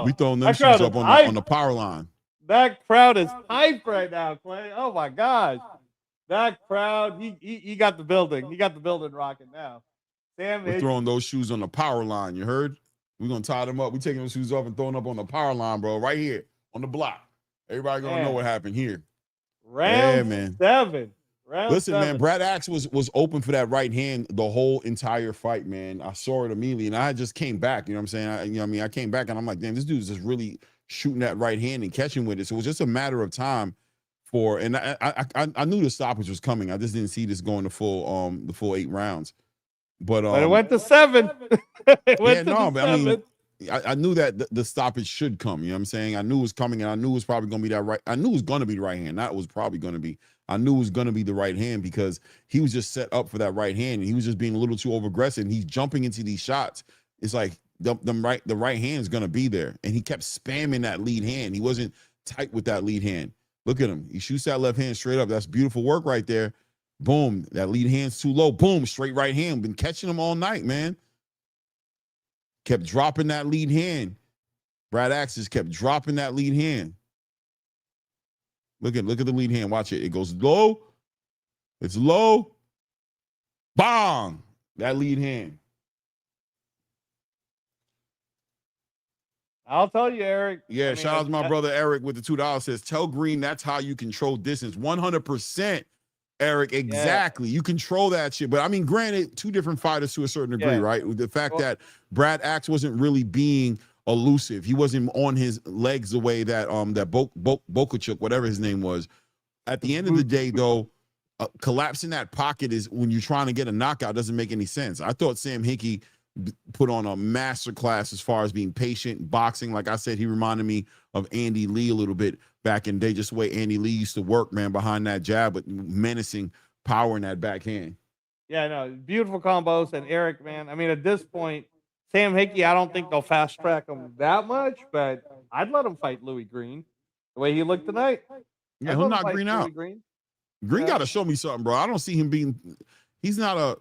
we throwing them shoes up on the power line. That crowd is hyped right now, Clay. Oh my gosh. That crowd, he got the building. He got the building rocking now. We're throwing those shoes on the power line. You heard? We're gonna tie them up. We're taking those shoes off and throwing them up on the power line, bro. Right here on the block. Everybody gonna know what happened here. Round 7. Listen, man, Brad Axe was open for that right hand the whole entire fight, man. I saw it immediately, and I just came back. You know what I'm saying? I came back, and I'm like, damn, this dude's just really shooting that right hand and catching with it. So it was just a matter of time and I knew the stoppage was coming. I just didn't see this going the full 8 rounds. But it went to 7. It went yeah, to no, the but I mean, 7. I knew that the stoppage should come. You know what I'm saying? I knew it was coming, and I knew it was probably going to be that right. I knew it was going to be the right hand. Not it was probably going to be. I knew it was going to be the right hand because he was just set up for that right hand, and he was just being a little too over aggressive. And he's jumping into these shots. It's like the right hand is going to be there, and he kept spamming that lead hand. He wasn't tight with that lead hand. Look at him. He shoots that left hand straight up. That's beautiful work right there. Boom. That lead hand's too low. Boom. Straight right hand. Been catching him all night, man. Kept dropping that lead hand. Brad Axis kept dropping that lead hand. Look at the lead hand. Watch it. It goes low. It's low. Bang! That lead hand. I'll tell you, Eric. Yeah, I mean, shout out to my brother Eric with the $2. Says, tell Green that's how you control distance. 100%, Eric. Exactly. Yeah. You control that shit. But I mean, granted, two different fighters to a certain degree, right? The fact that Brad Axe wasn't really being elusive. He wasn't on his legs the way that Bokachuk, whatever his name was. At the end of the day, though, collapsing that pocket is when you're trying to get a knockout doesn't make any sense. I thought Sam Hickey put on a master class as far as being patient, boxing. Like I said, he reminded me of Andy Lee a little bit back in the day, just the way Andy Lee used to work, man, behind that jab, but menacing power in that backhand. Yeah, no, beautiful combos. And Eric, man, I mean, at this point, Sam Hickey, I don't think they'll fast track him that much, but I'd let him fight Louis Green the way he looked tonight. Yeah, he'll knock Green out. Green got to show me something, bro. I don't see him being. He's not a.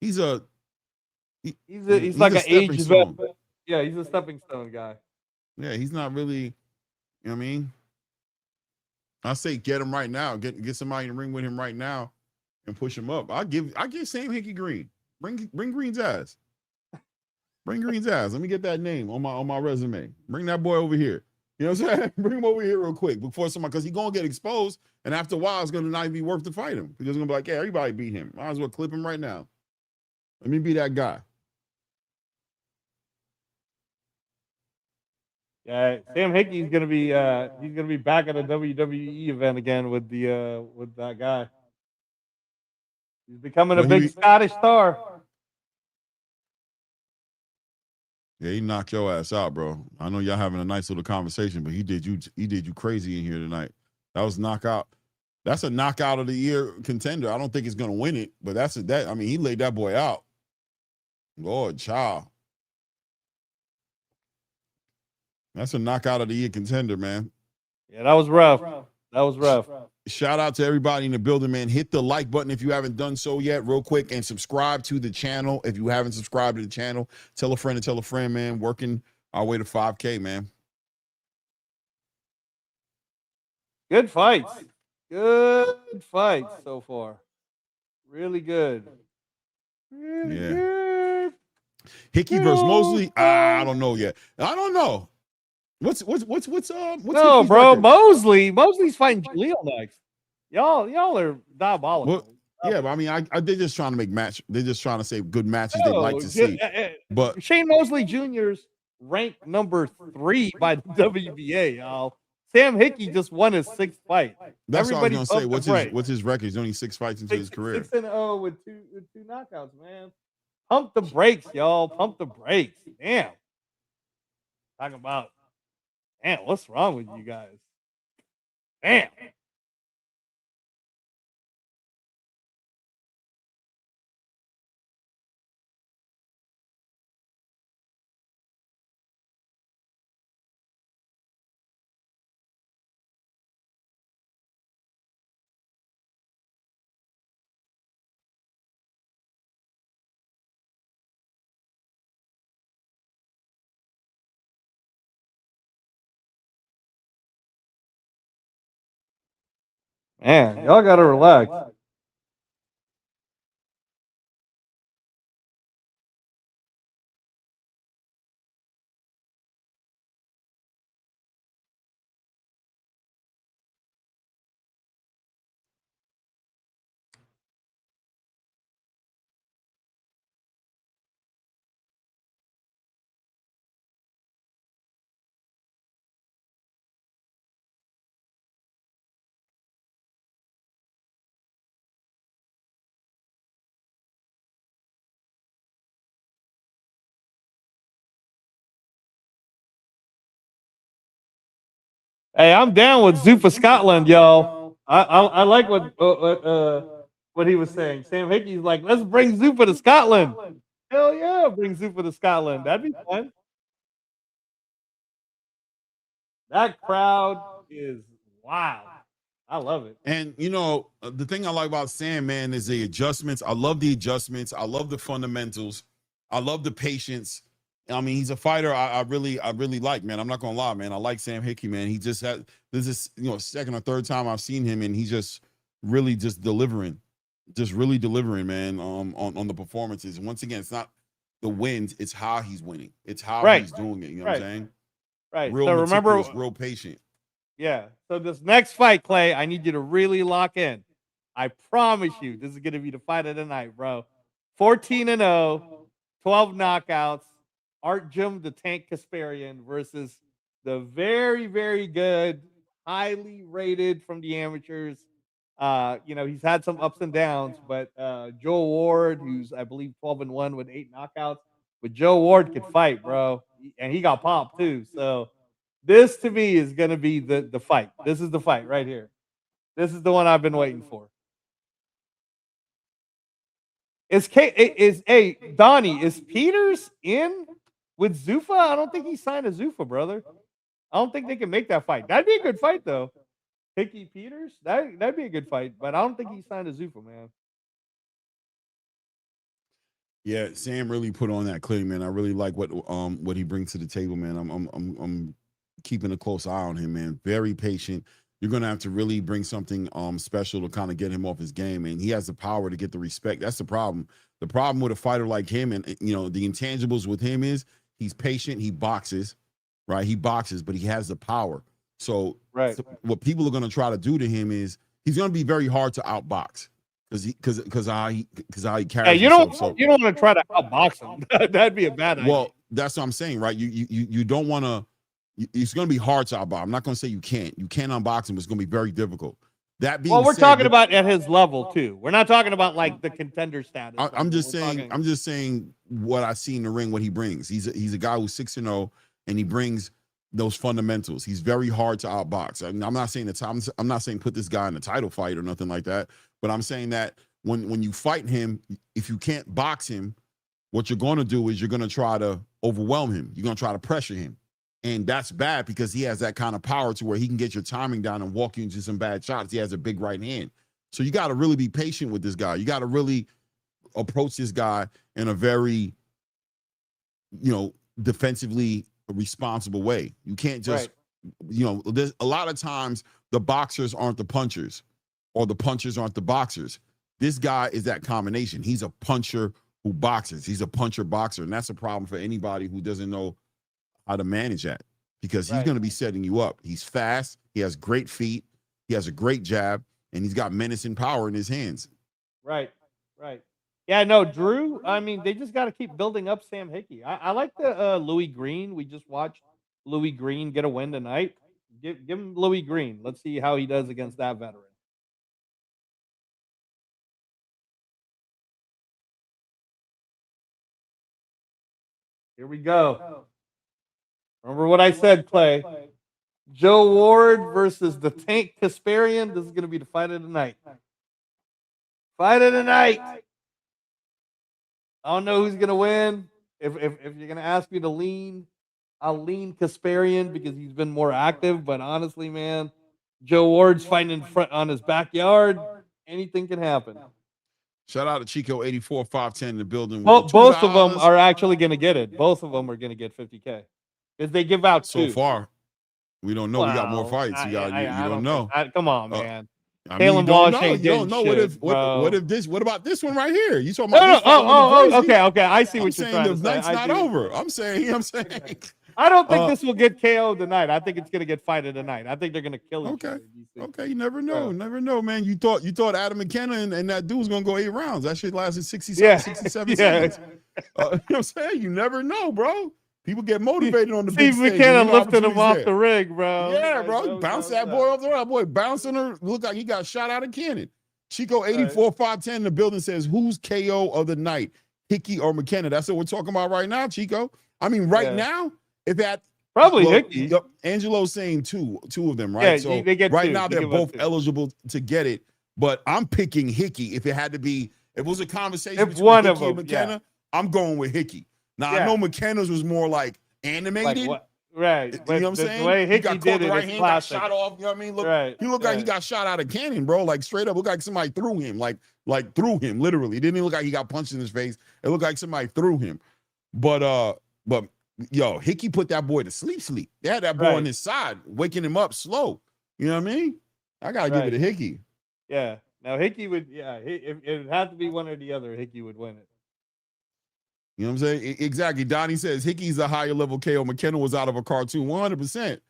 He's like an age vet. Yeah, he's a stepping stone guy. Yeah, he's not really. You know what I mean? I say get him right now. Get somebody in the ring with him right now, and push him up. I give Sam Hickey Green. Bring Green's ass. Bring Green's ass. Let me get that name on my resume. Bring that boy over here. You know what I'm saying? Bring him over here real quick before somebody, because he's gonna get exposed, and after a while, it's gonna not even be worth to fight him. Because it's gonna be like, yeah, everybody beat him. Might as well clip him right now. Let me be that guy. Yeah, Sam Hickey's gonna be back at a WWE event again with that guy. He's becoming a big Scottish star. Yeah, he knocked your ass out, bro. I know y'all having a nice little conversation, but he did you crazy in here tonight. That was knockout. That's a knockout of the year contender. I don't think he's gonna win it, but I mean, he laid that boy out. Lord, child. That's a knockout of the year contender, man. Yeah, that was rough. That was rough. Shout out to everybody in the building, man. Hit the like button if you haven't done so yet, real quick, and subscribe to the channel if you haven't subscribed to the channel. Tell a friend, man. Working our way to 5K, man. Good fights. Good fights so far. Really good. Really good. Hickey versus Mosley. I don't know yet. I don't know. What's no, Hickey's bro? record? Mosley's fighting Jaleel next. Y'all are diabolical. Yeah, but I mean, they're just trying to make match. They're just trying to say good matches they'd like to see. But Shane Mosley Jr.'s ranked number 3 by the WBA, y'all. Sam Hickey just won his 6th fight. That's what I was gonna say. What's his record? He's only 6 fights into his career. 6-0 with two knockouts, man. Pump the brakes, y'all. Pump the brakes. Damn. Talking about, damn, what's wrong with you guys? Damn. Man, y'all gotta relax. Hey, I'm down with Zuffa Scotland, y'all. I like what he was saying. Sam Hickey's like, let's bring Zuffa to Scotland. Hell yeah, bring Zuffa to Scotland. That'd be fun. That crowd is wild. I love it. And you know, the thing I like about Sam, man, is the adjustments. I love the adjustments. I love the fundamentals. I love the patience. I mean, he's a fighter I really like, man. I'm not gonna lie, man. I like Sam Hickey, man. He just had this is second or third time I've seen him, and he's just really delivering, man. On the performances. Once again, it's not the wins, it's how he's winning. It's how he's doing it. You know what I'm saying? Right. Real so remember, real patient. Yeah. So this next fight, Clay, I need you to really lock in. I promise you, this is gonna be the fight of the night, bro. 14-0, 12 knockouts. Artjum the Tank Kasparian versus the very, very good, highly rated from the amateurs. He's had some ups and downs, but Joe Ward, who's I believe 12-1 with 8 knockouts, but Joe Ward could fight, bro, and he got popped too. So this to me is gonna be the fight. This is the fight right here. This is the one I've been waiting for. Donnie, is Peters in with Zuffa? I don't think he signed a Zuffa, brother. I don't think they can make that fight. That'd be a good fight, though. Hickey Peters, that'd be a good fight, but I don't think he signed a Zuffa, man. Yeah, Sam really put on that clear, man. I really like what he brings to the table, man. I'm keeping a close eye on him, man. Very patient. You're gonna have to really bring something special to kind of get him off his game, and he has the power to get the respect. That's the problem. The problem with a fighter like him, and the intangibles with him is he's patient. He boxes, right? He boxes, but he has the power. So what people are gonna try to do to him is he's gonna be very hard to outbox because how he carries. Yeah, you don't want to try to outbox him. That'd be a bad idea. Well, that's what I'm saying, right? You don't want to. It's going to be hard to outbox. I'm not going to say you can't. You can unbox him. But it's going to be very difficult. That being we're said, talking about at his level too. We're not talking about like the contender status. I'm just saying what I see in the ring, what he brings. He's a guy who's 6-0, and he brings those fundamentals. He's very hard to outbox. I'm not saying I'm not saying put this guy in a title fight or nothing like that. But I'm saying that when you fight him, if you can't box him, what you're going to do is you're going to try to overwhelm him. You're going to try to pressure him. And that's bad because he has that kind of power to where he can get your timing down and walk you into some bad shots. He has a big right hand. So you got to really be patient with this guy. You got to really approach this guy in a very, defensively responsible way. You can't just, there's a lot of times the boxers aren't the punchers or the punchers aren't the boxers. This guy is that combination. He's a puncher who boxes. He's a puncher boxer. And that's a problem for anybody who doesn't know how to manage that, because he's going to be setting you up. He's fast. He has great feet. He has a great jab, and he's got menacing power in his hands. Right. Yeah, no, Drew, I mean, they just got to keep building up Sam Hickey. I like the Louis Green. We just watched Louis Green get a win tonight. Give him Louis Green. Let's see how he does against that veteran. Here we go. Remember what I said, Clay. Joe Ward versus the Tank Kasparian. This is going to be the fight of the night. Fight of the night. I don't know who's going to win. If you're going to ask me to lean, I'll lean Kasparian because he's been more active. But honestly, man, Joe Ward's fighting in front on his backyard. Anything can happen. Shout out to Chico 84-510 in the building. Both of them are actually going to get it. Both of them are going to get $50K. Because they give out so far. We don't know. We got more fights. You don't know. Come on, man. Callum Walsh ain't getting shit. What about this one right here? You talking about okay. I see what you're saying. The night's not over. I'm saying. I don't think this will get KO tonight. I think it's going to get fight of the night. I think they're going to kill each other. Okay. You never know. Never know, man. You thought Adam McKenna and that dude was going to go 8 rounds. That shit lasted 67 seconds. You know what I'm saying? You never know, bro. People get motivated on the big stage. McKenna lifting him off the rig, bro. Yeah, bro. Bounce that boy off the ring. That boy bouncing her. Look like he got shot out of cannon. Chico 84-510 in the building says, who's KO of the night? Hickey or McKenna? That's what we're talking about right now, Chico. I mean, now, if Probably Well, Hickey. yep, Angelo's saying two of them, Yeah, right? So they get right two. now They they're give up both two. eligible to get it, but I'm picking Hickey. If it had to be, if it was a conversation If between one of Hickey and them, McKenna, I'm going with Hickey. Now I Yeah. know McKenna's was more like Like animated. what? Right. You know But what I'm the saying? way He Hickey got caught did the it right is hand, got classic. shot off. You know what I mean? Look, Right. he looked like he got shot out of cannon, bro. Like straight up, looked like somebody threw him. Like threw him literally. It didn't even look like he got punched in his face. It looked like somebody threw him. But yo, Hickey put that boy to sleep. They had that boy on his side, waking him up slow. You know what I mean? I gotta give it to Hickey. Yeah. Now Hickey would. Yeah. If it had to be one or the other, Hickey would win it. You know what I'm saying? Exactly. Donnie says Hickey's a higher level KO. McKenna was out of a cartoon, 100%.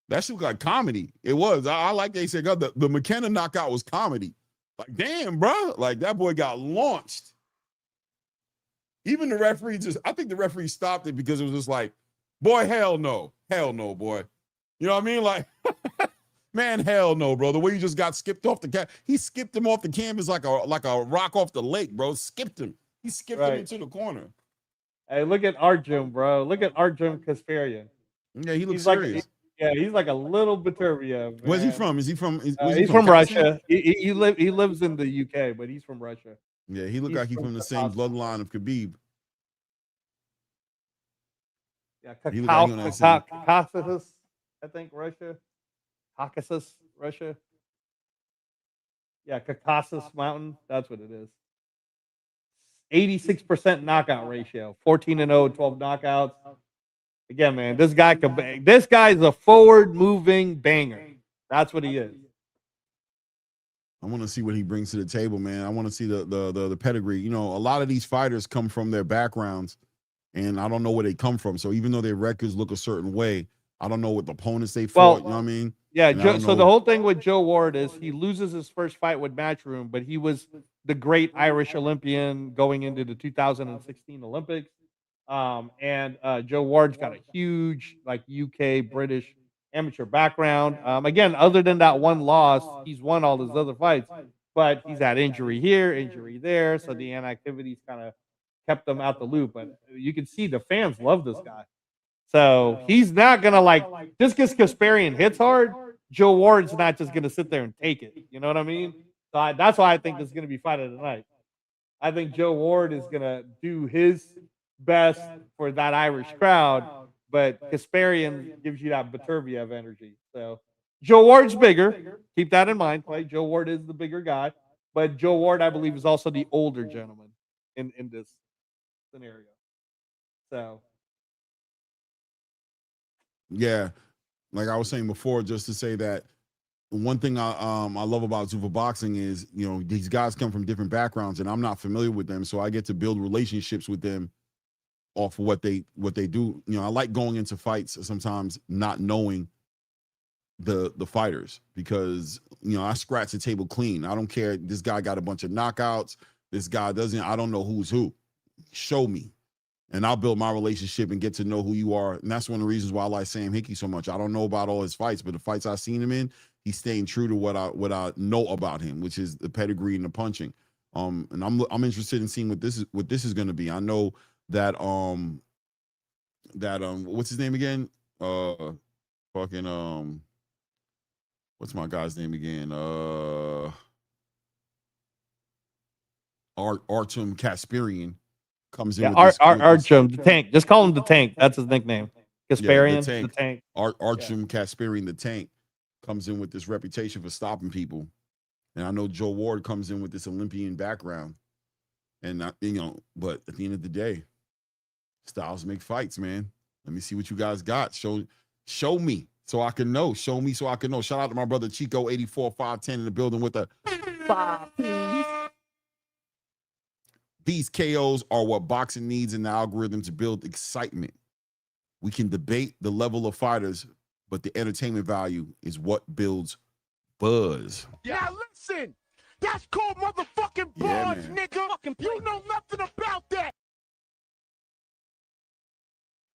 That shit looked like comedy. It was. I like they said, God, the McKenna knockout was comedy. Like, damn, bro. Like, that boy got launched. Even the referee I think the referee stopped it because it was just like, boy, hell no. Hell no, boy. You know what I mean? Like, man, hell no, bro. The way you just got skipped off the he skipped him off the canvas like a rock off the lake, bro. Skipped him. He skipped him into the corner. Hey, look at Arjun, bro. Look at Arjun Kasparian. Yeah, he looks Like, serious. he's like a little Baturbia. Where's he from? Is he from? He's from Russia. He lives in the UK, but he's from Russia. Yeah, he looked like he's from the same bloodline of Khabib. Yeah, Caucasus, I think Russia. Caucasus, Russia. Yeah, Caucasus Mountain. That's what it is. 86% knockout ratio. 14-0, 12 knockouts. Again, man, this guy could bang. This guy's a forward-moving banger. That's what he is. I want to see what he brings to the table, man. I want to see the pedigree. You know, a lot of these fighters come from their backgrounds, and I don't know where they come from. So even though their records look a certain way, I don't know what opponents they fought. You know what I mean? Yeah. So the whole thing with Joe Ward is he loses his first fight with Matchroom, but he was the great Irish Olympian going into the 2016 Olympics. And Joe Ward's got a huge like UK British amateur background. Again, other than that one loss, he's won all his other fights, but he's had injury here, injury there, so the inactivities kind of kept him out the loop. But you can see the fans love this guy. So he's not gonna like just because Kasparian hits hard, Joe Ward's not just gonna sit there and take it. You know what I mean? So that's why I think this is gonna be fight of the night. I think Joe Ward is gonna do his best for that Irish crowd, but Kasparian gives you that Baturbiev energy. So Joe Ward's bigger. Keep that in mind, Clay. Joe Ward is the bigger guy, but Joe Ward, I believe, is also the older gentleman in this scenario. So yeah, like I was saying before, just to say that one thing I love about Zuffa Boxing is, you know, these guys come from different backgrounds, and I'm not familiar with them, so I get to build relationships with them off of what they do. You know, I like going into fights sometimes not knowing the fighters, because, you know, I scratch the table clean. I don't care. This guy got a bunch of knockouts. This guy doesn't. I don't know who's who. Show me. And I'll build my relationship and get to know who you are. And that's one of the reasons why I like Sam Hickey so much. I don't know about all his fights, but the fights I've seen him in, he's staying true to what I know about him, which is the pedigree and the punching. And I'm interested in seeing what this is going to be. I know that what's his name again? What's my guy's name again? Artem Kasparian comes in. Artem, the Tank. Just call him the Tank. That's his nickname. Kasparian, the the Tank. Artem Kasparian, the Tank, comes in with this reputation for stopping people. And I know Joe Ward comes in with this Olympian background. And but at the end of the day, styles make fights, man. Let me see what you guys got. Show me so I can know. Show me so I can know. Shout out to my brother Chico 84510 in the building with a 5-piece. These KOs are what boxing needs in the algorithm to build excitement. We can debate the level of fighters, but the entertainment value is what builds buzz. Yeah, listen. That's called motherfucking buzz, nigga. You know nothing about that.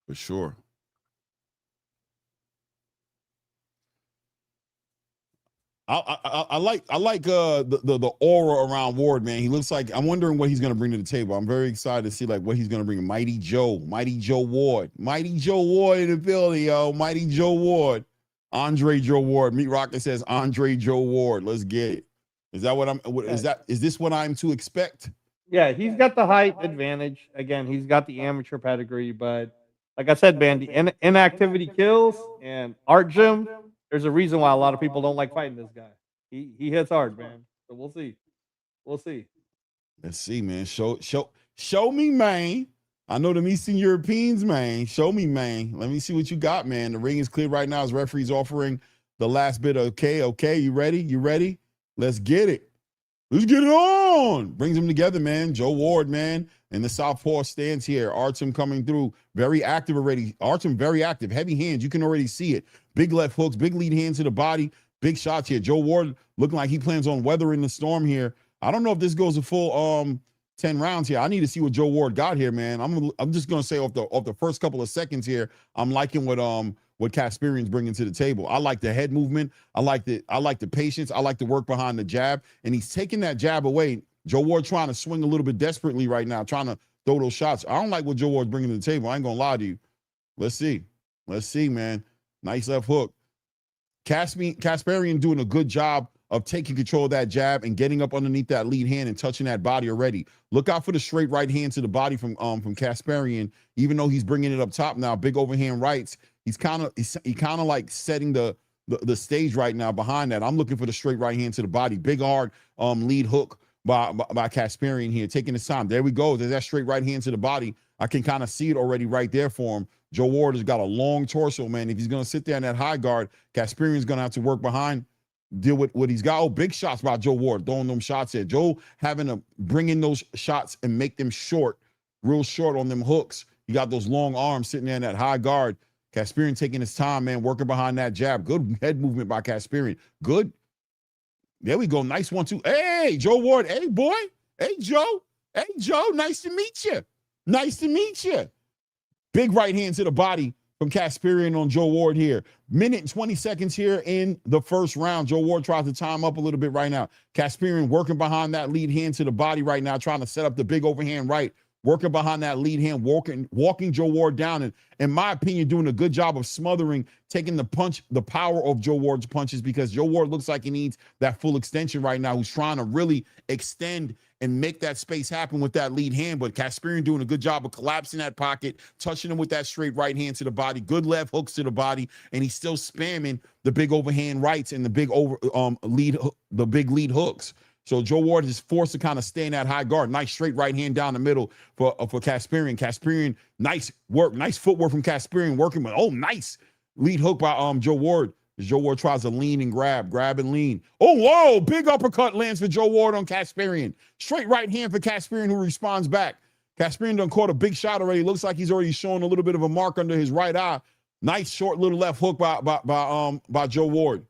For sure. I like the aura around Ward, man. He looks like, I'm wondering what he's gonna bring to the table. I'm very excited to see like what he's gonna bring. Mighty Joe Ward in the building, yo. Mighty Joe Ward, Andre Joe Ward. Meat Rocket says Andre Joe Ward. Let's get it. Is that what I'm? Is this what I'm to expect? Yeah, he's got the height advantage. Again, he's got the amateur pedigree, but like I said, man, the inactivity kills. And Art Gym, there's a reason why a lot of people don't like fighting this guy. He hits hard, man. So we'll see. We'll see. Let's see, man. Show me, man. I know them Eastern Europeans, man. Show me, man. Let me see what you got, man. The ring is clear right now as referee's offering the last bit. Okay. You ready? Let's get it. Let's get it on. Brings them together, man. Joe Ward, man. And the southpaw stands here. Artem coming through. Very active already. Artem very active. Heavy hands. You can already see it. Big left hooks. Big lead hands to the body. Big shots here. Joe Ward looking like he plans on weathering the storm here. I don't know if this goes a full 10 rounds here. I need to see what Joe Ward got here, man. I'm just gonna say off the first couple of seconds here, I'm liking what Kasperian's bringing to the table. I like the head movement. I like the patience. I like the work behind the jab, and he's taking that jab away. Joe Ward trying to swing a little bit desperately right now, trying to throw those shots. I don't like what Joe Ward's bringing to the table. I ain't gonna lie to you. Let's see, man. Nice left hook. Kasperian doing a good job of taking control of that jab and getting up underneath that lead hand and touching that body already. Look out for the straight right hand to the body from Kasperian. Even though he's bringing it up top now, big overhand rights. He kind of like setting the stage right now behind that. I'm looking for the straight right hand to the body. Big hard lead hook by Kasperian here, taking his time. There we go. There's that straight right hand to the body. I can kind of see it already right there for him. Joe Ward has got a long torso, man. If he's going to sit there in that high guard, Kasperian's going to have to work behind, deal with what he's got. Oh, big shots by Joe Ward, throwing them shots there. Joe having to bring in those shots and make them short, real short on them hooks. You got those long arms sitting there in that high guard. Kasperian taking his time, man, working behind that jab. Good head movement by Kasperian. Good. There we go. Nice 1-2. Hey, Joe Ward. Hey, boy. Hey, Joe. Hey, Joe. Nice to meet you. Big right hand to the body from Kasperian on Joe Ward here. Minute and 20 seconds here in the first round. Joe Ward tries to time up a little bit right now. Kasperian working behind that lead hand to the body right now, trying to set up the big overhand right. Working behind that lead hand, walking Joe Ward down, and in my opinion, doing a good job of smothering, taking the power of Joe Ward's punches, because Joe Ward looks like he needs that full extension right now. Who's trying to really extend and make that space happen with that lead hand, but Kasperian doing a good job of collapsing that pocket, touching him with that straight right hand to the body, good left hooks to the body, and he's still spamming the big overhand rights and the big big lead hooks. So Joe Ward is forced to kind of stay in that high guard. Nice straight right hand down the middle for Kasperian. Kasperian, nice work, nice footwork from Kasperian, working with, nice lead hook by Joe Ward. As Joe Ward tries to lean and grab and lean. Oh, whoa, big uppercut lands for Joe Ward on Kasperian. Straight right hand for Kasperian, who responds back. Kasperian done caught a big shot already. Looks like he's already showing a little bit of a mark under his right eye. Nice short little left hook by Joe Ward.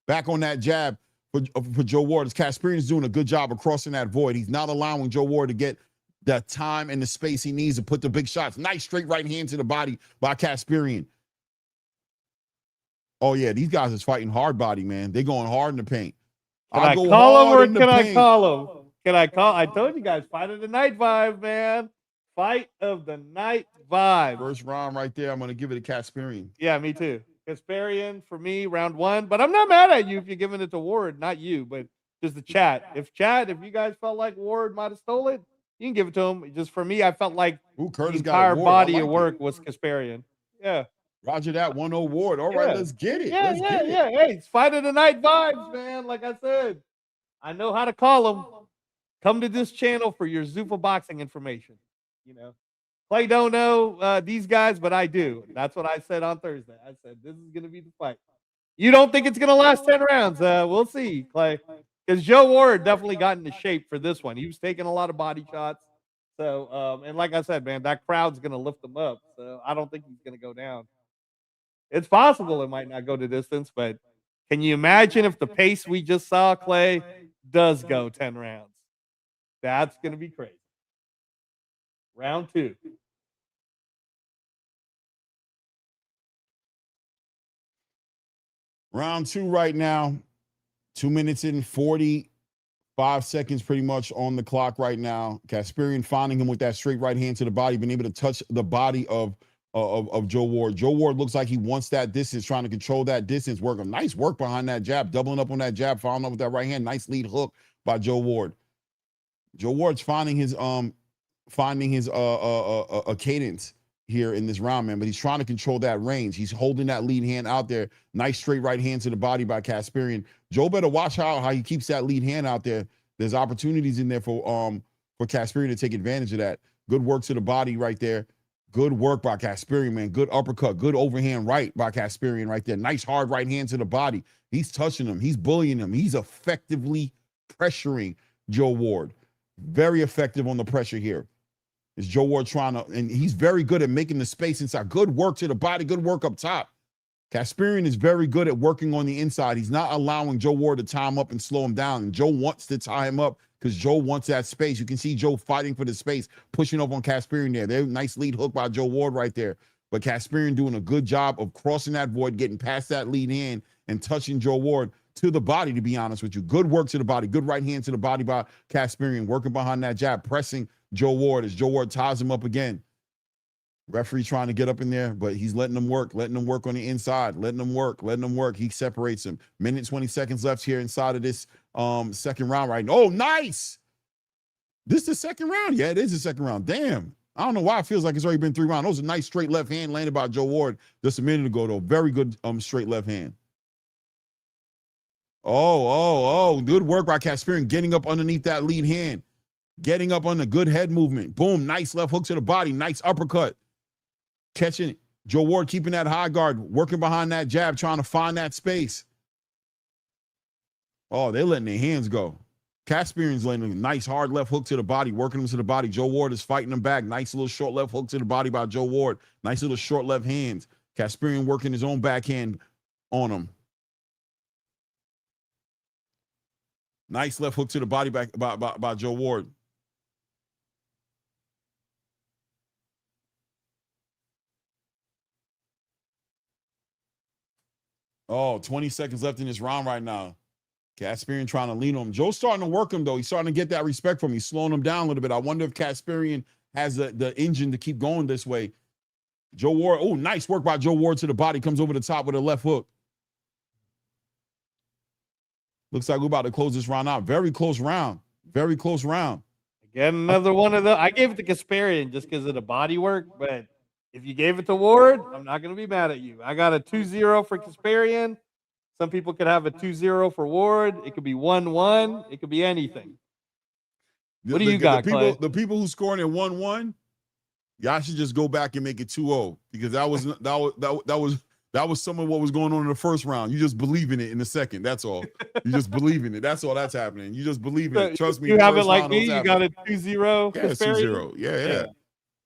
Back on that jab. For Joe Ward, as Kasperian is doing a good job of crossing that void. He's not allowing Joe Ward to get the time and the space he needs to put the big shots. Nice straight right hand to the body by Kasperian. Oh, yeah, these guys is fighting hard body, man. They going hard in the paint. Can I call him or can I call him? I told you guys, fight of the night vibe, man. Fight of the night vibe. First round right there. I'm going to give it to Kasperian. Yeah, me too. Kasperian for me, round one. But I'm not mad at you if you're giving it to Ward, not you, but just the chat. If you guys felt like Ward might have stole it, you can give it to him. Just for me, I felt like the entire body of work was Kasperian. Yeah. Roger that. 1-0 Ward. All right, let's get it. Yeah. Hey, it's fight of the night vibes, man. Like I said, I know how to call them. Come to this channel for your Zuffa boxing information. Clay don't know these guys, but I do. That's what I said on Thursday. I said, this is going to be the fight. You don't think it's going to last 10 rounds? We'll see, Clay. Because Joe Ward definitely got into shape for this one. He was taking a lot of body shots. So, and like I said, man, that crowd's going to lift him up. So I don't think he's going to go down. It's possible it might not go the distance, but can you imagine if the pace we just saw, Clay, does go 10 rounds? That's going to be crazy. Round two. Round two right now. 2 minutes and 45 seconds pretty much on the clock right now. Kasperian finding him with that straight right hand to the body, been able to touch the body of Joe Ward. Joe Ward looks like he wants that distance, trying to control that distance. Nice work behind that jab, doubling up on that jab, following up with that right hand. Nice lead hook by Joe Ward. Joe Ward's finding his cadence here in this round, man, but he's trying to control that range. He's holding that lead hand out there. Nice straight right hand to the body by Kasperian. Joe better watch how he keeps that lead hand out there. There's opportunities in there for Kasperian to take advantage of that. Good work to the body right there. Good work by Kasperian, man. Good uppercut. Good overhand right by Kasperian right there. Nice hard right hand to the body. He's touching him. He's bullying him. He's effectively pressuring Joe Ward. Very effective on the pressure here. Is Joe Ward trying to, and he's very good at making the space inside. Good work to the body. Good work up top. Kasperian is very good at working on the inside. He's not allowing Joe Ward to tie him up and slow him down. And Joe wants to tie him up because Joe wants that space. You can see Joe fighting for the space, pushing up on Kasperian there. There's a nice lead hook by Joe Ward right there. But Kasperian doing a good job of crossing that void, getting past that lead hand and touching Joe Ward to the body, to be honest with you. Good work to the body. Good right hand to the body by Kasperian, working behind that jab, pressing Joe Ward as Joe Ward ties him up again. Referee trying to get up in there, but he's letting him work on the inside, letting him work. He separates him. Minute 20 seconds left here inside of this second round right now. Oh, nice. This is the second round? Yeah, it is the second round. Damn. I don't know why it feels like it's already been 3 rounds. That was a nice straight left hand landed by Joe Ward just a minute ago, though. Very good straight left hand. Oh, good work by Kasperian, getting up underneath that lead hand. Getting up on the good head movement. Boom, nice left hook to the body. Nice uppercut. Catching it. Joe Ward keeping that high guard, working behind that jab, trying to find that space. Oh, they're letting their hands go. Kasperian's landing a nice hard left hook to the body, working him to the body. Joe Ward is fighting him back. Nice little short left hook to the body by Joe Ward. Nice little short left hands. Kasperian working his own backhand on him. Nice left hook to the body back by Joe Ward. Oh, 20 seconds left in this round right now. Kasperian trying to lean on him. Joe's starting to work him, though. He's starting to get that respect from him. He's slowing him down a little bit. I wonder if Kasperian has the engine to keep going this way. Joe Ward, oh, nice work by Joe Ward to the body. Comes over the top with a left hook. Looks like we're about to close this round out. Very close round. Very close round. Again, another one of the. I gave it to Kasperian just because of the body work, but if you gave it to Ward, I'm not going to be mad at you. I got a 2-0 for Kasperian. Some people could have a 2-0 for Ward. It could be 1-1. It could be anything. What do you got, Clay? The people who scoring at 1-1, y'all should just go back and make it 2-0 because that was some of what was going on in the first round. You just believe in it in the second. That's all. You just believe in it. That's all that's happening. You just believe in it. Trust me. You have it like me. You got a 2-0. Yeah, 2-0. Yeah.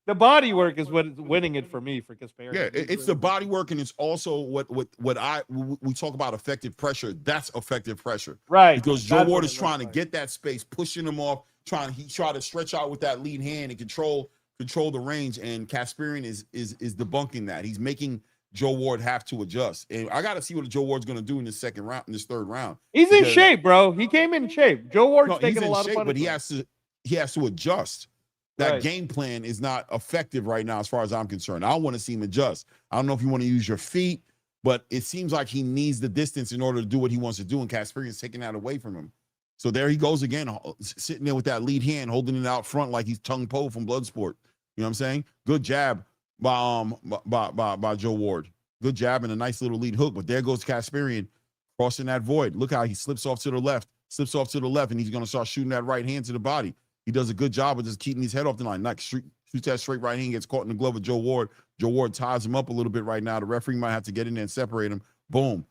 The body work is what is winning it for me for Kasperian. Yeah, it's the body work, and it's also what we talk about effective pressure. That's effective pressure, right? Because Joe Ward is trying to get that space, pushing him off, he try to stretch out with that lead hand and control the range. And Kasperian is debunking that. He's making Joe Ward have to adjust. And I got to see what Joe Ward's going to do in this second round, in this third round. He's in shape, bro. He came in shape. Joe Ward's taking a lot of fun, but he has to adjust. That game plan is not effective right now, as far as I'm concerned. I want to see him adjust. I don't know if you want to use your feet, but it seems like he needs the distance in order to do what he wants to do, and Kasperian's taking that away from him. So there he goes again, sitting there with that lead hand, holding it out front like he's Tung Po from Bloodsport. You know what I'm saying? Good jab by Joe Ward. Good jab and a nice little lead hook, but there goes Kasperian crossing that void. Look how he slips off to the left, and he's going to start shooting that right hand to the body. He does a good job of just keeping his head off the line. Shoots that straight right hand, gets caught in the glove of Joe Ward. Joe Ward ties him up a little bit right now. The referee might have to get in there and separate him. Boom.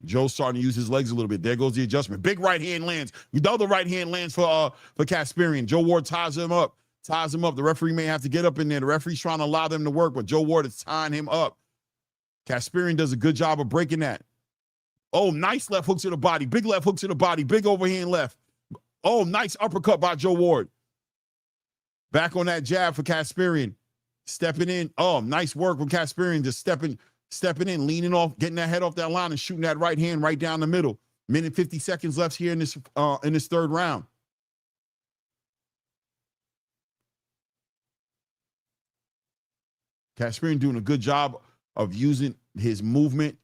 Joe's starting to use his legs a little bit. There goes the adjustment. Big right hand lands. The other right hand lands for Kasperian. Joe Ward ties him up. The referee may have to get up in there. The referee's trying to allow them to work, but Joe Ward is tying him up. Kasperian does a good job of breaking that. Oh, nice left hook to the body. Big left hook to the body. Big overhand left. Oh, nice uppercut by Joe Ward. Back on that jab for Kasperian. Stepping in. Oh, nice work with Kasperian. Just stepping stepping in, leaning off, getting that head off that line and shooting that right hand right down the middle. Minute 50 seconds left here in this third round. Kasperian doing a good job of using his movement,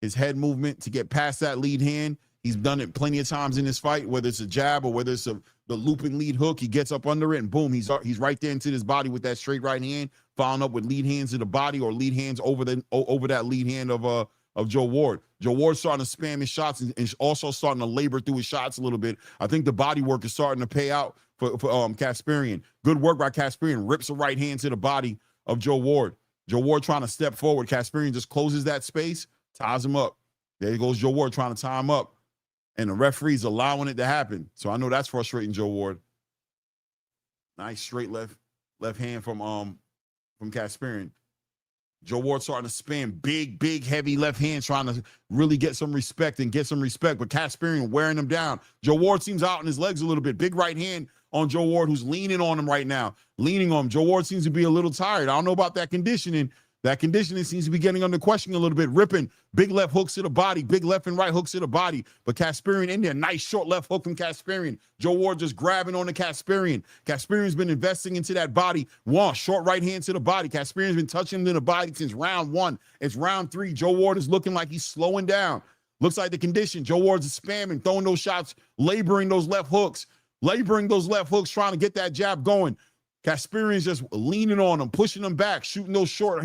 his head movement to get past that lead hand. He's done it plenty of times in this fight, whether it's a jab or whether it's the looping lead hook. He gets up under it and boom, he's right there into his body with that straight right hand, following up with lead hands to the body or lead hands over that lead hand of Joe Ward. Joe Ward's starting to spam his shots and also starting to labor through his shots a little bit. I think the body work is starting to pay out for Kasperian. Good work by Kasperian. Rips a right hand to the body of Joe Ward. Joe Ward trying to step forward. Kasperian just closes that space, ties him up. There goes Joe Ward trying to tie him up. And the referee's allowing it to happen. So I know that's frustrating Joe Ward. Nice straight left hand from Kasperian. Joe Ward starting to spam big, heavy left hand, trying to really get some respect. But Kasperian wearing him down. Joe Ward seems out on his legs a little bit. Big right hand on Joe Ward, who's leaning on him right now. Leaning on him. Joe Ward seems to be a little tired. I don't know about that conditioning. That conditioning seems to be getting under question a little bit. Ripping big left hooks to the body, big left and right hooks to the body. But Kasperian in there, nice short left hook from Kasperian. Joe Ward just grabbing on the Kasperian. Kasperian's been investing into that body. Walsh, short right hand to the body. Kasperian's been touching him in the body since round 1. It's round 3. Joe Ward is looking like he's slowing down. Looks like the condition. Joe Ward's is spamming, throwing those shots, laboring those left hooks, trying to get that jab going. Kasperian's just leaning on him, pushing him back, shooting those short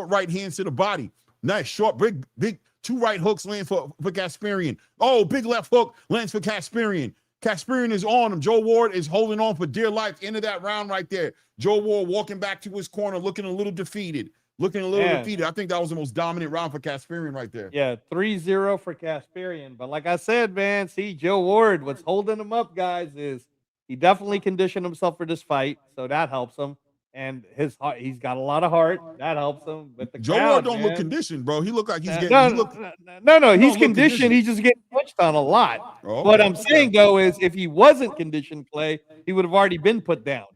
right hands to the body. Nice, short, big 2 right hooks land for Kasperian. Oh, big left hook lands for Kasperian. Kasperian is on him. Joe Ward is holding on for dear life. End of that round right there. Joe Ward walking back to his corner, looking a little defeated. I think that was the most dominant round for Kasperian right there. Yeah, 3-0 for Kasperian. But like I said, man, see, Joe Ward, what's holding him up, guys, is he definitely conditioned himself for this fight, so that helps him. And his heart, he's got a lot of heart. That helps him. But the Joe crowd, Ward don't man, look conditioned, bro. He look like he's getting. No. He's conditioned. He's just getting punched on a lot. Oh, What I'm saying though is, if he wasn't conditioned, Clay, he would have already been put down.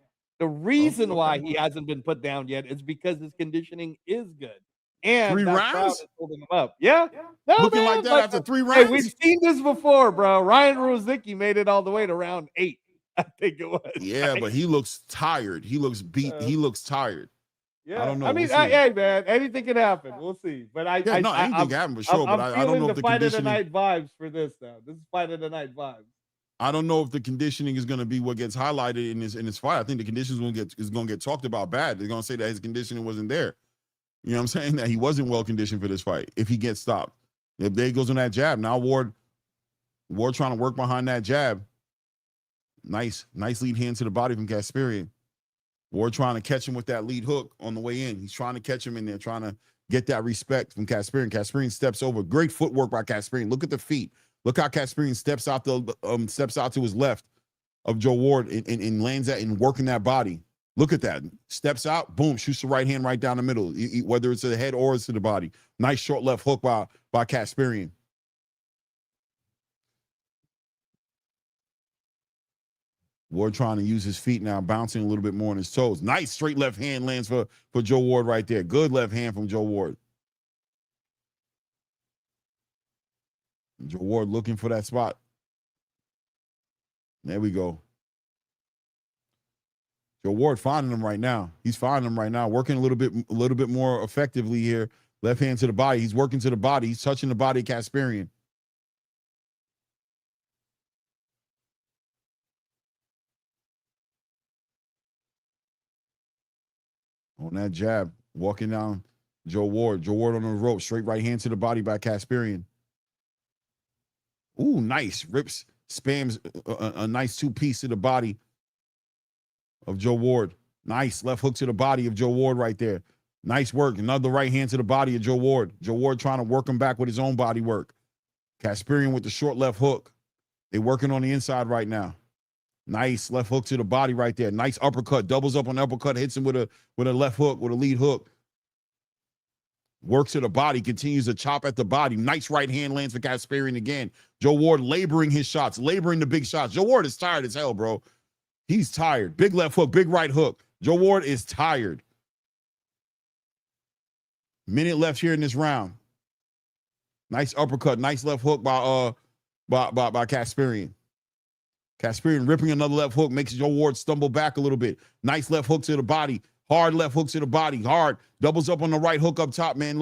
The reason why he hasn't been put down yet is because his conditioning is good. And 3 that crowd rounds? is holding him up. Yeah. No, Looking man, like that but- after 3 Hey, rounds? we've seen this before, bro. Ryan Rozicki made it all the way to round 8. I think it was. Yeah, right? but he looks tired. He looks beat. He looks tired. Yeah, I don't know. I mean, We'll see. hey, man, anything can happen. We'll see. But anything can happen for sure. But I don't know if the fight of the conditioning. night vibes for this now. This is fight of the night vibes. I don't know if the conditioning is going to be what gets highlighted in this fight. I think the conditions is going to get talked about bad. They're going to say that his conditioning wasn't there. You know what I'm saying? That he wasn't well conditioned for this fight. If he gets stopped, if there he goes on that jab. Now Ward trying to work behind that jab. Nice lead hand to the body from Kasperian. Ward trying to catch him with that lead hook on the way in. He's trying to catch him in there, trying to get that respect from Kasperian. Kasperian steps over. Great footwork by Kasperian. Look at the feet. Look how Kasperian steps out to his left of Joe Ward and lands that and working that body. Look at that. Steps out, boom, shoots the right hand right down the middle, whether it's to the head or it's to the body. Nice short left hook by Kasperian. Ward trying to use his feet now, bouncing a little bit more on his toes. Nice straight left hand lands for Joe Ward right there. Good left hand from Joe Ward. Joe Ward looking for that spot. There we go. Joe Ward finding him right now. He's finding him right now, working a little bit more effectively here. Left hand to the body. He's working to the body. He's touching the body of Kasperian. On that jab, walking down Joe Ward. Joe Ward on the rope. Straight right hand to the body by Kasperian. Ooh, nice. Rips, spams a nice 2-piece to the body of Joe Ward. Nice left hook to the body of Joe Ward right there. Nice work. Another right hand to the body of Joe Ward. Joe Ward trying to work him back with his own body work. Kasperian with the short left hook. They're working on the inside right now. Nice left hook to the body right there. Nice uppercut. Doubles up on the uppercut. Hits him with a left hook, with a lead hook. Works to the body. Continues to chop at the body. Nice right hand lands for Kasperian again. Joe Ward laboring his shots. Laboring the big shots. Joe Ward is tired as hell, bro. He's tired. Big left hook. Big right hook. Joe Ward is tired. Minute left here in this round. Nice uppercut, nice left hook by Kasparian. Kasparian ripping another left hook, makes Joe Ward stumble back a little bit. Nice left hook to the body. Hard left hook to the body. Hard. Doubles up on the right hook up top, man.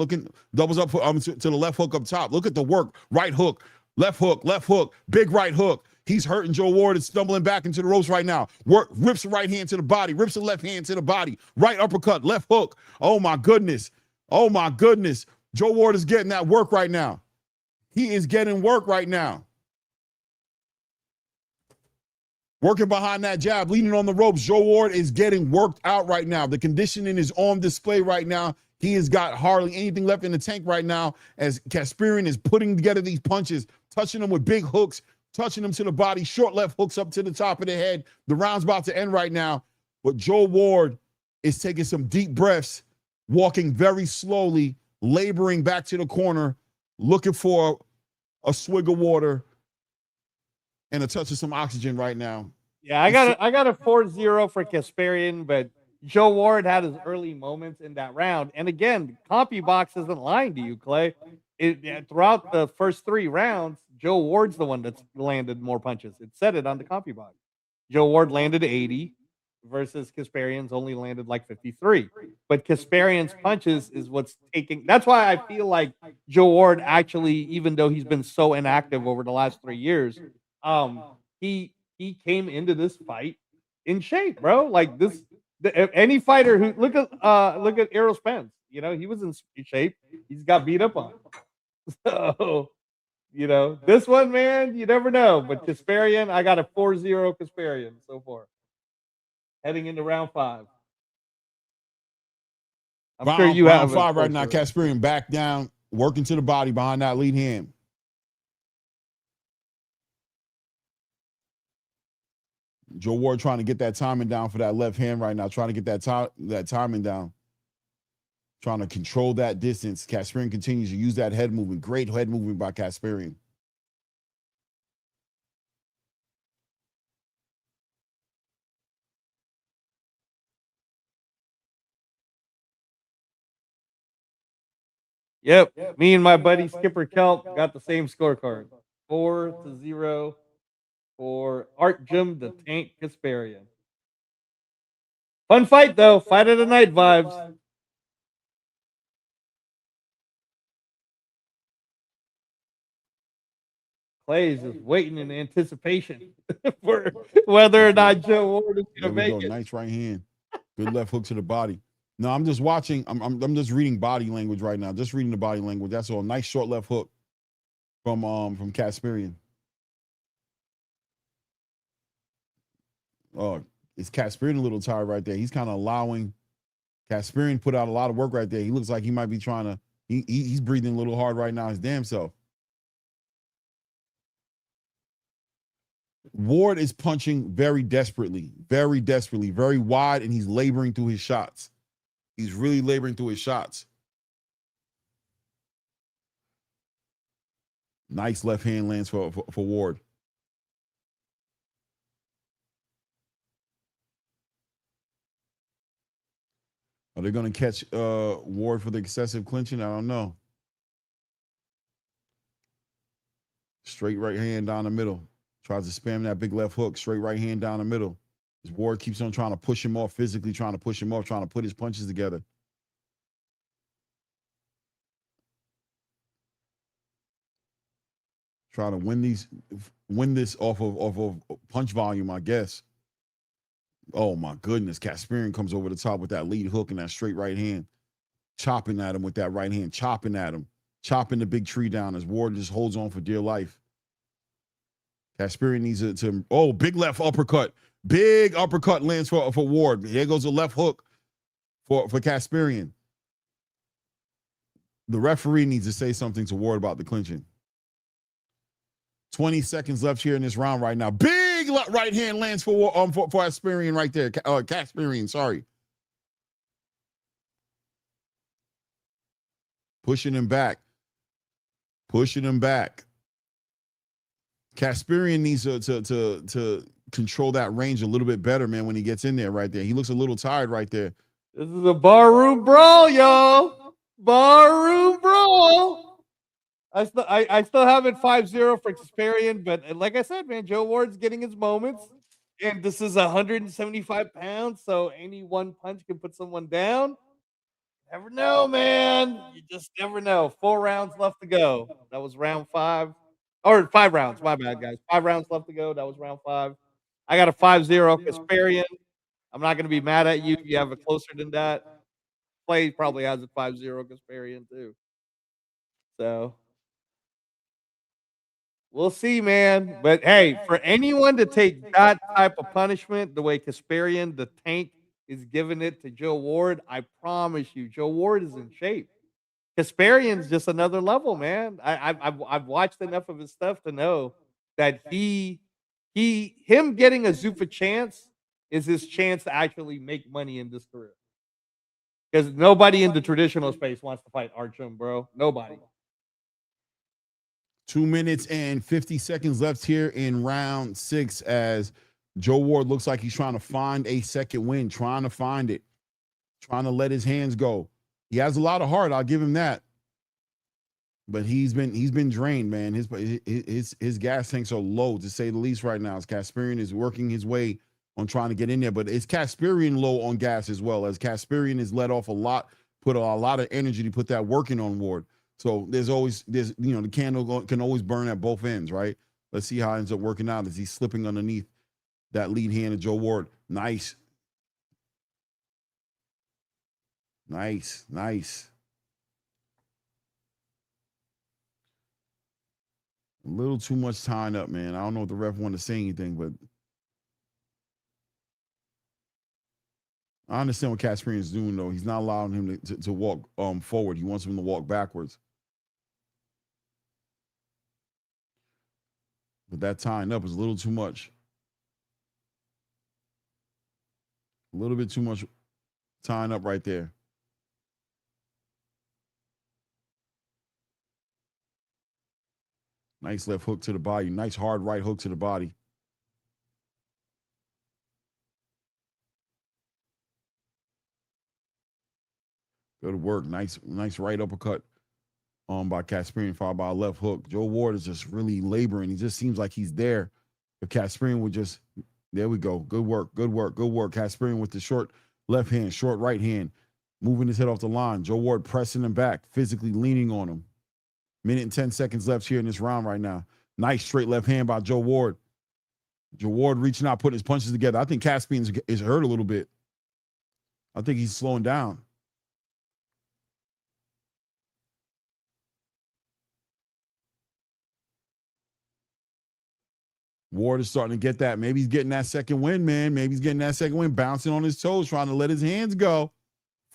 Doubles up to the left hook up top. Look at the work. Right hook, left hook, big right hook. He's hurting Joe Ward and stumbling back into the ropes right now. Rips the right hand to the body, rips the left hand to the body. Right uppercut, left hook. Oh, my goodness. Oh, my goodness. Joe Ward is getting that work right now. He is getting work right now. Working behind that jab, leaning on the ropes. Joe Ward is getting worked out right now. The conditioning is on display right now. He has got hardly anything left in the tank right now as Kasparian is putting together these punches, touching them with big hooks, touching them to the body, short left hooks up to the top of the head. The round's about to end right now, but Joe Ward is taking some deep breaths, walking very slowly, laboring back to the corner, looking for a swig of water and a touch of some oxygen right now. Yeah, I got a 4-0 for Kasparian, but Joe Ward had his early moments in that round. And again, CompuBox isn't lying to you, Clay. Throughout the first 3 rounds, Joe Ward's the one that's landed more punches. It said it on the CompuBox. Joe Ward landed 80 versus Kasparian's only landed like 53. But Kasparian's punches is what's taking. That's why I feel like Joe Ward actually, even though he's been so inactive over the last 3 years, he came into this fight in shape, bro. Like this, any fighter who look at Errol Spence, you know, he was in shape. He's got beat up on. So, you know, this one, man, you never know. But Kasparian, I got a 4-0 Kasparian so far. Heading into round 5. I'm sure you have round 5 right now. Kasparian back down, working to the body behind that lead hand. Joe Ward trying to get that timing down for that left hand right now, trying to get that timing down, trying to control that distance. Kasparian continues to use that head movement. Great head movement by Kasparian. Yep. Me and my buddy Skipper Kelp got the same scorecard. 4-0 for Art Jim the Tank Kasparian. Fun fight though. Fight of the night vibes. Clay's just waiting in anticipation for whether or not Joe Ward is going to make it. Nice right hand. Good left hook to the body. No, I'm just watching. I'm just reading body language right now. Just reading the body language. That's all. Nice short left hook from Kasparian. Oh, it's Kasparian a little tired right there. He's kind of allowing Kasparian put out a lot of work right there. He looks like he might be trying to. He's breathing a little hard right now. His damn self. Ward is punching very desperately, very wide, and he's laboring through his shots. He's really laboring through his shots. Nice left hand lands for Ward. Are they going to catch Ward for the excessive clinching? I don't know. Straight right hand down the middle. Tries to spam that big left hook. Straight right hand down the middle. His Ward keeps on trying to push him off physically, trying to push him off, trying to put his punches together. Trying to win this off of punch volume, I guess. Oh my goodness. Kasparian comes over the top with that lead hook and that straight right hand. Chopping at him with that right hand, chopping at him, chopping the big tree down as Ward just holds on for dear life. Kasparian needs to big left uppercut. Big uppercut lands for Ward. Here goes a left hook for Kasparian. The referee needs to say something to Ward about the clinching. 20 seconds left here in this round right now. Big right hand lands for Kasparian right there. Kasparian, sorry. Pushing him back. Pushing him back. Kasparian needs to control that range a little bit better, man, when he gets in there right there. He looks a little tired right there. This is a barroom brawl, y'all. Barroom Brawl. I still have it 5-0 for Kasparian, but like I said, man, Joe Ward's getting his moments. And this is 175 pounds, so any one punch can put someone down. Never know, man. You just never know. 4 rounds left to go. That was round 5. Or 5 rounds. My bad, guys. 5 rounds left to go. That was round 5. I got a 5-0 Kasparian. I'm not going to be mad at you if you have it closer than that. Play probably has a 5-0 Kasparian, too. So we'll see, man. But hey, for anyone to take that type of punishment, the way Kasparian, the tank, is giving it to Joe Ward, I promise you, Joe Ward is in shape. Kasparian's just another level, man. I've watched enough of his stuff to know that him getting a Zuffa chance is his chance to actually make money in this career. Because nobody in the traditional space wants to fight Archum, bro. Nobody. 2 minutes and 50 seconds left here in round 6 as Joe Ward looks like he's trying to find a second win, trying to find it, trying to let his hands go. He has a lot of heart, I'll give him that. But he's been drained, man. His gas tanks are low, to say the least, right now. As Kasparian is working his way on trying to get in there, but it's Kasparian low on gas as well, as Kasparian has let off a lot, put a lot of energy to put that working on Ward. So the candle can always burn at both ends, right? Let's see how it ends up working out as he's slipping underneath that lead hand of Joe Ward. Nice. Nice. A little too much tying up, man. I don't know if the ref wanted to say anything, but I understand what Kasparian is doing, though. He's not allowing him to walk forward. He wants him to walk backwards. But that tying up is a little too much. A little bit too much tying up right there. Nice left hook to the body. Nice hard right hook to the body. Good work. Nice right uppercut by Kasparian, followed by a left hook. Joe Ward is just really laboring. He just seems like he's there. If Kasparian would just, there we go. Good work. Kasparian with the short left hand, short right hand, moving his head off the line. Joe Ward pressing him back, physically leaning on him. Minute and 10 seconds left here in this round right now. Nice straight left hand by Joe Ward. Joe Ward reaching out, putting his punches together. I think Kasparian is hurt a little bit. I think he's slowing down. Ward is starting to get that. Maybe he's getting that second win, man. Maybe he's getting that second win, bouncing on his toes, trying to let his hands go.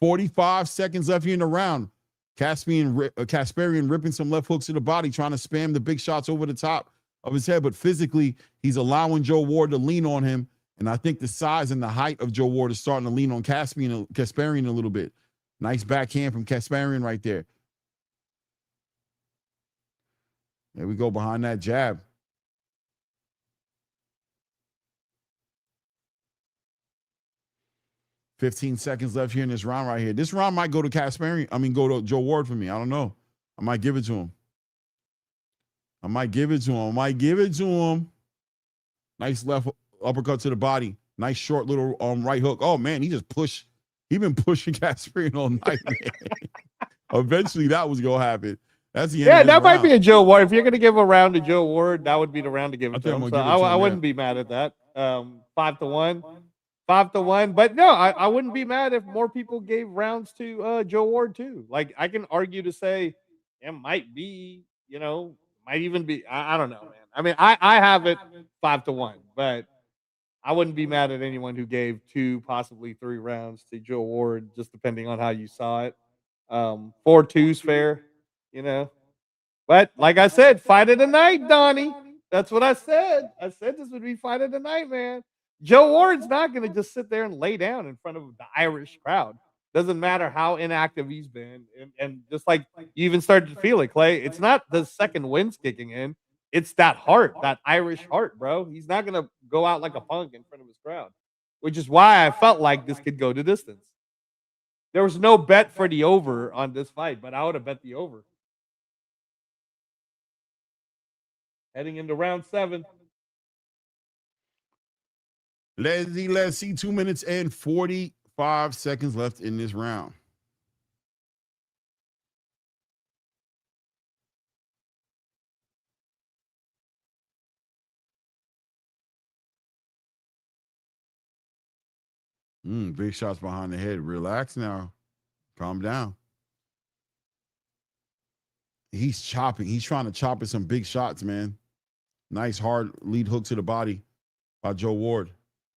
45 seconds left here in the round. Kasparian ripping some left hooks to the body, trying to spam the big shots over the top of his head. But physically, he's allowing Joe Ward to lean on him. And I think the size and the height of Joe Ward is starting to lean on Kasparian a little bit. Nice backhand from Kasparian right there. There we go, behind that jab. 15 seconds left here in this round right here. This round might go to go to Joe Ward for me. I don't know. I might give it to him. Nice left uppercut to the body. Nice short little right hook. Oh, man, he been pushing Kasparian all night, man. Eventually, that was going to happen. That's the end of that might round. be a Joe Ward. If you're going to give a round to Joe Ward, that would be the round to give it to him. So I wouldn't be mad at that. 5-1. 5-1. But no, I wouldn't be mad if more people gave rounds to Joe Ward too. Like, I can argue to say it might be, might even be, I don't know, man. I mean, I have it 5-1, but I wouldn't be mad at anyone who gave 2, possibly 3 rounds to Joe Ward, just depending on how you saw it. 4-2's fair, But like I said, fight of the night, Donnie. That's what I said. I said this would be fight of the night, man. Joe Ward's not going to just sit there and lay down in front of the Irish crowd. Doesn't matter how inactive he's been. And just like you even started to feel it, Clay, it's not the second wind's kicking in. It's that heart, that Irish heart, bro. He's not going to go out like a punk in front of his crowd, which is why I felt like this could go to distance. There was no bet for the over on this fight, but I would have bet the over. Heading into round 7. Let's see. 2 minutes and 45 seconds left in this round. Big shots behind the head. Relax now. Calm down. He's chopping. He's trying to chop at some big shots, man. Nice hard lead hook to the body by Joe Ward.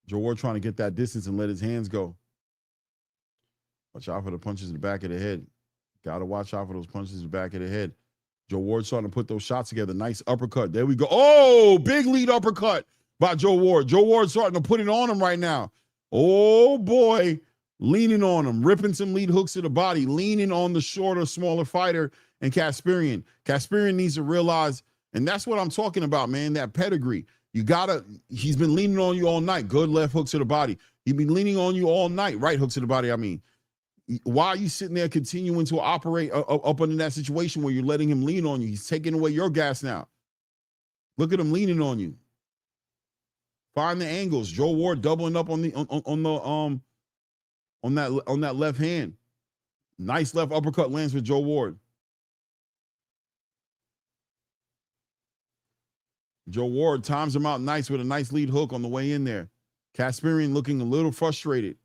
Joe Ward trying to get that distance and let his hands go. Watch out for the punches in the back of the head. Got to watch out for those punches in the back of the head. Joe Ward starting to put those shots together. Nice uppercut. There we go. Oh, big lead uppercut by Joe Ward. Joe Ward starting to put it on him right now. Oh, boy. Leaning on him. Ripping some lead hooks to the body. Leaning on the shorter, smaller fighter and Kasperian. Kasperian needs to realize, and that's what I'm talking about, man, that pedigree. He's been leaning on you all night. Good left hook to the body. He's been leaning on you all night. Right hook to the body, I mean. Why are you sitting there continuing to operate up under that situation where you're letting him lean on you? He's taking away your gas now. Look at him leaning on you. Find the angles. Joe Ward doubling up on that left hand. Nice left uppercut lands with Joe Ward. Joe Ward times him out nice with a nice lead hook on the way in there. Kasperian looking a little frustrated.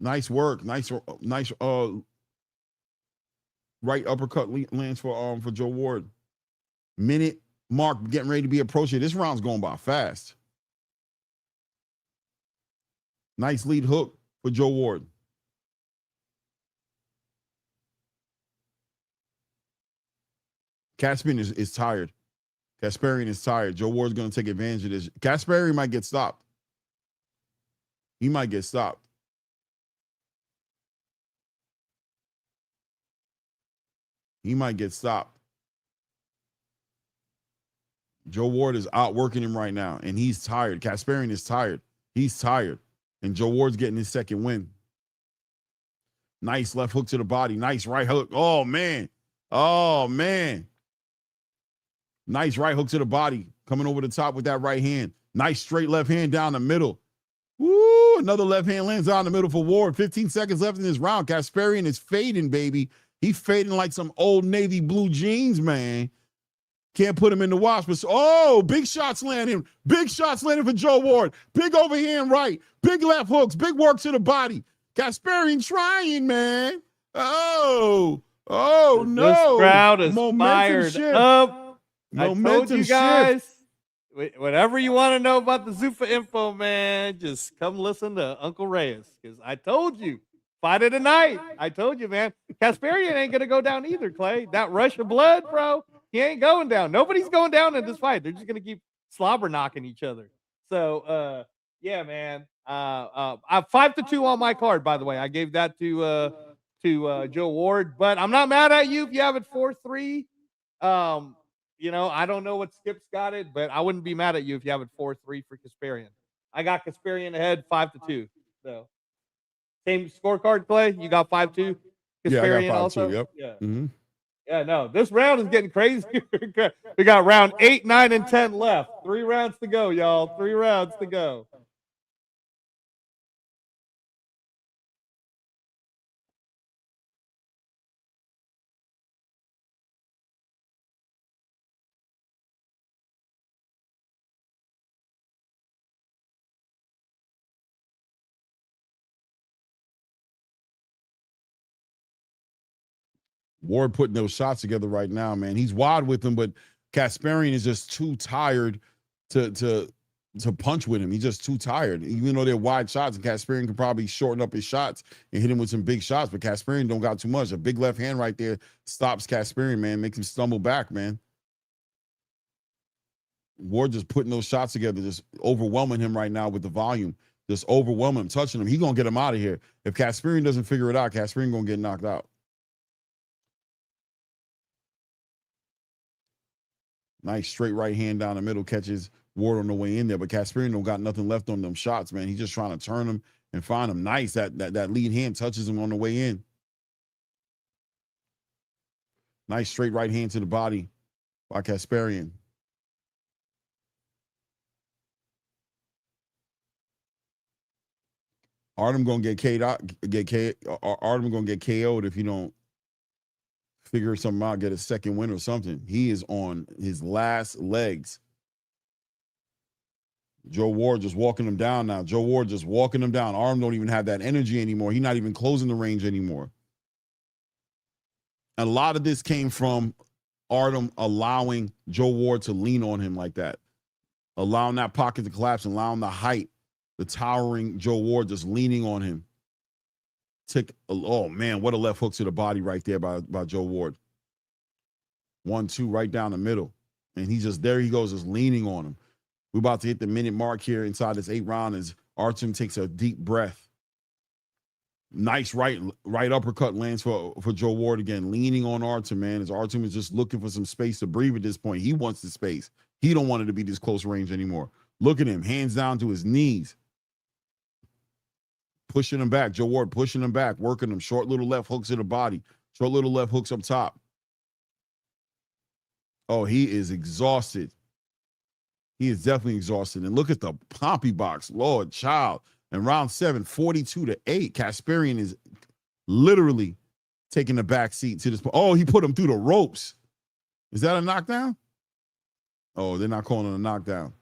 Nice work. Nice right uppercut lands for Joe Ward. Minute mark getting ready to be approached. This round's going by fast. Nice lead hook for Joe Ward. Kasperian is tired. Kasperian is tired. Joe Ward's going to take advantage of this. Kasperian might get stopped. He might get stopped. He might get stopped. Joe Ward is outworking him right now, and he's tired. Kasperian is tired. He's tired. And Joe Ward's getting his second win. Nice left hook to the body. Nice right hook. Oh, man. Oh, man. Nice right hook to the body. Coming over the top with that right hand. Nice straight left hand down the middle. Woo! Another left hand lands down the middle for Ward. 15 seconds left in this round. Kasperian is fading, baby. He's fading like some old navy blue jeans, man. Can't put him in the wash. But oh, big shots landing. Big shots landing for Joe Ward. Big overhand right. Big left hooks. Big work to the body. Kasperian trying, man. Oh no. This crowd is fired up. Momentum I told you guys, shift. whatever you want to know about the Zuffa info, man, just come listen to Uncle Reyes. Because I told you. Fight of the night. I told you, man. Kasperian ain't going to go down either, Clay. That rush of blood, bro, he ain't going down. Nobody's going down in this fight. They're just going to keep slobber knocking each other. So, yeah, man. I have 5-2 on my card, by the way. I gave that to Joe Ward. But I'm not mad at you if you have it 4-3. You know, I don't know what Skip's got it, but I wouldn't be mad at you if you have it 4-3 for Kasperian. I got Kasperian ahead 5-2. So. Same scorecard, Clay. You got 5-2. Yeah, I got 5-2. Also? Yep. Yeah. Mm-hmm. Yeah. No, this round is getting crazy. We got round 8, 9, and 10 left. 3 rounds to go, y'all. 3 rounds to go. Ward putting those shots together right now, man. He's wide with him, but Kasperian is just too tired to punch with him. He's just too tired. Even though they're wide shots, and Kasperian could probably shorten up his shots and hit him with some big shots, but Kasperian don't got too much. A big left hand right there stops Kasperian, man, makes him stumble back, man. Ward just putting those shots together, just overwhelming him right now with the volume. Just overwhelming him, touching him. He's going to get him out of here. If Kasperian doesn't figure it out, Kasperian going to get knocked out. Nice straight right hand down the middle, catches Ward on the way in there. But Kasperian don't got nothing left on them shots, man. He's just trying to turn him and find him. Nice. That lead hand touches him on the way in. Nice straight right hand to the body by Kasparian. Artem gonna get Artem gonna get KO'd if you don't figure something out, get a second win or something. He is on his last legs. Joe Ward just walking him down now. Joe Ward just walking him down. Artem don't even have that energy anymore. He's not even closing the range anymore. A lot of this came from Artem allowing Joe Ward to lean on him like that, allowing that pocket to collapse, and allowing the height, the towering Joe Ward just leaning on him. Oh man, what a left hook to the body right there by Joe Ward. 1-2 right down the middle. And he's just, there he goes, just leaning on him. We're about to hit the minute mark here inside this 8th round as Artem takes a deep breath. Nice right uppercut lands for Joe Ward again, leaning on Artem, man, as Artem is just looking for some space to breathe at this point. He wants the space. He don't want it to be this close range anymore. Look at him, hands down to his knees. Pushing him back. Joe Ward pushing him back, working him. Short little left hooks to the body. Short little left hooks up top. Oh, he is exhausted. He is definitely exhausted. And look at the Pompey box. Lord child. In round 7, 42-8. Kasparian is literally taking the back seat to this. Oh, he put him through the ropes. Is that a knockdown? Oh, they're not calling it a knockdown.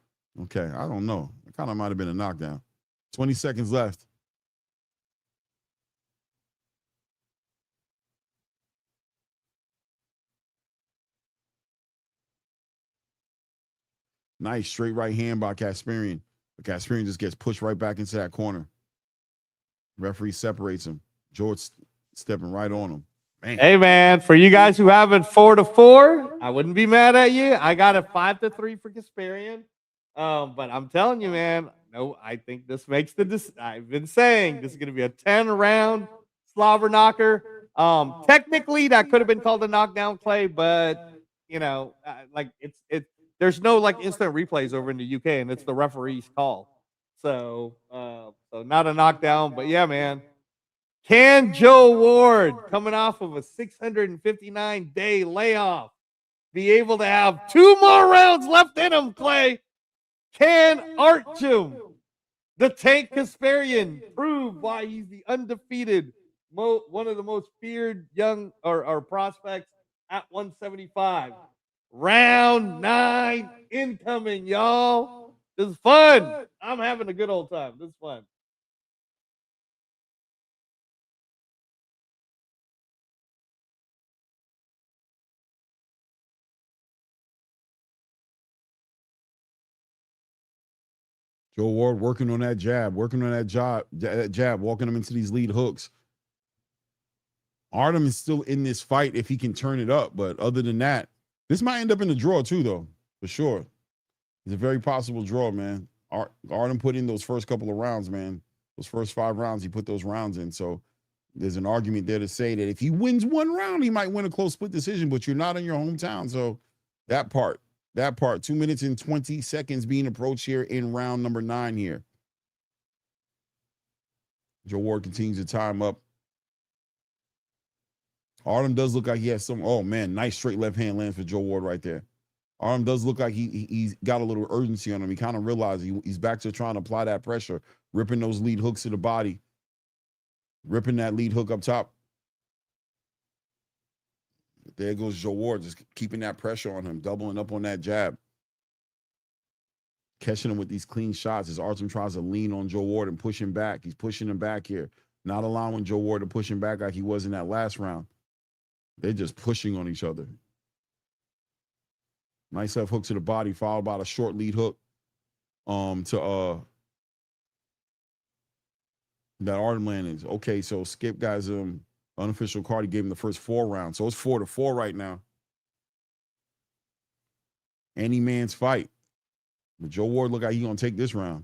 Okay, I don't know. It kind of might have been a knockdown. 20 seconds left. Nice straight right hand by Kasparian. But Kasparian just gets pushed right back into that corner. Referee separates him. George stepping right on him. Man. Hey, man, for you guys who have it 4-4, I wouldn't be mad at you. I got it 5-3 for Kasparian. But I'm telling you, man, no, I think this makes I've been saying this is going to be a 10-round slobber knocker. Technically, that could have been called a knockdown play, but, you know, like there's no like instant replays over in the UK, and it's the referee's call. So not a knockdown, but yeah, man. Can Joe Ward, coming off of a 659-day layoff, be able to have 2 more rounds left in him, Clay? Can Artem, the Tank Kasparian, prove why he's the undefeated, one of the most feared young or prospects at 175? Round 9 incoming, y'all. This is fun. I'm having a good old time. This is fun. Joe Ward working on that jab, walking him into these lead hooks. Artem is still in this fight if he can turn it up, but other than that, this might end up in the draw too, though, for sure. It's a very possible draw, man. Artem put in those first couple of rounds, man. Those first 5 rounds, he put those rounds in. So there's an argument there to say that if he wins 1 round, he might win a close split decision, but you're not in your hometown. So that part, 2 minutes and 20 seconds being approached here in round number 9 here. Joe Ward continues to time up. Artem does look like he has some, oh man, nice straight left hand lands for Joe Ward right there. Artem does look like he's got a little urgency on him. He kind of realized he's back to trying to apply that pressure, ripping those lead hooks to the body, ripping that lead hook up top. There goes Joe Ward, just keeping that pressure on him, doubling up on that jab. Catching him with these clean shots as Artem tries to lean on Joe Ward and push him back. He's pushing him back here, not allowing Joe Ward to push him back like he was in that last round. They're just pushing on each other. Nice left hook to the body, followed by a short lead hook to that Artem landings. Okay, so Skip guys unofficial card, he gave him the first 4 rounds. So it's 4-4 right now. Any man's fight. But Joe Ward look like he's gonna take this round.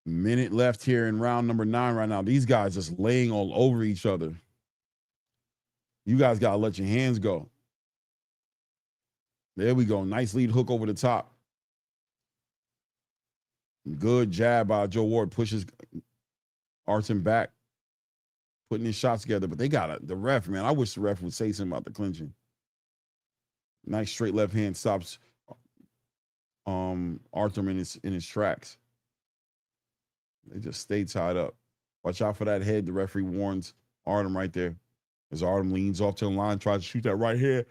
Minute left here in round number 9 right now. These guys just laying all over each other. You guys got to let your hands go. There we go. Nice lead hook over the top. Good jab by Joe Ward. Pushes Artem back. Putting his shots together. But they got the ref, man. I wish the ref would say something about the clinching. Nice straight left hand stops Artem in his tracks. They just stay tied up. Watch out for that head. The referee warns Artem right there. As Artem leans off to the line, tries to shoot that right here.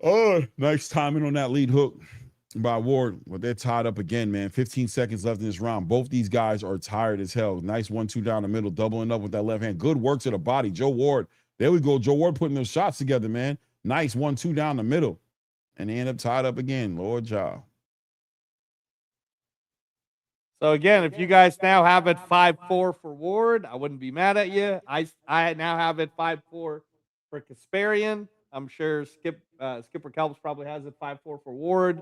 Oh, nice timing on that lead hook by Ward. But they're tied up again, man. 15 seconds left in this round. Both these guys are tired as hell. Nice 1-2 down the middle, doubling up with that left hand. Good work to the body. Joe Ward. There we go. Joe Ward putting those shots together, man. Nice 1-2 down the middle. And they end up tied up again. Lord child. So again, if you guys now have it 5-4 for Ward, I wouldn't be mad at you. I now have it 5-4 for Kasparian. I'm sure Skipper Kelps probably has it 5-4 for Ward.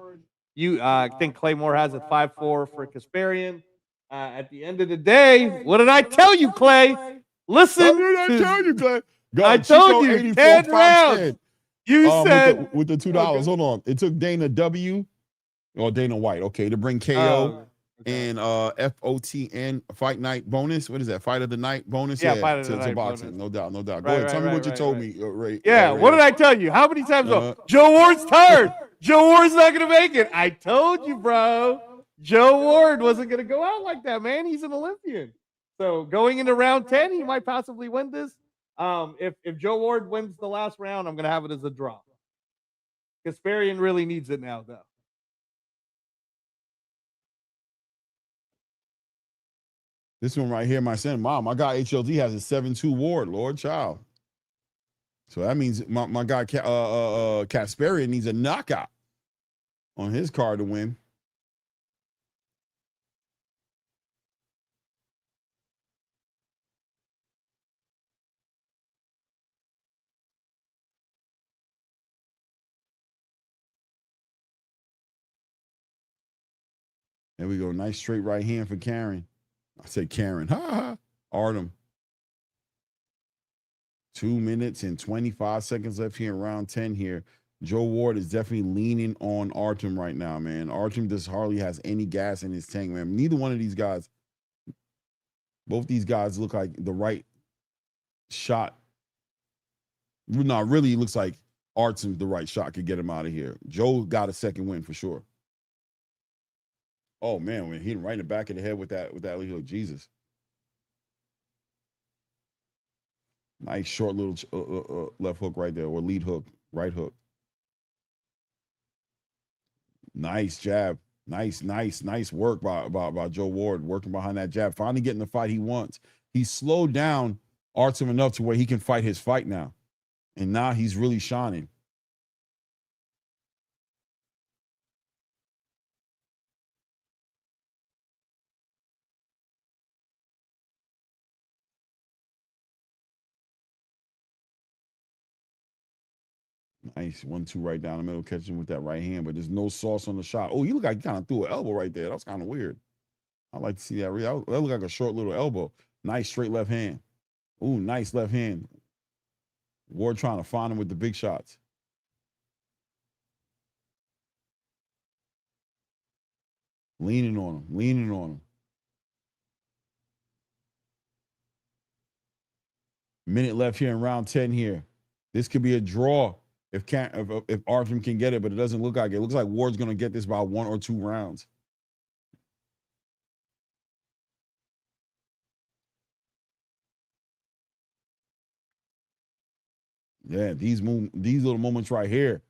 I think Claymore has it 5-4 for Kasparian. At the end of the day, what did I tell you, Clay? Listen. What did I tell you, Clay? I told you 10 rounds. You said with the $2. Okay. Hold on. It took Dana W. or Dana White, okay, to bring KO. And FOTN Fight Night bonus. What is that? Fight of the Night bonus? Yeah, Fight of the Night boxing. bonus. No doubt. Go ahead. Tell me what you told me, Ray. Yeah, what did I tell you? How many times? Joe Ward's tired. Joe Ward's not going to make it. I told you, bro. Joe Ward wasn't going to go out like that, man. He's an Olympian. So going into round 10, he might possibly win this. If Joe Ward wins the last round, I'm going to have it as a draw. Kasparian really needs it now, though. This one right here, my son, Mom, my guy HLD has a 7-2 Ward, Lord child. So that means my guy Kasparian needs a knockout on his card to win. There we go. Nice straight right hand for Karen. I said Karen. Ha ha. Artem. 2 minutes and 25 seconds left here in round 10 here. Joe Ward is definitely leaning on Artem right now, man. Artem just hardly has any gas in his tank, man. Neither one of these guys, both these guys look like the right shot. No, really, it looks like Artem's the right shot could get him out of here. Joe got a second win for sure. Oh man, when he hit him right in the back of the head with that lead hook, Jesus. Nice short little left hook right there, or lead hook, right hook. Nice jab. Nice work by Joe Ward, working behind that jab, finally getting the fight he wants. He slowed down Artem enough to where he can fight his fight now. And now he's really shining. Nice 1-2 right down the middle, catching with that right hand, but there's no sauce on the shot. Oh, you look like you kind of threw an elbow right there. That was kind of weird. I like to see that. That looked like a short little elbow. Nice straight left hand. Ooh, nice left hand. Ward trying to find him with the big shots. Leaning on him. Minute left here in round 10 here. This could be a draw if Artem can get it, but it doesn't look like it. It looks like Ward's going to get this by 1 or 2 rounds. Yeah, these little moments right here.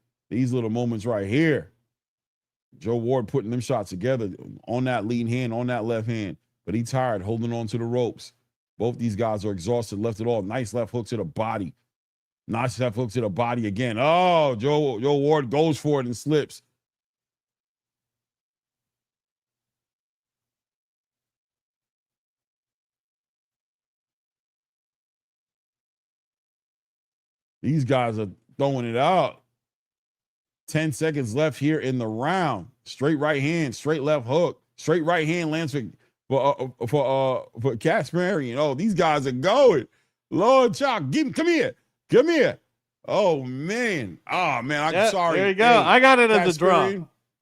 Joe Ward putting them shots together on that lead hand, on that left hand, but he tired holding on to the ropes. Both these guys are exhausted, left it all. Nice left hook to the body. Nice left hook to the body again. Oh, Joe Ward goes for it and slips. These guys are throwing it out. 10 seconds left here in the round. Straight right hand, straight left hook. Straight right hand lands for Kasperian. Oh, these guys are going. Lord Chalk, come here. Come here. Oh man. Oh man, I'm sorry. There you go. Hey, I got it as a draw.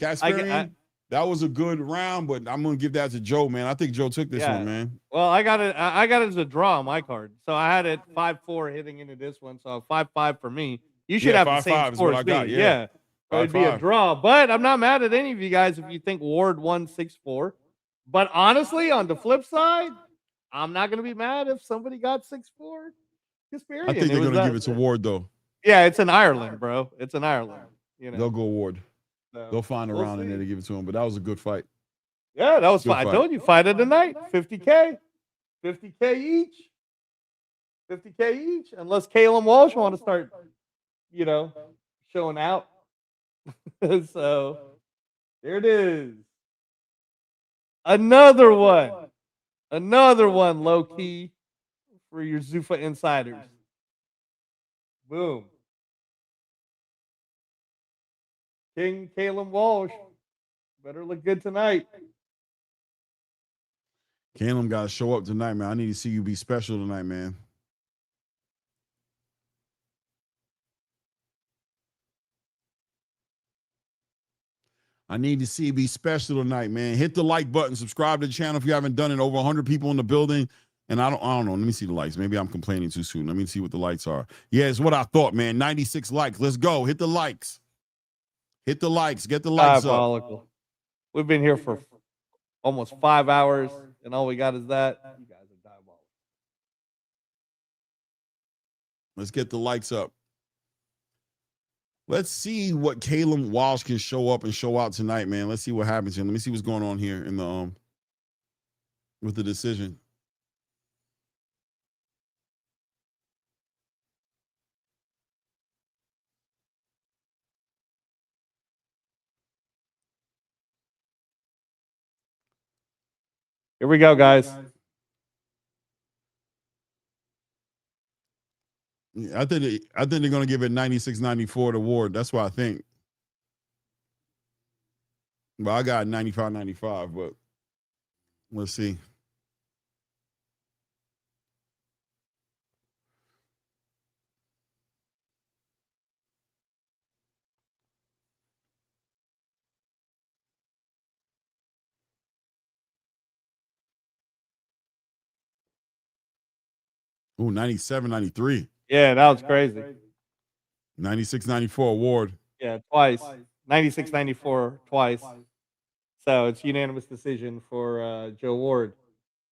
Kasperian, that was a good round, but I'm gonna give that to Joe, man. I think Joe took this one, man. Well, I got it as a draw on my card. So I had it 5-4 hitting into this one. So 5-5 for me. You should have the same score as me. Yeah. So it'd be a draw. But I'm not mad at any of you guys if you think Ward won 6-4. But honestly, on the flip side, I'm not gonna be mad if somebody got 6-4. I think they're gonna give it to Ward though. Yeah, it's in Ireland, bro. It's in Ireland. You know, they'll go Ward. They'll find a round in there to give it to him. But that was a good fight. Yeah, that was fun. I told you, fight of the night, 50K, 50K each, 50K each. Unless Callum Walsh want to start, showing out. So there it is. Another one low key for your Zuffa insiders. Boom. King Callum Walsh. Better look good tonight. Callum got to show up tonight, man. I need to see you be special tonight, man. I need to see you be special tonight, man. Hit the like button. Subscribe to the channel if you haven't done it. Over 100 people in the building. And I don't know. Let me see the likes. Maybe I'm complaining too soon. Let me see what the likes are. Yeah, it's what I thought, man. 96 likes. Let's go. Hit the likes. Hit the likes. Get the likes up. We've been here for almost 5 hours, and all we got is that. You guys are diabolical. Let's get the likes up. Let's see what Callum Walsh can show up and show out tonight, man. Let's see what happens here. Let me see what's going on here in the with the decision. Here we go, guys. I think they're gonna give it 96-94 to Ward. That's what I think. Well, I got 95-95, but let's see. Ooh, 97-93. Yeah, that was crazy. 96-94 Ward. Yeah, twice. 96-94 twice. So it's unanimous decision for Joe Ward.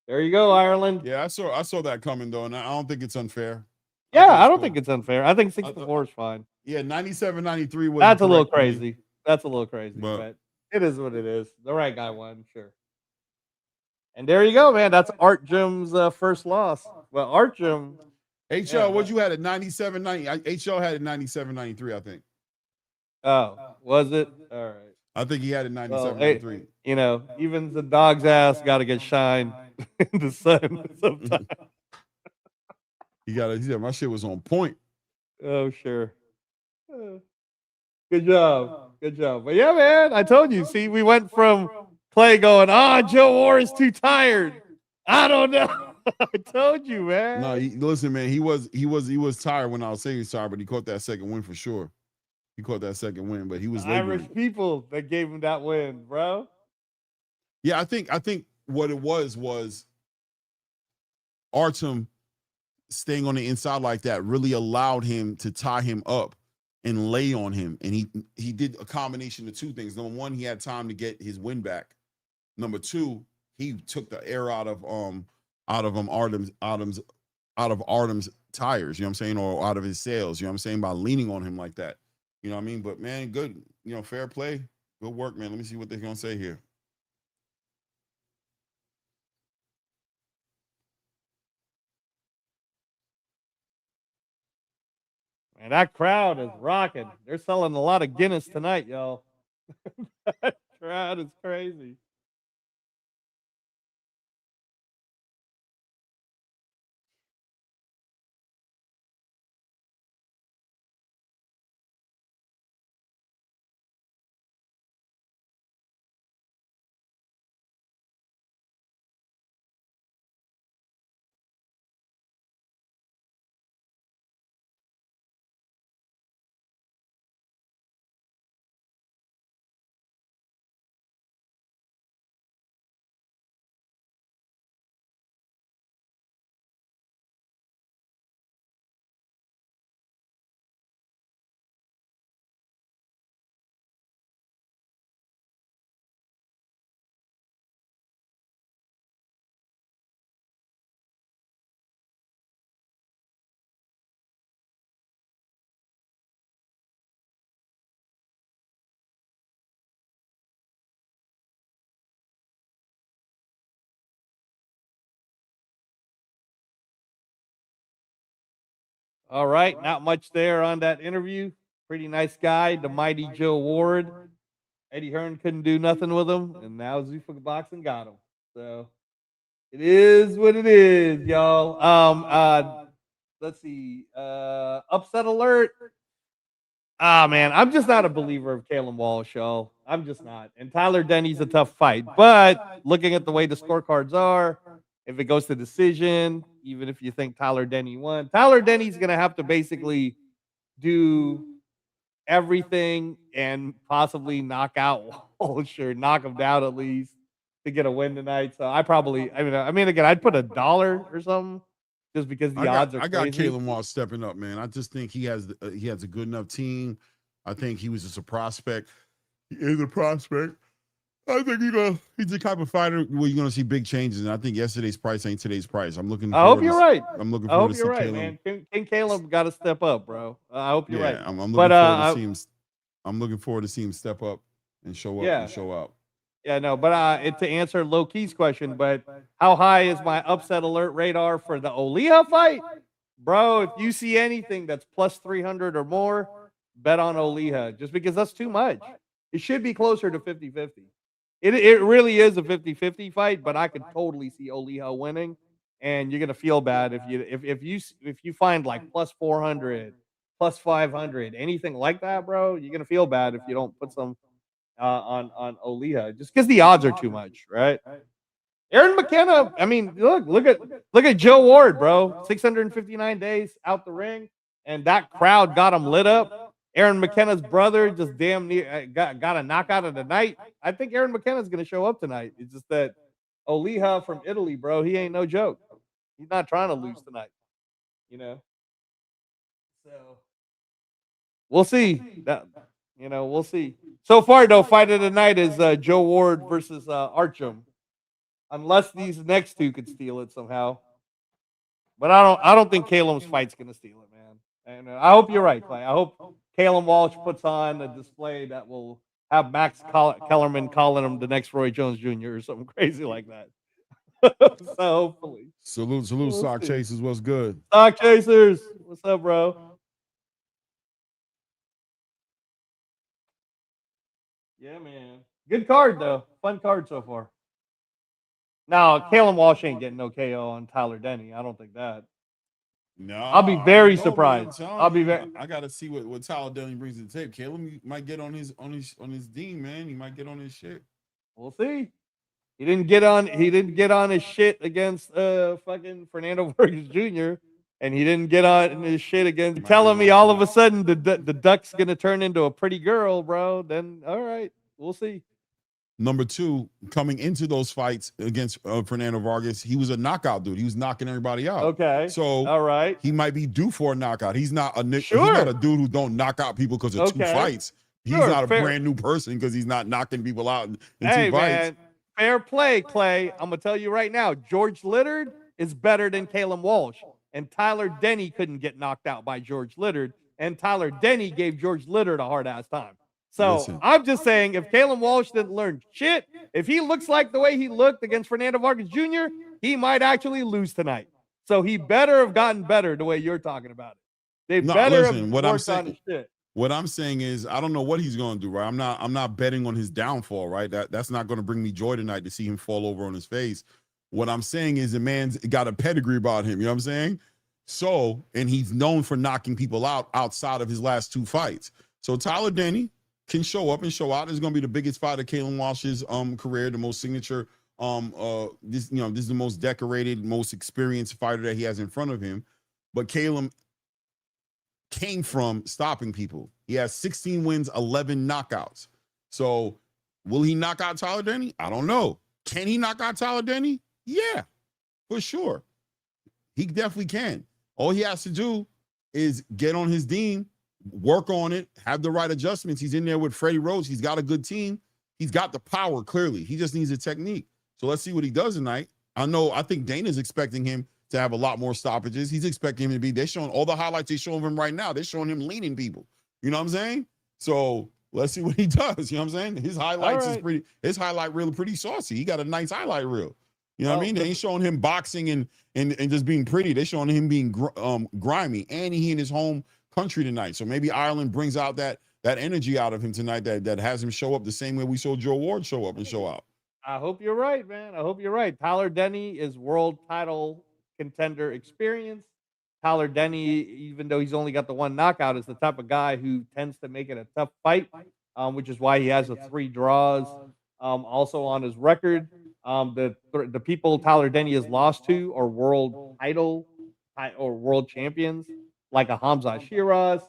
There you go, Ireland. Yeah, I saw that coming though, and I don't think it's unfair. Yeah, I don't think it's unfair. I think 6-4 is fine. Yeah, 97-93 was. That's a little crazy. That's a little crazy, but it is what it is. The right guy won, sure. And there you go, man. That's Art Jim's first loss. Well, Art Jim. HL, what you had at 97-90? HL had it 97-93, I think. Oh, was it? All right. I think he had it 97-93. Even the dog's ass got to get shine in the sun sometimes. He said my shit was on point. Oh, sure. Good job. Good job. But yeah, man, I told you. See, we went from Clay going, Joe Ward is too tired. I don't know. I told you, man. No, listen, man. He was tired when I was saying he was tired, but he caught that second win for sure. He caught that second win, but he was Irish people that gave him that win, bro. Yeah, I think what it was Artem staying on the inside like that really allowed him to tie him up and lay on him. And he did a combination of two things. Number one, he had time to get his win back. Number two, he took the air out of Artem's tires, you know what I'm saying, or out of his sails, you know what I'm saying, by leaning on him like that. You know what I mean? But man, good, fair play. Good work, man. Let me see what they're gonna say here. Man, that crowd is rocking. They're selling a lot of Guinness tonight, y'all. That crowd is crazy. All right, not much there on that interview. Pretty nice guy, the mighty Joe Ward. Eddie Hearn couldn't do nothing with him, and now ZUFFA Boxing got him. So it is what it is, y'all. Let's see. Upset alert. Man, I'm just not a believer of Callum Walsh, y'all. I'm just not. And Tyler Denny's a tough fight. But looking at the way the scorecards are, if it goes to decision, even if you think Tyler Denny won, Tyler Denny's going to have to basically do everything and possibly knock out Walsh or knock him down at least to get a win tonight. So I mean, again, I'd put $1 or something just because the odds are I got crazy. Callum Walsh stepping up, man. I just think he has a good enough team. I think he was just a prospect. He is a prospect. I think he's the type of fighter where you're gonna see big changes. And I think yesterday's price ain't today's price. I'm looking. I hope you're right. I'm looking forward to see Callum. Man. King Caleb got to step up, bro. I hope you're right. I'm looking forward to see him. I'm looking forward to see him step up and show up and show out. Yeah, no, but to answer Low Key's question, but how high is my upset alert radar for the Oliha fight? Bro, if you see anything that's plus 300 or more, bet on Oliha, just because that's too much. It should be closer to 50-50. It really is a 50-50 fight, but I could totally see Oliha winning, and you're gonna feel bad if you find like plus 400, plus 500, anything like that, bro. You're gonna feel bad if you don't put some on Oliha, just because the odds are too much, right? Aaron McKenna, I mean, look at Joe Ward, bro. 659 days out the ring, and that crowd got him lit up. Aaron McKenna's brother just damn near got a knockout of the night. I think Aaron McKenna's going to show up tonight. It's just that Oliha from Italy, bro, he ain't no joke. He's not trying to lose tonight, you know? So we'll see. We'll see. So far, though, fight of the night is Joe Ward versus Archam. Unless these next two could steal it somehow. But I don't think Callum's fight's going to steal it, man. And I hope you're right, Clay. I hope Callum Walsh puts on a display that will have Max Kellerman calling him the next Roy Jones Jr. or something crazy like that. So hopefully. Salute, Sock Chasers. What's good? Sock Chasers. What's up, bro? Yeah, man. Good card, though. Fun card so far. Now, Callum Walsh ain't getting no KO on Tyler Denny. I don't think that. No, I'll be very surprised. I gotta see what Tyler Denny brings to the table. Caleb might get on his Dean, man. He might get on his shit. We'll see. He didn't get on his shit against fucking Fernando Vargas Jr. And he didn't get on his shit against telling me all of a sudden the duck's gonna turn into a pretty girl, bro. Then all right, we'll see. Number two, coming into those fights against Fernando Vargas, he was a knockout dude. He was knocking everybody out. Okay. So all right, he might be due for a knockout. He's not a he's not a dude who don't knock out people because of two fights. He's not a brand new person because he's not knocking people out in two fights. Man, fair play, Clay. I'm gonna tell you right now, George Littard is better than Callum Walsh, and Tyler Denny couldn't get knocked out by George Littard, and Tyler Denny gave George Littard a hard ass time. So I'm just saying, if Callum Walsh didn't learn shit, if he looks like the way he looked against Fernando Vargas Jr., he might actually lose tonight. So he better have gotten better the way you're talking about it. They better have worked on his shit. What I'm saying is, I don't know what he's going to do, right? I'm not betting on his downfall, right? That's not going to bring me joy tonight to see him fall over on his face. What I'm saying is the man's got a pedigree about him, you know what I'm saying? So, and he's known for knocking people out outside of his last two fights. So Tyler Denny can show up and show out. It's going to be the biggest fight of Callum Walsh's career, the most signature. This is the most decorated, most experienced fighter that he has in front of him. But Callum came from stopping people. He has 16 wins, 11 knockouts. So will he knock out Tyler Denny? I don't know. Can he knock out Tyler Denny? Yeah, for sure. He definitely can. All he has to do is get on his Dean, work on it, have the right adjustments. He's in there with Freddie Roach. He's got a good team. He's got the power, clearly. He just needs a technique. So let's see what he does tonight. I think Dana's expecting him to have a lot more stoppages. He's expecting him to be, they're showing all the highlights they're showing him right now. They're showing him leaning people. You know what I'm saying? So let's see what he does. You know what I'm saying? His highlights is his highlight reel pretty saucy. He got a nice highlight reel. You know what I mean? They ain't showing him boxing and just being pretty. They showing him being grimy, and he in his home country tonight. So maybe Ireland brings out that energy out of him tonight that has him show up the same way we saw Joe Ward show up and show out. I hope you're right, man. I hope you're right. Tyler Denny is world title contender experience. Tyler Denny, even though he's only got the one knockout, is the type of guy who tends to make it a tough fight, which is why he has 3 draws. Also on his record, the people Tyler Denny has lost to are world title or world champions, like a Hamza Shiraz.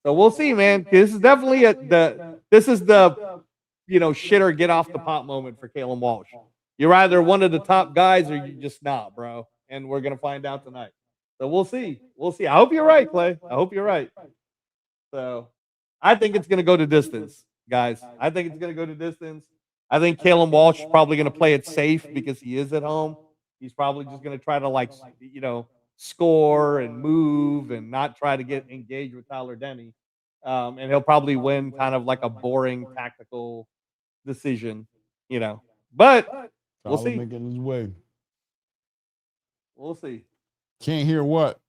So we'll see, man. This is definitely the shit or get off the pot moment for Callum Walsh. You're either one of the top guys or you're just not, bro. And we're gonna find out tonight. So we'll see. We'll see. I hope you're right, Clay. I hope you're right. So I think it's gonna go to distance, guys. I think it's gonna go to distance. I think Callum Walsh is probably gonna play it safe because he is at home. He's probably just gonna try to score and move and not try to get engaged with Tyler Denny. And he'll probably win kind of like a boring tactical decision, But we'll see. Making his way. We'll see. Can't hear what?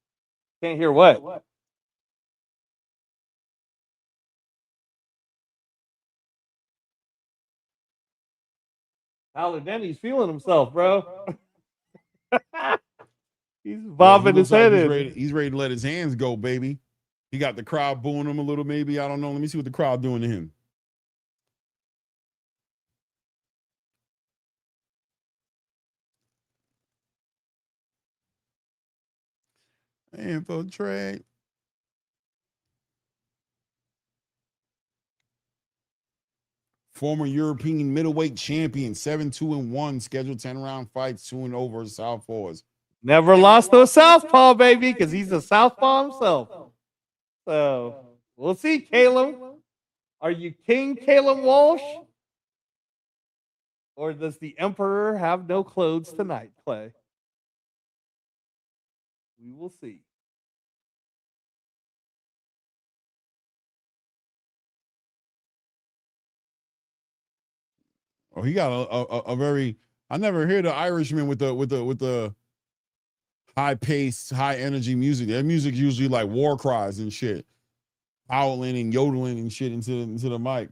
Can't hear what? Tyler Denny's feeling himself, bro. He's bobbing his head in. He's ready to let his hands go, baby. He got the crowd booing him a little, maybe. I don't know. Let me see what the crowd doing to him. Infiltrate. Former European middleweight champion, 7-2-1, scheduled 10-round fights, 2-0 versus Southpaws. Never lost to a Southpaw, baby, because he's a Southpaw himself. So we'll see, Callum. Are you King Callum Walsh? Or does the Emperor have no clothes tonight, Clay? We will see. Oh, he got a very. I never heard the Irishman with the high pace, high energy music. Their music usually like war cries and shit, howling and yodeling and shit into the mic.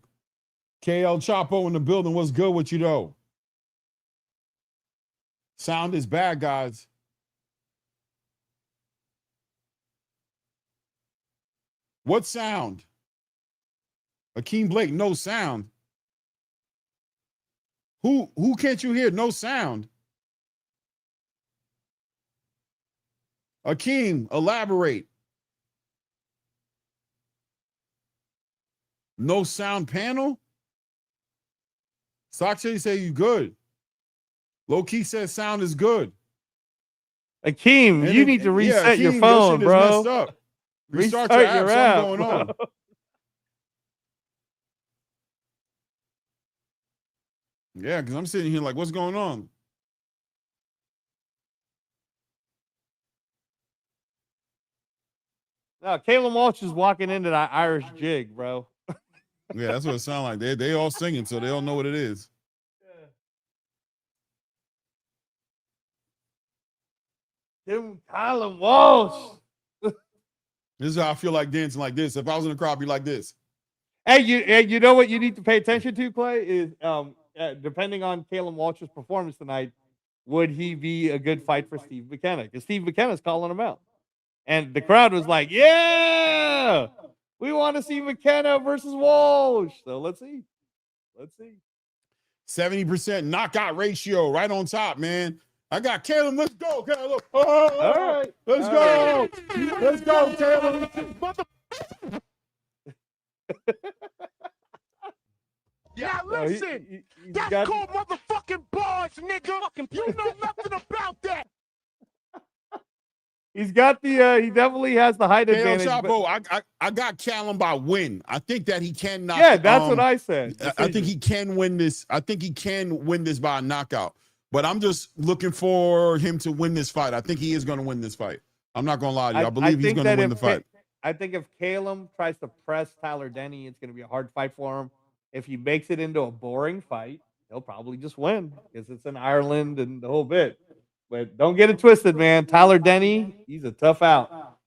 KL Chapo in the building. What's good with you though? Sound is bad, guys. What sound? Akeem Blake, no sound. Who can't you hear? No sound. Akeem, elaborate. No sound panel? Sakshi say you good. Low key says sound is good. Akeem, you need to reset your phone, bro. Messed up. Restart your app. Something going on. Yeah, because I'm sitting here like, what's going on? No, Callum Walsh is walking into that Irish jig, bro. Yeah, that's what it sounds like. They all singing, so they all know what it is. Tim Callum Walsh. This is how I feel like dancing like this. If I was in the crowd, I'd be like this. Hey, you know what you need to pay attention to, Clay, is depending on Callum Walsh's performance tonight, would he be a good fight for Steve McKenna? Because Steve McKenna's calling him out. And the crowd was like, yeah, we want to see McKenna versus Walsh. So let's see. Let's see. 70% knockout ratio right on top, man. I got Callum. Let's go, Callum. Oh, all right. Let's go. Right. Let's go, Callum. Yeah, listen. That's called motherfucking bars, nigga. You know nothing about that. He's got the. He definitely has the height advantage. Chapo, I got Callum by win. I think that he can knock. Yeah, that's what I said. I think he can win this. I think he can win this by a knockout. But I'm just looking for him to win this fight. I think he is going to win this fight. I'm not going to lie to you. I believe he's going to win the fight. I think if Callum tries to press Tyler Denny, it's going to be a hard fight for him. If he makes it into a boring fight, he'll probably just win because it's in Ireland and the whole bit. But don't get it twisted, man. Tyler Denny, he's a tough out.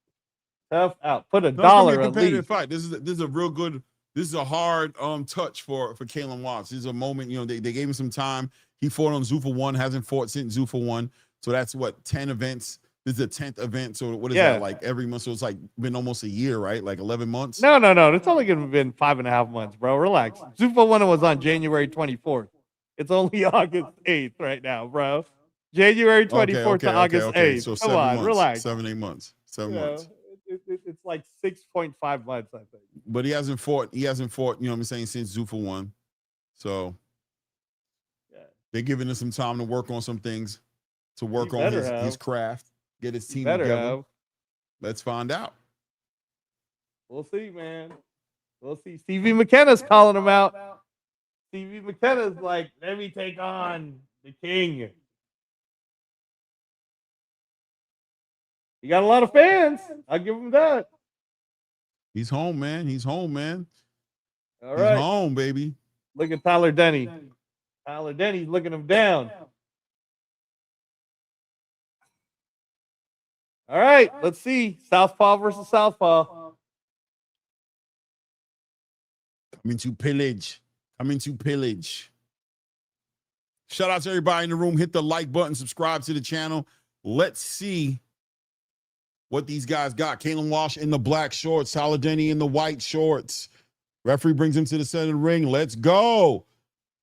Tough out. Put a No, it's gonna be dollar a at competitive least. fight. This is a real good. This is a hard touch for Callum Walsh. This is a moment. You know, they gave him some time. He fought on ZUFFA 1, hasn't fought since ZUFFA 1. So that's what, 10 events. This is the 10th event. So what is that, like every month? So it's like been almost a year, right? Like 11 months. No. It's only gonna been 5.5 months, bro. Relax. ZUFFA 1 was on January 24th. It's only August 8th right now, bro. January 24th to August 8th. So Come on, months, relax. 7-8 months. 7 months. It's like 6.5 months, I think. But he hasn't fought, you know what I'm saying, since ZUFFA 1. So they're giving him some time to work on some things, to work on his craft, get his team together. Let's find out. We'll see, man. We'll see. Stevie McKenna's calling him out. Stevie McKenna's like, let me take on the king. He got a lot of fans. I'll give him that. He's home, man. He's home, man. All right. He's home, baby. Look at Tyler Denny. Tyler Denny's looking him down. All right, let's see. Southpaw versus Southpaw. Coming to pillage. Shout out to everybody in the room. Hit the like button. Subscribe to the channel. Let's see what these guys got. Callum Walsh in the black shorts. Tyler Denny in the white shorts. Referee brings him to the center of the ring. Let's go.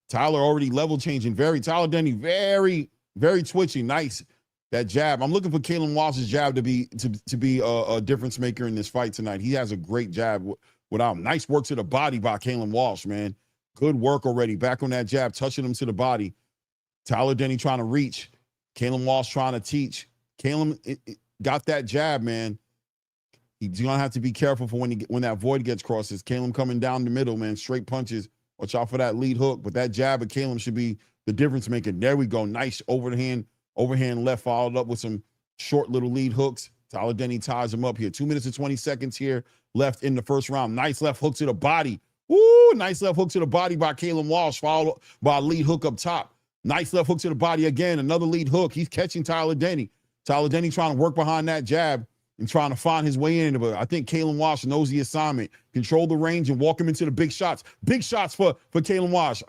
Tyler already level changing. Tyler Denny, very, very twitchy. Nice. That jab. I'm looking for Callum Walsh's jab to be a difference maker in this fight tonight. He has a great jab without him. Nice work to the body by Callum Walsh, man. Good work already. Back on that jab, touching him to the body. Tyler Denny trying to reach. Callum Walsh trying to teach. Callum got that jab, man. He's gonna have to be careful for when that void gets crossed. It's Callum coming down the middle, man. Straight punches. Watch out for that lead hook. But that jab of Callum should be the difference maker. There we go. Nice overhand left, followed up with some short little lead hooks. Tyler Denny ties him up here. 2 minutes and 20 seconds here left in the first round. Nice left hook to the body. Woo! Nice left hook to the body by Callum Walsh, followed by a lead hook up top. Nice left hook to the body again. Another lead hook. He's catching Tyler Denny. Tyler Denny trying to work behind that jab and trying to find his way in. But I think Callum Walsh knows the assignment. Control the range and walk him into the big shots. Big shots for Callum Walsh.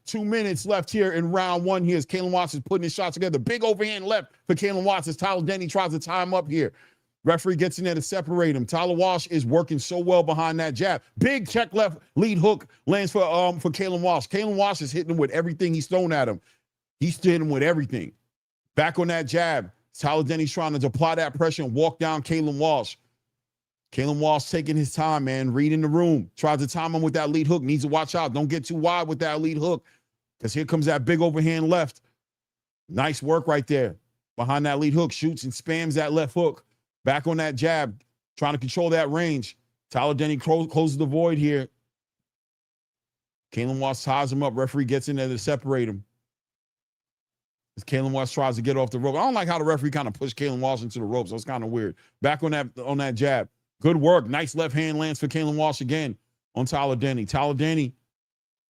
2 minutes left here in round one. Here as Callum Walsh is putting his shots together. Big overhand left for Callum Walsh as Tyler Denny tries to tie him up here. Referee gets in there to separate him. Tyler Walsh is working so well behind that jab. Big check left lead hook lands for Callum Walsh. Callum Walsh is hitting him with everything he's thrown at him. He's hitting him with everything. Back on that jab. Tyler Denny's trying to apply that pressure and walk down Callum Walsh. Callum Walsh taking his time, man. Reading the room. Tries to time him with that lead hook. Needs to watch out. Don't get too wide with that lead hook because here comes that big overhand left. Nice work right there. Behind that lead hook. Shoots and spams that left hook. Back on that jab. Trying to control that range. Tyler Denny closes the void here. Callum Walsh ties him up. Referee gets in there to separate him. As Callum Walsh tries to get off the rope. I don't like how the referee kind of pushed Callum Walsh into the ropes. So it's kind of weird. Back on that jab. Good work. Nice left hand lands for Callum Walsh again on Tyler Denny. Tyler Denny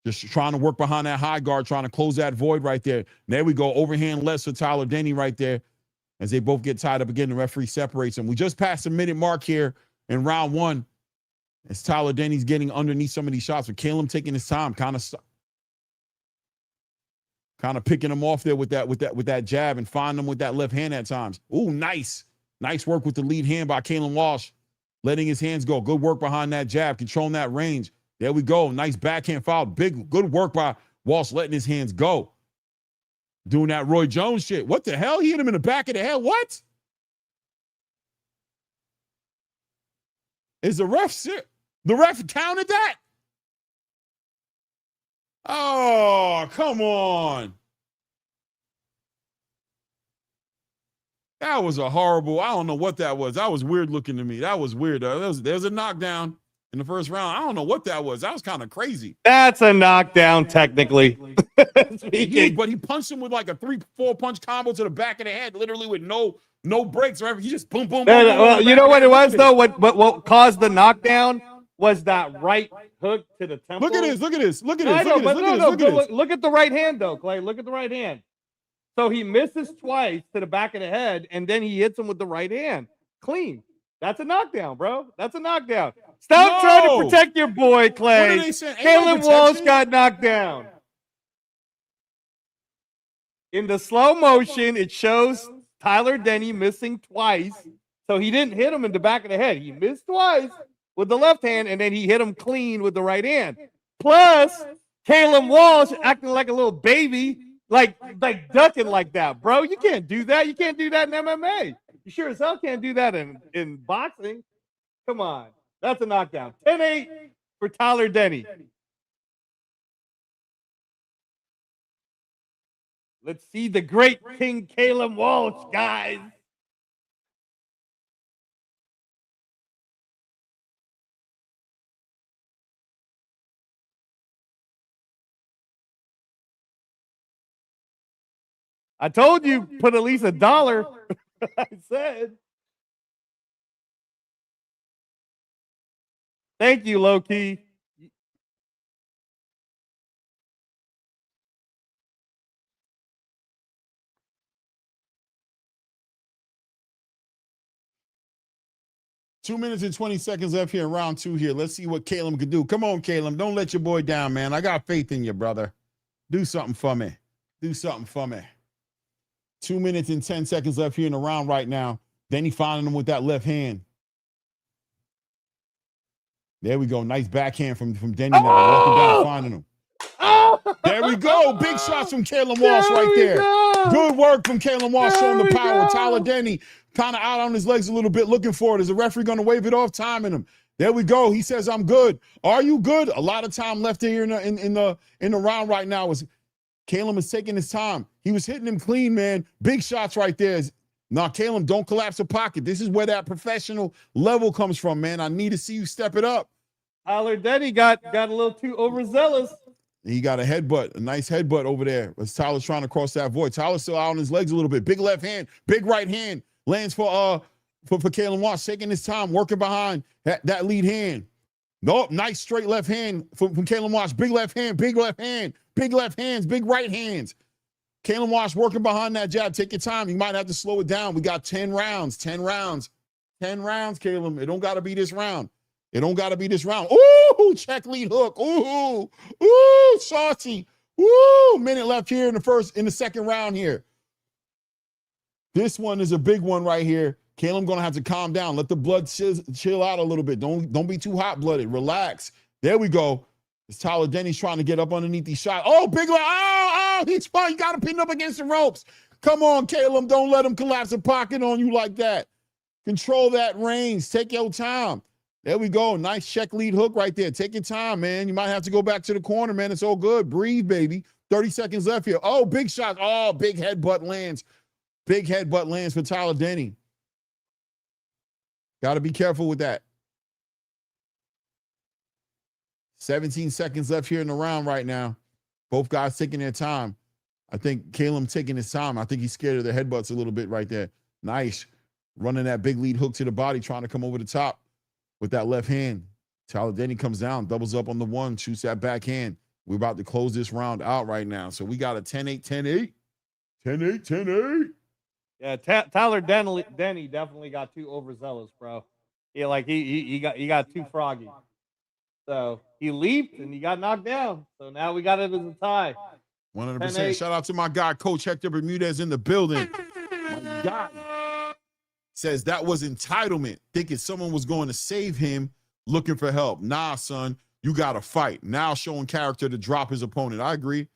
just trying to work behind that high guard, trying to close that void right there. There we go. Overhand left for Tyler Denny right there. As they both get tied up again, the referee separates them. We just passed the minute mark here in round one. As Tyler Denny's getting underneath some of these shots, but Callum taking his time, kind of picking him off there with that jab and finding him with that left hand at times. Ooh, nice. Nice work with the lead hand by Callum Walsh. Letting his hands go. Good work behind that jab, controlling that range. There we go. Nice backhand foul. Good work by Walsh letting his hands go. Doing that Roy Jones shit. What the hell? He hit him in the back of the head. What? Is the ref sick? The ref counted that? Oh, come on. That was a horrible, I don't know what that was. That was weird looking to me. That was weird. There's a knockdown in the first round. I don't know what that was. That was kind of crazy. That's a knockdown, technically. But he punched him with like a 3-4 punch combo to the back of the head, literally with no breaks. Right? He just boom, boom, boom. Well, you know what it was, though? What caused the knockdown was that right hook to the temple. Look at this. Look at this. Look at No, this. I know, Look at but this. no, Look no, at this. Look at this. look at the right hand, though, Clay. Look at the right hand. So he misses twice to the back of the head, and then he hits him with the right hand. Clean. That's a knockdown, bro. That's a knockdown. Stop trying to protect your boy, Clay. What are they saying? Ain't Caleb no Walsh protection? got knocked down. In the slow motion, it shows Tyler Denny missing twice. So he didn't hit him in the back of the head. He missed twice with the left hand, and then he hit him clean with the right hand. Plus, Caleb Walsh acting like a little baby, like ducking like that, bro. You can't do that. You can't do that in MMA. You sure as hell can't do that in boxing. Come on. That's a knockdown. 10-8 for Tyler Denny. Let's see the great King Caleb Walsh, guys. I told you, put at least $1. I said. Thank you, low key. Two minutes and 20 seconds left here in round 2 here. Let's see what Callum can do. Come on, Callum. Don't let your boy down, man. I got faith in you, brother. Do something for me. Do something for me. 2 minutes and 10 seconds left here in the round right now. Denny finding him with that left hand. There we go. Nice backhand from Denny now. Walking down, finding him. There we go. Big shots from Caleb Walsh right there. Good work from Caleb Walsh showing the power. Tyler Denny kind of out on his legs a little bit, looking for it. Is the referee going to wave it off, timing him? There we go. He says, I'm good. Are you good? A lot of time left here in the round right now. Caleb is taking his time. He was hitting him clean, man. Big shots right there. Now, Caleb, don't collapse the pocket. This is where that professional level comes from, man. I need to see you step it up. Tyler Denny got a little too overzealous. He got a headbutt, a nice headbutt over there as Tyler's trying to cross that void. Tyler's still out on his legs a little bit. Big left hand, big right hand. Lands for Caleb Walsh, taking his time, working behind that lead hand. Nope, nice straight left hand from Caleb Walsh. Big left hand, big left hand, big left hands, big right hands. Caleb Walsh working behind that jab. Take your time. You might have to slow it down. We got 10 rounds, 10 rounds, 10 rounds, Caleb. It don't got to be this round. It don't got to be this round. Ooh, check lead hook. Ooh, saucy. Ooh, minute left here in the second round here. This one is a big one right here. Caleb gonna have to calm down. Let the blood chill out a little bit. Don't be too hot-blooded. Relax. There we go. It's Tyler Denny's trying to get up underneath these shots. Oh, big leg. Oh, he's fine. You got to pin up against the ropes. Come on, Caleb. Don't let him collapse the pocket on you like that. Control that range. Take your time. There we go. Nice check lead hook right there. Take your time, man. You might have to go back to the corner, man. It's all good. Breathe, baby. 30 seconds left here. Oh, big shot. Oh, big headbutt lands. Big headbutt lands for Tyler Denny. Got to be careful with that. 17 seconds left here in the round right now. Both guys taking their time. I think Caleb taking his time. I think he's scared of the headbutts a little bit right there. Nice. Running that big lead hook to the body, trying to come over the top with that left hand. Tyler Denny comes down, doubles up on the one, shoots that backhand. We're about to close this round out right now. So we got a 10-8, 10-8. 10-8, 10-8. Yeah, Tyler Denny definitely got too overzealous, bro. Yeah, like he got too froggy. So he leaped and he got knocked down. So now we got it as a tie. 100%. 10-8. Shout out to my guy, Coach Hector Bermudez in the building. My guy says that was entitlement, thinking someone was going to save him, looking for help. Nah, son, you got to fight. Now showing character to drop his opponent. I agree.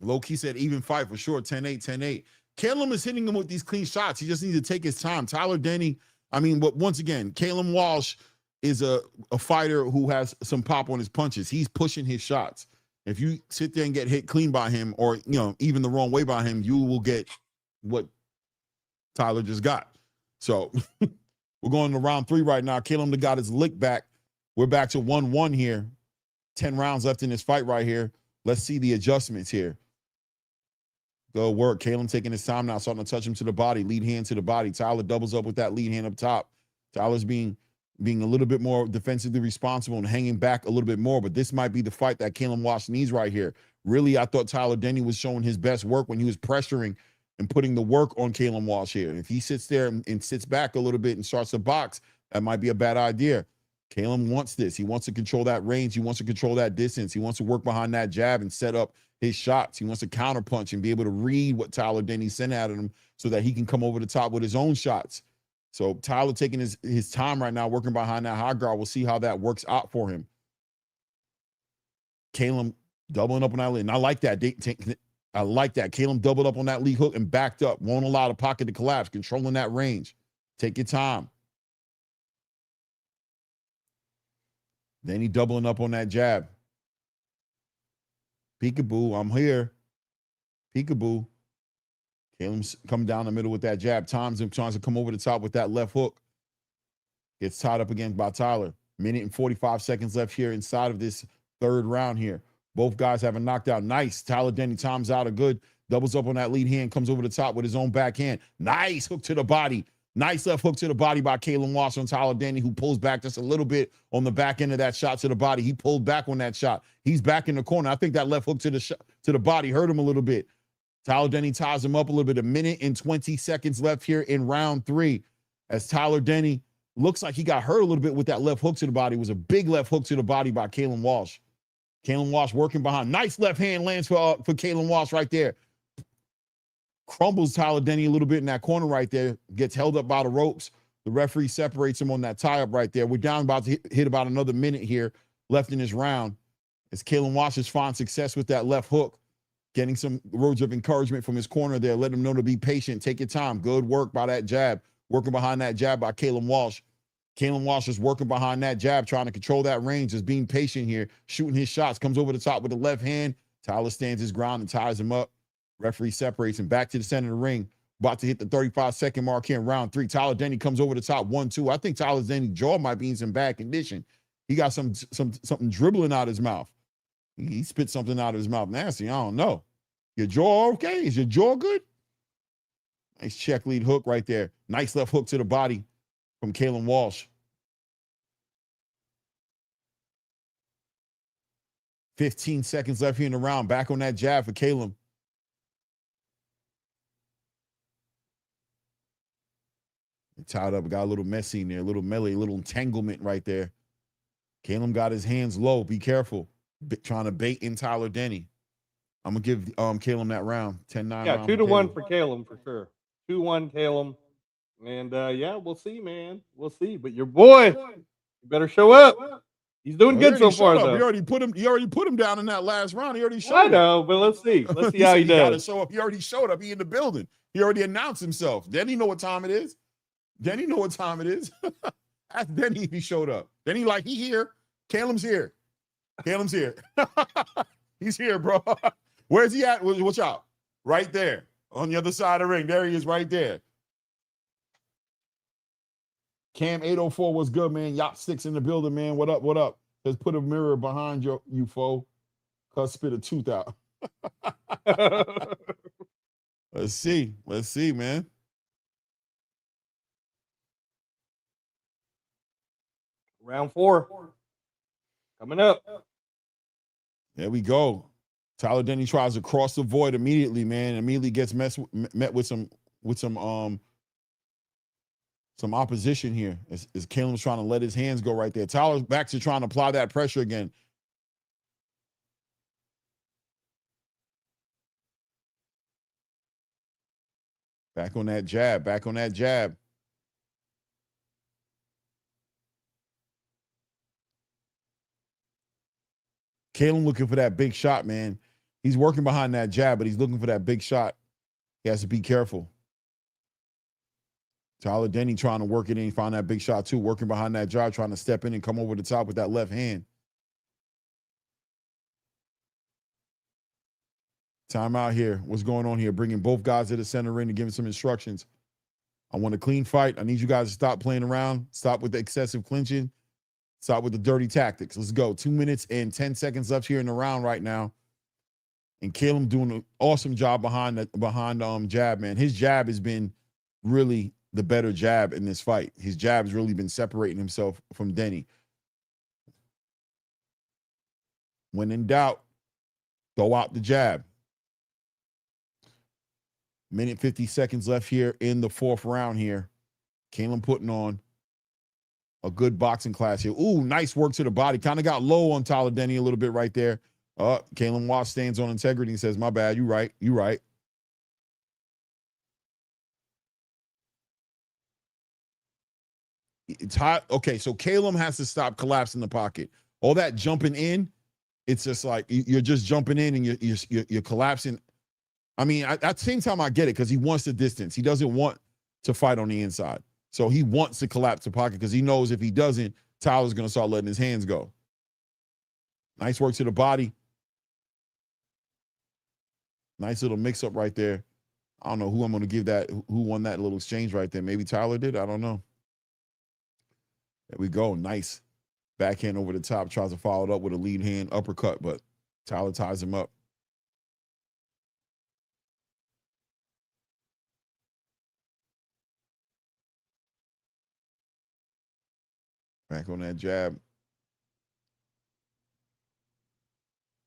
Low-key said even fight for sure. 10-8, 10-8. Callum is hitting him with these clean shots. He just needs to take his time. Tyler Denny, but once again, Callum Walsh is a fighter who has some pop on his punches. He's pushing his shots. If you sit there and get hit clean by him or, even the wrong way by him, you will get what Tyler just got. So we're going to round 3 right now. Callum got his lick back. We're back to 1-1 here. 10 rounds left in this fight right here. Let's see the adjustments here. Go work. Callum taking his time now, starting to touch him to the body. Lead hand to the body. Tyler doubles up with that lead hand up top. Tyler's being a little bit more defensively responsible and hanging back a little bit more, but this might be the fight that Callum Walsh needs right here. Really, I thought Tyler Denny was showing his best work when he was pressuring and putting the work on Callum Walsh here. If he sits there and sits back a little bit and starts to box, that might be a bad idea. Callum wants this. He wants to control that range. He wants to control that distance. He wants to work behind that jab and set up his shots. He wants to counterpunch and be able to read what Tyler Denny sent at him so that he can come over the top with his own shots. So Tyler taking his time right now, working behind that high guard. We'll see how that works out for him. Callum doubling up on that lead. And I like that. I like that. Callum doubled up on that lead hook and backed up. Won't allow the pocket to collapse, controlling that range. Take your time. Then he doubling up on that jab. Peekaboo, I'm here. Peekaboo. Callum's come down the middle with that jab. Times him, tries to come over the top with that left hook. Gets tied up again by Tyler. Minute and 45 seconds left here inside of this third round here. Both guys have a knockdown. Nice. Tyler Denny times out a good. Doubles up on that lead hand. Comes over the top with his own backhand. Nice hook to the body. Nice left hook to the body by Callum Walsh on Tyler Denny, who pulls back just a little bit on the back end of that shot to the body. He pulled back on that shot. He's back in the corner. I think that left hook to the body hurt him a little bit. Tyler Denny ties him up a little bit. A minute and 20 seconds left here in round 3 as Tyler Denny looks like he got hurt a little bit with that left hook to the body. It was a big left hook to the body by Callum Walsh. Callum Walsh working behind. Nice left hand lands for Callum Walsh right there. Crumbles Tyler Denny a little bit in that corner right there. Gets held up by the ropes. The referee separates him on that tie-up right there. We're down about to hit about another minute here left in this round as Callum Walsh has found success with that left hook. Getting some words of encouragement from his corner there. Let him know to be patient. Take your time. Good work by that jab. Working behind that jab by Callum Walsh. Callum Walsh is working behind that jab, trying to control that range, just being patient here, shooting his shots. Comes over the top with the left hand. Tyler stands his ground and ties him up. Referee separates him back to the center of the ring. About to hit the 35-second mark here in round 3. Tyler Denny comes over the top 1-2. I think Tyler Denny's jaw might be in some bad condition. He got something dribbling out his mouth. He spit something out of his mouth nasty. I don't know. Your jaw okay? Is your jaw good? Nice check lead hook right there. Nice left hook to the body from Callum Walsh. 15 seconds left here in the round. Back on that jab for Callum. Tied up, got a little messy in there, a little melee, a little entanglement right there. Callum got his hands low. Be careful. Trying to bait in Tyler Denny. I'm going to give Callum that round. 10-9. Yeah, 2-1 for Callum for sure. 2-1 Callum. And yeah, we'll see, man. We'll see. But your boy, you better show up. He's doing good so far, though. You already put him down in that last round. He already showed up. I know, but let's see. Let's see how he does. Show up. He already showed up. He in the building. He already announced himself. Denny know what time it is. Denny know what time it is. Ask Denny if he showed up. Denny like, he here. Callum's here. Callum's here. He's here, bro. Where's he at? Watch out. Right there. On the other side of the ring. There he is right there. Cam 804 was good, man. Yacht Sticks in the building, man. What up? What up? Just put a mirror behind you, foe. Cause spit a tooth out. Let's see. Let's see, man. Round 4 coming up. There we go. Tyler Denny tries to cross the void immediately, man. Immediately gets met with some opposition here. As Callum's trying to let his hands go right there. Tyler's back to trying to apply that pressure again. Back on that jab. Back on that jab. Callum looking for that big shot, man. He's working behind that jab, but he's looking for that big shot. He has to be careful. Tyler Denny trying to work it in, find that big shot too, working behind that jab, trying to step in and come over the top with that left hand. Time out here. What's going on here? Bringing both guys to the center ring to give him some instructions. I want a clean fight. I need you guys to stop playing around. Stop with the excessive clinching. Stop with the dirty tactics. Let's go. 2 minutes and 10 seconds left here in the round right now. And Callum doing an awesome job behind jab, man. His jab has been really the better jab in this fight. His jab's really been separating himself from Denny. When in doubt, throw out the jab. Minute 50 seconds left here in the fourth round here. Callum putting on a good boxing class here. Ooh, nice work to the body. Kind of got low on Tyler Denny a little bit right there. Callum Walsh stands on integrity and says, my bad, you right, you right. It's hot. Okay, so Callum has to stop collapsing the pocket. All that jumping in, it's just like you're just jumping in and you're collapsing. I mean, at the same time, I get it because he wants the distance. He doesn't want to fight on the inside. So he wants to collapse the pocket because he knows if he doesn't, Tyler's going to start letting his hands go. Nice work to the body. Nice little mix-up right there. I don't know who I'm going to give that, who won that little exchange right there. Maybe Tyler did. I don't know. There we go. Nice backhand over the top. Tries to follow it up with a lead hand uppercut, but Tyler ties him up. Back on that jab.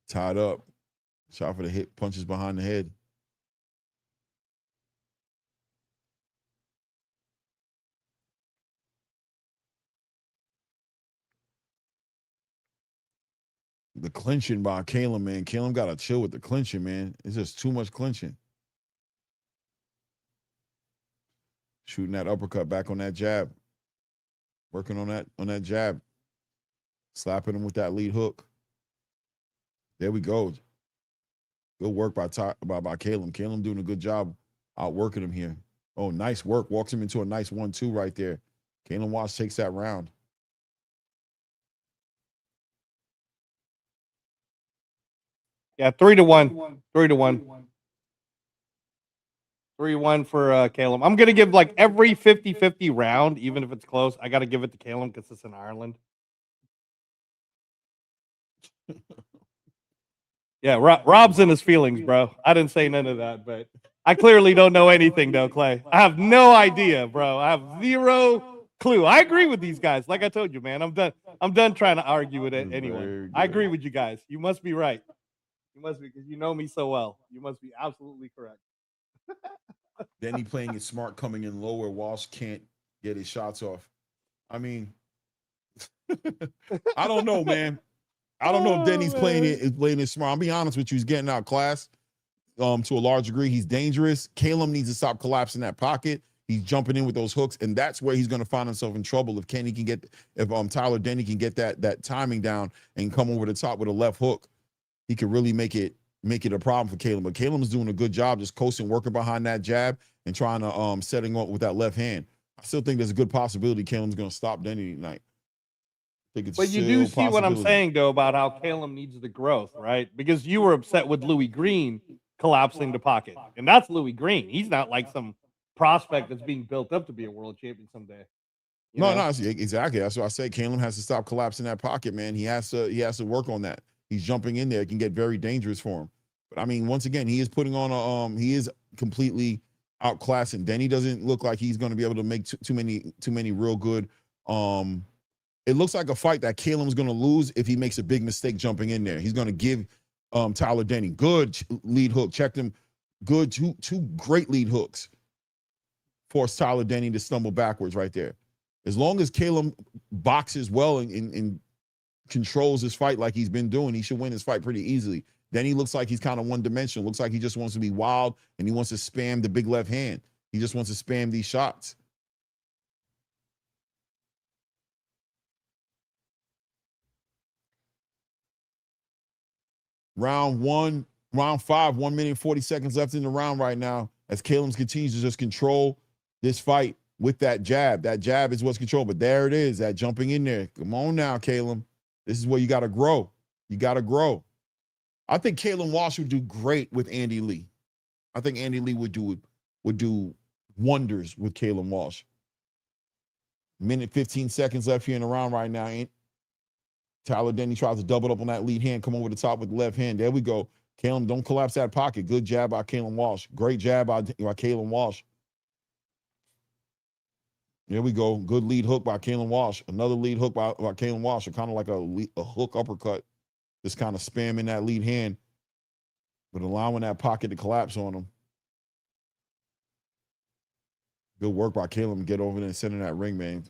Tied up. Shot for the hit. Punches behind the head. The clinching by Callum, man. Callum got to chill with the clinching, man. It's just too much clinching. Shooting that uppercut back on that jab. Working on that jab. Slapping him with that lead hook. There we go. Good work by Callum. Callum doing a good job outworking him here. Oh, nice work. Walks him into a nice 1-2 right there. Callum Walsh takes that round. Yeah, 3-1. 3-1. 3-1 for Callum. I'm going to give like every 50-50 round, even if it's close. I got to give it to Callum because it's in Ireland. Yeah, Rob's in his feelings, bro. I didn't say none of that, but I clearly don't know anything, though, Clay. I have no idea, bro. I have zero clue. I agree with these guys. Like I told you, man, I'm done trying to argue with anyone. I agree with you guys. You must be right. You must be, because you know me so well. You must be absolutely correct. Denny playing it smart, coming in low where Walsh can't get his shots off. I mean, I don't know, man. I don't know if Denny's playing it smart. I'll be honest with you, he's getting out class to a large degree. He's dangerous. Callum needs to stop collapsing that pocket. He's jumping in with those hooks, and that's where he's going to find himself in trouble if Tyler Denny can get that timing down and come over the top with a left hook. He could really make it a problem for Callum. But Callum is doing a good job just coasting, working behind that jab and trying to setting up with that left hand. I still think there's a good possibility Callum's going to stop Denny tonight. But you do see what I'm saying, though, about how Callum needs the growth, right? Because you were upset with Louis Green collapsing the pocket. And that's Louis Green. He's not like some prospect that's being built up to be a world champion someday. No, exactly. That's what I say. Callum has to stop collapsing that pocket, man. He has to work on that. He's jumping in there. It can get very dangerous for him. But I mean, once again, he is putting on he is completely outclassing. Denny doesn't look like he's going to be able to make too many real good. It looks like a fight that Callum's going to lose if he makes a big mistake jumping in there. He's going to give Tyler Denny good lead hook. Checked him. Good two great lead hooks. Force Tyler Denny to stumble backwards right there. As long as Callum boxes well and controls his fight like he's been doing, he should win his fight pretty easily. Denny looks like he's kind of one-dimensional. Looks like he just wants to be wild and he wants to spam the big left hand. He just wants to spam these shots. Round 5, 1 minute 40 seconds left in the round right now as Callum continues to just control this fight with that jab. That jab is what's controlled, but there it is, that jumping in there. Come on now, Callum. This is where you got to grow. You got to grow. I think Callum Walsh would do great with Andy Lee. I think Andy Lee would do wonders with Callum Walsh. Minute 15 seconds left here in the round right now. Tyler Denny tries to double up on that lead hand, come over the top with the left hand. There we go. Callum, don't collapse that pocket. Good jab by Callum Walsh. Great jab by Callum Walsh. Here we go. Good lead hook by Callum Walsh. Another lead hook by Callum Walsh. Kind of like a hook uppercut. Just kind of spamming that lead hand, but allowing that pocket to collapse on him. Good work by Callum to get over there and center that ring, man.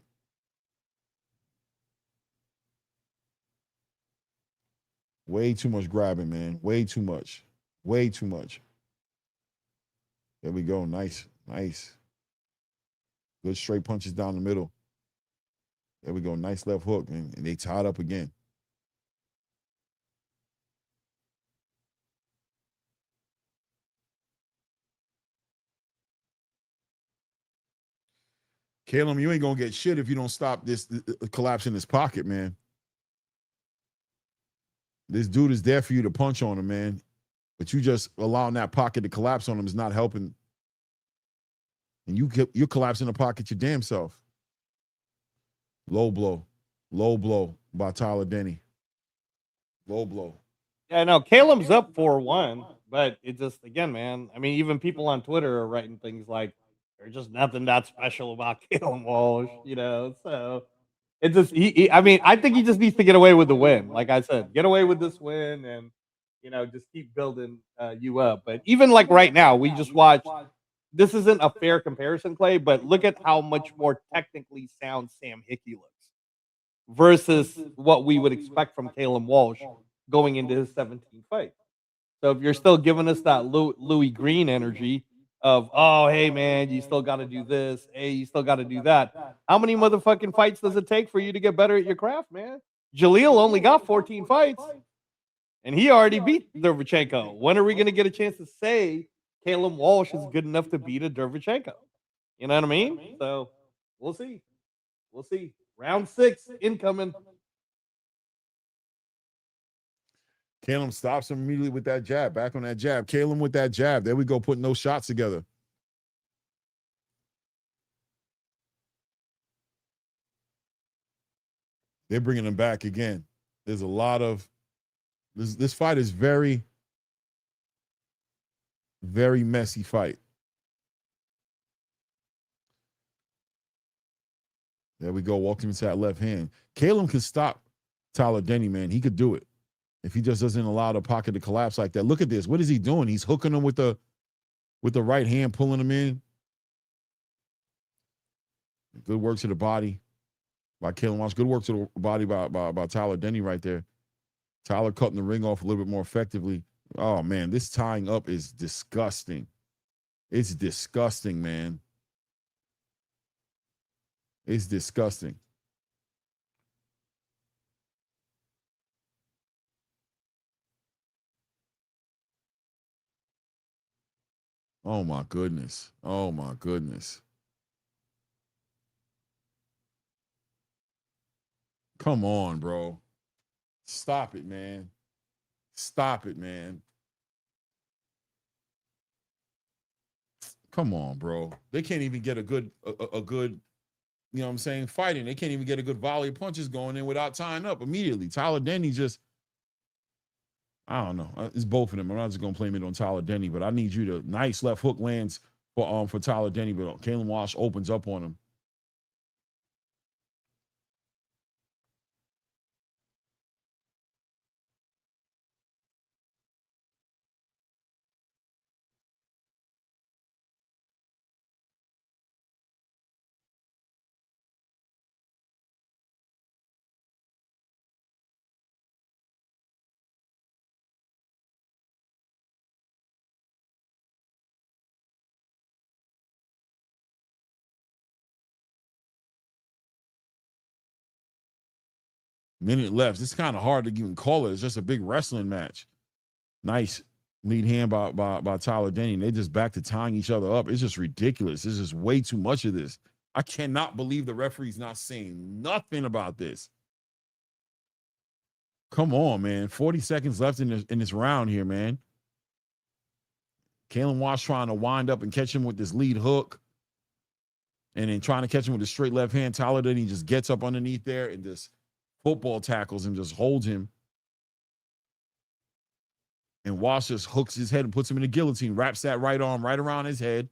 Way too much grabbing, man. Way too much. Way too much. There we go. Nice. Nice. Good straight punches down the middle. There we go. Nice left hook, man. And they tied up again. Callum, you ain't gonna get shit if you don't stop this collapse in his pocket, man. This dude is there for you to punch on him, man. But you just allowing that pocket to collapse on him is not helping. And you're collapsing the pocket your damn self. Low blow by Tyler Denny. Low blow. Yeah, no, Caleb's up 4-1, but it just, again, man, I mean, even people on Twitter are writing things like, there's just nothing that special about Callum Walsh, you know? So it just, I mean, I think he just needs to get away with the win. Like I said, get away with this win and, you know, just keep building you up. But even like right now, we just watched, this isn't a fair comparison, Clay, but look at how much more technically sound Sam Hickey looks versus what we would expect from Callum Walsh going into his 17th fight. So if you're still giving us that Louis Green energy of, oh, hey, man, you still got to do this. Hey, you still got to do that. How many motherfucking fights does it take for you to get better at your craft, man? Jaleel only got 14 fights, and he already beat Derevchenko. When are we going to get a chance to say Callum Walsh is good enough to beat a Derevchenko? You know what I mean? So we'll see. We'll see. Round 6 incoming. Callum stops him immediately with that jab. Back on that jab. Callum with that jab. There we go, putting those shots together. They're bringing him back again. There's a lot of this fight is very, very messy fight. There we go. Walked him into that left hand. Callum can stop Tyler Denny, man. He could do it if he just doesn't allow the pocket to collapse like that. Look at this. What is he doing? He's hooking him with the right hand, pulling him in. Good work to the body by Callum Walsh. Good work to the body by Tyler Denny right there. Tyler cutting the ring off a little bit more effectively. Oh, man, this tying up is disgusting. It's disgusting, man. It's disgusting. Oh, my goodness. Oh, my goodness. Come on, bro. Stop it, man. Stop it, man. Come on, bro. They can't even get a good, you know what I'm saying, fighting. They can't even get a good volley of punches going in without tying up immediately. Tyler Denny just, I don't know. It's both of them. I'm not just going to blame it on Tyler Denny, but I need you to, nice left hook lands for Tyler Denny, but Callum Walsh opens up on him. Minute left. It's kind of hard to even call it. It's just a big wrestling match. Nice lead hand by Tyler Denny. They just back to tying each other up. It's just ridiculous. There's just way too much of this. I cannot believe the referee's not saying nothing about this. Come on, man. 40 seconds left in this round here, man. Callum Walsh trying to wind up and catch him with this lead hook. And then trying to catch him with a straight left hand. Tyler Denny just gets up underneath there and just football tackles him, just holds him. And Walsh just hooks his head and puts him in the guillotine, wraps that right arm right around his head.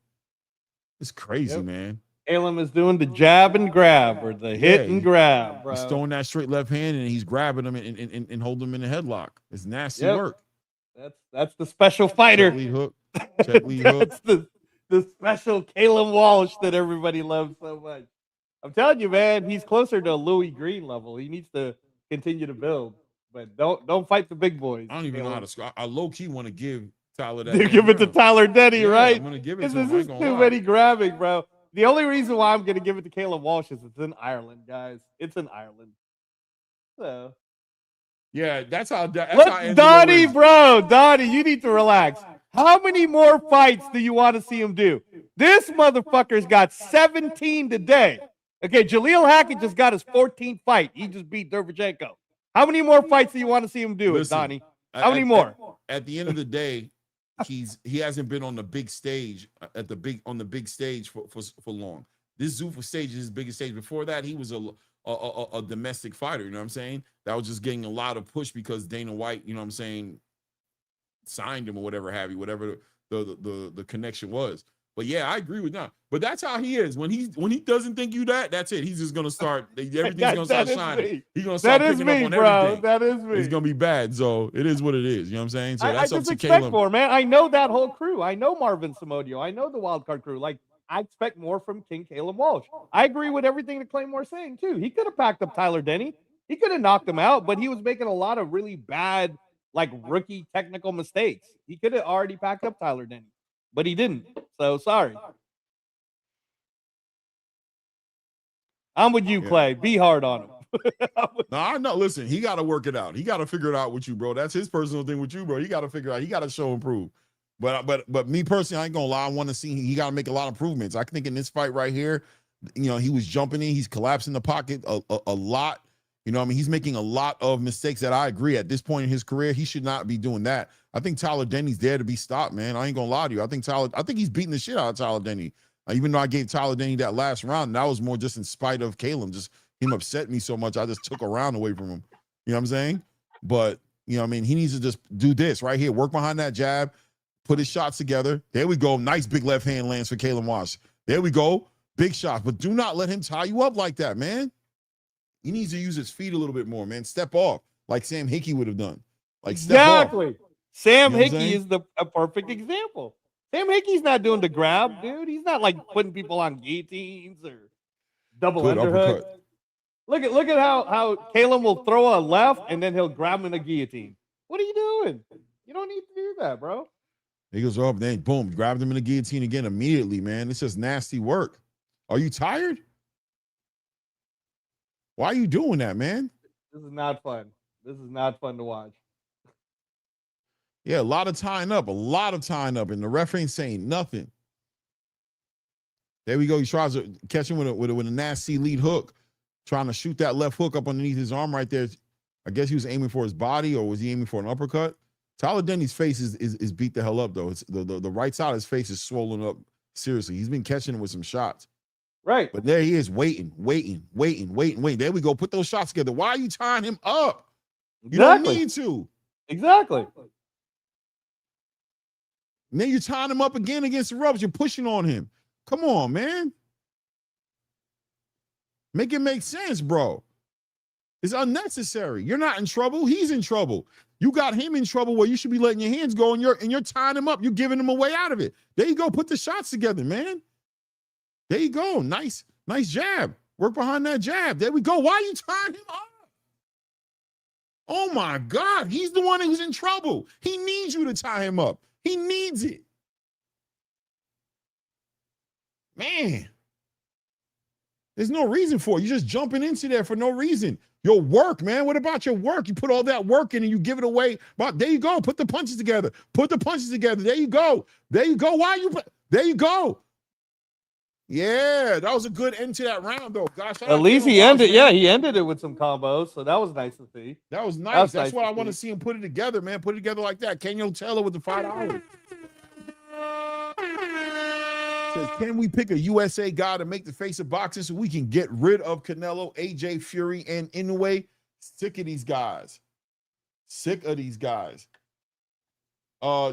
It's crazy, man. Callum is doing the jab and grab or the hit and grab, bro. He's throwing that straight left hand and he's grabbing him and holding him in the headlock. It's nasty work. That's the special fighter. Check lead hook. Check lead hook. That's the special Callum Walsh that everybody loves so much. I'm telling you, man, he's closer to a Louis Green level. He needs to continue to build, but don't fight the big boys. I don't even know how to score. I low key want to give Tyler that. Give it to Tyler Denny, right? I'm gonna give it to This him. is too many grabbing, bro. The only reason why I'm gonna give it to Caleb Walsh is it's in Ireland, guys. It's in Ireland. So yeah, that's how. Look, Donnie, bro, Donnie, you need to relax. How many more fights do you want to see him do? This motherfucker's got 17 today. Okay, Jaleel Hackett just got his 14th fight. He just beat Derevchenko. How many more fights do you want to see him do, Donnie? How many more? At the end of the day, he hasn't been on the big stage on the big stage for long. This Zuffa stage is his biggest stage. Before that, he was a domestic fighter. You know what I'm saying? That was just getting a lot of push because Dana White, you know what I'm saying, signed him or whatever have you, whatever the connection was. But yeah, I agree with that. But that's how he is. When he doesn't think you that's it. He's just gonna start. Everything's gonna start shining. He's gonna start picking up on everything. That is me. It's gonna be bad. So it is what it is. You know what I'm saying? So that's I up just to expect Callum. more, man. I know that whole crew. I know Marvin Samodio. I know the wild card crew. Like I expect more from King Caleb Walsh. I agree with everything that Claymore's saying too. He could have packed up Tyler Denny. He could have knocked him out, but he was making a lot of really bad, like rookie technical mistakes. He could have already packed up Tyler Denny, but he didn't. So sorry. I'm with you, Clay. Be hard on him. No, I know. Listen, he got to work it out. He got to figure it out with you, bro. That's his personal thing with you, bro. He got to figure it out. He got to show and prove. But me personally, I ain't gonna lie. I want to see he got to make a lot of improvements. I think in this fight right here, you know, he was jumping in. He's collapsing the pocket a lot. You know what I mean? He's making a lot of mistakes that I agree at this point in his career. He should not be doing that. I think Tyler Denny's there to be stopped, man. I ain't gonna lie to you. I think he's beating the shit out of Tyler Denny. Even though I gave Tyler Denny that last round, that was more just in spite of Callum. Just him upset me so much, I just took a round away from him. You know what I'm saying? But, you know what I mean? He needs to just do this right here. Work behind that jab. Put his shots together. There we go. Nice big left hand lands for Callum Walsh. There we go. Big shots. But do not let him tie you up like that, man. He needs to use his feet a little bit more, man. Step off like Sam Hickey would have done. Like exactly. Step off. Sam Hickey is a perfect example. Sam Hickey's not doing the grab, dude. He's not like putting people on guillotines or double underhook. Look at how Callum will throw a left and then he'll grab him in a guillotine. What are you doing? You don't need to do that, bro. He goes up, then boom, grabbed him in the guillotine again immediately, man. It's just nasty work. Are you tired? Why are you doing that, man? This is not fun. This is not fun to watch. Yeah, a lot of tying up, and the ref ain't saying nothing. There we go. He tries to catch him with a nasty lead hook, trying to shoot that left hook up underneath his arm right there. I guess he was aiming for his body, or was he aiming for an uppercut? Tyler Denny's face is beat the hell up, though. It's the right side of his face is swollen up. Seriously, he's been catching him with some shots. Right. But there he is, waiting. There we go. Put those shots together. Why are you tying him up? You don't need to. Exactly. And then you're tying him up again against the ropes. You're pushing on him. Come on, man. Make it make sense, bro. It's unnecessary. You're not in trouble. He's in trouble. You got him in trouble where you should be letting your hands go and you're tying him up. You're giving him a way out of it. There you go. Put the shots together, man. There you go. Nice jab. Work behind that jab. There we go. Why are you tying him up? Oh my God. He's the one who's in trouble. He needs you to tie him up. He needs it. Man. There's no reason for it. You're just jumping into there for no reason. Your work, man. What about your work? You put all that work in and you give it away. But there you go. Put the punches together. There you go. There you go. Yeah, that was a good end to that round, though. Gosh, at least he ended. Yeah, he ended it with some combos, so that was nice to see. That was nice. That's what I want to see him put it together, man. Put it together like that. Kenyo Taylor with the $5. Says, can we pick a USA guy to make the face of boxing so we can get rid of Canelo, AJ, Fury, and Inoue? Sick of these guys.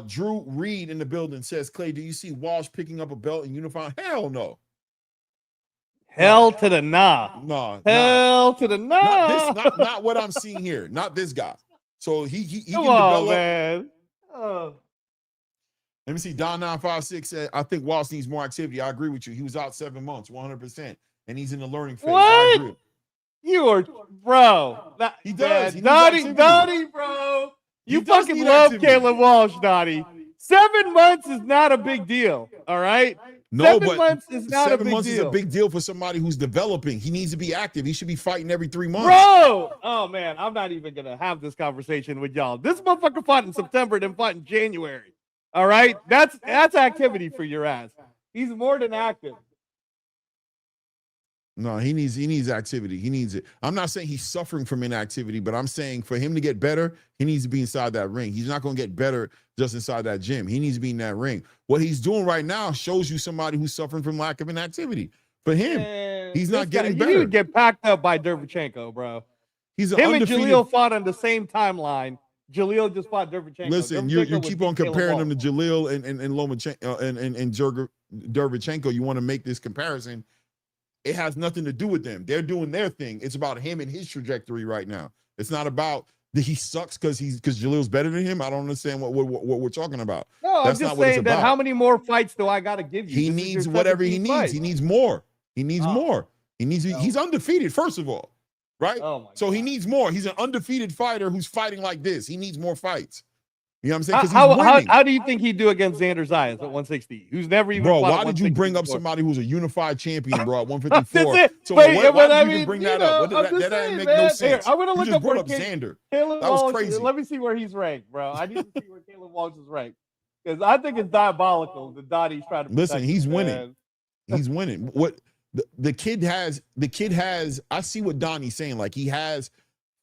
Drew Reed in the building says, Clay, do you see Walsh picking up a belt and unifying? Hell no. Hell to the nah. No, Hell to the nah. not what I'm seeing here. Not this guy. So he Come can on, develop. man. Oh. Let me see. Don 956 said, I think Walsh needs more activity. I agree with you. He was out 7 months, 100%, and he's in the learning phase. What? I agree. You are, bro. He does. He Donnie, bro. You fucking love Caleb Walsh, Donnie. 7 months is not a big deal. All right. No, 7 but months is not a big 7 months deal. is a big deal for somebody who's developing. He needs to be active. He should be fighting every 3 months. Bro, oh man, I'm not even gonna have this conversation with y'all. This motherfucker fought in September, then fought in January. All right, that's activity for your ass. He's more than active. No, he needs activity. He needs it. I'm not saying he's suffering from inactivity, but I'm saying for him to get better, he needs to be inside that ring. He's not going to get better just inside that gym. He needs to be in that ring. What he's doing right now shows you somebody who's suffering from lack of inactivity. For him, he's not getting better. He would get packed up by Derevchenko, bro. He's him undefeated. And Jaleel fought on the same timeline. Jaleel just fought Derevchenko. Listen, you keep on comparing them to Jaleel and Lomachenko and Derevchenko. You want to make this comparison. It has nothing to do with them. They're doing their thing. It's about him and his trajectory right now. It's not about that he sucks because Jaleel's better than him. I don't understand what we're talking about. No, that's I'm just not what it's saying that about. how many more fights do I got to give you? He needs whatever he needs. Fight. He needs more. He needs more. He needs. He's undefeated, first of all, right? So he needs more. He's an undefeated fighter who's fighting like this. He needs more fights. You know what I'm saying? How do you think he'd do against Xander Zayas at 160? Who's never even bro, fought why did you bring up somebody who's a unified champion, bro, at 154? So why did you bring that up? That didn't make no sense. Here, I'm gonna look up brought up Xander. Caleb that was Walsh, crazy. Let me see where he's ranked, bro. I need to see where Caleb Walsh is ranked. Because I think it's diabolical the Dottie's trying to listen, he's winning. He's winning. What the kid has, I see what Donnie's saying. Like, he has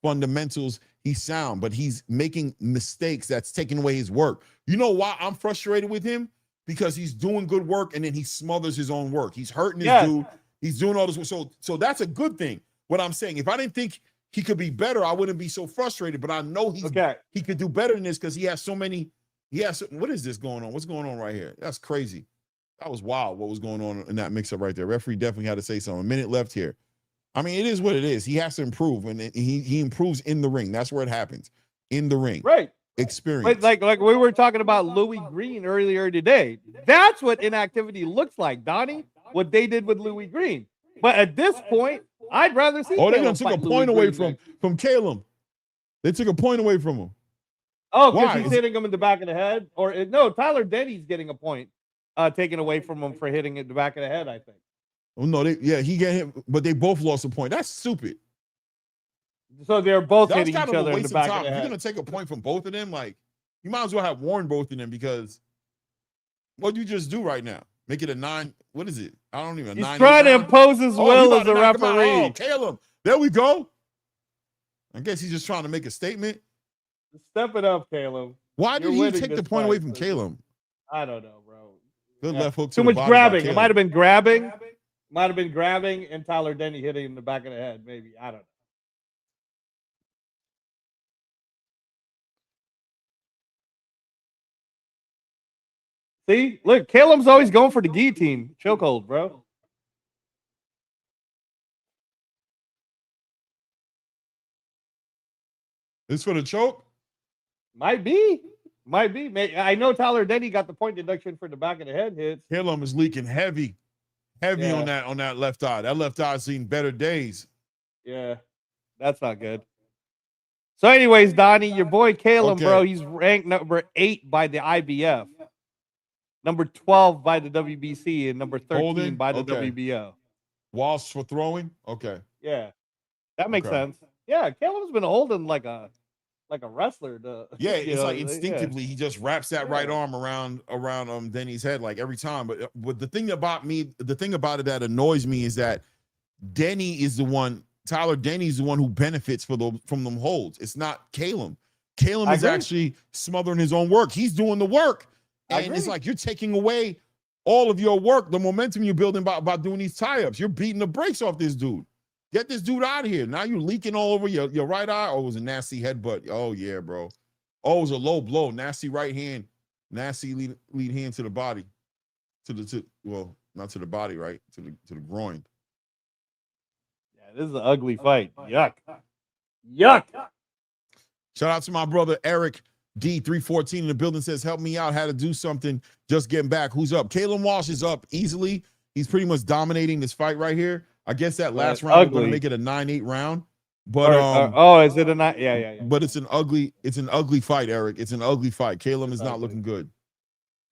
fundamentals. He's sound, but he's making mistakes that's taking away his work. You know why I'm frustrated with him? Because he's doing good work and then he smothers his own work. He's hurting his dude. He's doing all this. So that's a good thing. What I'm saying, if I didn't think he could be better, I wouldn't be so frustrated. But I know he could do better than this because he has so many. What is this going on? What's going on right here? That's crazy. That was wild. What was going on in that mix-up right there? Referee definitely had to say something. A minute left here. I mean, it is what it is. He has to improve, and he improves in the ring. That's where it happens, in the ring. Right. Experience. But like we were talking about Louis Green earlier today. That's what inactivity looks like, Donnie. What they did with Louis Green. But at this point, I'd rather see. Oh, they done took a point away from Callum. They took a point away from him. Oh, because he's hitting him in the back of the head, or no? Tyler Denny's getting a point taken away from him for hitting it in the back of the head, I think. Oh, no, he got him, but they both lost a point. That's stupid. So they're both hitting each other in the back of the head. If you're gonna take a point from both of them, like, you might as well have warned both of them, because what you just do right now, make it a 9. What is it? I don't even. He's trying to impose his will as a referee. Oh, Callum, there we go. I guess he's just trying to make a statement. Step it up, Caleb. Why did he take the point away from Caleb? I don't know, bro. Good left hook. Too much grabbing. It might have been grabbing. Might have been grabbing and Tyler Denny hitting him in the back of the head. Maybe. I don't know. See? Look, Caleb's always going for the guillotine. Chokehold, bro. This for the choke? Might be. Might be. I know Tyler Denny got the point deduction for the back of the head hits. Callum is leaking heavy on that left eye. That left eye's seen better days. Yeah, that's not good. So, anyways, Donnie, your boy Callum, bro, he's ranked number 8 by the IBF, number 12 by the WBC, and number 13 by the WBO. Walsh for throwing? Okay. Yeah, that makes sense. Yeah, Callum's been holding like a wrestler. It's like instinctively he just wraps that right arm around Denny's head like every time. But the thing about it that annoys me is that Tyler Denny's the one who benefits from them holds. It's not Callum. Callum is actually smothering his own work. He's doing the work, and it's like you're taking away all of your work, the momentum you're building by doing these tie-ups. You're beating the brakes off this dude. Get this dude out of here. Now you're leaking all over your right eye. Oh, it was a nasty headbutt. Oh, yeah, bro. Oh, it was a low blow. Nasty right hand. Nasty lead hand to the body. Well, not to the body, right? To the groin. this is an ugly fight. Yuck. Yuck. Shout out to my brother Eric D314 in the building, says, help me out. Had to do something. Just getting back. Who's up? Callum Walsh is up easily. He's pretty much dominating this fight right here. I guess that last round we're going to make it a 9-8 round. But is it a 9? Yeah. But it's an ugly fight, Eric. It's an ugly fight. Callum is not looking good.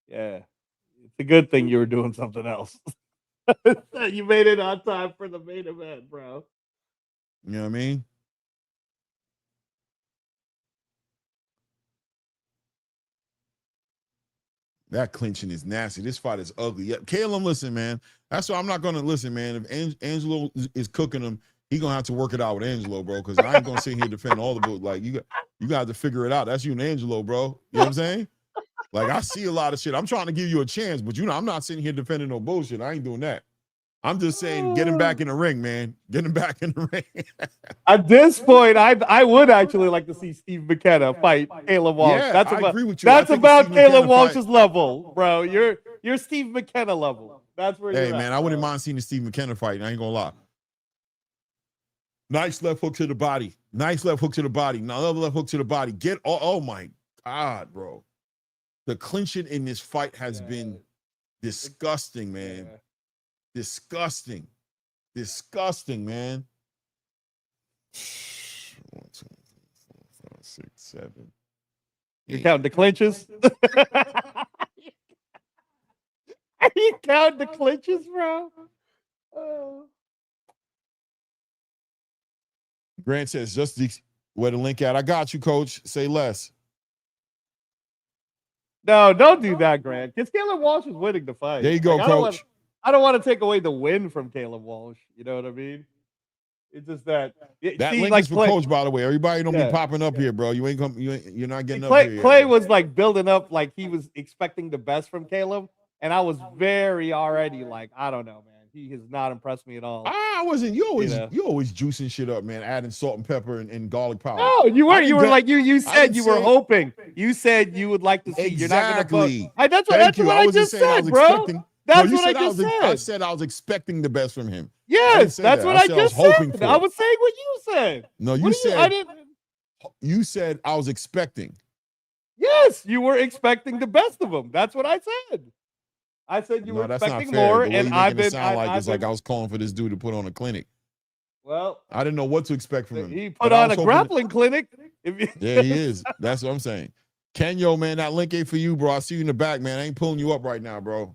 Yeah. It's a good thing you were doing something else. You made it on time for the main event, bro. You know what I mean? That clinching is nasty. This fight is ugly. Yeah, Callum, listen, man. That's why I'm not going to listen, man. If Angelo is cooking him, he going to have to work it out with Angelo, bro, because I ain't going to sit here and defend all the books. Like, you got to figure it out. That's you and Angelo, bro. You know what I'm saying? Like, I see a lot of shit. I'm trying to give you a chance, but, I'm not sitting here defending no bullshit. I ain't doing that. I'm just saying, get him back in the ring, man. Get him back in the ring. At this point, I would actually like to see Steve McKenna fight Callum Walsh. Yeah, I agree with you. That's about Callum Walsh's level, bro. You're Steve McKenna level. That's where you're at. Hey, man, I wouldn't mind seeing the Steve McKenna fight. I ain't gonna lie. Nice left hook to the body. Nice left hook to the body. Now another left hook to the body. Oh my God, bro. The clinching in this fight has been disgusting, man. Yeah. Disgusting, man. 1, 2, 3, 4, 5, 6, 7. You counting the clinches? Are you counting the clinches, bro? Grant says, just where the link at. I got you, coach. Say less. No, don't do that, Grant. Because Callum Walsh is winning the fight. There you go, coach. I don't want to take away the win from Callum Walsh. You know what I mean? It's just that link is for Coach, by the way. Everybody don't be popping up here, bro. You're not getting up here. Clay was like building up, like he was expecting the best from Callum, and I was very already like, I don't know, man. He has not impressed me at all. I wasn't. You always juicing shit up, man. Adding salt and pepper and garlic powder. No, you weren't. You were like you said you were hoping. You said you would like to see. Exactly. You're not gonna. That's what I just said, bro. That's what I just said. I said I was expecting the best from him. Yes, that's what I just said. I was saying what you said. No, you said I didn't. You said I was expecting. Yes, you were expecting the best of him. That's what I said. I said you were expecting more, and I've been. It's like I was calling for this dude to put on a clinic. Well, I didn't know what to expect from him. He put on a grappling clinic. Yeah, he is. That's what I'm saying. Kenyo, man, that link ain't for you, bro. I see you in the back, man. I ain't pulling you up right now, bro.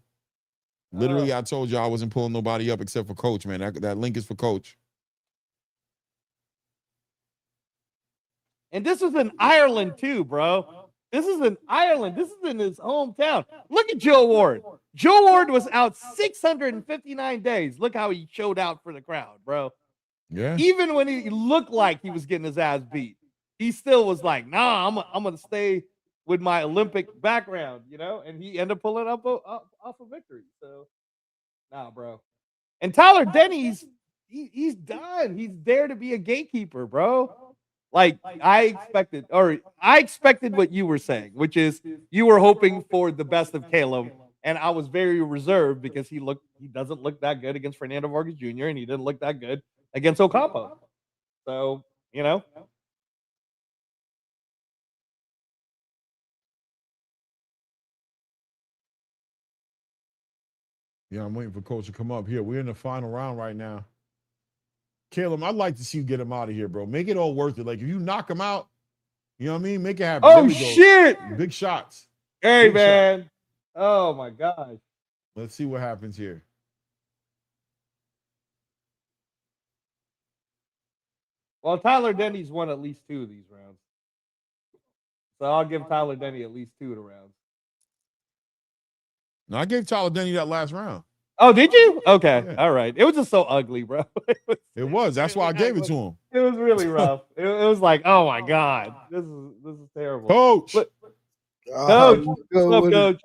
Literally, I told you I wasn't pulling nobody up except for Coach, man. That link is for Coach. And this is in Ireland, too, bro. This is in Ireland. This is in his hometown. Look at Joe Ward. Joe Ward was out 659 days. Look how he showed out for the crowd, bro. Yeah. Even when he looked like he was getting his ass beat, he still was like, nah, I'm going to stay with my Olympic background, and he ended up pulling up off a victory. So, nah, bro. And Tyler Denny's, he's done. He's there to be a gatekeeper, bro. Like I expected what you were saying, which is you were hoping for the best of Callum, and I was very reserved because he doesn't look that good against Fernando Vargas Jr. and he didn't look that good against Ocampo. So, Yeah, I'm waiting for Coach to come up here. We're in the final round right now. Caleb, I'd like to see you get him out of here, bro. Make it all worth it. Like, if you knock him out, you know what I mean? Make it happen. Oh, shit. Big shots. Hey, Big man. shots. Oh, my gosh. Let's see what happens here. Well, Tyler Denny's won at least 2 of these rounds. So I'll give Tyler Denny at least 2 of the rounds. No, I gave Tyler Denny that last round. Oh, did you? Okay. Yeah. All right. It was just so ugly, bro. It was. That's why I gave it to him. It was really rough. It was like, oh my God. This is terrible. Coach. Coach. What's up, Coach?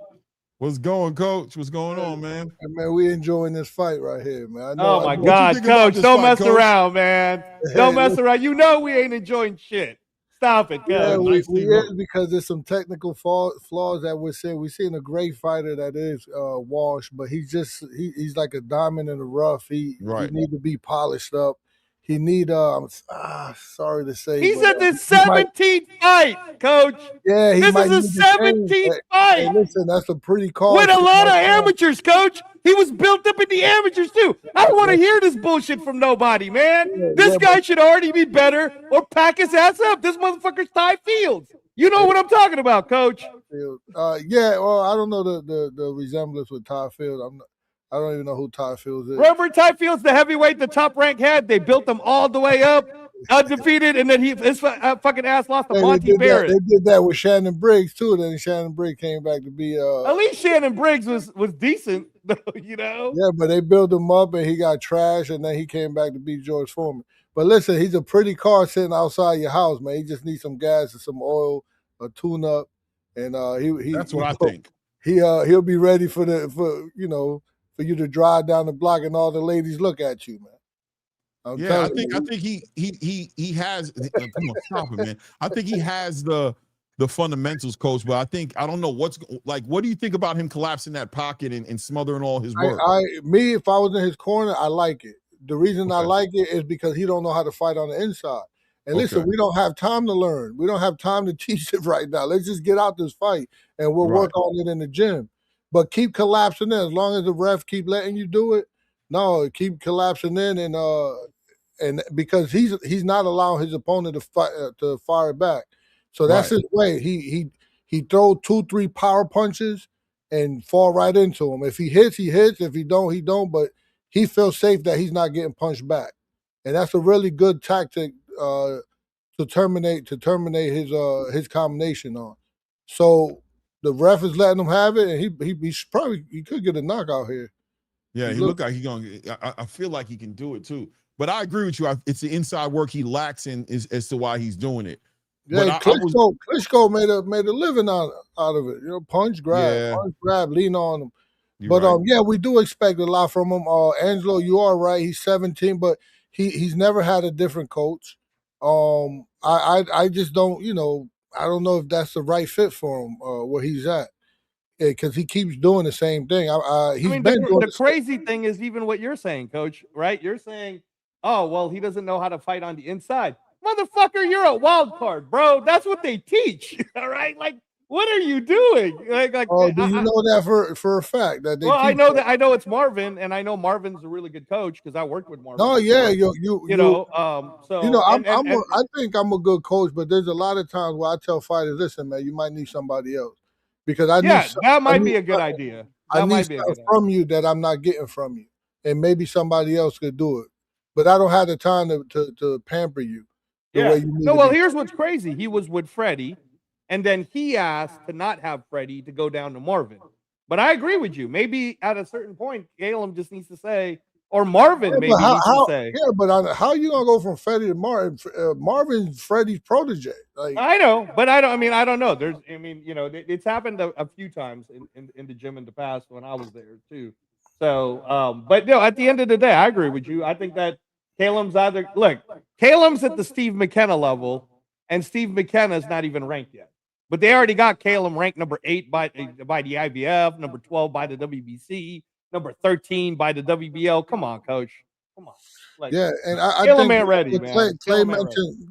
What's going, Coach? What's going on, man? Hey, man, we enjoying this fight right here, man. I know, oh my God, Coach! Don't mess around, man. Don't mess around. You know we ain't enjoying shit. Stop it, yeah, we is because there's some technical flaws that we're seeing. We're seeing a great fighter that is Walsh, but he's like a diamond in the rough. He need to be polished up. he need sorry to say, He's but, at his 17th fight, Coach. yeah, he This might is need a to change. 17th Hey, fight listen, that's a pretty card. with a lot of amateurs, Coach. He was built up in the amateurs too. I don't want to hear this bullshit from nobody, man. This guy should already be better or pack his ass up. This motherfucker's Ty Fields. You know what I'm talking about, Coach. Yeah, well, I don't know the resemblance with Ty Fields. I don't even know who Ty Fields is. Remember Ty Fields, the heavyweight, the top rank had? They built him all the way up, undefeated, and then his fucking ass lost to Monty Barrett. They did that with Shannon Briggs too. Then Shannon Briggs came back to be. At least Shannon Briggs was decent, you know. Yeah, but they built him up and he got trashed, and then he came back to be George Foreman. But listen, he's a pretty car sitting outside your house, man. He just needs some gas and some oil, a tune up, and That's what I think. He'll be ready for you to drive down the block and all the ladies look at you, man. I think he has. Come on, stop it, man. I think he has the fundamentals, Coach. But I don't know what's like. What do you think about him collapsing that pocket and smothering all his work? If I was in his corner, I like it. The reason I like it is because he don't know how to fight on the inside. And listen, we don't have time to learn. We don't have time to teach it right now. Let's just get out this fight and we'll work on it in the gym. But keep collapsing in. As long as the ref keep letting you do it, no, keep collapsing in and because he's not allowing his opponent to fire back. So that's his way. He throw 2-3 power punches and fall right into him. If he hits, he hits. If he don't, he don't. But he feels safe that he's not getting punched back. And that's a really good tactic to terminate his combination on. So the ref is letting him have it, and he could get a knockout here. Yeah, he look like he's going. I feel like he can do it too. But I agree with you. It's the inside work he lacks in as to why he's doing it. Yeah, Klitschko made a living out of it. You know, punch, grab, lean on him. We do expect a lot from him. Angelo, you are right. He's 17, but he's never had a different coach. I just don't, I don't know if that's the right fit for him where he's at, because he keeps doing the same thing. The crazy thing is even what you're saying, Coach. Right? You're saying, oh well, he doesn't know how to fight on the inside. Motherfucker, you're a wild card, bro. That's what they teach. All right, like. What are you doing? Do you know that for a fact that they? Well, I know that. I know it's Marvin, and I know Marvin's a really good coach because I worked with Marvin. Oh yeah, I think I'm a good coach, but there's a lot of times where I tell fighters, listen, man, you might need somebody else because that might be a good idea. I need stuff from you that I'm not getting from you, and maybe somebody else could do it, but I don't have the time to pamper you the way you need. No, well, here's what's crazy. He was with Freddie. And then he asked to not have Freddie to go down to Marvin. But I agree with you. Maybe at a certain point, Callum just needs to say, or Marvin needs to say. Yeah, but how are you going to go from Freddie to Marvin? Marvin's Freddie's protege. Like, I know, but I don't know. It's happened a few times in the gym in the past when I was there too. So, but no, at the end of the day, I agree with you. I think that Callum's at the Steve McKenna level, and Steve McKenna is not even ranked yet. But they already got Callum ranked number 8 by the IBF, number 12 by the WBC, number 13 by the WBL. Come on, Coach. Come on. And I Callum think ain't ready, man.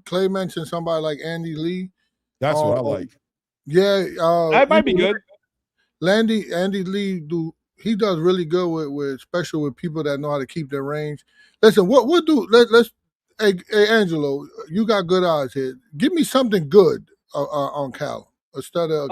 Clay mentioned somebody like Andy Lee. That's what I like. Yeah, that might be good. Andy Lee he does really good with especially with people that know how to keep their range. Listen, hey Angelo, you got good eyes here. Give me something good on Callum. Instead of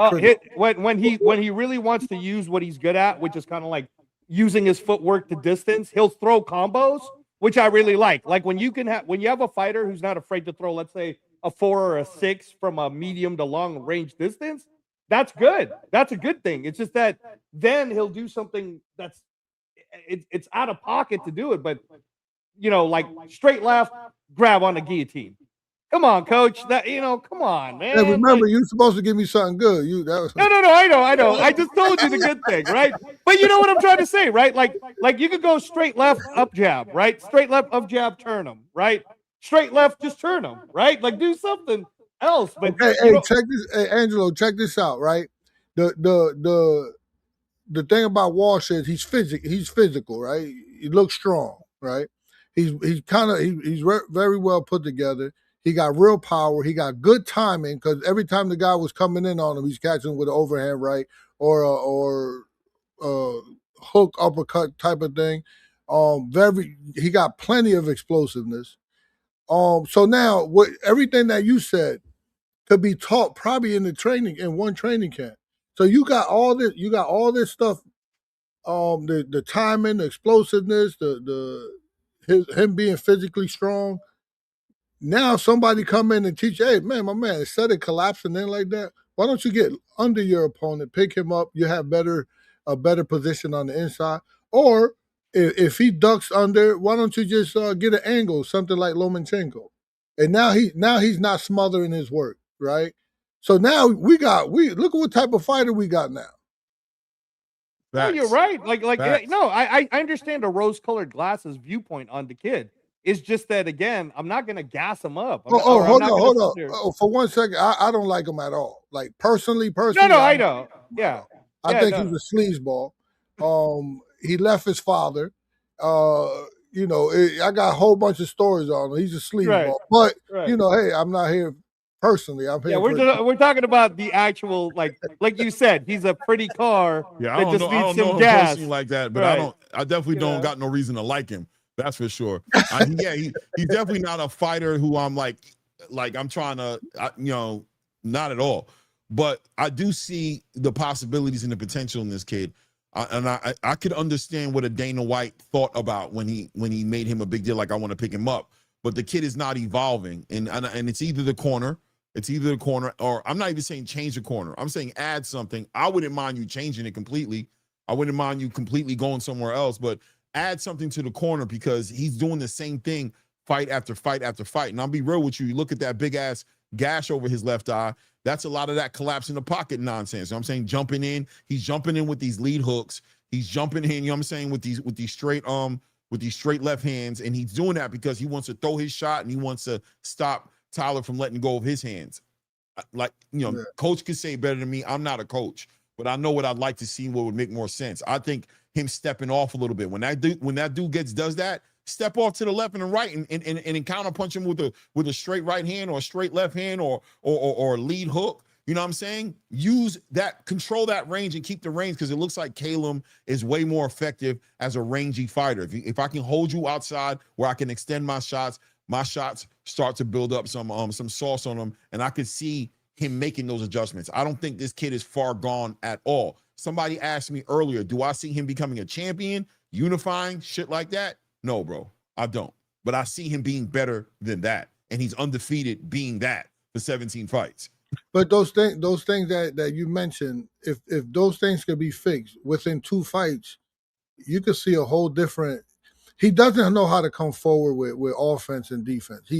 when he really wants to use what he's good at, which is kind of like using his footwork to distance, he'll throw combos, which I really like. Like when you have a fighter who's not afraid to throw, let's say, a 4 or a 6 from a medium to long range distance, that's good. That's a good thing. It's just that then he'll do something it's out of pocket to do it, but like straight left, grab on the guillotine. Come on, Coach. Come on, man. Hey, remember, you're supposed to give me something good. No. I know. I just told you the good thing, right? But you know what I'm trying to say, right? Like you could go straight left, up jab, right? Straight left, up jab, turn them, right? Straight left, just turn them, right? Like do something else. But check this, Angelo. Check this out, right? The thing about Walsh is he's physical, right? He looks strong, right? He's very well put together. He got real power. He got good timing because every time the guy was coming in on him, he's catching with an overhand right or hook uppercut type of thing. He got plenty of explosiveness. So now everything that you said could be taught probably in one training camp. So you got all this stuff. The timing, the explosiveness, him being physically strong. Now somebody come in and teach, hey man, my man, instead of collapsing in like that, why don't you get under your opponent, pick him up, you have a better position on the inside. Or if he ducks under, why don't you just get an angle, something like Lomachenko. And now he's not smothering his work, right? So now we look at what type of fighter we got now. No, you're right. I understand a rose-colored glasses viewpoint on the kid. It's just that again, I'm not gonna gas him up. Hold on. For 1 second, I don't like him at all. Like personally. No, I know. Yeah. I think he's a sleazeball. He left his father. I got a whole bunch of stories on him. He's a sleazeball. But hey, I'm not here personally. I'm here. Yeah, we're talking about the actual like you said, he's a pretty car. Yeah, I don't know him personally like that, but I definitely don't got no reason to like him. That's for sure. He's definitely not a fighter who I'm like I'm trying to, not at all. But I do see the possibilities and the potential in this kid. I could understand what a Dana White thought about when he made him a big deal, like I want to pick him up. But the kid is not evolving, and it's either the corner, or I'm not even saying change the corner. I'm saying add something. I wouldn't mind you changing it completely. I wouldn't mind you completely going somewhere else, but add something to the corner because he's doing the same thing fight after fight after fight. And I'll be real with you. You look at that big ass gash over his left eye. That's a lot of that collapse in the pocket nonsense. You know what I'm saying? Jumping in. He's jumping in with these lead hooks. He's jumping in, you know what I'm saying, with these straight left hands. And he's doing that because he wants to throw his shot and he wants to stop Tyler from letting go of his hands. Coach could say better than me. I'm not a coach, but I know what I'd like to see, what would make more sense. I think him stepping off a little bit. When that dude does that, step off to the left and the right and counter punch him with a straight right hand or a straight left hand or a lead hook. You know what I'm saying? Use that, control that range and keep the range because it looks like Callum is way more effective as a rangy fighter. If I can hold you outside where I can extend my shots start to build up some sauce on them, and I could see him making those adjustments. I don't think this kid is far gone at all. Somebody asked me earlier, do I see him becoming a champion, unifying, shit like that? No, bro, I don't. But I see him being better than that. And he's undefeated being that for 17 fights. But those things that you mentioned, if those things could be fixed within 2 fights, you could see a whole different. He doesn't know how to come forward with offense and defense.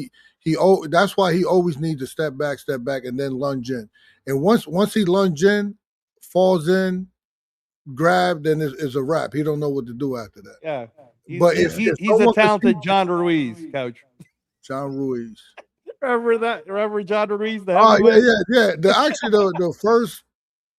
That's why he always needs to step back, and then lunge in. And once he lunge in, falls in, grab, then it's a wrap. He don't know what to do after that. Yeah. He's a talented John Ruiz, coach. John Ruiz. Remember John Ruiz? Yeah. The first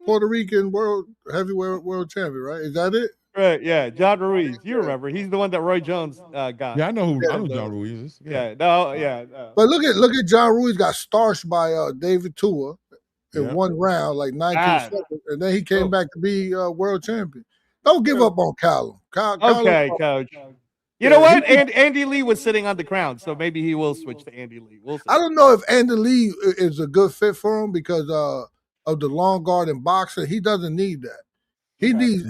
Puerto Rican world heavyweight world champion, right? Is that it? Right, yeah. John Ruiz. You remember. He's the one that Roy Jones got. Yeah, I know who John Ruiz is. Yeah. No. But look at John Ruiz got starched by David Tua in 1 round, like 19 seconds, and then he came back to be world champion. Don't give up on Callum. Okay, coach. You know what? Andy Lee was sitting on the crown, so maybe he will switch to Andy Lee. We'll see. I don't know if Andy Lee is a good fit for him because of the long guard in boxing. He doesn't need that. He needs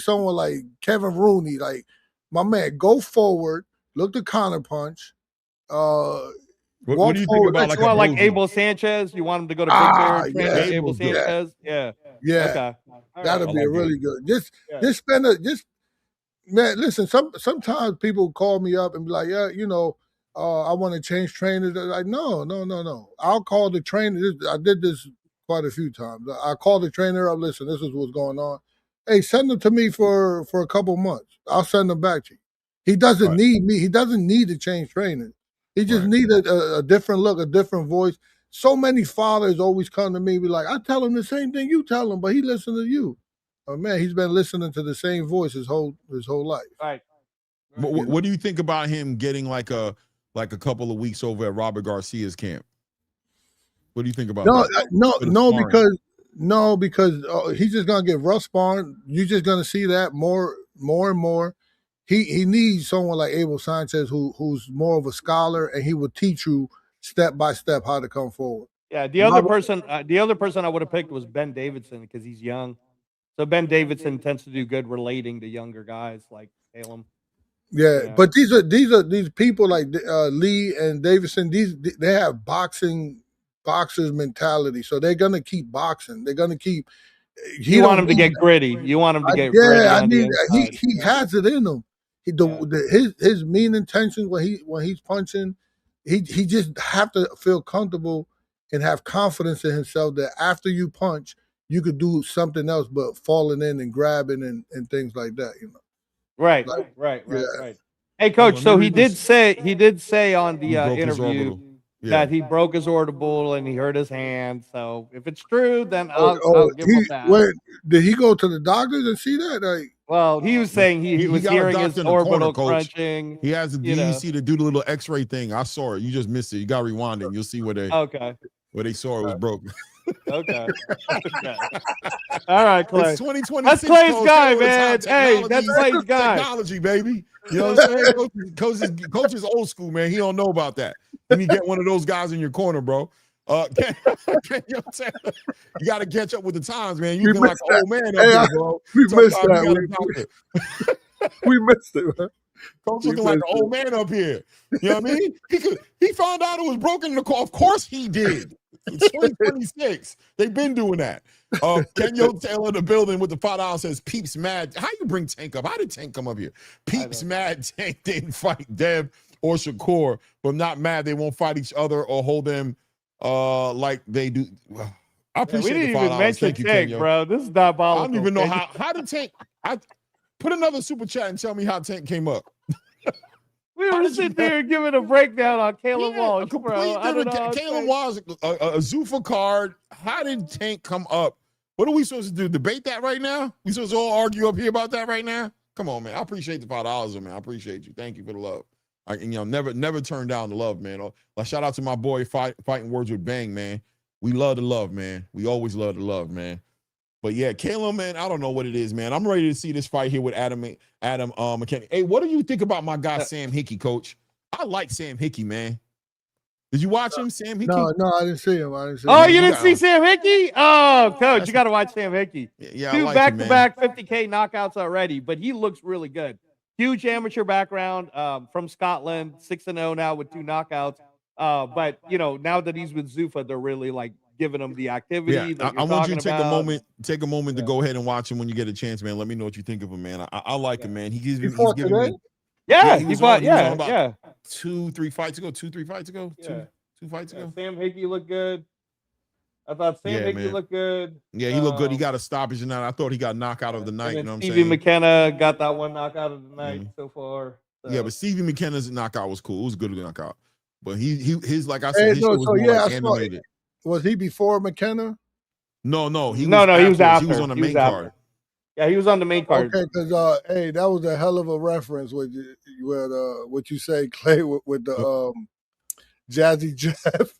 someone like Kevin Rooney, like my man. Go forward, look to counter punch. What do you think about like Abel Sanchez? You want him to go to Big Bear? Abel Sanchez? Yeah. Okay. That'll be really good. Man, listen, sometimes people call me up and be like, I want to change trainers. They're like, no. I'll call the trainer. I did this quite a few times. I call the trainer up, listen, this is what's going on. Hey, send them to me for a couple months. I'll send them back to you. He doesn't need me. He doesn't need to change trainers. He just needed a different look, a different voice. So many fathers always come to me and be like, I tell him the same thing you tell him, but he listens to you. Oh man, he's been listening to the same voice his whole life. Right. What do you think about him getting like a couple of weeks over at Robert Garcia's camp? What do you think about that? Because he's just gonna get rough sparring. You're just gonna see that more and more. He needs someone like Abel Sanchez who's more of a scholar, and he will teach you step by step how to come forward. Yeah, the other person I would have picked was Ben Davidson because he's young. So Ben Davidson tends to do good relating to younger guys like Callum. Yeah, but these people like Lee and Davidson. They have boxers mentality, so they're gonna keep boxing. They're gonna keep. You want him to get gritty. You want him to get gritty. Yeah, he has it in him. His mean intentions when he's punching, he just have to feel comfortable and have confidence in himself that after you punch, you could do something else but falling in and grabbing and things like that. Right. Hey, coach. So he did say on the interview that he broke his orbital and he hurt his hand. So if it's true, then I'll give him that. Wait, did he go to the doctors and see that? Well, he was saying he was hearing his orbital crunching. He has a DEC to do the little X-ray thing. I saw it. You just missed it. You got to rewind it. You'll see where they saw it was broken. Okay. All right, Clay. It's 2026. That's Clay's guy, man. Hey, that's Clay's guy. Technology, baby. You know what I'm saying? Coach is old school, man. He don't know about that. When you get one of those guys in your corner, bro. You know what I'm saying? You got to catch up with the times, man. You've been like an old man up here, bro. We missed that. We missed it, man. Coach looking like an old man up here. You know what I mean? He found out it was broken in the car. Of course he did. It's 2026. They've been doing that. Kenyo Taylor in the building with the $5 says Peeps mad. How you bring Tank up? How did Tank come up here? Peeps mad Tank didn't fight Dev or Shakur, but not mad they won't fight each other or hold them like they do. Well, I appreciate we didn't the $5. even mention Thank you, Tank, Kenyo. bro. This is diabolical. I don't even know how did Tank. Put another super chat and tell me how Tank came up. We were sitting there giving a breakdown on Callum Walsh, bro. I don't know. Callum Walsh, a ZUFFA card. How did Tank come up? What are we supposed to do? Debate that right now? We supposed to all argue up here about that right now? Come on, man. I appreciate the $5, man. I appreciate you. Thank you for the love. Never turn down the love, man. Shout out to my boy Fighting Words with Bang, man. We love the love, man. We always love the love, man. But yeah, Callum, man, I don't know what it is, man. I'm ready to see this fight here with Adam McKenna. Hey, what do you think about my guy Sam Hickey, coach? I like Sam Hickey, man. Did you watch him, Sam Hickey? No, I didn't see him. You didn't see Sam Hickey? Oh, coach, you got to watch Sam Hickey. Yeah, Two like back-to-back 50K knockouts already, but he looks really good. Huge amateur background from Scotland, 6-0 now with 2 knockouts. But now that he's with Zuffa, they're really like giving him the activity. Yeah, I want you to take a moment to go ahead and watch him when you get a chance, man. Let me know what you think of him, man. I like him, man. He's giving me. He fought 2-3 fights ago. 2-3 fights ago. Yeah. Two fights ago. Sam Hickey looked good. I thought Sam Hickey looked good. Yeah, he looked good. He got a stoppage tonight. I thought he got knockout of the night. You know what I'm saying? Stevie McKenna got that one knockout of the night so far. So. Yeah, but Stevie McKenna's knockout was cool. It was a good knockout. But his like I said, his shit was more like animated. Was he before McKenna? No, he was after. He was on the main card. Yeah, he was on the main card. Okay, because that was a hell of a reference with what you say, Clay, with the Jazzy Jeff.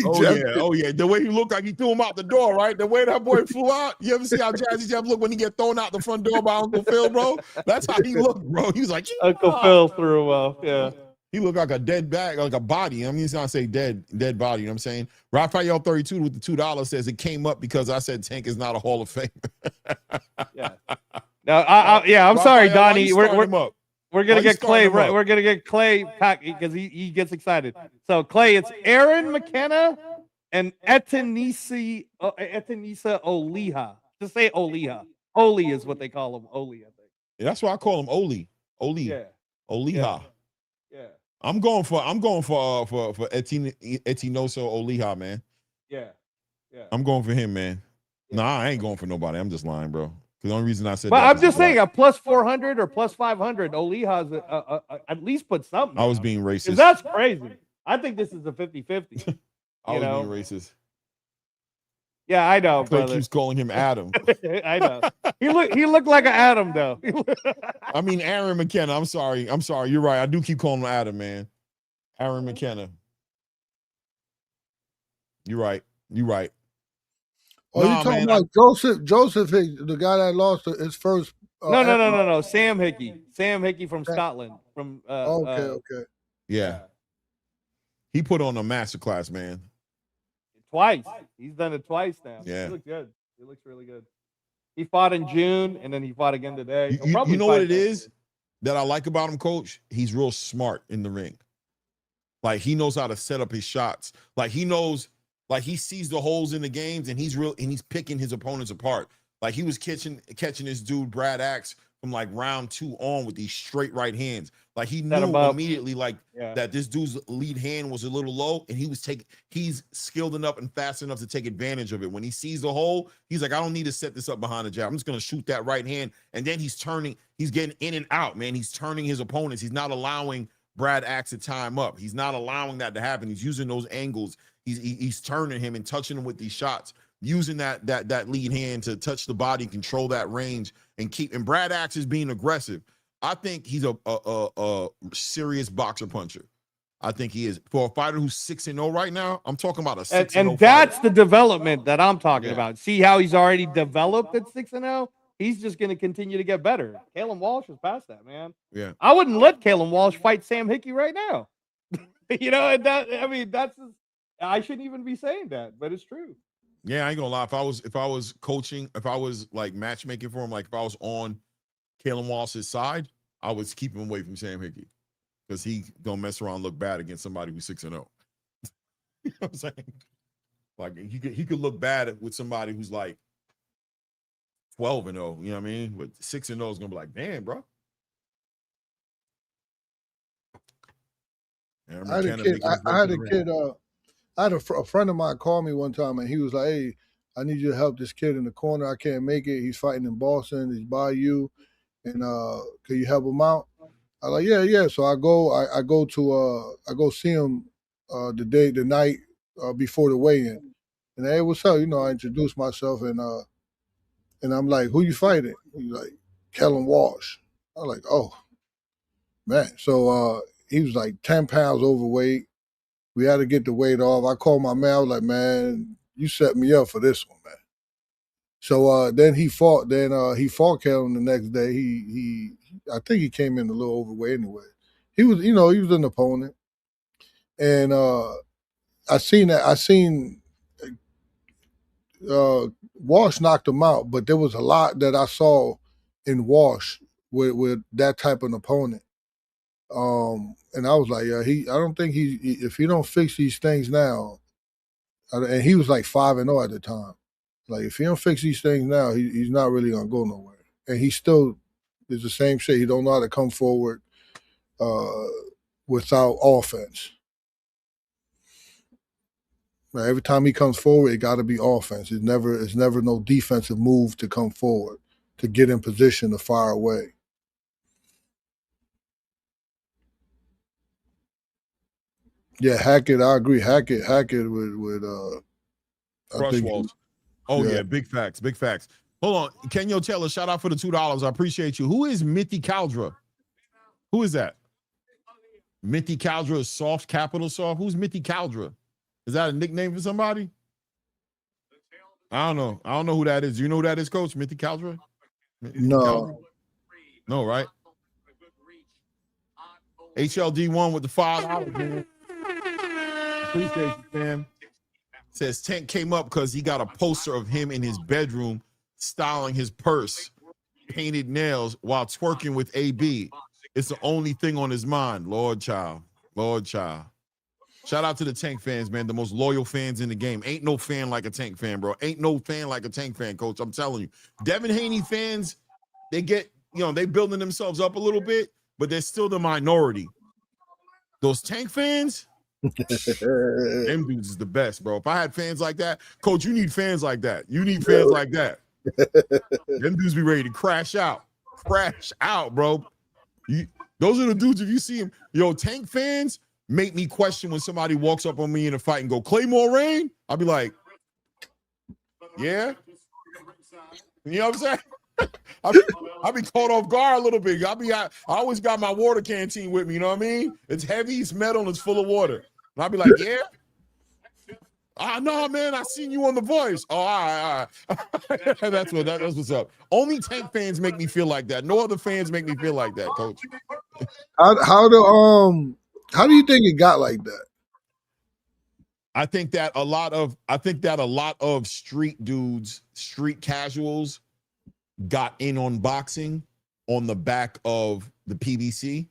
Oh yeah. The way he looked like he threw him out the door, right? The way that boy flew out. You ever see how Jazzy Jeff looked when he get thrown out the front door by Uncle Phil, bro? That's how he looked, bro. He was like, Uncle Phil threw him off. Yeah. He looked like a dead bag, like a body. I mean, he's not say dead body. You know what I'm saying? Raphael 32 with the $2 says it came up because I said Tank is not a Hall of Famer. Yeah. Now, I'm sorry, Donnie. We're gonna get Clay. Right, we're gonna get Clay because he gets excited. So Clay, it's Aaron McKenna and Etinosa Oliha. Just say Oliha. Oli is what they call him. Oli, I think. Yeah, that's why I call him Oli. Yeah. Oliha. Yeah. I'm going for Etinosa Oliha, man. Yeah. I'm going for him, man. Yeah. Nah, I ain't going for nobody. I'm just lying, bro. The only reason I said but I'm just saying a plus 400 or plus 500, Oliha's at least put something. I was being racist. That's crazy. I think this is a 50-50. I was being racist. Yeah, I know, Clay brother. keeps calling him Adam. I know. He looked like an Adam though. I mean Aaron McKenna. I'm sorry. You're right. I do keep calling him Adam, man. Aaron McKenna. You're right. Oh, you talking about Joseph Hicks, the guy that lost his first? No. Sam Hickey from Scotland. From okay. Yeah. He put on a masterclass, man. Twice. He's done it twice now. Yeah. He looks good. He looks really good. He fought in June, and then he fought again today. You know what it is that I like about him, Coach? He's real smart in the ring. Like, he knows how to set up his shots. Like, he knows, like, he sees the holes in the games, and he's picking his opponents apart. Like, he was catching this dude, Brad Axe, from like round 2 on with these straight right hands. Like, he knew immediately that this dude's lead hand was a little low, and he's skilled enough and fast enough to take advantage of it. When he sees the hole, he's like, I don't need to set this up behind the jab. I'm just gonna shoot that right hand. And then he's getting in and out, man. He's turning his opponents. He's not allowing Brad Axe to time up. He's not allowing that to happen. He's using those angles. He's turning him and touching him with these shots, using that lead hand to touch the body, control that range, and Brad Axe is being aggressive. I think he's a serious boxer puncher. I think he is. For a fighter who's 6-0 right now, I'm talking about a 6-0 and that's the development that I'm talking about. See how he's already developed at 6-0? He's just going to continue to get better. Callum Walsh is past that, man. Yeah. I wouldn't let Callum Walsh fight Sam Hickey right now. I shouldn't even be saying that, but it's true. Yeah, I ain't gonna lie. If I was coaching, if I was like matchmaking for him, like if I was on Callum Walsh's side, I would keep him away from Sam Hickey because he don't mess around and look bad against somebody who's 6-0. You know what I'm saying? Like he could look bad with somebody who's like 12-0. You know what I mean? But 6-0 is gonna be like, damn, bro. I had a friend of mine call me one time, and he was like, "Hey, I need you to help this kid in the corner. I can't make it. He's fighting in Boston. He's by you, and can you help him out?" I'm like, "Yeah." So I go see him the night before the weigh-in, and hey, what's up? I introduced myself, and I'm like, "Who you fighting?" He's like, "Callum Walsh." I'm like, "Oh, man." So he was like 10 pounds overweight. We had to get the weight off. I called my man. I was like, "Man, you set me up for this one, man." So then he fought. He fought Callum the next day. I think he came in a little overweight anyway. He was an opponent, and I seen Walsh knocked him out, but there was a lot that I saw in Walsh with that type of opponent. And I was like, yeah, I don't think if he don't fix these things now, and he was like 5-0 at the time. Like, if he don't fix these things now, he's not really gonna go nowhere. And he still is the same shit. He don't know how to come forward without offense. Now, every time he comes forward, it got to be offense. It's never no defensive move to come forward to get in position to fire away. Yeah, Hackett, I agree. Hackett with Crush Walsh. Oh yeah, big facts. Hold on, Kenyo Taylor, shout out for the $2. I appreciate you. Who is Mithy Caldra? Who is that? Mithy Caldra is soft, capital soft. Who's Mithy Caldra? Is that a nickname for somebody? I don't know who that is. Do you know who that is, Coach? Mithy Caldra? No. No, right? HLD1 with the $5, man. Appreciate you, fam. Says Tank came up because he got a poster of him in his bedroom styling his purse, painted nails while twerking with AB. It's the only thing on his mind. Lord child. Shout out to the Tank fans, man. The most loyal fans in the game. Ain't no fan like a Tank fan, bro. Ain't no fan like a Tank fan, Coach. I'm telling you. Devin Haney fans, they get, they building themselves up a little bit, but they're still the minority. Those Tank fans, them dudes is the best, bro. If I had fans like that, Coach, you need fans like that. You need fans like that. Them dudes be ready to crash out, bro. Those are the dudes, if you see them, Tank fans make me question when somebody walks up on me in a fight and go, Claymore Rain? I'll be like, Yeah? You know what I'm saying? I be caught off guard a little bit. I always got my water canteen with me, you know what I mean? It's heavy, it's metal, and it's full of water. And I'll be like, yeah? No, man, I seen you on The Voice. Oh, all right. That's what's up. Only Tank fans make me feel like that. No other fans make me feel like that, Coach. How do you think it got like that? I think that a lot of street dudes, street casuals, got in on boxing on the back of the PBC.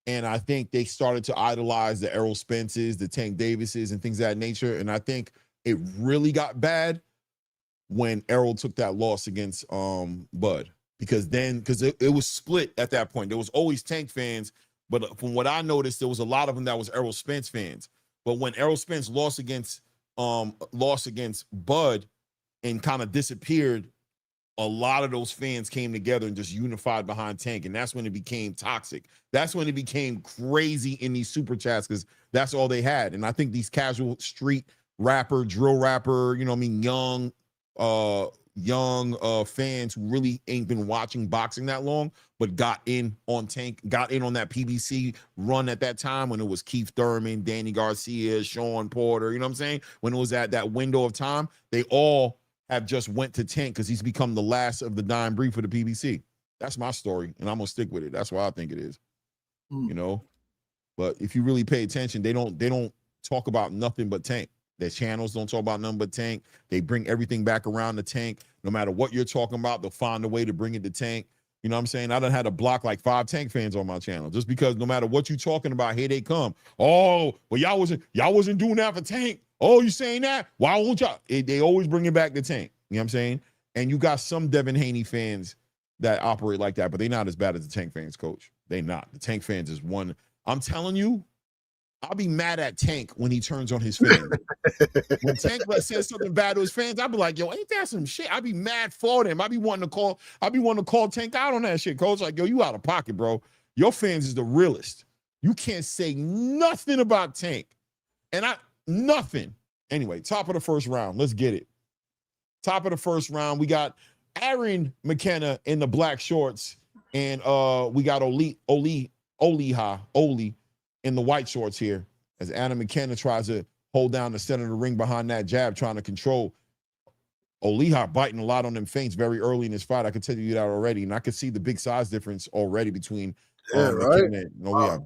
And I think they started to idolize the Errol Spences, the Tank Davises, and things of that nature. And I think it really got bad when Errol took that loss against Bud. Because it was split at that point. There was always Tank fans, but from what I noticed, there was a lot of them that was Errol Spence fans. But when Errol Spence lost against Bud and kind of disappeared, a lot of those fans came together and just unified behind Tank. And that's when it became toxic. That's when it became crazy in these super chats, because that's all they had. And I think these casual street rapper, drill rapper, you know what I mean, young fans who really ain't been watching boxing that long, but got in on Tank, got in on that PBC run at that time when it was Keith Thurman, Danny Garcia, Sean Porter, you know what I'm saying? When it was at that window of time, they all have just went to Tank because he's become the last of the dying breed for the PBC. That's my story, and I'm gonna stick with it. That's why I think it is. You know, but if you really pay attention, they don't talk about nothing but Tank. Their channels don't talk about nothing but Tank. They bring everything back around the Tank. No matter what you're talking about, they'll find a way to bring it to Tank. You know what I'm saying? I done had to block like 5 Tank fans on my channel just because no matter what you're talking about, here they come. Oh, well, y'all wasn't doing that for Tank. Oh, you saying that? Why won't y'all? They always bring it back to Tank. You know what I'm saying? And you got some Devin Haney fans that operate like that, but they're not as bad as the Tank fans, Coach. They not. The Tank fans is one. I'm telling you, I'll be mad at Tank when he turns on his fans. When Tank says something bad to his fans, I'll be like, yo, ain't that some shit? I'll be mad for them. I'll be wanting to call Tank out on that shit, Coach. Like, yo, you out of pocket, bro. Your fans is the realest. You can't say nothing about Tank. Nothing. Anyway, top of the first round. Let's get it. Top of the first round, we got Aaron McKenna in the black shorts, and we got Oliha in the white shorts here, as Aaron McKenna tries to hold down the center of the ring behind that jab, trying to control. Oliha biting a lot on them feints very early in this fight. I can tell you that already, and I can see the big size difference already between McKenna and Oliha.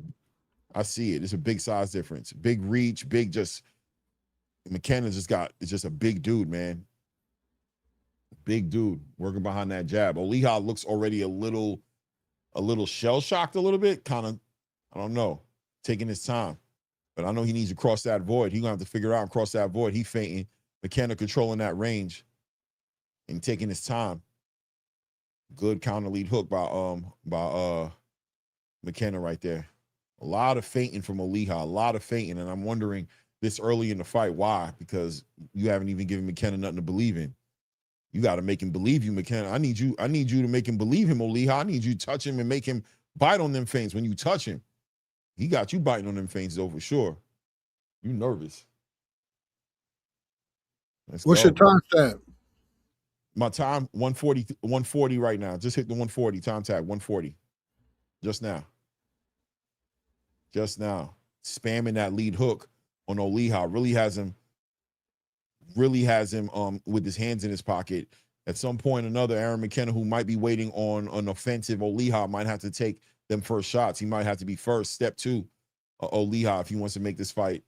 I see it. It's a big size difference. Big reach, McKenna is just a big dude, man. Big dude working behind that jab. Oliha looks already a little shell-shocked a little bit. Kind of, I don't know, taking his time. But I know he needs to cross that void. He's going to have to figure out and cross that void. He feinting. McKenna controlling that range and taking his time. Good counter lead hook by McKenna right there. A lot of feinting from Oliha, a lot of feinting, and I'm wondering this early in the fight why, because you haven't even given McKenna nothing to believe in. You got to make him believe you, McKenna. I need you to make him believe him, Oliha. I need you to touch him and make him bite on them feints. When you touch him, he got you biting on them feints though for sure. You nervous. What's your time stamp? My time, 140 right now. Just hit the 140, time tag, 140. Just now. Spamming that lead hook on Oliha really has him with his hands in his pocket. At some point or another, Aaron McKenna, who might be waiting on an offensive Oliha, might have to take them first shots. He might have to be first, step 2, Oliha, if he wants to make this fight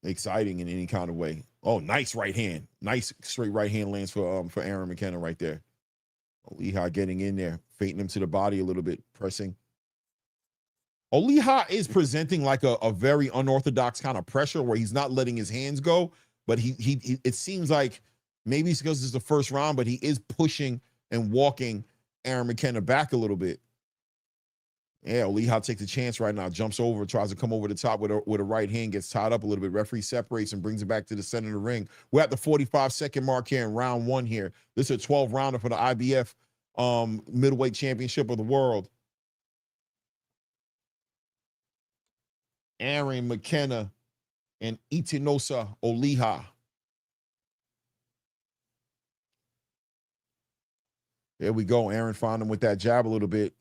exciting in any kind of way. Oh, nice right hand. Nice straight right hand lands for Aaron McKenna right there. Oliha getting in there, feinting him to the body a little bit, pressing. Oliha is presenting like a very unorthodox kind of pressure where he's not letting his hands go, but he it seems like maybe it's because it's the first round, but he is pushing and walking Aaron McKenna back a little bit. Yeah, Oliha takes a chance right now, jumps over, tries to come over the top with a right hand, gets tied up a little bit. Referee separates and brings it back to the center of the ring. We're at the 45-second mark here in round 1 here. This is a 12-rounder for the IBF middleweight championship of the world. Aaron McKenna and Etinosa Oliha. There we go. Aaron found him with that jab a little bit.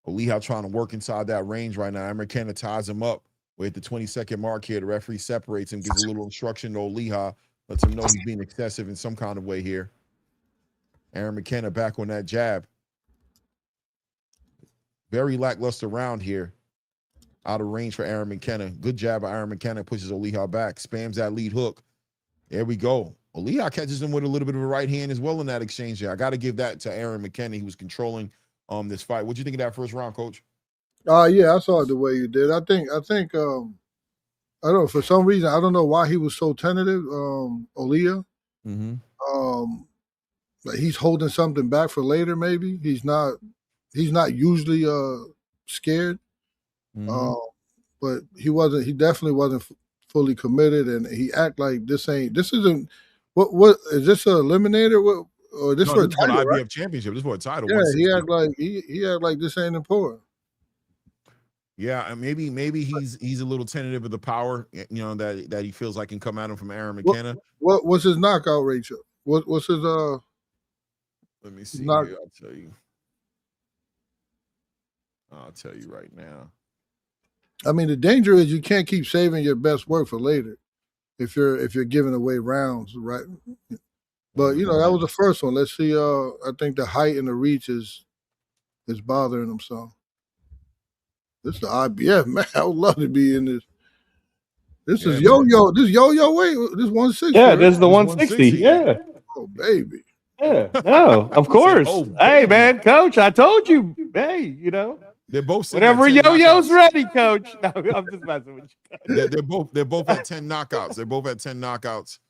Oliha trying to work inside that range right now. McKenna ties him up. We're at the 20-second mark here. The referee separates him, gives a little instruction to Oliha, lets him know he's being excessive in some kind of way here. Aaron McKenna back on that jab. Very lackluster round here. Out of range for Aaron McKenna. Good jab by Aaron McKenna. Pushes Oliha back. Spams that lead hook. There we go. Oliha catches him with a little bit of a right hand as well in that exchange there. I got to give that to Aaron McKenna. He was controlling this fight. What'd you think of that first round, Coach? Yeah, I saw it the way you did. I think I don't know, for some reason, I don't know why he was so tentative, Oliha. Like he's holding something back for later, maybe. He's not usually scared. But he definitely wasn't fully committed, and he act like this isn't what is this an eliminator? What or this for a title, IBF right? championship. This for a title. Yeah, he act like this ain't important. Yeah, and maybe he's a little tentative of the power, that he feels like can come at him from Aaron McKenna. What's his knockout ratio? What's his Let me see. Here, I'll tell you right now. I mean, the danger is you can't keep saving your best work for later if you're giving away rounds, right? But that was the first one. Let's see. I think the height and the reach is bothering him some. This is the IBF, man. I would love to be in this. This is yo-yo. This yo-yo weight. This 160. Yeah, this is the 160. Yeah. Oh, baby. Yeah. No, of course. Hey, man, Coach, I told you. Hey, they're both whenever yo-yo's ready, Coach. No, I'm just messing with you. They're both at 10 knockouts. They're both at 10 knockouts.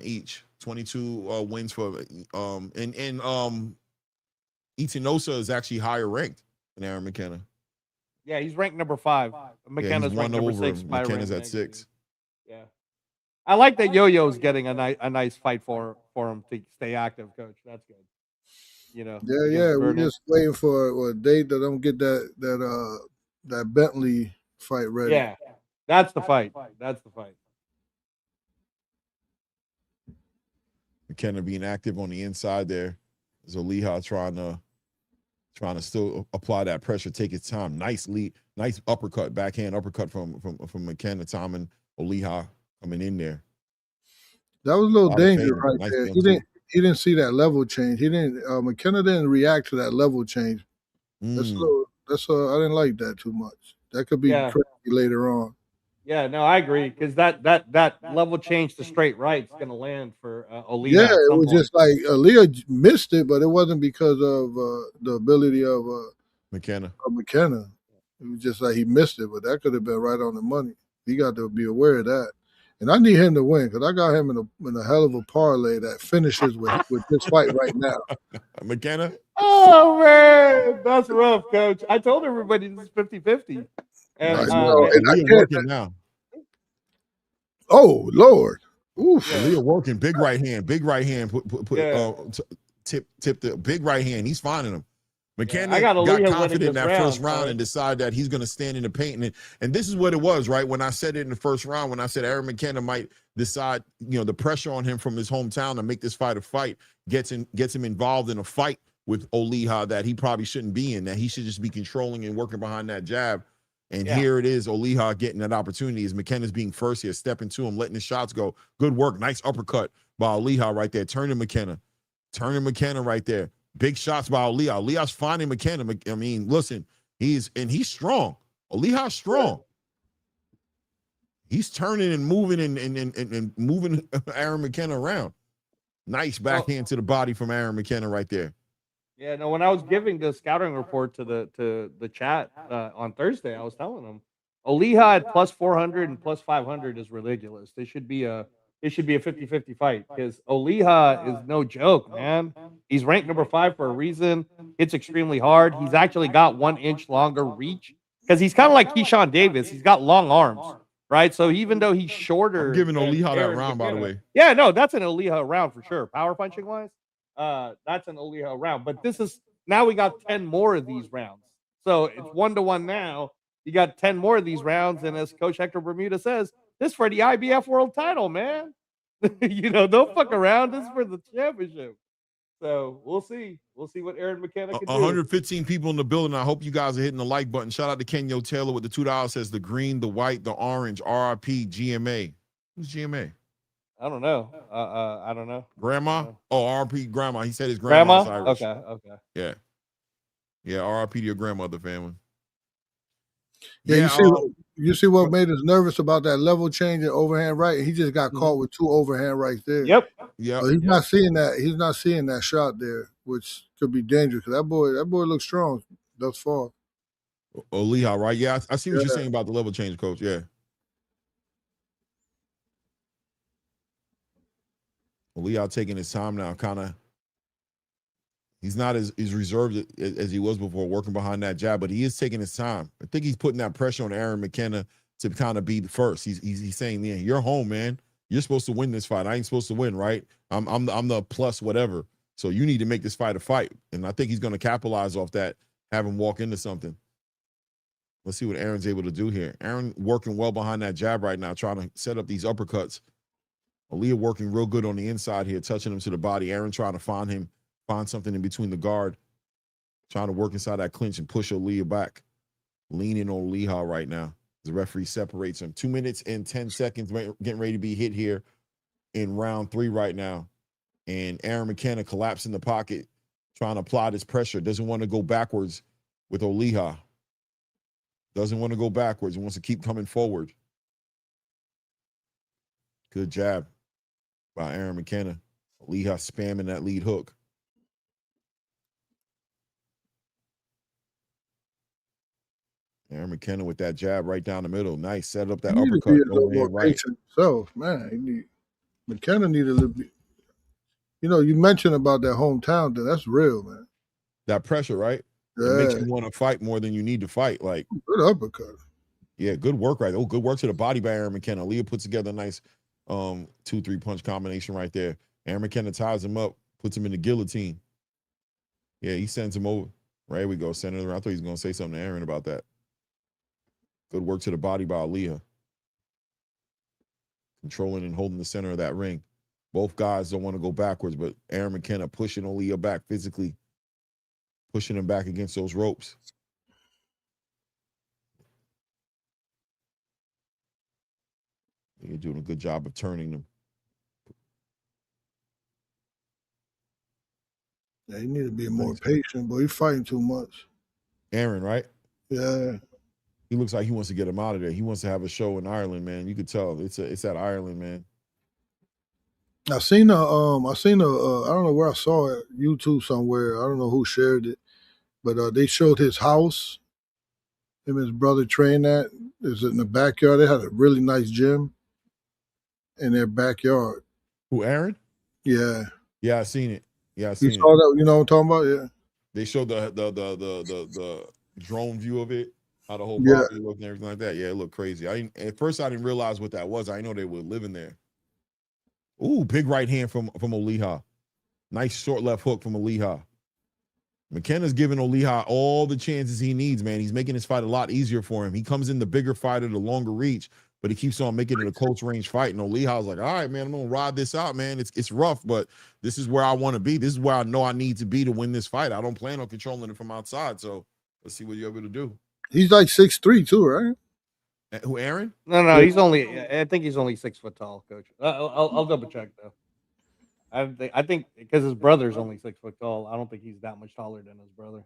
Each 22 wins for and Etinosa is actually higher ranked than Aaron McKenna. Yeah, he's ranked number 5. McKenna's ranked number 6. McKenna's at 6. Yeah, I like that Yo-Yo's getting a nice fight for him to stay active, Coach. That's good. Yeah. We're just waiting for a date that don't get that Bentley fight ready. Yeah, that's the fight. That's the fight. McKenna being active on the inside there. Oliha trying to still apply that pressure, take his time. Nice lead, nice uppercut, backhand uppercut from McKenna. Tom and Oliha coming in there. That was a little dangerous right there. He didn't see that level change. McKenna didn't react to that level change. I didn't like that too much. That could be crazy later on. Yeah, no, I agree, because that level change to straight right is going to land for Oliha. Yeah, it was just like Oliha missed it, but it wasn't because of the ability of McKenna. It was just like he missed it, but that could have been right on the money. He got to be aware of that. And I need him to win because I got him in a hell of a parlay that finishes with this fight right now. McKenna? Oh, man. That's rough, Coach. I told everybody this is 50-50. And, I can't now. Oh, Lord. Oof. Leah working. Big right hand. Tip the big right hand. He's finding him. McKenna got confident in that first round and decided that he's going to stand in the paint. And this is what it was, right? When I said it in the first round, when I said Aaron McKenna might decide, the pressure on him from his hometown to make this fight a fight gets him involved in a fight with Oliha that he probably shouldn't be in, that he should just be controlling and working behind that jab. And here it is, Oliha getting that opportunity as McKenna's being first here, stepping to him, letting his shots go. Good work. Nice uppercut by Oliha right there. Turning McKenna right there. Big shots by Oliha. Oliha's finding McKenna. I mean, listen, he's strong. Oliha's strong. He's turning and moving and moving Aaron McKenna around. Nice backhand to the body from Aaron McKenna right there. Yeah, no, when I was giving the scouting report to the chat on Thursday, I was telling them Oliha at plus 400 and plus 500 is ridiculous. It should be a 50-50 fight because Oliha is no joke, man. He's ranked number 5 for a reason. It's extremely hard. He's actually got 1 inch longer reach because he's kind of like Keyshawn Davis. He's got long arms, right? So even though he's shorter, I'm giving Oliha that round, by the way. Yeah, no, that's an Oliha round for sure. Power punching wise. That's an Oliha round, but this is now we got 10 more of these rounds, so it's 1-1 now. You got 10 more of these rounds, and as Coach Hector Bermuda says, this for the IBF world title, man. Don't fuck around. This is for the championship. So we'll see. We'll see what Aaron McKenna can do. 115 people in the building. I hope you guys are hitting the like button. Shout out to Kenyo Taylor with the $2. Says the green, the white, the orange, RIP, GMA. Who's GMA? I don't know. I don't know. Grandma? Oh, RIP grandma. He said his grandma's Irish. Okay. Yeah. Yeah, RIP to your grandmother, family. Yeah, you see what made us nervous about that level change in overhand right? He just got caught with 2 overhand rights there. Yep. Yeah. So he's not seeing that. He's not seeing that shot there, which could be dangerous. That boy looks strong thus far. Oliha, right? Yeah, I see what you're saying about the level change, coach. Yeah. Oliha taking his time now, kind of. He's not as reserved as he was before, working behind that jab, but he is taking his time. I think he's putting that pressure on Aaron McKenna to kind of be the first. He's saying, yeah, you're home, man. You're supposed to win this fight. I ain't supposed to win, right? I'm the plus whatever. So you need to make this fight a fight. And I think he's going to capitalize off that, have him walk into something. Let's see what Aaron's able to do here. Aaron working well behind that jab right now, trying to set up these uppercuts. Oliha working real good on the inside here, touching him to the body. Aaron trying to find something in between the guard, trying to work inside that clinch and push Oliha back. Leaning on Oliha right now. The referee separates him. 2 minutes and 10 seconds getting ready to be hit here in round 3 right now. And Aaron McKenna collapsed in the pocket, trying to apply this pressure. Doesn't want to go backwards with Oliha. Doesn't want to go backwards. He wants to keep coming forward. Good jab by Aaron McKenna. Oliha spamming that lead hook. Aaron McKenna with that jab right down the middle. Nice. Set up that uppercut. Be a little more patient himself, man. McKenna needed a little bit. You know, you mentioned about that hometown thing. That's real, man. That pressure, right? Yeah. It makes you want to fight more than you need to fight. Like, good uppercut. Yeah, good work right there. Oh, good work to the body by Aaron McKenna. Leah puts together a nice 2-3 punch combination right there. Aaron McKenna ties him up, puts him in the guillotine. Yeah, he sends him over. Right, here we go. Send it around. I thought he was going to say something to Aaron about that. Good work to the body by Oliha. Controlling and holding the center of that ring. Both guys don't want to go backwards, but Aaron McKenna pushing Oliha back physically, pushing him back against those ropes. You're doing a good job of turning them. Yeah, he need to be more patient, but he's fighting too much. Aaron, right? Yeah. He looks like he wants to get him out of there. He wants to have a show in Ireland, man. You could tell it's at Ireland, man. I seen I don't know where I saw it, YouTube somewhere. I don't know who shared it, but they showed his house. Him and his brother trained at. It was in the backyard. They had a really nice gym in their backyard. Who, Aaron? Yeah. Yeah, I seen it. Yeah, I seen it. You saw that? You know what I'm talking about? Yeah. They showed the drone view of it, how the whole property looked and everything like that. Yeah, it looked crazy. At first I didn't realize what that was. I didn't know they were living there. Ooh, big right hand from Oliha. Nice short left hook from Oliha. McKenna's giving Oliha all the chances he needs, man. He's making this fight a lot easier for him. He comes in the bigger fighter, the longer reach, but he keeps on making it a close range fight. And Oliha's like, all right, man, I'm gonna ride this out, man. It's rough, but this is where I want to be. This is where I know I need to be to win this fight. I don't plan on controlling it from outside. So let's see what you're able to do. He's like 6'3" too, right? Who, Aaron? No, he's only. I think he's only 6 foot tall, Coach. I'll double check though. I think because his brother's only 6 foot tall. I don't think he's that much taller than his brother.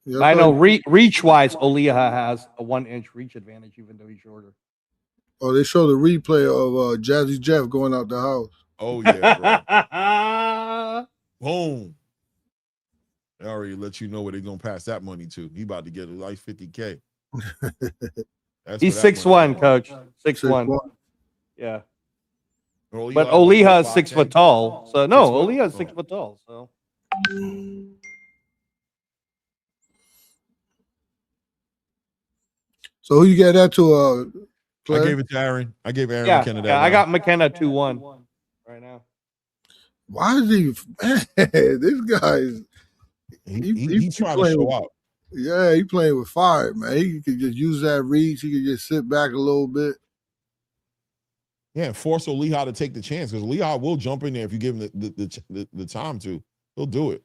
Yeah, I know reach wise, Oliha has a 1-inch reach advantage, even though he's shorter. Oh, they show the replay of Jazzy Jeff going out the house. Oh yeah, bro. Boom. They already let you know where they're gonna pass that money to. He about to get like $50K. He's 6'1", Coach. 6'1". Yeah. But Oliha is 6 foot tall. So no, Oliha is 6 foot tall. So who you get that to? I gave it to Aaron. I gave Aaron McKenna that. Yeah, I got McKenna 2-1 right now. Why is he? Man, this guy is. He's trying to show out. Yeah, he playing with fire, man. He could just use that reach. He could just sit back a little bit. Yeah, force Oliha to take the chance because Oliha will jump in there if you give him the time to. He'll do it.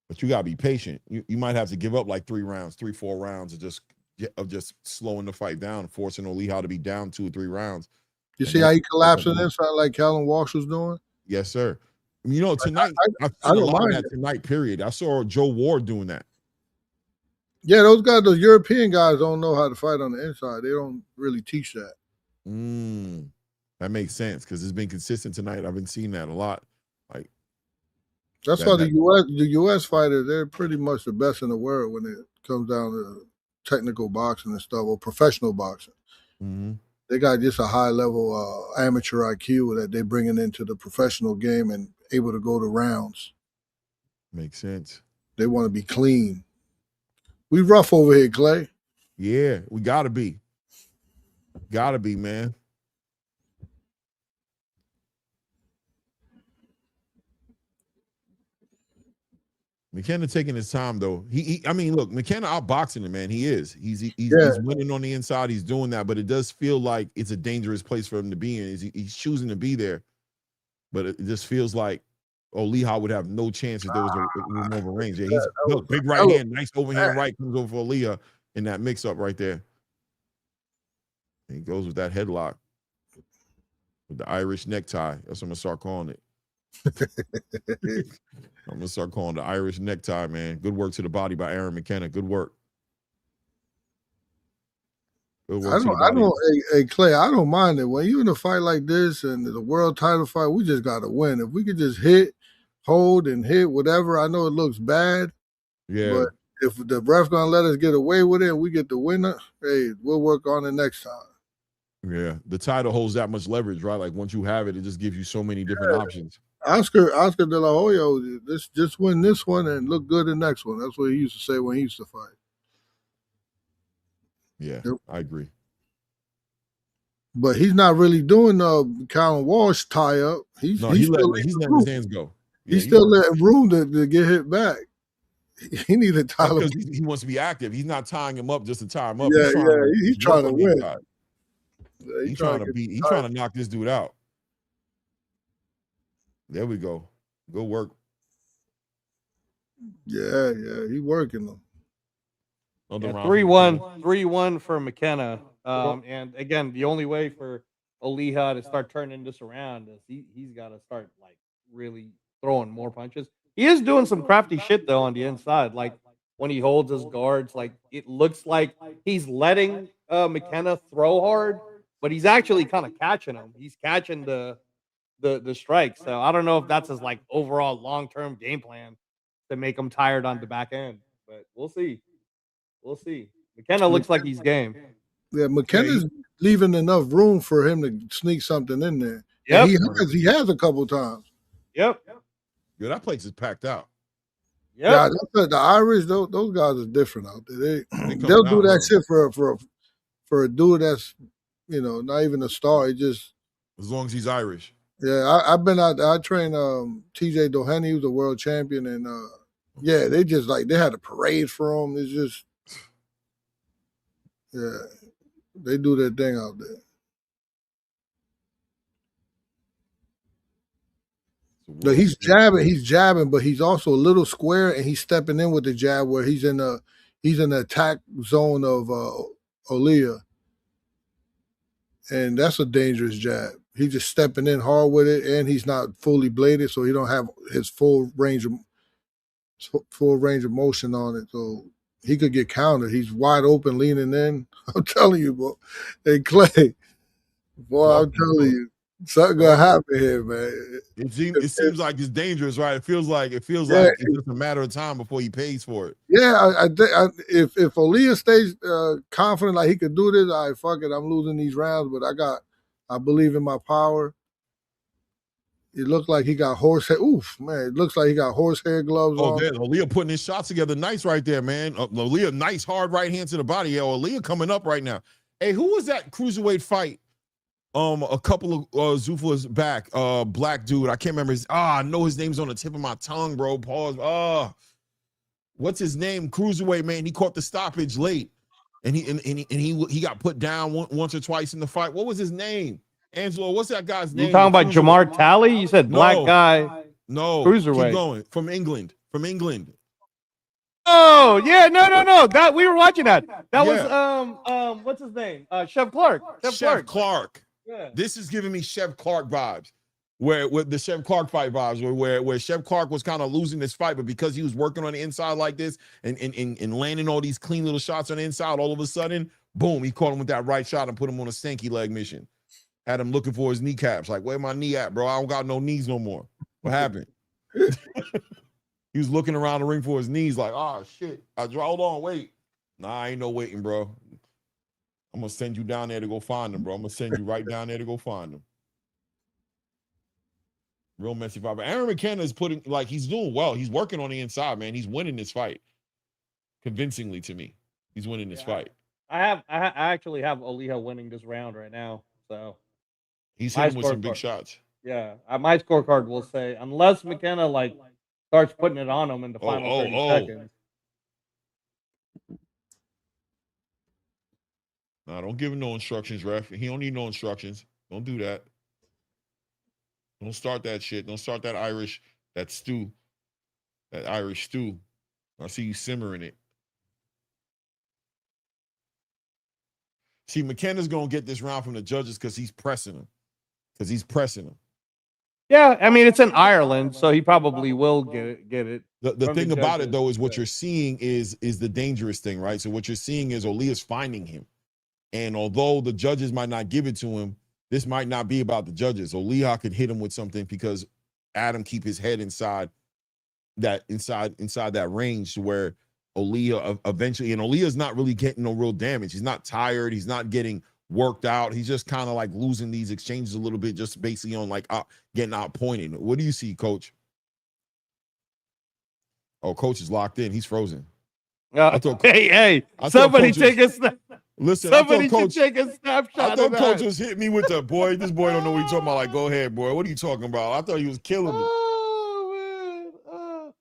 But you gotta be patient. You might have to give up like 3 rounds, 3-4 rounds of just slowing the fight down, forcing Oliha to be down 2 or 3 rounds. You see how he collapsed on inside like Callum Walsh was doing? Yes, sir. You know, tonight I've I seen a don't lot of mind that it. tonight. Period. I saw Joe Ward doing that. Yeah, those European guys don't know how to fight on the inside. They don't really teach that. That makes sense because it's been consistent tonight. I've been seeing that a lot. Like that's why the US fighters, they're pretty much the best in the world when it comes down to technical boxing and stuff, or professional boxing. Mm-hmm. They got just a high level amateur IQ that they're bringing into the professional game and able to go to rounds. Makes sense. They want to be clean. We rough over here, Clay. Yeah, we gotta be. Gotta be, man. McKenna taking his time though. I mean, look, McKenna outboxing him, man. He is. He's winning on the inside. He's doing that, but it does feel like it's a dangerous place for him to be in. He's choosing to be there, but it just feels like Oliha would have no chance if there was a more of a range. Yeah, look, big right hand, nice overhand right comes over for Oliha in that mix-up right there. And he goes with that headlock with the Irish necktie. That's what I'm gonna start calling it. I'm gonna start calling the Irish necktie, man. Good work to the body by Aaron McKenna. Good work. Good work hey Clay, I don't mind it. When you're in a fight like this and the world title fight, we just gotta win. If we could just hold and hit whatever, I know it looks bad. Yeah. But if the ref gonna let us get away with it and we get the winner, hey, we'll work on it next time. Yeah, the title holds that much leverage, right? Like once you have it, it just gives you so many different options. Oscar de la Hoya, just win this one and look good the next one. That's what he used to say when he used to fight. Yeah, I agree. But he's not really doing Callum Walsh tie up. He's letting his hands go. Yeah, he's still letting room to get hit back. He needed Tyler because he wants to be active. He's not tying him up just to tie him up. Yeah, he's trying to win. Yeah, he's trying to knock this dude out. There we go. Good work. Yeah, he working them. 3-1 for McKenna. And again, the only way for Oliha to start turning this around is he's got to start like really throwing more punches. He is doing some crafty shit though on the inside. Like when he holds his guards, like it looks like he's letting McKenna throw hard, but he's actually kind of catching him. He's catching the strike. So I don't know if that's his like overall long-term game plan to make him tired on the back end, but we'll see. We'll see. McKenna looks like he's game. Yeah, McKenna's leaving enough room for him to sneak something in there. Yeah, he has a couple times. Yep. Yeah, that place is packed out. Yeah, the Irish, those guys are different out there. They'll do that shit for a dude that's not even a star. He just as long as he's Irish. Yeah, I've been out there. I trained TJ Doheny, who's a world champion, and they just like they had a parade for him. It's just they do their thing out there. Like he's jabbing, but he's also a little square, and he's stepping in with the jab where he's in the attack zone of Oliha, and that's a dangerous jab. He's just stepping in hard with it, and he's not fully bladed, so he don't have his full range of motion on it. So he could get countered. He's wide open, leaning in. I'm telling you, bro. Hey Clay, boy, I'm telling you, something gonna happen here, man. It seems like it's dangerous, right? It feels like it's just a matter of time before he pays for it. Yeah, if Oliha stays confident like he could do this, all right, fuck it, I'm losing these rounds, but I believe in my power. It looked like he got horsehair. Oof, man, it looks like he got horsehair gloves on. Oh, yeah, Oliha putting his shots together nice right there, man. Oliha, nice hard right hand to the body. Yeah, Oliha coming up right now. Hey, who was that cruiserweight fight? A couple of Zuffa's back, black dude. I can't remember I know his name's on the tip of my tongue, bro. Pause. What's his name? Cruiserweight, man. He caught the stoppage late. And he got put down once or twice in the fight. What was his name? Angelo, what's that guy's name? You talking about Jamar Talley? You said black guy. No, cruiserweight. Keep going. From England. Oh yeah, no. That we were watching that. That was what's his name? Chef Clark. Chef Clark. Yeah. This is giving me Chef Clark vibes. Where with the Chef Clark fight vibes, where Chef Clark was kind of losing this fight, but because he was working on the inside like this and landing all these clean little shots on the inside, all of a sudden, boom, he caught him with that right shot and put him on a stanky leg mission. Had him looking for his kneecaps, like, where my knee at, bro? I don't got no knees no more. What happened? He was looking around the ring for his knees, like, oh shit. Hold on, wait. Nah, I ain't no waiting, bro. I'm gonna send you down there to go find him, bro. I'm gonna send you right down there to go find him. Real messy fight. But Aaron McKenna is putting, like, he's doing well. He's working on the inside, man. He's winning this fight. Convincingly to me. He's winning this fight. I actually have Oliha winning this round right now. So he's hitting with some big shots. Yeah. My scorecard will say, unless McKenna like starts putting it on him in the final 30 seconds. Nah, don't give him no instructions, ref. He don't need no instructions. Don't do that. Don't start that shit. Don't start that Irish stew. That Irish stew. I see you simmering it. See, McKenna's going to get this round from the judges because he's pressing him. Yeah, I mean, it's in Ireland, so he probably will get it. The thing about it, though, is what you're seeing is the dangerous thing, right? So what you're seeing is Oliha's finding him. And although the judges might not give it to him, this might not be about the judges. Oliha could hit him with something because Adam keep his head inside that range to where Oliha eventually, and Oliha's not really getting no real damage. He's not tired. He's not getting worked out. He's just kind of like losing these exchanges a little bit, just basically on like getting outpointed. What do you see, Coach? Oh, Coach is locked in. He's frozen. Hey, somebody take a snap. Listen, somebody should take a snapshot. I thought Coach was hitting me with the boy. This boy don't know what he's talking about. Like, go ahead, boy. What are you talking about? I thought he was killing me. Oh man.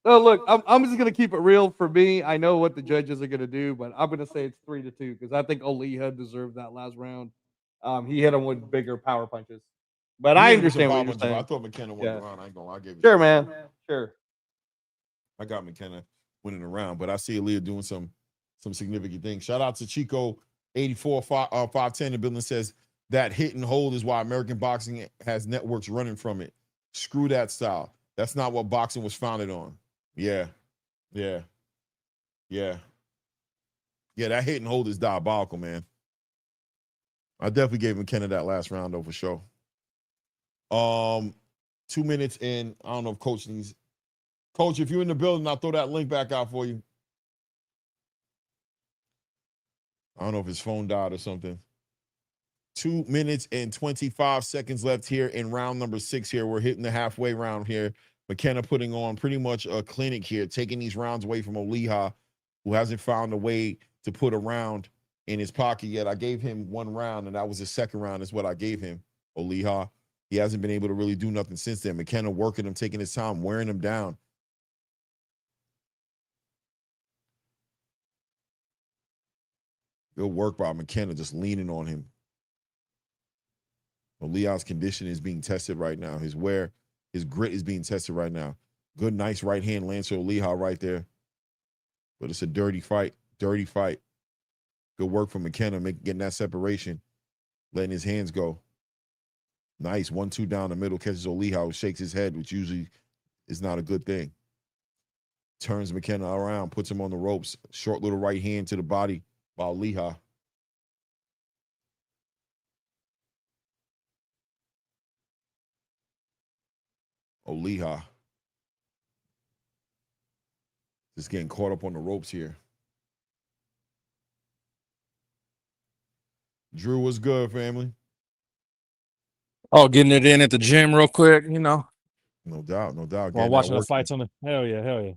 No, look, I'm just gonna keep it real for me. I know what the judges are gonna do, but I'm gonna say it's 3-2 because I think Oliha deserved that last round. He hit him with bigger power punches. But I understand what you're saying. I thought McKenna won the round. I ain't gonna lie. I gave it sure, man. Sure. I got McKenna winning the round, but I see Oliha doing some significant things. Shout out to Chico 510. The building says that hit and hold is why American boxing has networks running from it. Screw that style. That's not what boxing was founded on. Yeah. That hit and hold is diabolical, man. I definitely gave McKenna that last round though for sure. 2 minutes in. I don't know if Coach needs. Coach, if you're in the building, I'll throw that link back out for you. I don't know if his phone died or something. 2 minutes and 25 seconds left here in round number 6 here. We're hitting the halfway round here. McKenna putting on pretty much a clinic here, taking these rounds away from Oliha, who hasn't found a way to put a round in his pocket yet. I gave him one round, and that was his second round is what I gave him, Oliha. He hasn't been able to really do nothing since then. McKenna working him, taking his time, wearing him down. Good work by McKenna, just leaning on him. Oliha's condition is being tested right now. His grit is being tested right now. Good, nice right hand lands to Oliha right there. But it's a dirty fight. Good work from McKenna, getting that separation, letting his hands go. Nice, 1-2 down the middle, catches Oliha, who shakes his head, which usually is not a good thing. Turns McKenna around, puts him on the ropes. Short little right hand to the body by Oliha. Oliha. Just getting caught up on the ropes here. Drew, what's good, family? Oh, getting it in at the gym real quick, you know. No doubt. While watching the fights on the hell yeah.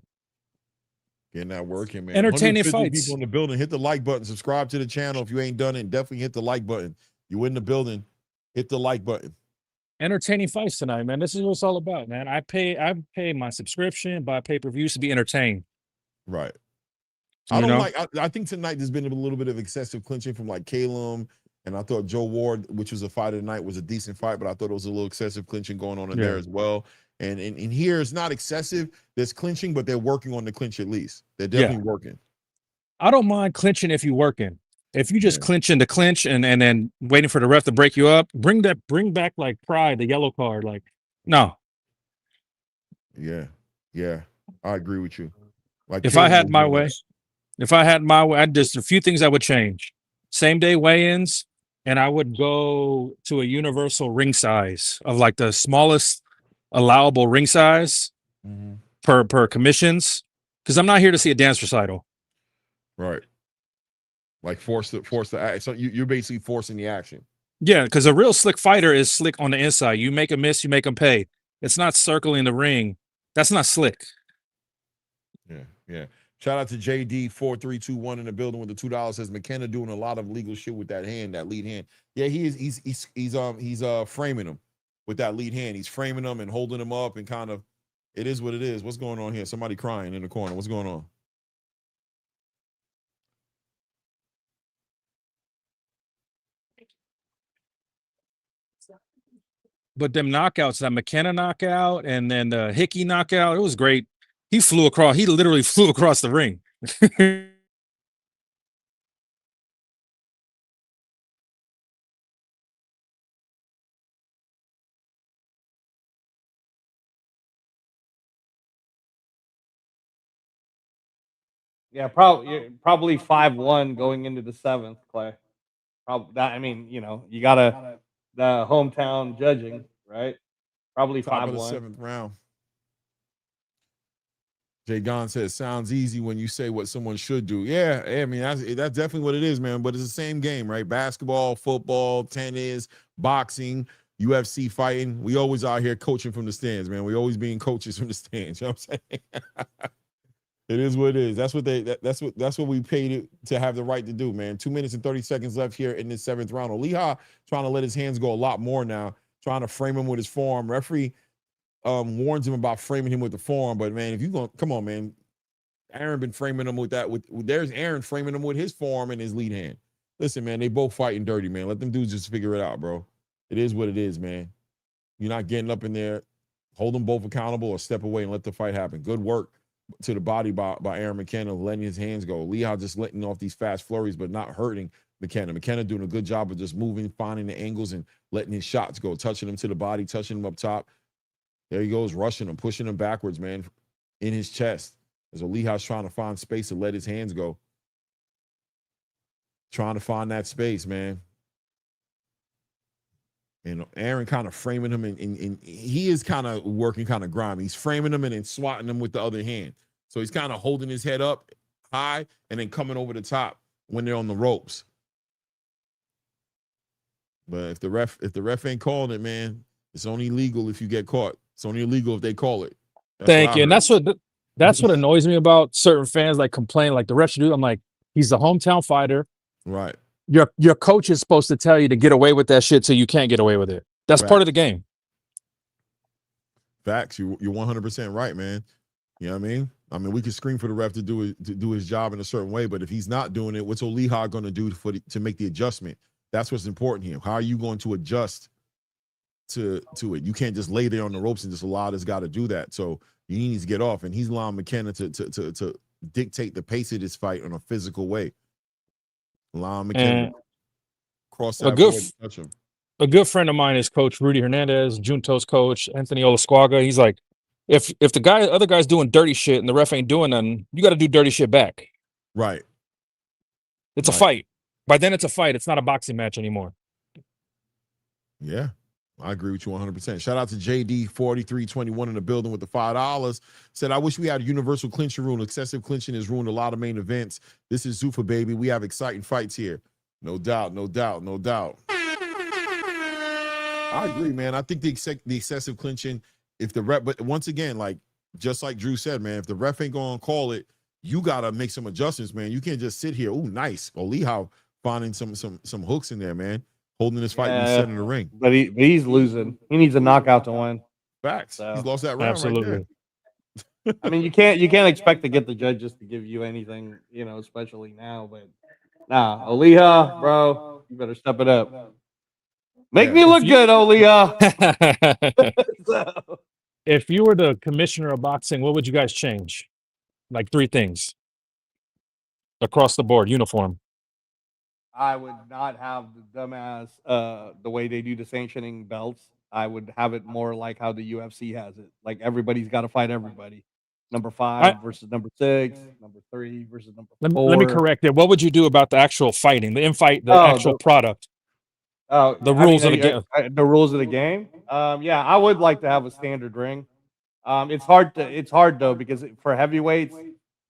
Getting that work in, man. Entertaining 150 fights. people in the building. Hit the like button. Subscribe to the channel if you ain't done it. Definitely hit the like button. You in the building, hit the like button. Entertaining fights tonight, man. This is what it's all about, man. I pay my subscription, buy pay-per-views to be entertained. Right. I don't like. I think tonight there's been a little bit of excessive clinching from like Callum, and I thought Joe Ward, which was a fight of the night, was a decent fight, but I thought it was a little excessive clinching going on in there as well. And here it's not excessive. There's clinching, but they're working on the clinch at least. They're definitely working. I don't mind clinching if you're working. If you just clinching the clinch and then waiting for the ref to break you up, bring back like Pride, the yellow card. Like, no. Yeah, I agree with you. Like, if I had my way, I just a few things I would change. Same day weigh-ins, and I would go to a universal ring size of like the smallest allowable ring size per commissions, because I'm not here to see a dance recital. Right. Like force the act. So you're basically forcing the action. Yeah, because a real slick fighter is slick on the inside. You make a miss, you make them pay. It's not circling the ring. That's not slick. Yeah. Shout out to JD4321 in the building with the $2. Says McKenna doing a lot of legal shit with that hand, that lead hand. Yeah, he is. He's framing him with that lead hand. He's framing him and holding him up and kind of. It is what it is. What's going on here? Somebody crying in the corner. What's going on? But them knockouts, that McKenna knockout and then the Hickey knockout, it was great. He literally flew across the ring. Yeah, probably 5-1 going into the 7th, Clay. I mean, you gotta the hometown judging, right? Probably 5-1. 7th round. Jay Gon says, sounds easy when you say what someone should do. Yeah, I mean, that's definitely what it is, man. But it's the same game, right? Basketball, football, tennis, boxing, UFC fighting. We always out here coaching from the stands, man. We always being coaches from the stands. You know what I'm saying? It is what it is. That's what we paid to have the right to do, man. 2 minutes and 30 seconds left here in this 7th round. Oliha trying to let his hands go a lot more now, trying to frame him with his forearm. Referee warns him about framing him with the forearm, but man, if you go, come on, man. Aaron been framing him with that. There's Aaron framing him with his forearm and his lead hand. Listen, man, they both fighting dirty, man. Let them dudes just figure it out, bro. It is what it is, man. You're not getting up in there. Hold them both accountable or step away and let the fight happen. Good work to the body by Aaron McKenna, letting his hands go. Oliha just letting off these fast flurries, but not hurting McKenna. McKenna doing a good job of just moving, finding the angles, and letting his shots go, touching him to the body, touching him up top. There he goes, rushing him, pushing him backwards, man, in his chest. As Oliha's trying to find space to let his hands go. Trying to find that space, man. And Aaron kind of framing him, and he is kind of working kind of grimy. He's framing him and then swatting him with the other hand. So he's kind of holding his head up high and then coming over the top when they're on the ropes. But if the ref ain't calling it, man, it's only legal if you get caught. It's only illegal if they call it. Thank you. And that's what annoys me about certain fans, like complain, like the ref should do. I'm like, he's the hometown fighter. Right. Your coach is supposed to tell you to get away with that shit so you can't get away with it. That's part of the game. Facts. You're 100% right, man. You know what I mean? I mean, we could scream for the ref to do his job in a certain way, but if he's not doing it, what's Oliha going to do to make the adjustment? That's what's important here. How are you going to adjust to it? You can't just lay there on the ropes and just allow this guy to do that. So he needs to get off, and he's allowing McKenna to dictate the pace of this fight in a physical way. Allowing McKenna to cross that board and touch him. A good friend of mine is Coach Rudy Hernandez, Junto's coach, Anthony Olasquaga. He's like, if the other guy's doing dirty shit and the ref ain't doing nothing, you got to do dirty shit back. Right. It's a fight. By then, it's a fight. It's not a boxing match anymore. Yeah, I agree with you 100%. Shout out to JD4321 in the building with the $5. Said, I wish we had a universal clinching rule. Excessive clinching has ruined a lot of main events. This is Zuffa, baby. We have exciting fights here. No doubt, no doubt, no doubt. I agree, man. I think the excessive clinching, if the ref, but once again, like just like Drew said, man, if the ref ain't going to call it, you got to make some adjustments, man. You can't just sit here. Ooh, nice. Oliha finding some hooks in there, man. Holding this fight in the center of the ring. But he's losing. He needs a knockout to win. Facts. So. He's lost that round. Absolutely. Right I mean, you can't expect to get the judges to give you anything, you know, especially now. But nah, Oliha, bro, you better step it up. Make me look good, Oliha. If you were the commissioner of boxing, what would you guys change? Like 3 things across the board, uniform. I would not have the dumbass the way they do the sanctioning belts. I would have it more like how the UFC has it. Like everybody's got to fight everybody. Number 5 versus number 6, number 3 versus number 4. Let me correct it. What would you do about the actual fighting, the in-fight, the actual product? The rules of the game. The rules of the game. Yeah, I would like to have a standard ring. It's hard though because for heavyweights,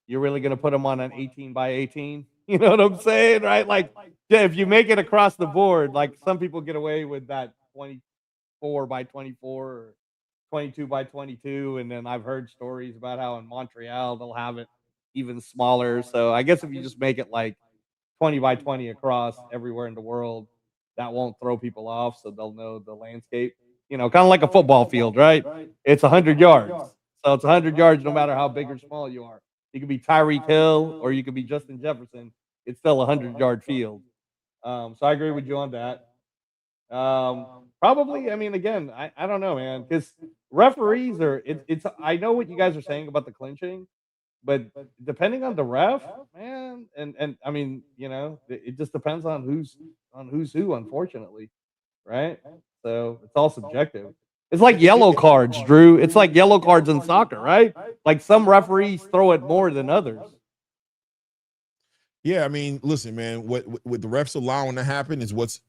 you're really gonna put them on an 18 by 18. You know what I'm saying, right? Like, yeah, if you make it across the board, like some people get away with that 24 by 24 or 22 by 22, and then I've heard stories about how in Montreal they'll have it even smaller. So I guess if you just make it like 20 by 20 across everywhere in the world, that won't throw people off, so they'll know the landscape. You know, kind of like a football field, right? It's 100 yards, so it's 100 yards no matter how big or small you are. You could be Tyreek Hill or you could be Justin Jefferson. It's still a 100-yard field. So I agree with you on that. Probably, I mean, again, I don't know, man, because referees are it's I know what you guys are saying about the clinching, but depending on the ref, man, and I mean, you know, it just depends on who's who, unfortunately, right? So it's all subjective. It's like yellow cards, Drew. It's like yellow cards in soccer, right? Like some referees throw it more than others. Yeah, I mean, listen, man. What the refs allowing to happen is what's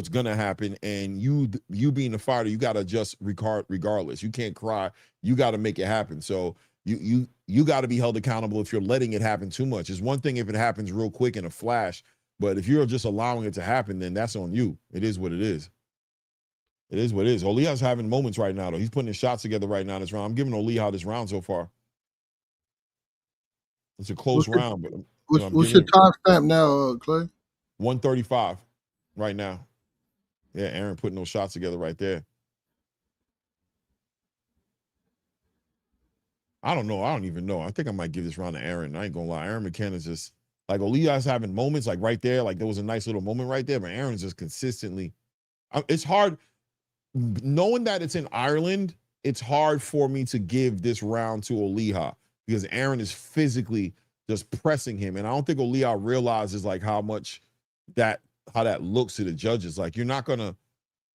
gonna happen, and you being the fighter, you gotta adjust regardless. You can't cry. You got to make it happen. So you got to be held accountable if you're letting it happen too much. It's one thing if it happens real quick in a flash, but if you're just allowing it to happen, then that's on you. It is what it is. It is what it is. Oliha's having moments right now, though. He's putting his shots together right now this round. I'm giving Oliha this round so far. It's a close round, but what's your timestamp now, Clay? 135 right now. Yeah, Aaron putting those shots together right there. I don't know. I don't even know. I think I might give this round to Aaron. I ain't gonna lie. Aaron McKenna's just like Oliha's having moments like right there. Like there was a nice little moment right there, but Aaron's just consistently. It's hard knowing that it's in Ireland. It's hard for me to give this round to Oliha because Aaron is physically just pressing him, and I don't think Oliha realizes like how that looks to the judges. Like you're not gonna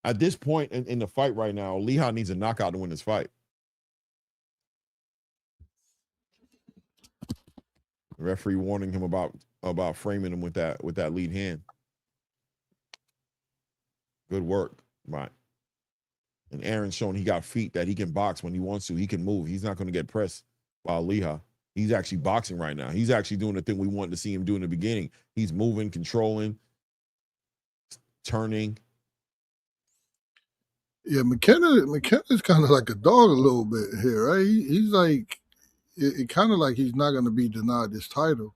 at this point in the fight right now. Oliha needs a knockout to win this fight. The referee warning him about framing him with that lead hand. Good work, right? And Aaron's showing he got feet that he can box when he wants to. He can move. He's not going to get pressed by Oliha. He's actually boxing right now. He's actually doing the thing we wanted to see him do in the beginning. He's moving, controlling, turning. Yeah, McKenna's kind of like a dog a little bit here, right? He's like, it kind of like he's not going to be denied this title.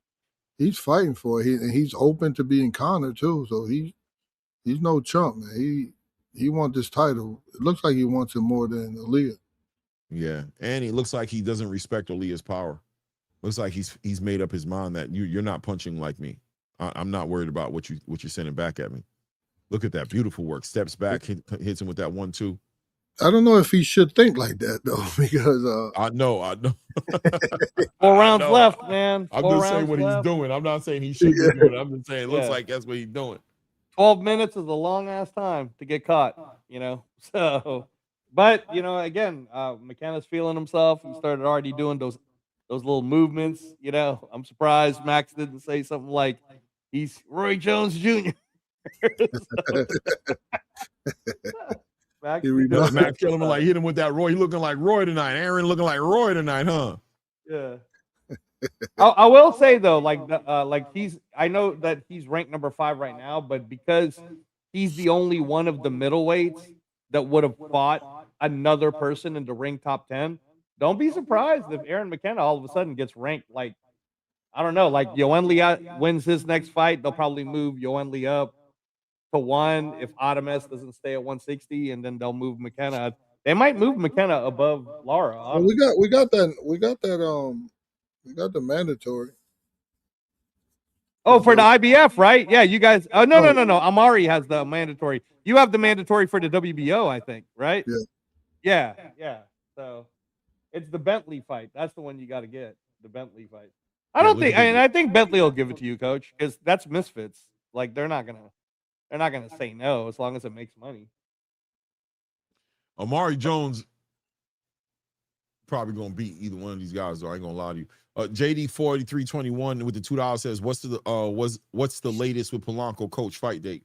He's fighting for it, and he's open to being cornered too. So he's no chump, man. He wants this title. It looks like he wants it more than Oliha. Yeah, and he looks like he doesn't respect Oliha's power. Looks like he's made up his mind that you're not punching like me. I'm not worried about what you're sending back at me. Look at that beautiful work. Steps back, hits him with that 1-2. I don't know if he should think like that though, because I know. 4 rounds left, man. I'm just saying what he's doing. I'm not saying he should be doing it. I'm just saying it looks like that's what he's doing. 12 minutes is a long ass time to get caught, you know. So, but you know, again, McKenna's feeling himself. He started already doing those little movements. You know, I'm surprised Max didn't say something like he's Roy Jones Jr. Max Callum like hit him with that Roy. He looking like Roy tonight. Aaron looking like Roy tonight, huh? Yeah. I will say though, like I know that he's ranked number 5 right now, but because he's the only one of the middleweights that would have fought another person in the ring top 10. Don't be surprised if Aaron McKenna all of a sudden gets ranked like, I don't know, like Yoan Lee wins his next fight, they'll probably move Yoan Lee up to 1 if Adames doesn't stay at 160, and then they'll move McKenna They might move McKenna above Lara. Well, Honestly. we got the mandatory. Oh, for the IBF, right? Yeah, you guys. Oh no. Right. Amari has the mandatory. You have the mandatory for the WBO, I think, right? Yeah. Yeah. So it's the Bentley fight. That's the one you got to get. The Bentley fight. I don't think. I think Bentley will give it to you, Coach, because that's Misfits. Like they're not gonna say no as long as it makes money. Amari Jones probably gonna beat either one of these guys, though. I ain't gonna lie to you. JD 4321 with the $2 says, what's the latest with Polanco coach fight date?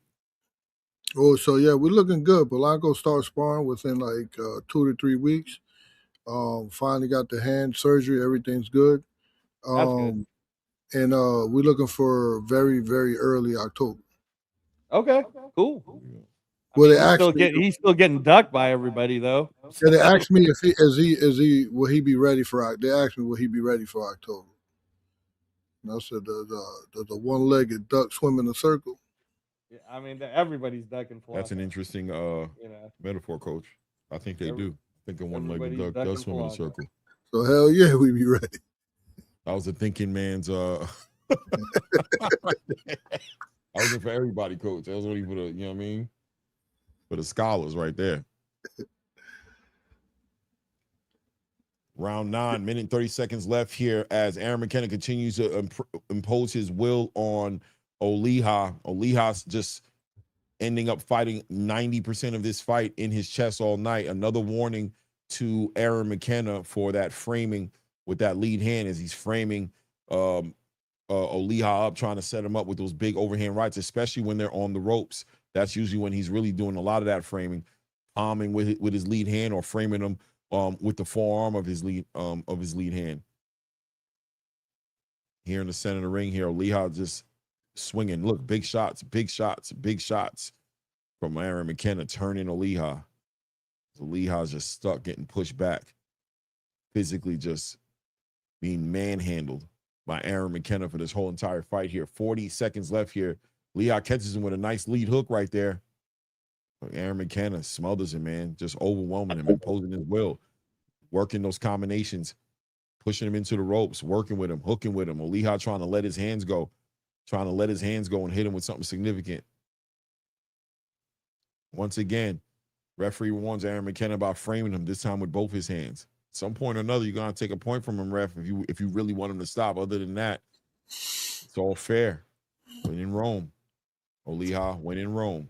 Oh, so yeah, we're looking good. Polanco starts sparring within like 2 to 3 weeks. Finally got the hand surgery. Everything's good. That's good. And we're looking for very, very early October. Okay, cool. Well, he's still getting ducked by everybody though. Yeah, they asked me if will he be ready for? They asked me will he be ready for October. And I said the one-legged duck swim in a circle. Yeah, I mean everybody's ducking. That's an interesting metaphor, Coach. I think they do. I think a one-legged duck does swim in a circle. So hell yeah, we be ready. That was a thinking man's. I wasn't for everybody, Coach. That was only for the, you know what I mean, for the scholars right there. Round 9, minute and 30 seconds left here as Aaron McKenna continues to impose his will on Oliha. Oliha's just ending up fighting 90% of this fight in his chest all night. Another warning to Aaron McKenna for that framing with that lead hand as he's framing Oliha up, trying to set him up with those big overhand rights, especially when they're on the ropes. That's usually when he's really doing a lot of that framing, palming with his lead hand or framing him with the forearm of his lead hand. Here in the center of the ring here, Oliha just swinging. Look, big shots from Aaron McKenna turning Oliha. Oliha's just stuck, getting pushed back, physically just being manhandled by Aaron McKenna for this whole entire fight here. 40 seconds left here. Oliha catches him with a nice lead hook right there. But Aaron McKenna smothers him, man, just overwhelming him, imposing his will, working those combinations, pushing him into the ropes, working with him, hooking with him. Oliha trying to let his hands go and hit him with something significant. Once again, referee warns Aaron McKenna about framing him, this time with both his hands. At some point or another, you're going to take a point from him, ref, if you really want him to stop. Other than that, it's all fair. When in Rome. Oliha, when in Rome.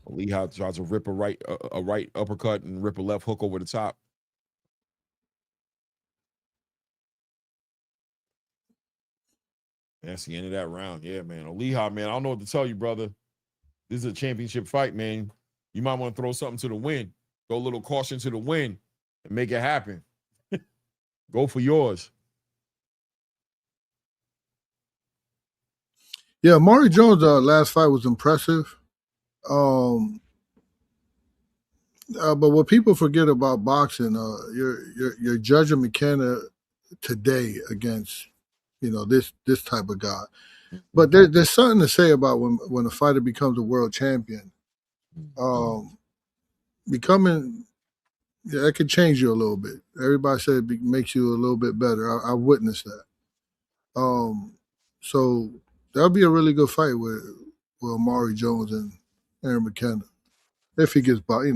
Oliha tries to rip a right uppercut and rip a left hook over the top. That's the end of that round. Yeah, man. Oliha, man, I don't know what to tell you, brother. This is a championship fight, man. You might want to throw something to the wind. Go a little caution to the wind and make it happen. Go for yours. Yeah, Amari Jones' last fight was impressive. But what people forget about boxing, you're judging McKenna today against, this type of guy. But there's something to say about when a fighter becomes a world champion. That could change you a little bit. Everybody said it makes you a little bit better. I witnessed that. So that'll be a really good fight with Amari Jones and Aaron McKenna. If he gets by,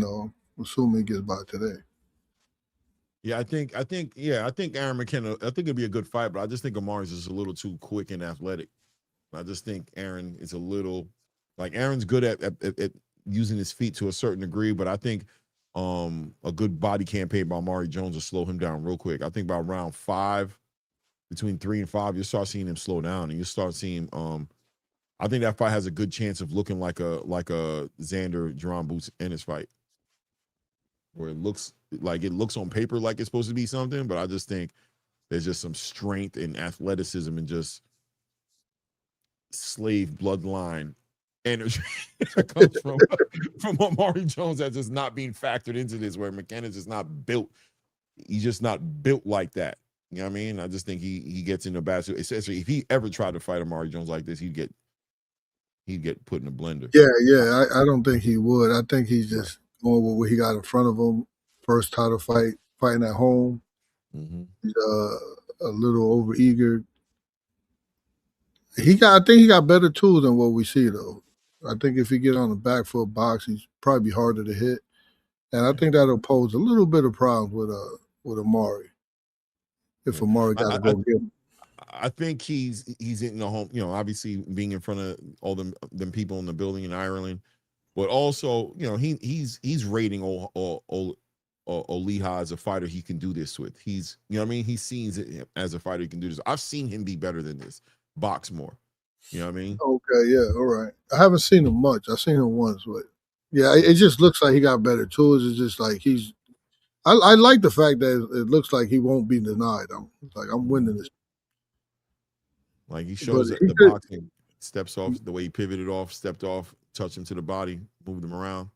assuming he gets by today. Yeah, I think Aaron McKenna, I think it'd be a good fight, but I just think Amari's just a little too quick and athletic. I just think Aaron is a little, Aaron's good at using his feet to a certain degree, but I think a good body campaign by Amari Jones will slow him down real quick. I think by round 5, between 3 and 5, you'll start seeing him slow down, and you'll start seeing I think that fight has a good chance of looking like a Xander Jerome Boots Ennis fight, where it looks on paper like it's supposed to be something, but I just think there's just some strength and athleticism and just slave bloodline energy that comes from Amari Jones that's just not being factored into this, where McKenna's just not built. He's just not built like that. You know what I mean? I just think he gets in a bad situation. Especially if he ever tried to fight Amari Jones like this, he'd get put in a blender. Yeah. I don't think he would. I think he's just going with what he got in front of him. First title fight, fighting at home. Mm-hmm. He's a little overeager. I think he got better tools than what we see though. I think if he get on the back foot box, he's probably harder to hit, and I think that'll pose a little bit of problems with Amari. If Amari got to go get him. I think he's in the home, obviously being in front of all them people in the building in Ireland, but also, he's rating Oliha as a fighter he can do this with. He's, he sees it as a fighter he can do this. I've seen him be better than this, box more. You know what I mean? Okay, yeah, all right. I haven't seen him much. I've seen him once, but yeah, it just looks like he got better tools. It's just like I like the fact that it looks like he won't be denied. I'm winning this. Like he shows the boxing, steps off, the way he pivoted off, stepped off, touched him to the body, moved him around.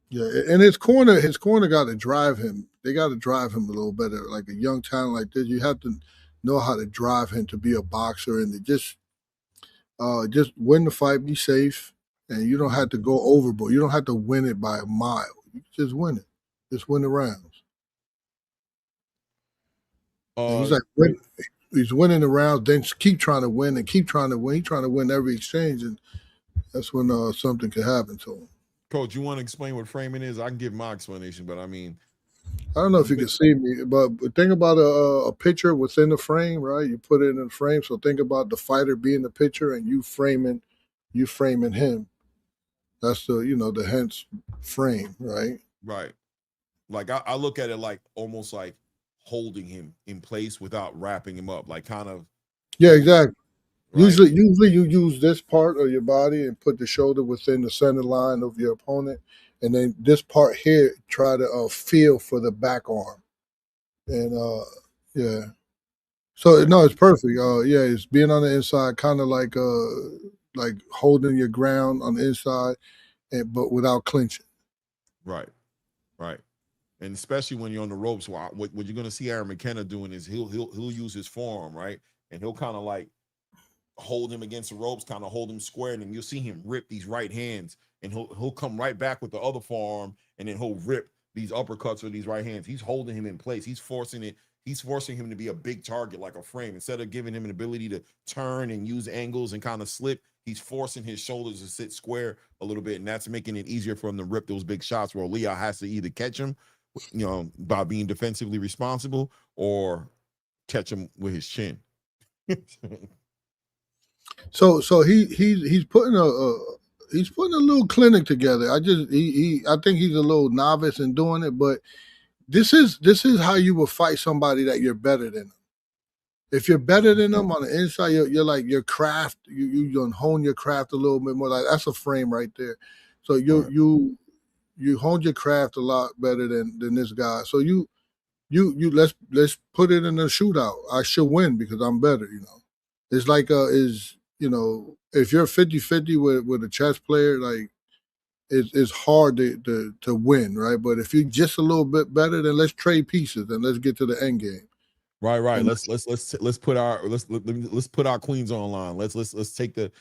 Yeah, and his corner got to drive him. They got to drive him a little better. Like a young talent like this, you have to know how to drive him to be a boxer and to just win the fight, be safe, and you don't have to go overboard. You don't have to win it by a mile. You just win it. Just win the rounds. He's winning the rounds, then keep trying to win and keep trying to win. He's trying to win every exchange, and that's when something could happen to him. Coach, you want to explain what framing is? I can give my explanation, but I don't know if you can see me, but think about a picture within the frame, right? You put it in the frame, so think about the fighter being the picture and you framing him. That's the hence frame, right? Right. Like I look at it like almost like holding him in place without wrapping him up, like kind of. Yeah, exactly. Right? Usually you use this part of your body and put the shoulder within the center line of your opponent, and then this part here try to feel for the back arm, and yeah. So no, it's perfect. Yeah, it's being on the inside, kind of like holding your ground on the inside, but without clinching. Right. And especially when you're on the ropes, what you're gonna see Aaron McKenna doing is he'll use his forearm, right, and he'll kind of like hold him against the ropes, kind of hold him square, and then you'll see him rip these right hands, and he'll come right back with the other forearm, and then he'll rip these uppercuts with these right hands. He's holding him in place. He's forcing him to be a big target, like a frame. Instead of giving him an ability to turn and use angles and kind of slip, he's forcing his shoulders to sit square a little bit, and that's making it easier for him to rip those big shots where Oliha has to either catch him, by being defensively responsible, or catch him with his chin. So he's putting a little clinic together. I think he's a little novice in doing it, but this is how you will fight somebody that you're better than them. If you're better than them on the inside, you're like your craft. You gonna hone your craft a little bit more. Like that's a frame right there. So you hone your craft a lot better than this guy. So you let's put it in a shootout. I should win because I'm better. It's like if you're 50-50 with a chess player, like it's hard to win, right? But if you're just a little bit better, then let's trade pieces and let's get to the end game. Right. And let's put our queens online. Let's take the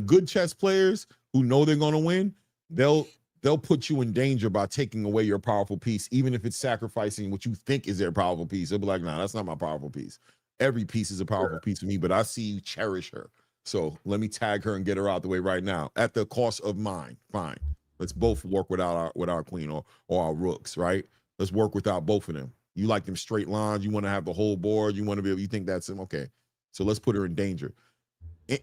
good chess players who know they're gonna win. They'll put you in danger by taking away your powerful piece, even if it's sacrificing what you think is their powerful piece. They'll be like, nah, that's not my powerful piece. Every piece is a powerful piece for me, but I see you cherish her. So let me tag her and get her out the way right now at the cost of mine. Fine. Let's both work without our queen or our rooks, right? Let's work without both of them. You like them straight lines. You want to have the whole board. You want to you think that's him. Okay. So let's put her in danger.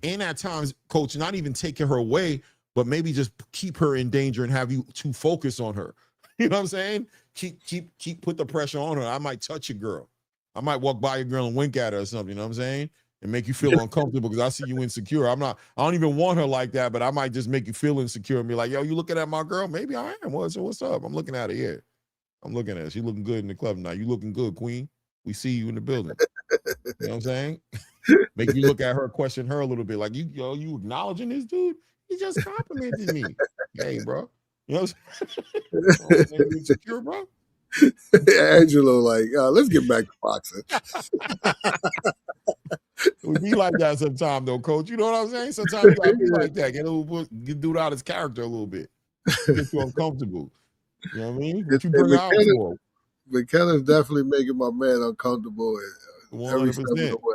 And at times, coach, not even taking her away, but maybe just keep her in danger and have you too focus on her. You know what I'm saying? Keep put the pressure on her. I might touch a girl. I might walk by your girl and wink at her or something, you know what I'm saying? And make you feel uncomfortable because I see you insecure. I don't even want her like that, but I might just make you feel insecure and be like, yo, you looking at my girl? Maybe I am. What's up? I'm looking at her here. I'm looking at her. She looking good in the club now. You looking good, queen. We see you in the building. You know what I'm saying? Make you look at her, question her a little bit. Like, you acknowledging this dude? He just complimented me. Hey, bro. You know what I'm saying? You insecure, bro? Angelo, let's get back to boxing. We be like that sometimes, though, Coach. You know what I'm saying? Sometimes you gotta be like that. Get dude out his character a little bit. Get you uncomfortable. You know what I mean? What you bring out for? McKenna's definitely making my man uncomfortable every step of the way.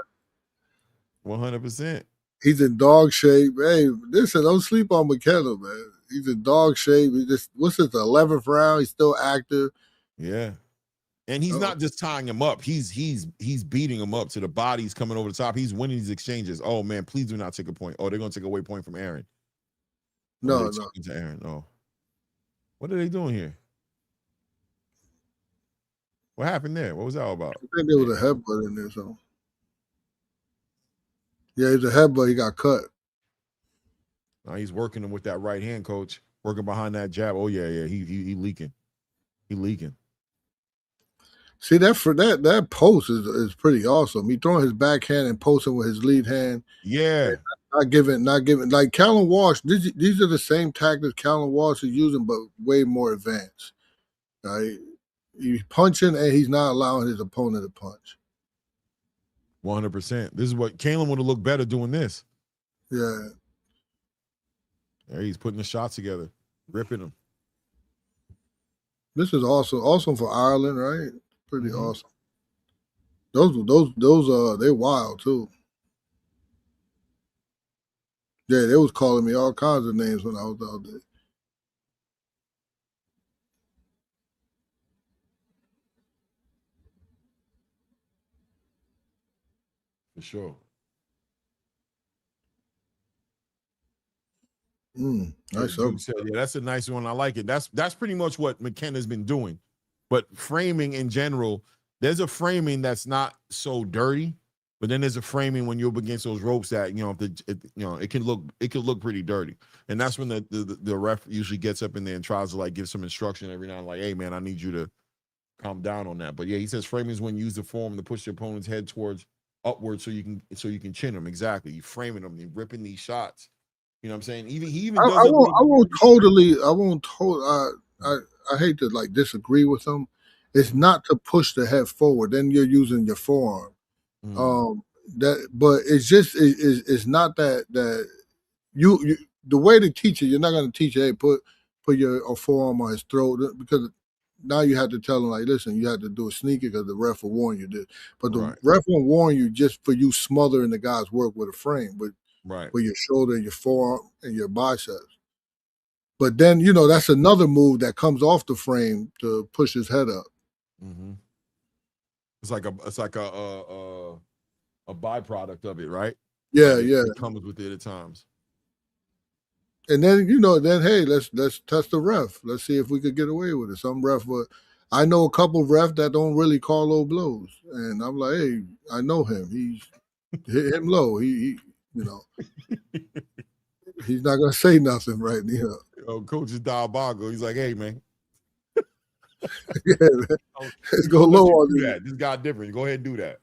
100%. He's in dog shape. Hey, listen, don't sleep on McKenna, man. He's in dog shape. He just, what's this, the 11th round? He's still active. Yeah. And he's not just tying him up. He's beating him up to the body. He's coming over the top. He's winning these exchanges. Oh, man, please do not take a point. Oh, they're going to take away point from Aaron. No. To Aaron. Oh. What are they doing here? What happened there? What was that all about? I think there was a headbutt in there, so. Yeah, it's a headbutt. He got cut. Now he's working him with that right hand, Coach. Working behind that jab. Oh yeah. He leaking. He leaking. See, that post is pretty awesome. He throwing his backhand and posting with his lead hand. Yeah. Not giving. Like Callum Walsh, these are the same tactics Callum Walsh is using, but way more advanced. Right? He's punching and he's not allowing his opponent to punch. 100%. This is what Callum would have looked better doing this. Yeah. There he's putting the shots together, ripping them. This is awesome for Ireland, right? Pretty awesome. Those they're wild too. Yeah, they was calling me all kinds of names when I was out there. For sure. Nice. Yeah, that's a nice one. I like it. That's pretty much what McKenna's been doing. But framing in general, there's a framing that's not so dirty, but then there's a framing when you're up against those ropes that it can look pretty dirty, and that's when the ref usually gets up in there and tries to like give some instruction every now and then, like, hey man, I need you to calm down on that. But yeah, he says framing is when you use the form to push your opponent's head towards upward so you can chin him. Exactly, you framing them, you ripping these shots. You know what I'm saying? He even does. I hate to like disagree with him. It's not to push the head forward. Then you're using your forearm. But it's just it's not that you the way to teach it. You're not going to teach it. Hey, put your forearm on his throat, because now you have to tell him like, listen, you have to do a sneaky because the ref will warn you this. But the ref won't warn you just for you smothering the guy's work with a frame, with your shoulder and your forearm and your biceps. But then, that's another move that comes off the frame to push his head up. Mm-hmm. It's like a byproduct of it, right? Yeah, It comes with it at times. And then, hey, let's test the ref. Let's see if we could get away with it. Some ref, I know a couple of refs that don't really call low blows, and I'm like, hey, I know him. He's hit him low. He he's not gonna say nothing, right? Coach is diabolical. He's like, hey man, let's go low on you. This guy different. Go ahead and do that.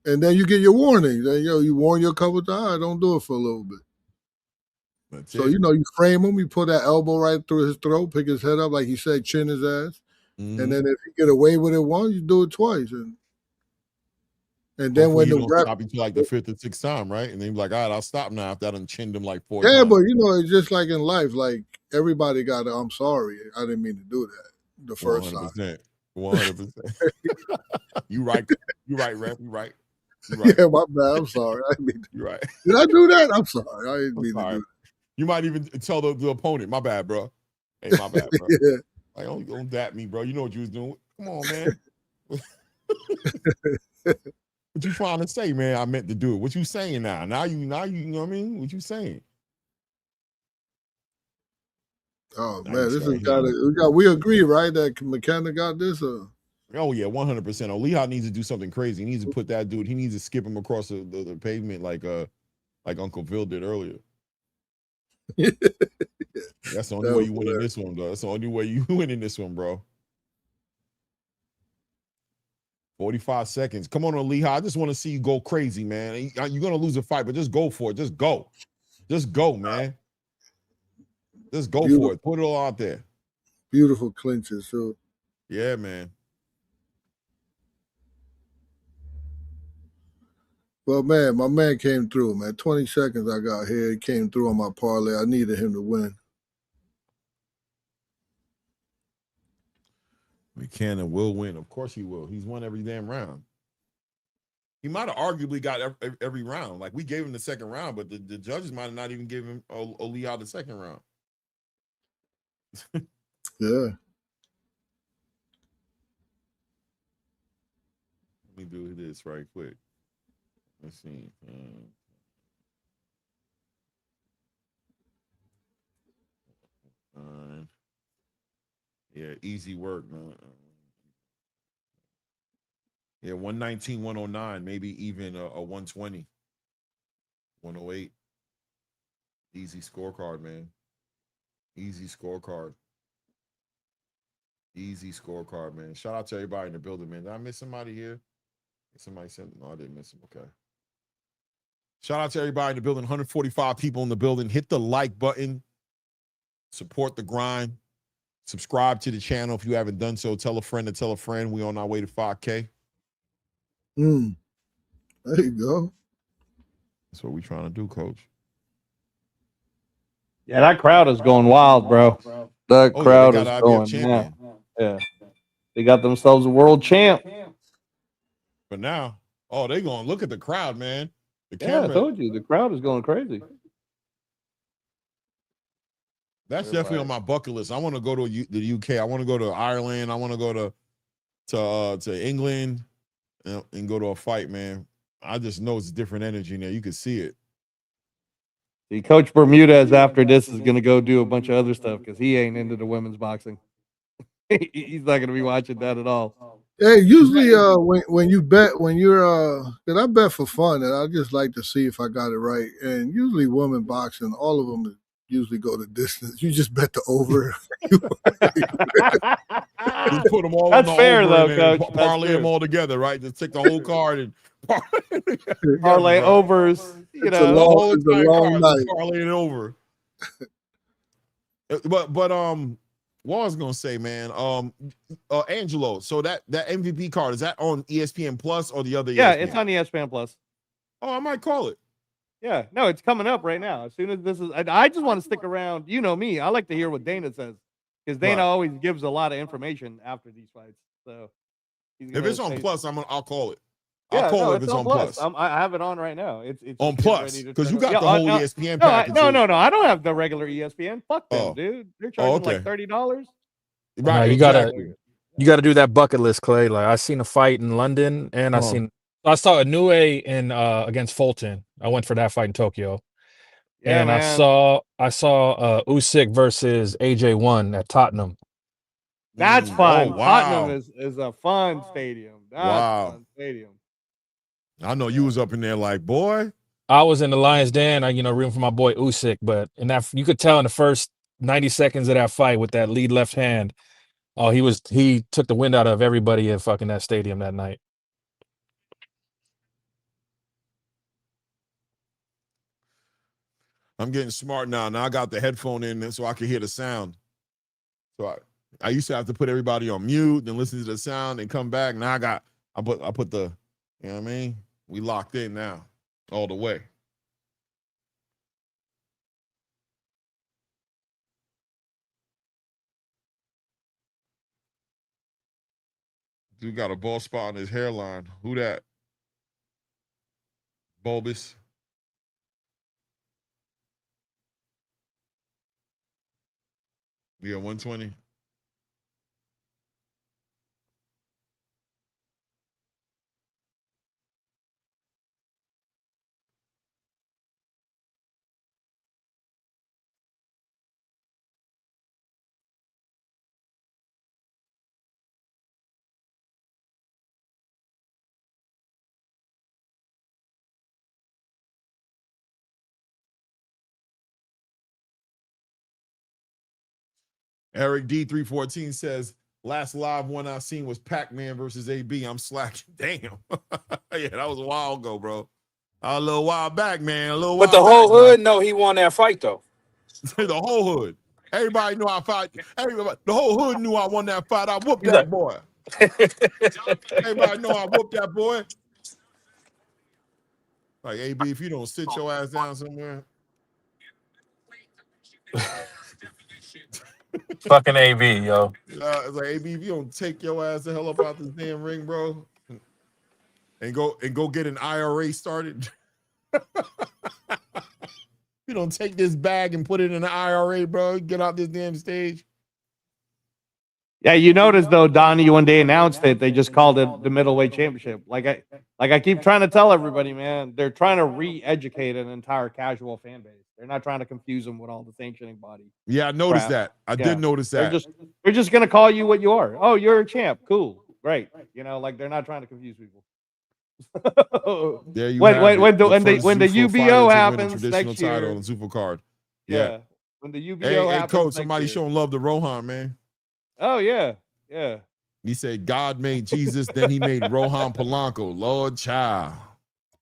And then you get your warning. Then you warn you a couple of times. Don't do it for a little bit. So you frame him. You put that elbow right through his throat, pick his head up, like he said, chin his ass. And then if you get away with it once, you do it twice. And then when the ref stop you to like the 5th or 6th time, right? And then you're like, all right, I'll stop now after I done chinned him like 4 times. Yeah, but it's just like in life. Like everybody got I'm sorry. I didn't mean to do that the first 100%, time. 100%. You right, ref. You right. Yeah, my bad. I'm sorry. I didn't mean to. You're right. Did I do that? I'm sorry. I didn't mean to do that. You might even tell the opponent, my bad, bro. Hey, my bad, bro. Yeah. Like, don't dap me, bro. You know what you was doing. Come on, man. What you trying to say, man? I meant to do it. What you saying now? Now you know what I mean? What you saying? Oh man, this has we agree, right? That McKenna got this. Oh yeah, 100%. Oliha needs to do something crazy. He needs to put that dude. He needs to skip him across the pavement like Uncle Phil did earlier. That's the only way you win in this one, though. That's the only way you win in this one, bro. 45 seconds. Come on, Oliha. I just want to see you go crazy, man. You're going to lose a fight, but just go for it. Just go. Just go, man. Just go for it. Put it all out there. Beautiful clinches, too. Yeah, man. Well, man, my man came through, man. 20 seconds I got here. He came through on my parlay. I needed him to win. McKenna will win. Of course he will. He's won every damn round. He might have arguably got every round. Like, we gave him the second round, but the judges might have not even given him Oliha the second round. Yeah. Let me do this right quick. Let's see. Yeah, easy work, man. Yeah, 119, 109, maybe even a 120, 108. Easy scorecard, man. Easy scorecard. Easy scorecard, man. Shout out to everybody in the building, man. Did I miss somebody here? Somebody said, no, I didn't miss him. Okay. Shout out to everybody in the building. 145 people in the building. Hit the like button. Support the grind. Subscribe to the channel if you haven't done so. Tell a friend to tell a friend. We on our way to 5K. There you go. That's what we trying to do, Coach. Yeah, that crowd is going wild, bro. The crowd is going wild. Yeah. They got themselves a world champ. But now, they going to look at the crowd, man. The camera. I told you, the crowd is going crazy. That's definitely on my bucket list. I want to go to the UK. I want to go to Ireland. I want to go to England and go to a fight, man. I just know it's a different energy now. You can see it. See, Coach Bermudez after this is going to go do a bunch of other stuff because he ain't into the women's boxing. He's not going to be watching that at all. Hey, usually when you bet, because I bet for fun, and I just like to see if I got it right. And usually women boxing, all of them usually go the distance. You just bet the over. You put them all That's on the fair, over though, and Coach. parlay them all together, right? Just take the whole card and parlay overs. You It's know, a long night. Parlay it over. But what I was gonna say, man, Angelo. So that MVP card, is that on ESPN Plus or the other? Yeah, ESPN? it's on ESPN Plus. Oh, I might call it. Yeah, no, it's coming up right now. As soon as this is, I just want to stick around. You know me, I like to hear what Dana says because Dana always gives a lot of information after these fights. So if it's on Plus, I'll call it. Yeah, I'll call it if it's on Plus. I have it on right now. It's on Plus because you got the whole ESPN package. No, I don't have the regular ESPN. Fuck them, dude. They're charging like $30. Right, you gotta do that bucket list, Clay. Like, I seen a fight in London, and I saw Inoue in against Fulton. I went for that fight in Tokyo. Yeah, and man. I saw Usyk versus AJ1 at Tottenham. That's fun. Oh, wow. Tottenham is a fun stadium. That's a fun stadium. I know you was up in there like, boy. I was in the Lions Den, rooting for my boy Usyk, but you could tell in the first 90 seconds of that fight with that lead left hand, he took the wind out of everybody in fucking that stadium that night. I'm getting smart now. Now I got the headphone in so I can hear the sound. So I used to have to put everybody on mute and listen to the sound and come back. Now I put the, you know what I mean? We locked in now all the way. Dude got a bald spot on his hairline. Who that? Bulbous. Yeah, 120. Eric D314 says, last live one I seen was Pac-Man versus AB. I'm slacking. Damn. Yeah, that was a while ago, bro. A little while back, man. But the whole hood know he won that fight, though. The whole hood. Everybody knew I fight. The whole hood knew I won that fight. I whooped that boy. Everybody know I whooped that boy. Like, AB, if you don't sit your ass down somewhere. Fucking AB, yo. It's like, AB, if you don't take your ass the hell up out this damn ring, bro, and go get an IRA started. You don't take this bag and put it in an IRA, bro. Get out this damn stage. Yeah, you notice though, Donnie, when they announced it, they just called it the middleweight championship. Like I keep trying to tell everybody, man, they're trying to re-educate an entire casual fan base. They're not trying to confuse them with all the sanctioning body. Yeah, I noticed that. I did notice that. They're just gonna call you what you are. Oh, you're a champ. Cool, great. You know, like they're not trying to confuse people. There you when have when the UBO happens title next year on the Zuffa card. Yeah. When the UBO hey, happens coach, next somebody year. showing love to Rohan, man. Oh yeah, yeah. He said God made Jesus, then he made Rohan Polanco. Lord child.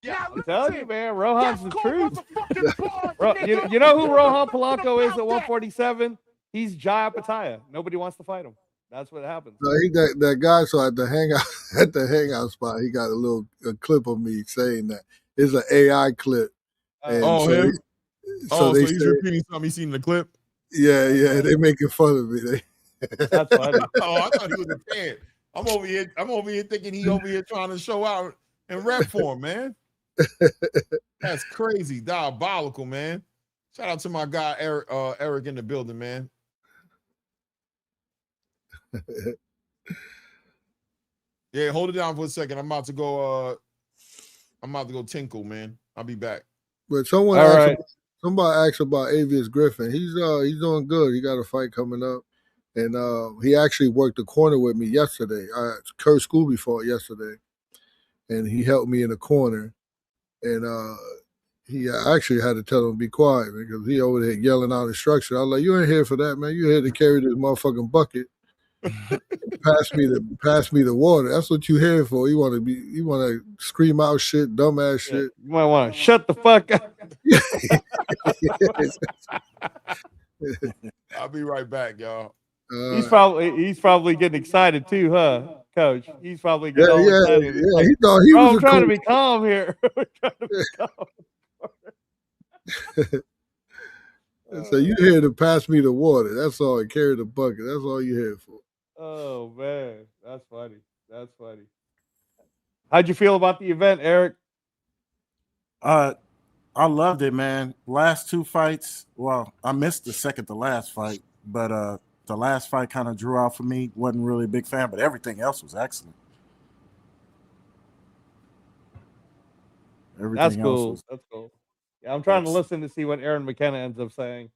I'm telling you, man, Rohan's the truth. You know who Rohan Polanco is at 147? He's Jai Apataya. Nobody wants to fight him. That's what happens. He that guy. So at the hangout spot, he got a clip of me saying that. It's an AI clip. And him? So they he's repeating something he's seen in the clip. Yeah, they making fun of me. That's funny. I thought he was a fan. I'm over here thinking he over here trying to show out and rep for him, man. That's crazy, diabolical, man. Shout out to my guy Eric in the building, man. Yeah, hold it down for a second. I'm about to go tinkle, man. I'll be back. But somebody asked about Avius Griffin. He's doing good. He got a fight coming up. And he actually worked the corner with me yesterday. Kurt Scooby fought yesterday. And he helped me in the corner. And he actually had to tell him to be quiet because he over there yelling out instructions. I was like, you ain't here for that, man. You here to carry this motherfucking bucket. Pass me the water. That's what you here for. You want to scream out shit, dumbass shit. You might want to shut the fuck up. I'll be right back, y'all. He's probably getting excited too, huh, Coach? He's probably getting all excited. Yeah. Like, He thought he was I'm trying to be calm here. So you here to pass me the water. That's all. And carry the bucket. That's all you here for. Oh man, that's funny. That's funny. How'd you feel about the event, Eric? I loved it, man. Last two fights. Well, I missed the second to last fight, but the last fight kind of drew out for me. Wasn't really a big fan, but everything else was excellent. That's cool. That's cool. Yeah, I'm trying to listen to see what Aaron McKenna ends up saying.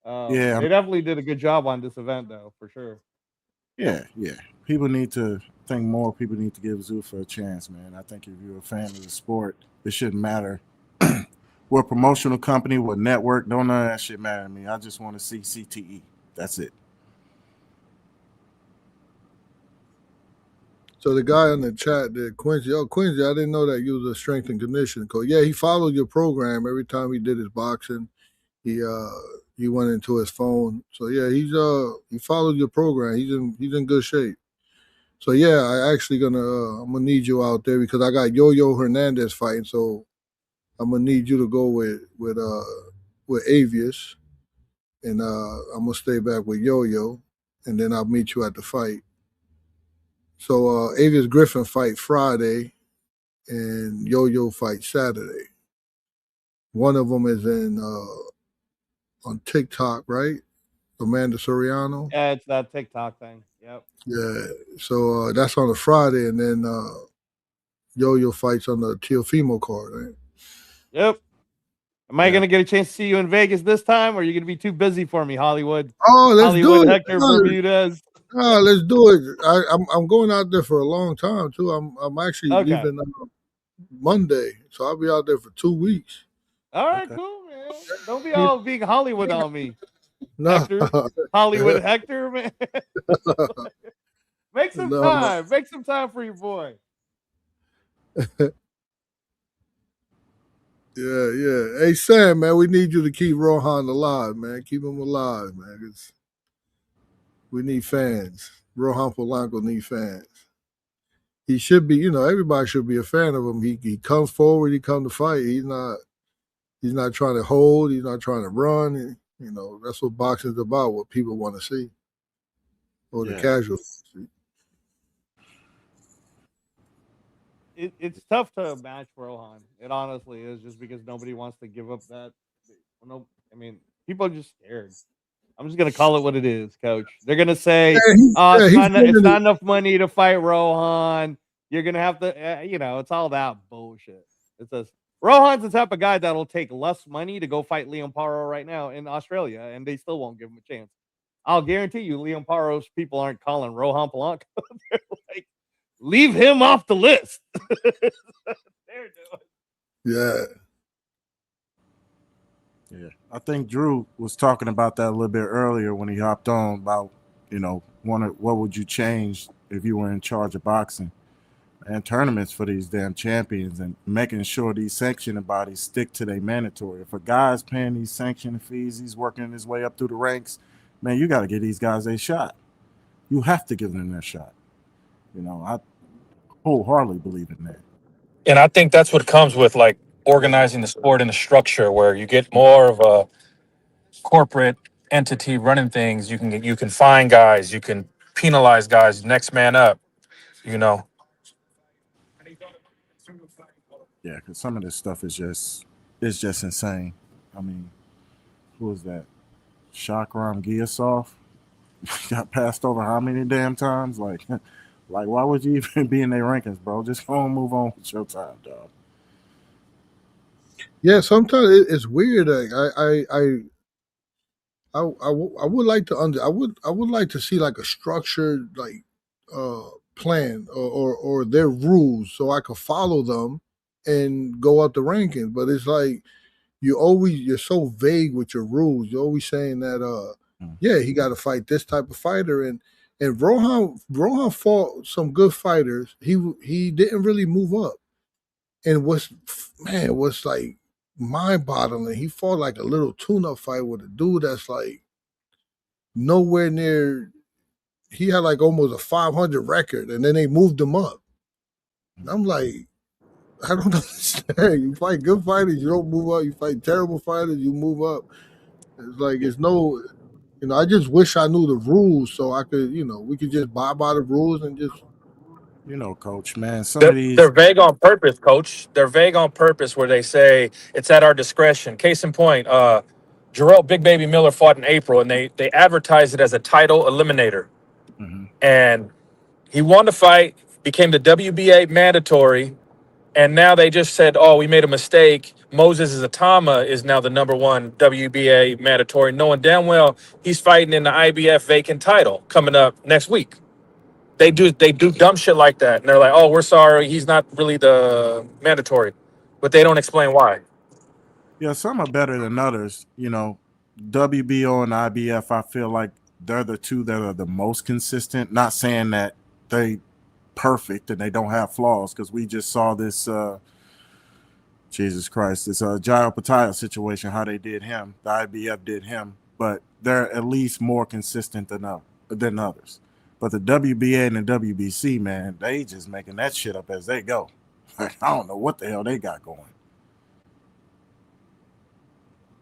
Yeah, they definitely did a good job on this event, though, for sure. Yeah. People need to think more. People need to give Zuffa a chance, man. I think if you're a fan of the sport, it shouldn't matter. What promotional company, what network, none of that shit matter to me. I just want to see CTE. That's it. So the guy in the chat, Quincy, I didn't know that you was a strength and conditioning coach. Yeah, he followed your program every time he did his boxing. He went into his phone. So yeah, he followed your program. He's in good shape. So yeah, I'm gonna need you out there because I got Yo-Yo Hernandez fighting. So I'm gonna need you to go with Avius, and I'm gonna stay back with Yo-Yo, and then I'll meet you at the fight. So Avius Griffin fight Friday, and Yo-Yo fight Saturday. One of them is on TikTok, right? Amanda Soriano. Yeah, it's that TikTok thing. Yep. Yeah. So that's on a Friday, and then Yo-Yo fights on the Teofimo card, right? Yep. Am I gonna get a chance to see you in Vegas this time, or are you gonna be too busy for me, Hollywood? Oh, let's do it. Hector Bermudez. Oh, let's do it. I'm going out there for a long time too. I'm actually leaving Monday, so I'll be out there for 2 weeks. All right, cool, man. Don't be all being Hollywood on me. No. Hector. Hollywood Hector, man. Make some time. Make some time for your boy. Yeah. Hey, Sam, man, we need you to keep Rohan alive, man. Keep him alive, man. 'Cause we need fans. Rohan Polanco need fans. he should be, everybody should be a fan of him. He comes forward, he comes to fight. He's not trying to hold, he's not trying to run. That's what boxing's about, what people want to see. Or the casuals. It's tough to match Rohan. It honestly is, just because nobody wants to give up that. No, I mean, people are just scared. I'm just gonna call it what it is, Coach. They're gonna say, it's not enough money to fight Rohan. You're gonna have to, it's all that bullshit. It says Rohan's the type of guy that'll take less money to go fight Liam Paro right now in Australia, and they still won't give him a chance. I'll guarantee you, Liam Paro's people aren't calling Rohan Polanco. They're like, leave him off the list. They're doing. Yeah. Yeah. I think Drew was talking about that a little bit earlier when he hopped on about, what would you change if you were in charge of boxing and tournaments for these damn champions, and making sure these sanctioning bodies stick to their mandatory. If a guy's paying these sanctioning fees, he's working his way up through the ranks, man, you got to give these guys a shot. You have to give them their shot. I wholeheartedly believe in that. And I think that's what comes with like organizing the sport in a structure where you get more of a corporate entity running things. You can fine guys, you can penalize guys, next man up, Yeah, because some of this stuff is just insane. I mean, who is that? Shakram Giasov got passed over how many damn times? Like why would you even be in their rankings, bro? Just go and move on with your time, dog. Yeah, sometimes it's weird. I would like to I would like to see like a structured plan or their rules so I could follow them and go up the rankings. But it's like you're so vague with your rules. You're always saying that he got to fight this type of fighter, and Rohan fought some good fighters. He didn't really move up, and what's like mind-boggling. He fought like a little tune-up fight with a dude that's like nowhere near. He had like almost a 500 record, and then they moved him up. And I'm like, I don't understand. You fight good fighters, you don't move up. You fight terrible fighters, you move up. It's like it's no. I just wish I knew the rules so I could, we could just abide by the rules and just. Coach, man, they're vague on purpose, Coach. They're vague on purpose where they say it's at our discretion. Case in point, Jarrell Big Baby Miller fought in April, and they advertised it as a title eliminator. Mm-hmm. And he won the fight, became the WBA mandatory, and now they just said, oh, we made a mistake. Moses Zatama is now the #1 WBA mandatory, knowing damn well he's fighting in the IBF vacant title coming up next week. They do dumb shit like that, and they're like, "Oh, we're sorry, he's not really the mandatory," but they don't explain why. Yeah, some are better than others. WBO and IBF, I feel like they're the two that are the most consistent. Not saying that they perfect and they don't have flaws, because we just saw this. Jesus Christ, this Jairo Pataya situation, how they did him. The IBF did him, but they're at least more consistent than others. But the WBA and the WBC, man, they just making that shit up as they go. I don't know what the hell they got going.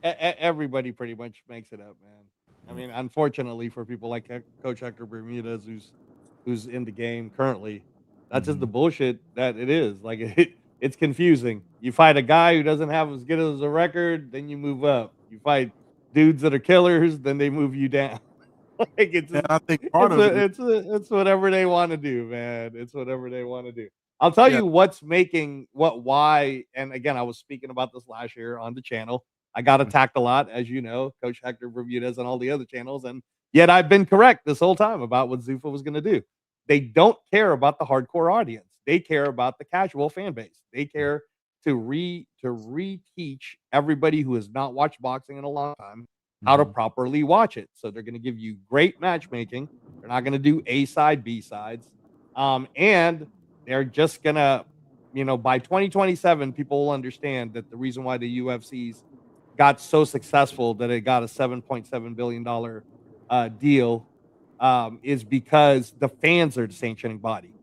Everybody pretty much makes it up, man. I mean, unfortunately for people like Coach Hector Bermudez, who's in the game currently, that's just the bullshit that it is. Like it's confusing. You fight a guy who doesn't have as good as a record, then you move up. You fight dudes that are killers, then they move you down. Like I think it's whatever they want to do, man. It's whatever they want to do. I'll tell you what's making why. And again, I was speaking about this last year on the channel. I got attacked a lot, as you know, Coach Hector Bermudez and all the other channels, and yet I've been correct this whole time about what Zuffa was going to do. They don't care about the hardcore audience. They care about the casual fan base. They care to reteach everybody who has not watched boxing in a long time how to properly watch it. So they're going to give you great matchmaking. They're not going to do A side, B sides. And they're just going to, by 2027, people will understand that the reason why the UFC's got so successful that it got a $7.7 billion deal is because the fans are the sanctioning body.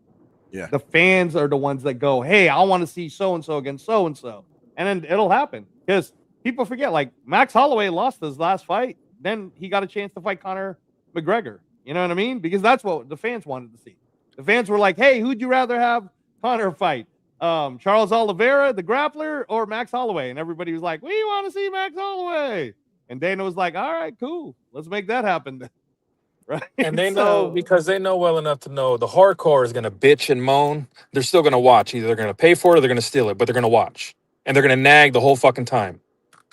Yeah. The fans are the ones that go, hey, I want to see so-and-so against so-and-so. And then it'll happen because people forget, like Max Holloway lost his last fight. Then he got a chance to fight Conor McGregor. You know what I mean? Because that's what the fans wanted to see. The fans were like, hey, who'd you rather have Conor fight? Charles Oliveira, the grappler, or Max Holloway? And everybody was like, we want to see Max Holloway. And Dana was like, all right, cool. Let's make that happen. Right. And they know, because they know well enough to know the hardcore is going to bitch and moan. They're still going to watch. Either they're going to pay for it or they're going to steal it, but they're going to watch. And they're going to nag the whole fucking time.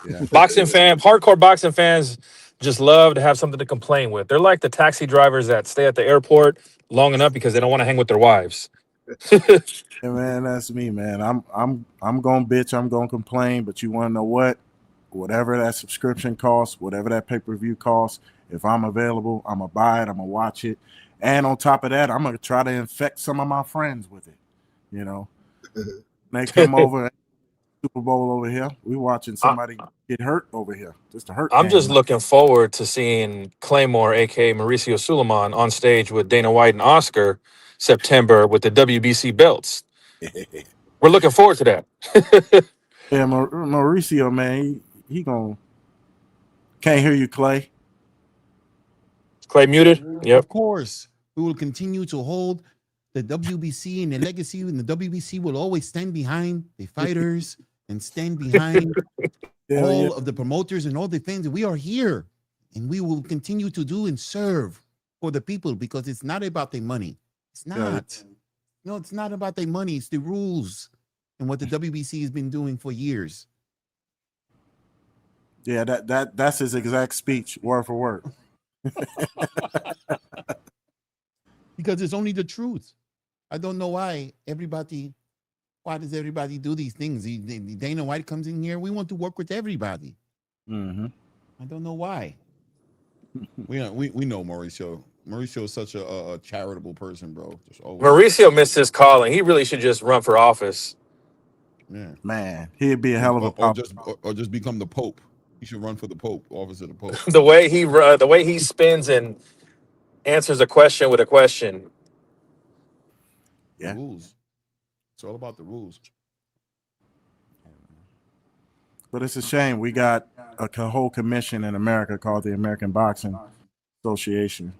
Yeah. Hardcore boxing fans just love to have something to complain with. They're like the taxi drivers that stay at the airport long enough because they don't want to hang with their wives. Yeah, man, that's me, man. I'm gonna bitch, I'm gonna complain, but you want to know what? Whatever that subscription costs, whatever that pay-per-view costs, if I'm available, I'm gonna buy it, I'm gonna watch it, and on top of that, I'm gonna try to infect some of my friends with it. You know, they come over. Super Bowl over here. We watching somebody get hurt over here. Just a hurt. I'm just looking forward to seeing Claymore, aka Mauricio Suleiman, on stage with Dana White and Oscar September with the WBC belts. We're looking forward to that. Yeah, Mauricio, man, he gonna can't hear you, Clay. Clay muted. Yep. Of course, we will continue to hold the WBC and the legacy, and the WBC will always stand behind the fighters and stand behind all of the promoters and all the things. We are here, and we will continue to do and serve for the people because it's not about their money. It's not. Yeah. No, it's not about their money. It's the rules and what the WBC has been doing for years. Yeah, that's his exact speech, word for word. Because it's only the truth. I don't know why does everybody do these things? Dana White comes in here. We want to work with everybody. Mm-hmm. I don't know why. we know Mauricio. Mauricio is such a charitable person, bro. Mauricio missed his calling. He really should just run for office. Yeah, man, he'd be a hell of a or just become the Pope. He should run for the Pope, office of the Pope. the way he spins and answers a question with a question. Yeah. Rules. It's all about the rules. But it's a shame we got a whole commission in America called the American Boxing Association,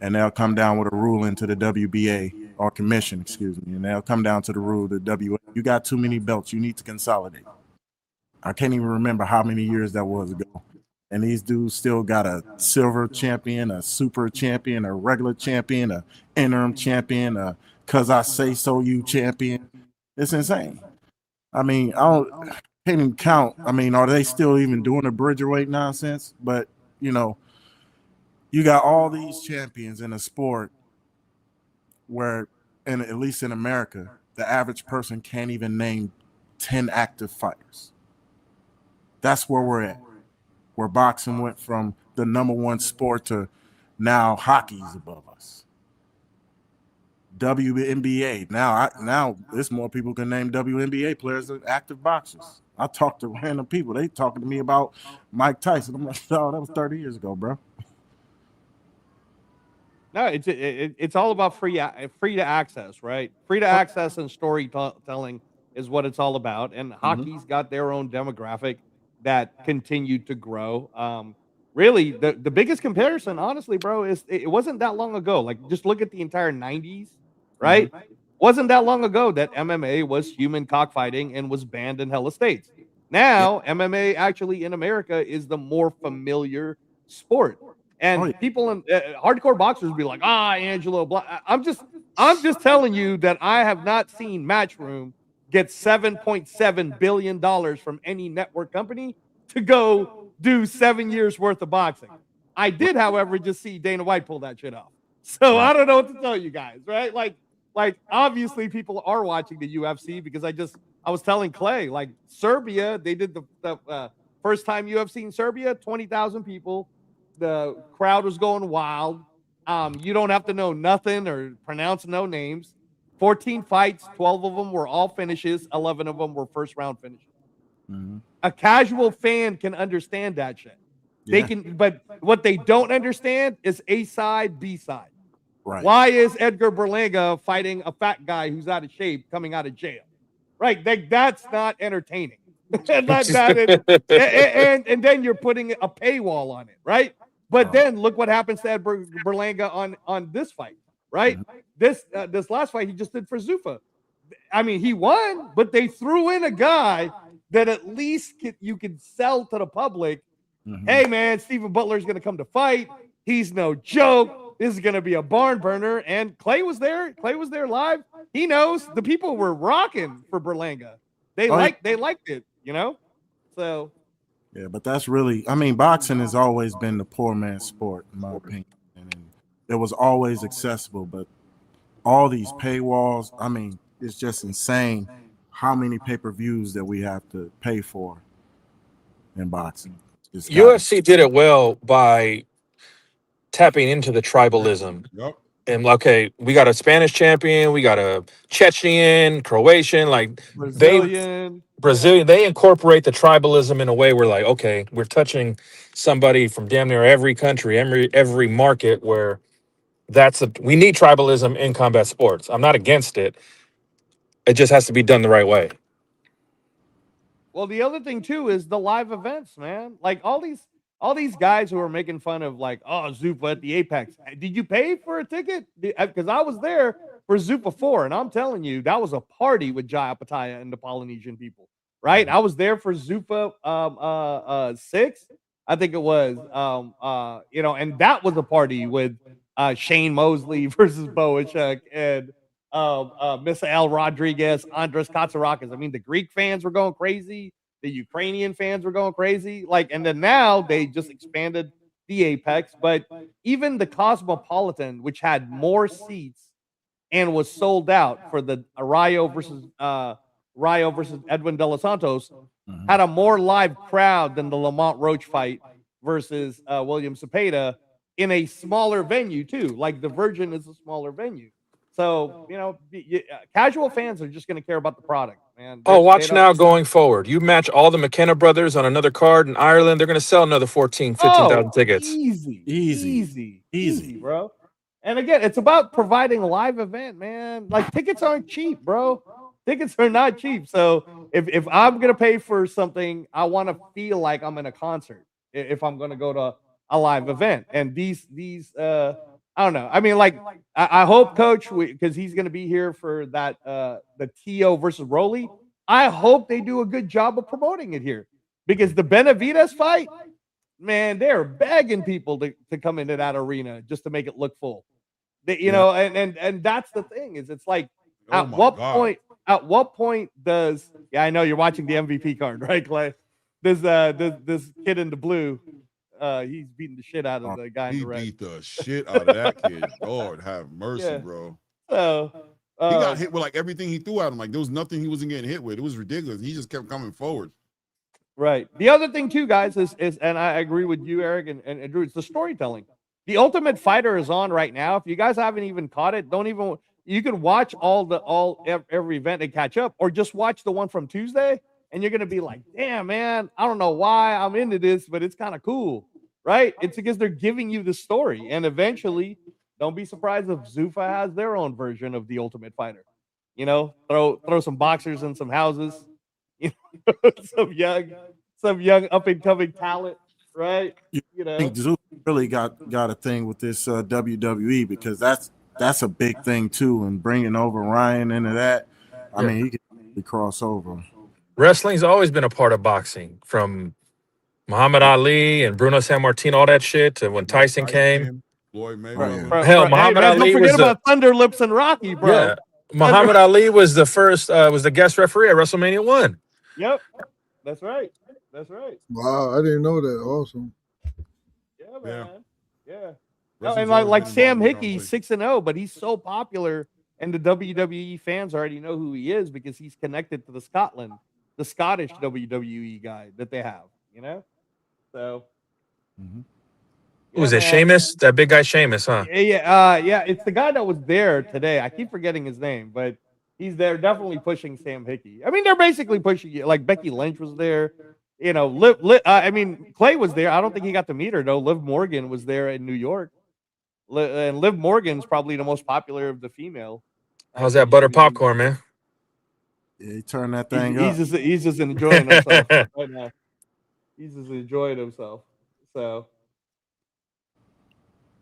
and they'll come down with a ruling to the WBA or commission, excuse me, and they'll come down to the rule the WA. You got too many belts. You need to consolidate. I can't even remember how many years that was ago. And these dudes still got a silver champion, a super champion, a regular champion, a interim champion, a cause I say so you champion. It's insane. I mean, can't even count. I mean, are they still even doing the bridgerweight nonsense? But you know, you got all these champions in a sport where, and at least in America, the average person can't even name 10 active fighters. That's where we're at. Where boxing went from the #1 sport to now hockey's above us. WNBA. Now there's more people can name WNBA players than active boxers. I talk to random people. They talking to me about Mike Tyson. I'm like, oh, that was 30 years ago, bro. No, it's all about free to access, right? Free to access and storytelling is what it's all about. And hockey's got their own demographic that continued to grow. Really, the biggest comparison, honestly, bro, is it wasn't that long ago. Like, just look at the entire 90s, right? Wasn't that long ago that MMA was human cockfighting and was banned in hella states. Now, MMA actually in America is the more familiar sport. And people in hardcore boxers be like, Angelo, blah. I'm just telling you that I have not seen Matchroom get $7.7 billion from any network company to go do 7 years worth of boxing. I did, however, just see Dana White pull that shit off. So I don't know what to tell you guys, right? Like obviously people are watching the UFC because I was telling Clay, like Serbia, they did the first time UFC in Serbia, 20,000 people. The crowd was going wild. You don't have to know nothing or pronounce no names. 14 fights, 12 of them were all finishes, 11 of them were first round finishes. A casual fan can understand that shit. They can, but what they don't understand is A side, B side. Right. Why is Edgar Berlanga fighting a fat guy who's out of shape coming out of jail? Right. That's not entertaining. and then you're putting a paywall on it, right? But then look what happens to Edgar Berlanga on this fight, right? This last fight he just did for Zuffa. I mean, he won, but they threw in a guy that at least you can sell to the public. Hey, man, Stephen Butler is going to come to fight. He's no joke. This is going to be a barn burner. And Clay was there. Clay was there live. He knows the people were rocking for Berlanga. They liked it, you know? So. Yeah, but that's really, I mean, boxing has always been the poor man's sport, in my opinion. And it was always accessible, but all these paywalls, I mean, it's just insane how many pay-per-views that we have to pay for in boxing. UFC did it well by tapping into the tribalism. Yep. And okay, we got a Spanish champion, we got a Chechnyan, Croatian, like Brazilian. They incorporate the tribalism in a way where like, okay, we're touching somebody from damn near every country, every market where we need tribalism in combat sports. I'm not against it. It just has to be done the right way. Well, the other thing too is the live events, man. Like all these guys who are making fun of like, oh, Zuffa at the Apex. Did you pay for a ticket? Because I was there for Zuffa 4, and I'm telling you, that was a party with Jai Apataya and the Polynesian people, right? I was there for Zuffa 6, I think it was. You know, and that was a party with Shane Mosley versus Boachuk and Misael Rodriguez, Andres Katsarakis. I mean, the Greek fans were going crazy. The Ukrainian fans were going crazy. Like, and then now they just expanded the Apex. But even the Cosmopolitan, which had more seats and was sold out for the Rayo versus Edwin De Los Santos, had a more live crowd than the Lamont Roach fight versus William Cepeda in a smaller venue too. Like the Virgin is a smaller venue. So, you know, casual fans are just going to care about the product, man. Watch now going forward. You match all the McKenna brothers on another card in Ireland, they're going to sell another 15,000 tickets. Easy, bro. And again, it's about providing a live event, man. Like, tickets aren't cheap, bro. Tickets are not cheap. So if I'm going to pay for something, I want to feel like I'm in a concert if I'm going to go to a live event. And these I don't know. I mean, like, I hope, Coach, because he's going to be here for that the Tio versus Rolly. I hope they do a good job of promoting it here, because the Benavides fight, man, they're begging people to come into that arena just to make it look full. You know, and that's the thing is, it's like, at what point does I know you're watching the MVP card, right, Clay? This kid in the blue. He's beating the shit out of the guy in the red. He beat the shit out of that kid. Lord have mercy, bro. So he got hit with like everything he threw at him. Like there was nothing he wasn't getting hit with. It was ridiculous. He just kept coming forward. Right. The other thing too, guys, is and I agree with you, Eric and Drew. It's the storytelling. The Ultimate Fighter is on right now. If you guys haven't even caught it, you can watch every event and catch up, or just watch the one from Tuesday. And you're going to be like, damn, man, I don't know why I'm into this, but it's kind of cool, right? It's because they're giving you the story. And eventually, don't be surprised if Zuffa has their own version of the Ultimate Fighter. You know, throw some boxers in some houses, you know, some young up-and-coming talent, right? You know, I think Zuffa really got a thing with this WWE, because that's a big thing, too. And bringing over Ryan into that, I mean, he could cross over. Wrestling's always been a part of boxing, from Muhammad Ali and Bruno Sammartino, all that shit, to when Tyson came. Floyd Mayweather. Hell, Muhammad Ali don't forget about Thunder Lips and Rocky, bro. Yeah, Muhammad Ali was the first, was the guest referee at WrestleMania 1. Yep, that's right. Wow, I didn't know that. Awesome. Yeah, man. Yeah. No, and like Sam Hickey, 6-0, but he's so popular, and the WWE fans already know who he is because he's connected to the Scottish WWE guy that they have, you know? So. Who was it, Sheamus? That big guy Sheamus, huh? Yeah, it's the guy that was there today. I keep forgetting his name, but he's there definitely pushing Sam Hickey. I mean, they're basically pushing it. Like Becky Lynch was there. You know, I mean, Clay was there. I don't think he got to meet her, though. Liv Morgan was there in New York. And Liv Morgan's probably the most popular of the female. How's that butter popcorn, man? Yeah, he turned that thing up. He's just enjoying himself right now. He's just enjoying himself. So,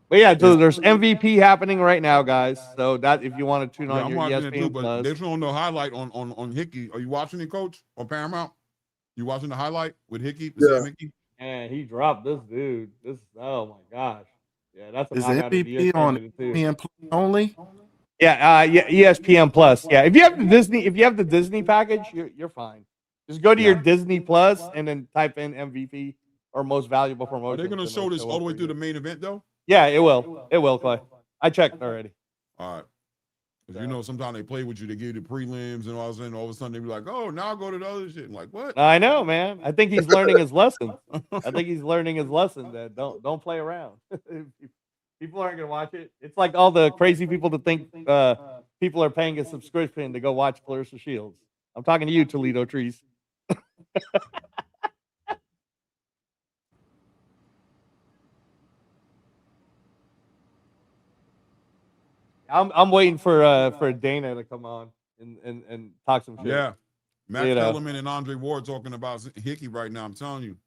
but yeah, so there's MVP happening right now, guys. So that if you want to tune on I'm your watching it too, ESPN but Plus, they're showing the highlight on Hickey. Are you watching it, Coach, on Paramount? You watching the highlight with Hickey? Sam Hickey? and he dropped this dude. Oh my gosh, yeah, that's a Is knockout of the year MVP on candidate too. ESPN only? Yeah, ESPN Plus. Yeah, if you have the Disney package, you're fine. Just go to your Disney Plus and then type in MVP or most valuable promotion. Are they going to show this all the way through the main event though? Yeah, it will. It will, Clay. I checked already. All right. Because you know, sometimes they play with you, they give you the prelims, and all of a sudden they be like, "Oh, now I'll go to the other shit." I'm like, what? I know, man. I think he's learning his lesson. That don't play around. People aren't gonna watch it. It's like all the crazy people that think people are paying a subscription to go watch Clarissa Shields. I'm talking to you, Toledo Trees. I'm waiting for Dana to come on and talk some shit. Yeah. Max Kellerman and Andre Ward talking about Hickey right now. I'm telling you.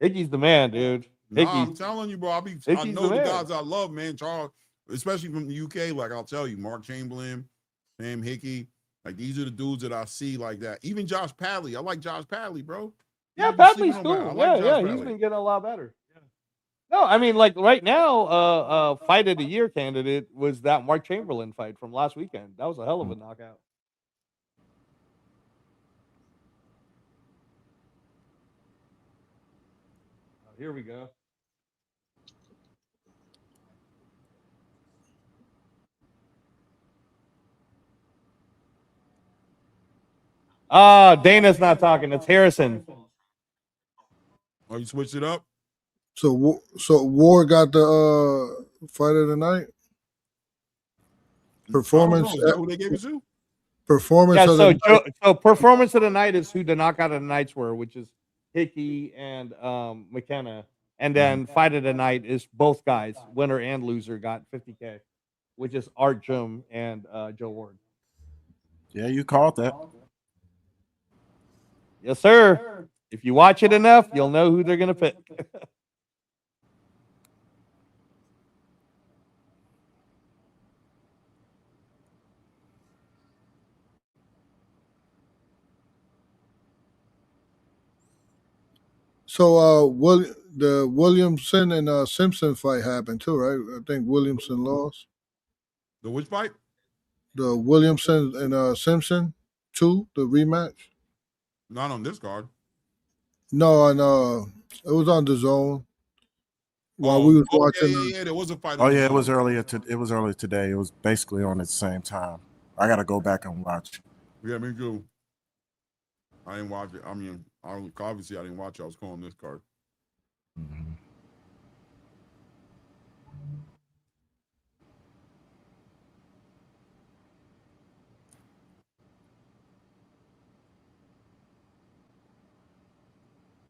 Hickey's the man, dude. I'm telling you, bro. I know the guys I love, man. Charles, especially from the UK. Like I'll tell you, Mark Chamberlain, Sam Hickey. Like these are the dudes that I see like that. Even Josh Padley. I like Josh Padley, bro. Yeah, Padley's cool. He's been getting a lot better. No, I mean, like right now, fight of the year candidate was that Mark Chamberlain fight from last weekend. That was a hell of a knockout. Here we go. Dana's not talking. It's Harrison. Oh, you switched it up? So Ward got the fight of the night. Performance. Is that who they gave it to? Performance. Yeah. Of the night. So performance of the night is who the knockout of the nights were, which is Hickey and McKenna, and then fight of the night is both guys, winner and loser, got $50K, which is Art Jim and Joe Ward. Yeah, you called that. Yes, sir. If you watch it enough, you'll know who they're gonna pick. So the Williamson and Simpson fight happened too, right? I think Williamson lost. The which fight? The Williamson and Simpson 2, the rematch. Not on this card. No, and it was on the zone while we was watching. Yeah, there was a fight. Oh yeah, it was earlier today. It was basically on at the same time. I gotta go back and watch. Yeah, me too. I didn't watch it. I mean, obviously I didn't watch it. I was calling this card. Mm-hmm.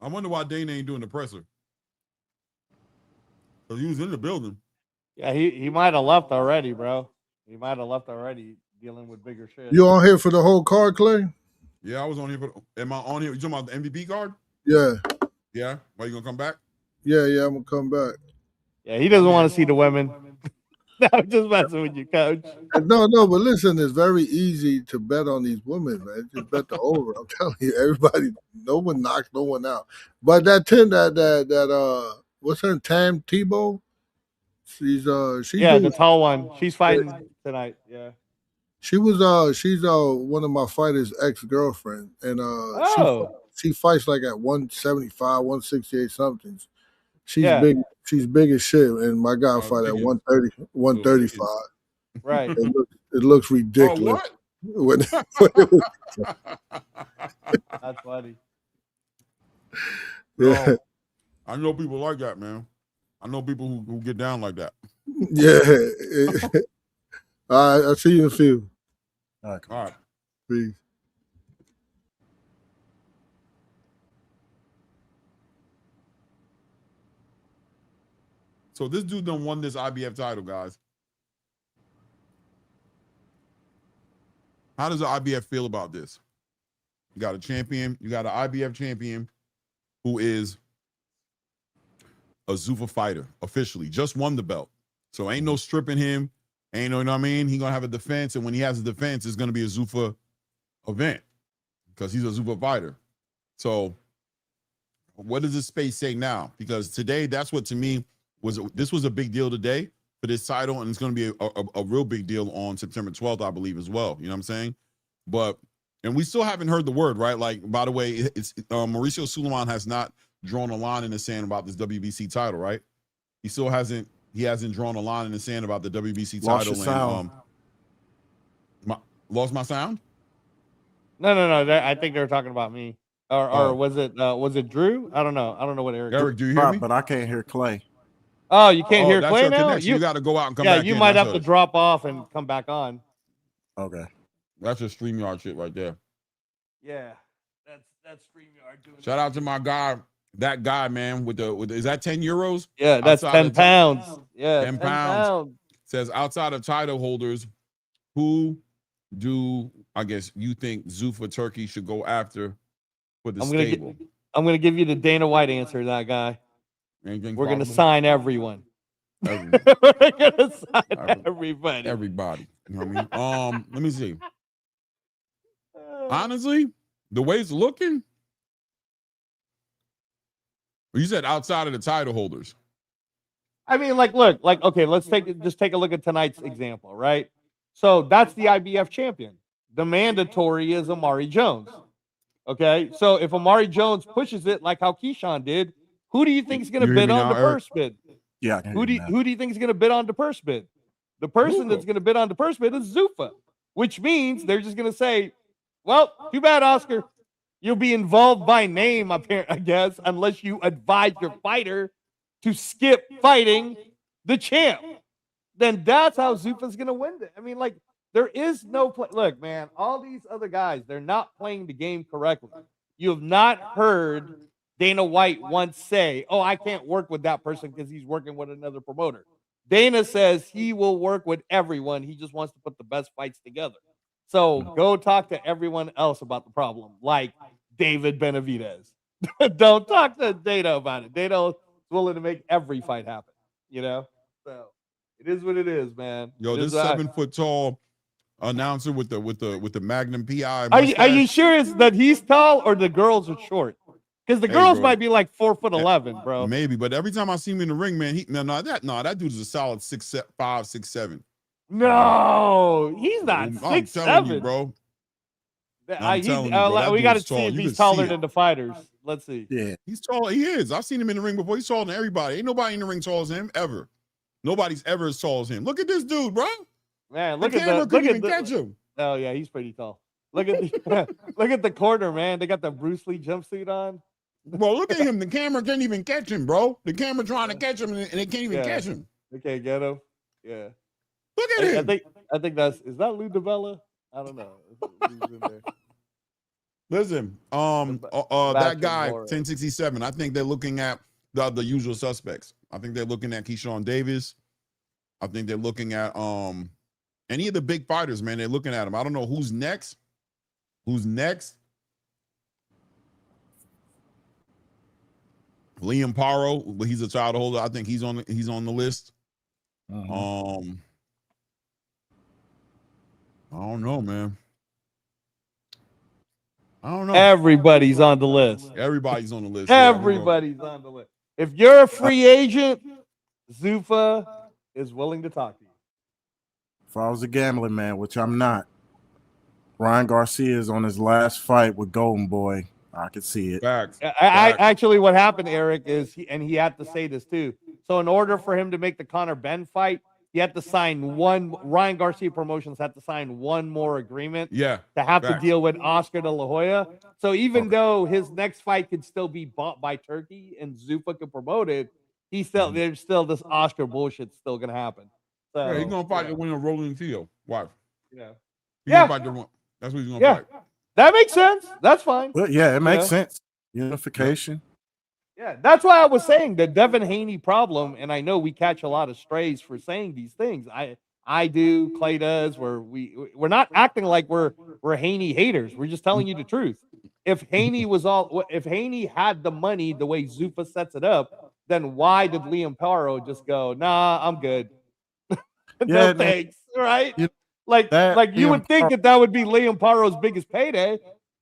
I wonder why Dana ain't doing the presser. Because he was in the building. Yeah, he might have left already, bro. He might have left already dealing with bigger shit. You on here for the whole card, Clay? Yeah, I was on here for. Am I on here? You talking about the MVP card? Yeah. Yeah. Why you gonna come back? Yeah, I'm gonna come back. Yeah, he doesn't want to see the women. No, I'm just messing with you, coach. No, but listen, it's very easy to bet on these women, man. Just bet the over. I'm telling you, everybody, no one knocks no one out. But that what's her name? Tam Tebow? She's the tall one. She's fighting tonight. Yeah. She's one of my fighter's ex-girlfriend, and she fights like at 175, 168 something. She's big. She's big as shit, and my guy fight at 130, 135. Right. It looks ridiculous. What? That's funny. Yeah. No, I know people like that, man. I know people who get down like that. Yeah. All right, I'll see you in a few. All right. Peace. So this dude done won this IBF title, guys. How does the IBF feel about this? You got a champion. You got an IBF champion who is a Zuffa fighter, officially. Just won the belt. So ain't no stripping him. Ain't no, you know what I mean? He's going to have a defense, and when he has a defense, it's going to be a Zuffa event because he's a Zuffa fighter. So what does this space say now? Because today, that's what to me this was a big deal today for this title, and it's going to be a real big deal on September 12th, I believe, as well. You know what I'm saying? But, and we still haven't heard the word, right? Like, by the way, it's Mauricio Sulaiman has not drawn a line in the sand about this WBC title, right? He still hasn't drawn a line in the sand about the WBC Lost title. your sound. Lost my sound? No. I think they were talking about me. Or was it Drew? I don't know. I don't know what Eric. Eric, do you hear me? But I can't hear Clay. Oh, you can't hear that's Clay your now? connection. You got to go out and come yeah, back in. you might That's have to us. drop off and come back on. Okay. That's your StreamYard shit right there. Yeah, that's StreamYard doing. Shout out to my guy, that guy, man, with the is that 10 euros? Yeah, that's Outside 10 of pounds. Yeah, 10 pounds. Says outside of title holders, who do I guess you think Zuffa Turkey should go after for the stable? I'm gonna give you the Dana White answer to that guy. Anything We're gonna possible? sign everyone. Everybody. We're gonna sign everybody. Everybody. You know what I mean? Let me see. Honestly, the way it's looking, you said outside of the title holders. I mean, look, okay, let's take a look at tonight's example, right? So that's the IBF champion. The mandatory is Amari Jones. Okay, so if Amari Jones pushes it like how Keyshawn did, who do you think is going to bid on the purse bid? Yeah. Who do you think is going to bid on the purse bid? The person that's going to bid on the purse bid is Zuffa, which means they're just going to say, well, too bad, Oscar. You'll be involved by name, I guess, unless you advise your fighter to skip fighting the champ. Then that's how Zuffa's going to win it. I mean, like, there is no play. Look, man, all these other guys, they're not playing the game correctly. You have not heard Dana White once say, oh, I can't work with that person because he's working with another promoter. Dana says he will work with everyone. He just wants to put the best fights together. So go talk to everyone else about the problem, like David Benavidez. Don't talk to Dana about it. Dana is willing to make every fight happen, you know? So it is what it is, man. Yo, this 7 foot tall announcer with the Magnum PI. Are you sure it's that he's tall or the girls are short? Because the girls might be like 4'11", bro. Maybe, but every time I see him in the ring, man, that dude is a solid 6'5", 6'7". No, he's not 6'7", I'm telling you, bro. We got to see if he's taller than the fighters. Let's see. Yeah, he's tall. He is. I've seen him in the ring before. He's taller than everybody. Ain't nobody in the ring taller as him ever. Nobody's ever as tall as him. Look at this dude, bro. Man, look at catch him. Oh yeah, he's pretty tall. Look at look at the corner, man. They got the Bruce Lee jumpsuit on. Bro, look at him. The camera can't even catch him, bro. The camera trying to catch him, and they can't even catch him. They can't get him. Yeah. Look at him. I think is that Lou DiBella? I don't know. Who's in there? Listen, that guy, 1067. I think they're looking at the usual suspects. I think they're looking at Keyshawn Davis. I think they're looking at any of the big fighters, man. They're looking at them. I don't know who's next. Who's next? Liam Paro, but he's a title holder. I think he's on the list. I don't know, man. I don't know. Everybody's on the list. Everybody's on the list. Everybody's on the list. If you're a free agent, Zuffa is willing to talk to you. If I was a gambling man, which I'm not, Ryan Garcia is on his last fight with Golden Boy. I could see it. Facts. Actually, what happened, Eric, is he had to say this too. So in order for him to make the Conor Ben fight, he had to sign Ryan Garcia Promotions had to sign one more agreement. Yeah. To have to deal with Oscar De La Hoya. So even though his next fight could still be bought by Turkey and Zuffa could promote it, there's still this Oscar bullshit still gonna happen. So yeah, he's gonna fight the winner of Rolling Theo. Why? Yeah. That's what he's gonna fight. That makes sense. That's fine. Well, yeah, it makes sense. Unification. Yeah, that's why I was saying the Devin Haney problem, and I know we catch a lot of strays for saying these things. I do, Clay does. We're not acting like we're Haney haters. We're just telling you the truth. If Haney had the money the way Zuffa sets it up, then why did Liam Paro just go, nah, I'm good. No thanks, right? Like you would think that would be Liam Paro's biggest payday,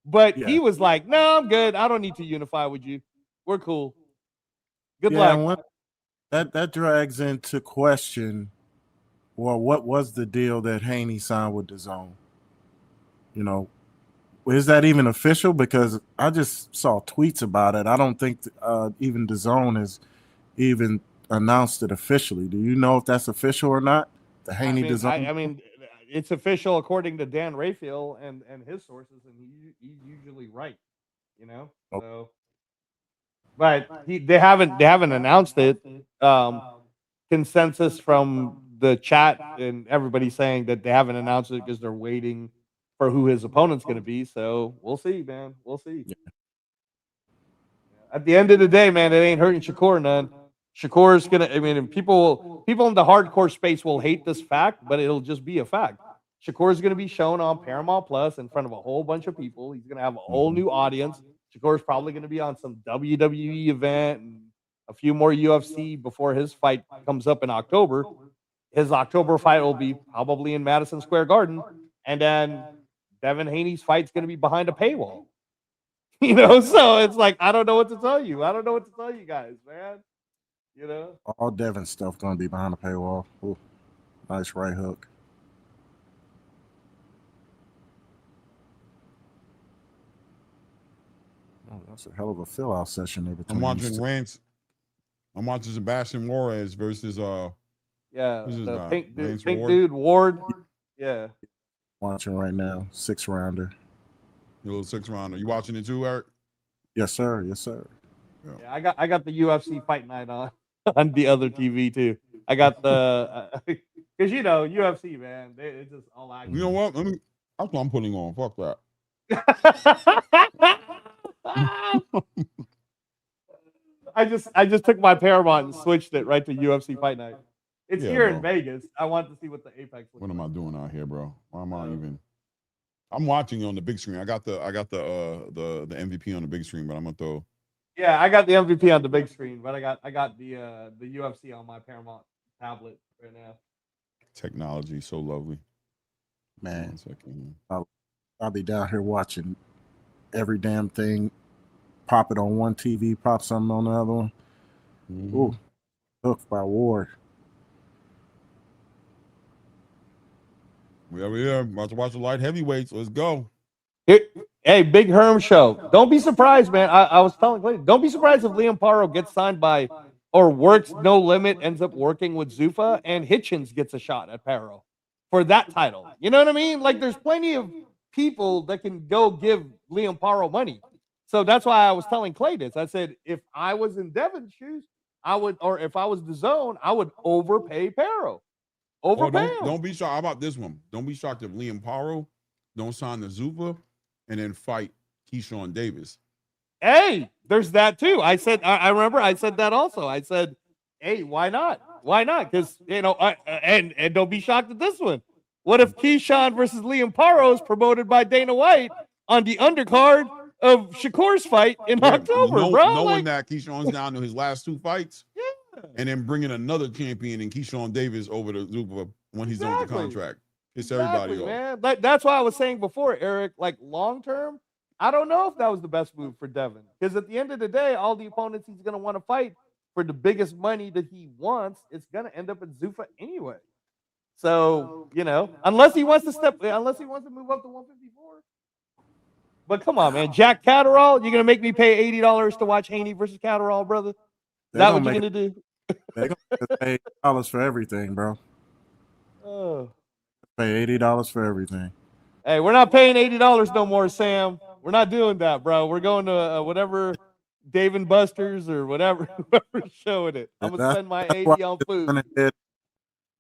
but he was like, no, I'm good. I don't need to unify with you. We're cool. Good luck. That drags into question, well, what was the deal that Haney signed with DAZN? You know, is that even official? Because I just saw tweets about it. I don't think even DAZN has even announced it officially. Do you know if that's official or not? The Haney DAZN? I mean, it's official according to Dan Raphael and his sources, and he's usually right. You know, so. But they haven't announced it. Consensus from the chat and everybody saying that they haven't announced it because they're waiting for who his opponent's going to be. So we'll see, man. We'll see. Yeah. At the end of the day, man, it ain't hurting Shakur none. Shakur's gonna. I mean, people in the hardcore space will hate this fact, but it'll just be a fact. Shakur's going to be shown on Paramount Plus in front of a whole bunch of people. He's going to have a whole new audience. Shakur's probably going to be on some WWE event and a few more UFC before his fight comes up in October. His October fight will be probably in Madison Square Garden. And then Devin Haney's fight's going to be behind a paywall. You know, so it's like, I don't know what to tell you. I don't know what to tell you guys, man. You know? All Devin stuff going to be behind a paywall. Ooh, nice right hook. Oh, that's a hell of a fill-out session there between. I'm watching Rance. I'm watching Sebastian Juarez versus the pink Ward. dude Ward. Yeah. Watching right now, 6-rounder. Your little 6-rounder. You watching it too, Eric? Yes, sir. Yes, sir. Yeah, I got the UFC fight night on the other TV too. I got the because you know UFC, man, it's just all I. You know what? That's what I'm putting on. Fuck that. I just took my Paramount and switched it right to UFC Fight Night. It's here bro. in Vegas. I want to see what the Apex looks What am I doing out here, bro? Why am I even? I'm watching on the big screen. I got the MVP on the big screen, but I'm gonna throw. Yeah, I got the MVP on the big screen, but I got the UFC on my Paramount tablet right now. Technology, so lovely. Man, I'll be down here watching every damn thing. Pop it on one TV, pop something on the other one. Mm-hmm. Ooh, hooked by Ward. We over here about to watch the light heavyweights. Let's go. Hey, Big Herm show. Don't be surprised, man. I was telling Clay, don't be surprised if Liam Paro gets signed by or works No Limit, ends up working with Zuffa, and Hitchens gets a shot at Paro for that title. You know what I mean? Like, there's plenty of people that can go give Liam Paro money. So that's why I was telling Clay this. I said, if I was in Devin's shoes, I would, or if I was DAZN, I would overpay Paro. Don't be shocked. How about this one? Don't be shocked if Liam Paro don't sign the Zuffa and then fight Keyshawn Davis. Hey, there's that too. I remember I said that also. I said, hey, why not? Why not? Because, you know, and don't be shocked at this one. What if Keyshawn versus Liam Paro is promoted by Dana White on the undercard of Shakur's fight in October, bro? Knowing that Keyshawn's down to his last 2 fights. And then bringing another champion in Keyshawn Davis over to Zuffa when he's done with the contract. It's everybody off. Man. That's why I was saying before, Eric, like long term, I don't know if that was the best move for Devin. Because at the end of the day, all the opponents he's going to want to fight for the biggest money that he wants, it's going to end up at Zuffa anyway. So, you know, unless he wants to move up to 154. But come on, man. Jack Catterall, you're going to make me pay $80 to watch Haney versus Catterall, brother? Is that what you're going to do? They're going to pay $80 for everything, bro. Oh. Pay $80 for everything. Hey, we're not paying $80 no more, Sam. We're not doing that, bro. We're going to whatever Dave and Buster's or whoever's showing it. I'm going to spend my $80 on food.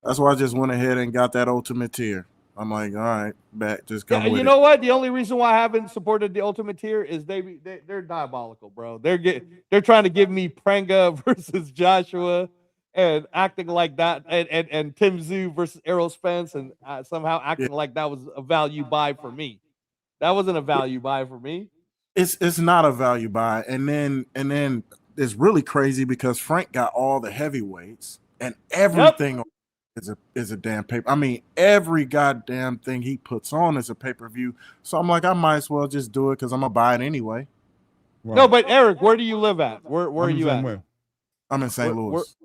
That's why I just went ahead and got that ultimate tier. I'm like, all right, bet, just come Yeah, with you it. know what? The only reason why I haven't supported the Ultimate Tier is they're diabolical, bro. They're trying to give me Prenga versus Joshua and acting like that, and Tim Tszyu versus Errol Spence, and somehow Yeah. acting like that was a value buy for me. That wasn't a value buy for me. It's not a value buy, and then it's really crazy because Frank got all the heavyweights and everything is a damn paper. I mean, every goddamn thing he puts on is a pay-per-view. So I'm like, I might as well just do it because I'm gonna buy it anyway. Right. No, but Eric, where do you live at? Where are you at? I'm in St. Louis.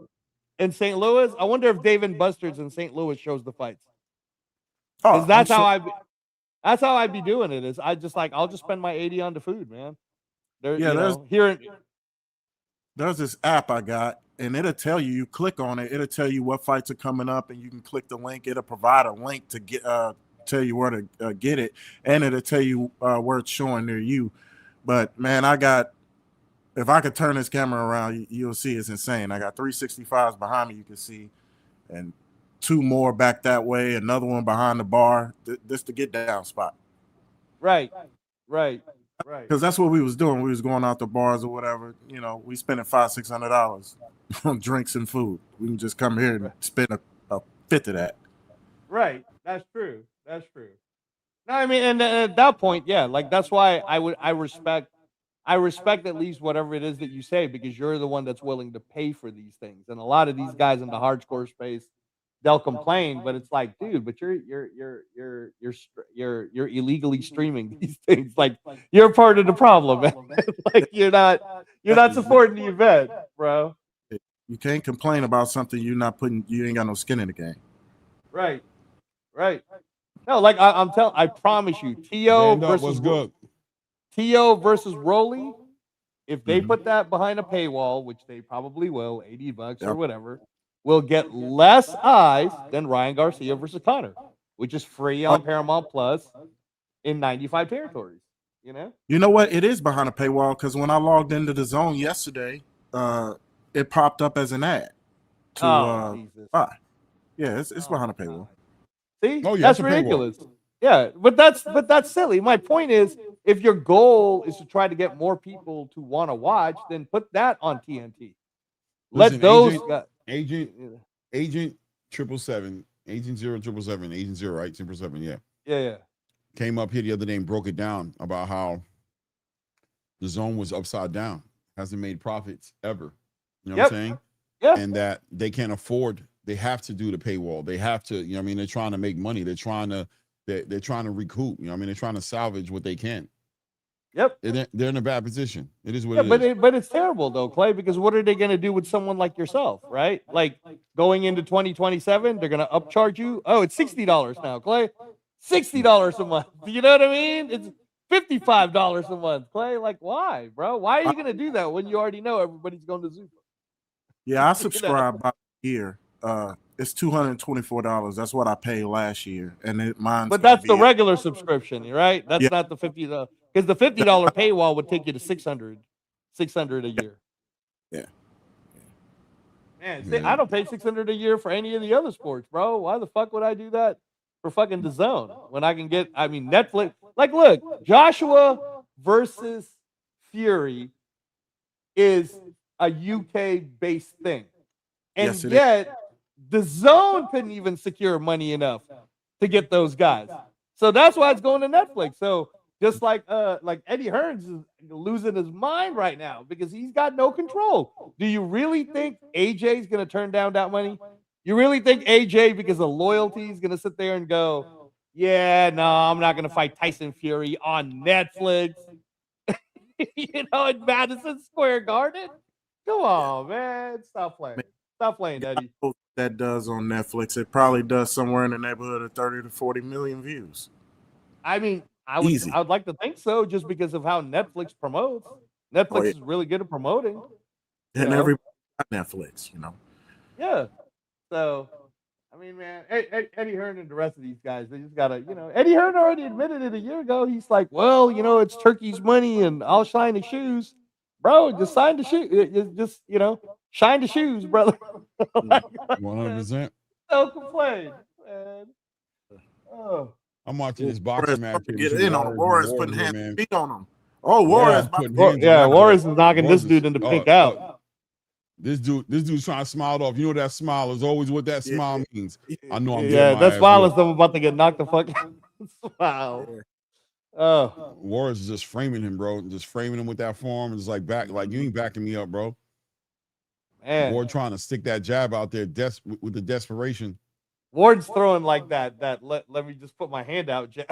In St. Louis? I wonder if Dave and Buster's in St. Louis shows the fights. Oh, Because that's I'm how that's how I'd be doing it. Is I just like I'll just spend my 80 on the food, man. There's this app I got, and it'll tell you. You click on it, it'll tell you what fights are coming up, and you can click the link. It'll provide a link to get tell you where to get it, and it'll tell you where it's showing near you. But man, if I could turn this camera around, you'll see it's insane. I got 365s behind me, you can see, and 2 more back that way, another one behind the bar. This the get down spot. Right. Because that's what we was doing. We was going out to bars or whatever. You know, we spending $500-600 on drinks and food. We can just come here and spend a fifth of that. Right. That's true. No, I mean, and at that point, yeah, like that's why I respect at least whatever it is that you say, because you're the one that's willing to pay for these things. And a lot of these guys in the hardcore space, they'll complain, but it's like, dude, but you're illegally streaming these things. Like, you're part of the problem, man. Like you're not supporting the event, bro. You can't complain about something you ain't got no skin in the game. Right. No, like I promise you, T.O. versus Rolly, if they put that behind a paywall, which they probably will, $80 or whatever, will get less eyes than Ryan Garcia versus Conor, which is free on Paramount Plus in 95 territories. You know what? It is behind a paywall because when I logged into the zone yesterday, it popped up as an ad. Yeah, it's behind a paywall. See, that's ridiculous. Yeah, but that's silly. My point is, if your goal is to try to get more people to want to watch, then put that on TNT. Listen, Let those Agent 777, Agent 0777, Agent 0, right? 777, yeah. Came up here the other day and broke it down about how the zone was upside down, hasn't made profits ever. You know what I'm saying? Yeah. And that they can't afford. They have to do the paywall. They have to. You know what I mean? They're trying to make money. They're trying to recoup. You know what I mean? They're trying to salvage what they can. Yep. They're in a bad position. It is what it is. But it's terrible though, Clay, because what are they going to do with someone like yourself, right? Like going into 2027, they're going to upcharge you. Oh, it's $60 now, Clay. $60 a month. You know what I mean? It's $55 a month, Clay. Like, why, bro? Why are you going to do that when you already know everybody's going to Zuffa? Yeah, I subscribe by year. It's $224. That's what I paid last year, and mine's. But that's the regular subscription, right? That's not the $50, because the $50 paywall would take you to $600 a year. Yeah. Man, see, I don't pay $600 a year for any of the other sports, bro. Why the fuck would I do that for fucking the zone when I can get? I mean, Netflix. Like, look, Joshua versus Fury is a UK based thing. And yet, the zone couldn't even secure money enough to get those guys. So that's why it's going to Netflix. So just like Eddie Hearns is losing his mind right now because he's got no control. Do you really think AJ is going to turn down that money? You really think AJ, because of loyalty, is going to sit there and go, yeah, no, I'm not going to fight Tyson Fury on Netflix, in Madison Square Garden? Come on, man. Stop playing. Stop playing, Eddie. That does on Netflix. It probably does somewhere in the neighborhood of 30 to 40 million views. I mean, I would like to think so, just because of how Netflix promotes. Netflix is really good at promoting. And everybody got Netflix, Yeah. So, I mean, man, Eddie Hearn and the rest of these guys, they just gotta, Eddie Hearn already admitted it a year ago. He's like, well, it's Turkey's money and I'll shine the shoes. Bro, just sign the shoes. Just, shine the shoes, brother. 100%. Don't complain, man. Oh. I'm watching this boxing match here Get between in on him. Warriors Warriors and putting Ward here, hands man. feet on him. Oh, Warriors Warriors about putting to hands on Yeah, that Warriors boy. is knocking Warriors this dude in the pink out. This dude's trying to smile it off. You know that smile is always what that smile means. I know I'm getting Yeah, my that ass smile whooped. is them about to get knocked the fuck out. Wow. Oh. Warriors is just framing him, bro. Just framing him with that form. It's like you ain't backing me up, bro. Man. Ward trying to stick that jab out there with the desperation. Ward's throwing like that let me just put my hand out jab.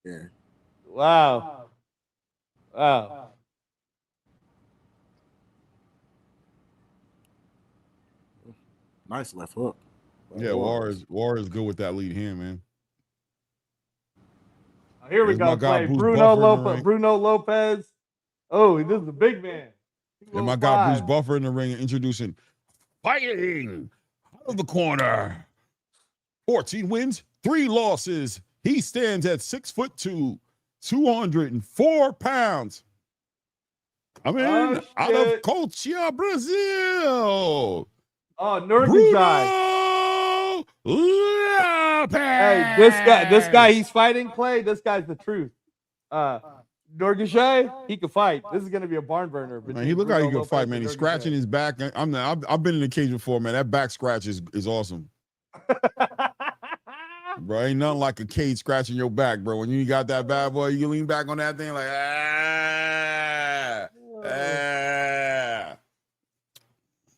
Yeah. Wow. Wow. Nice left hook. Yeah, Warriors good with that lead hand, man. Here we go. Play Bruno Lopez. Oh, this is a big man. And my guy Bruce Buffer in the ring introducing fighting out of the corner. 14 wins, 3 losses. He stands at 6'2", 204 pounds. Coming out of Cotia, Brazil. Oh, Nurgajai. Hey, this guy he's fighting, Clay. This guy's the truth. Nurgajai, he can fight. This is gonna be a barn burner. Man, he look how he can fight, man. He's scratching his back. I've been in the cage before, man. That back scratch is awesome. Bro, ain't nothing like a cage scratching your back, bro. When you got that bad boy, you lean back on that thing like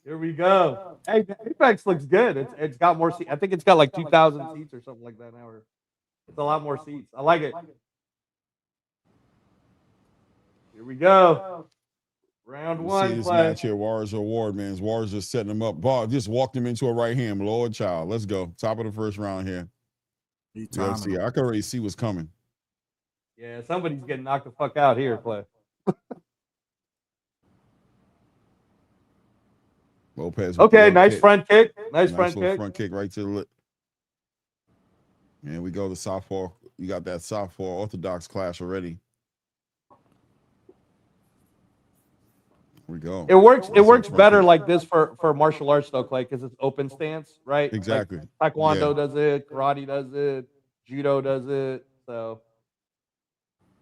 Here we go. Hey, Apex looks good. It's got more seats. I think it's got like 2,000 seats or something like that now. It's a lot more seats. I like it. Here we go. Round one. See this match here, Warriors Award, man. Warriors just setting him up. Bob just walked him into a right hand. Lord child. Let's go. Top of the first round here. Let's see. I can already see what's coming. Yeah, somebody's getting knocked the fuck out here, Clay. Lopez. Okay, nice front kick. Nice front kick. Front kick right to the lip. And we go to southpaw. You got that southpaw orthodox clash already. We go. It works. It works better like this for martial arts though, Clay, because it's open stance, right? Exactly. Like Taekwondo does it, karate does it, judo does it. So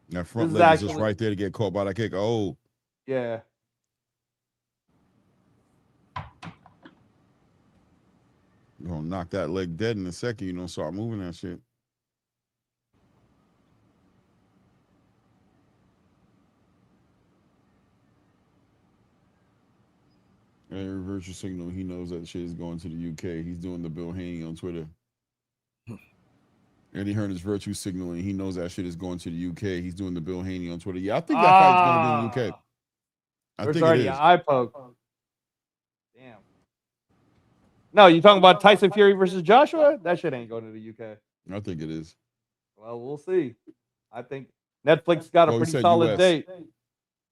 that front leg is just right there to get caught by that kick. Oh, yeah. You're gonna knock that leg dead in a second. You don't start moving that shit. Every virtue signal, he knows that shit is going to the UK. He's doing the Bill Haney on Twitter. And he heard his virtue signal, and he knows that shit is going to the UK. He's doing the Bill Haney on Twitter. Yeah, I think that fight's going to be in the UK. I think it is. Eye poke. Damn. No, you talking about Tyson Fury versus Joshua? That shit ain't going to the UK. I think it is. Well, we'll see. I think Netflix got a pretty solid date.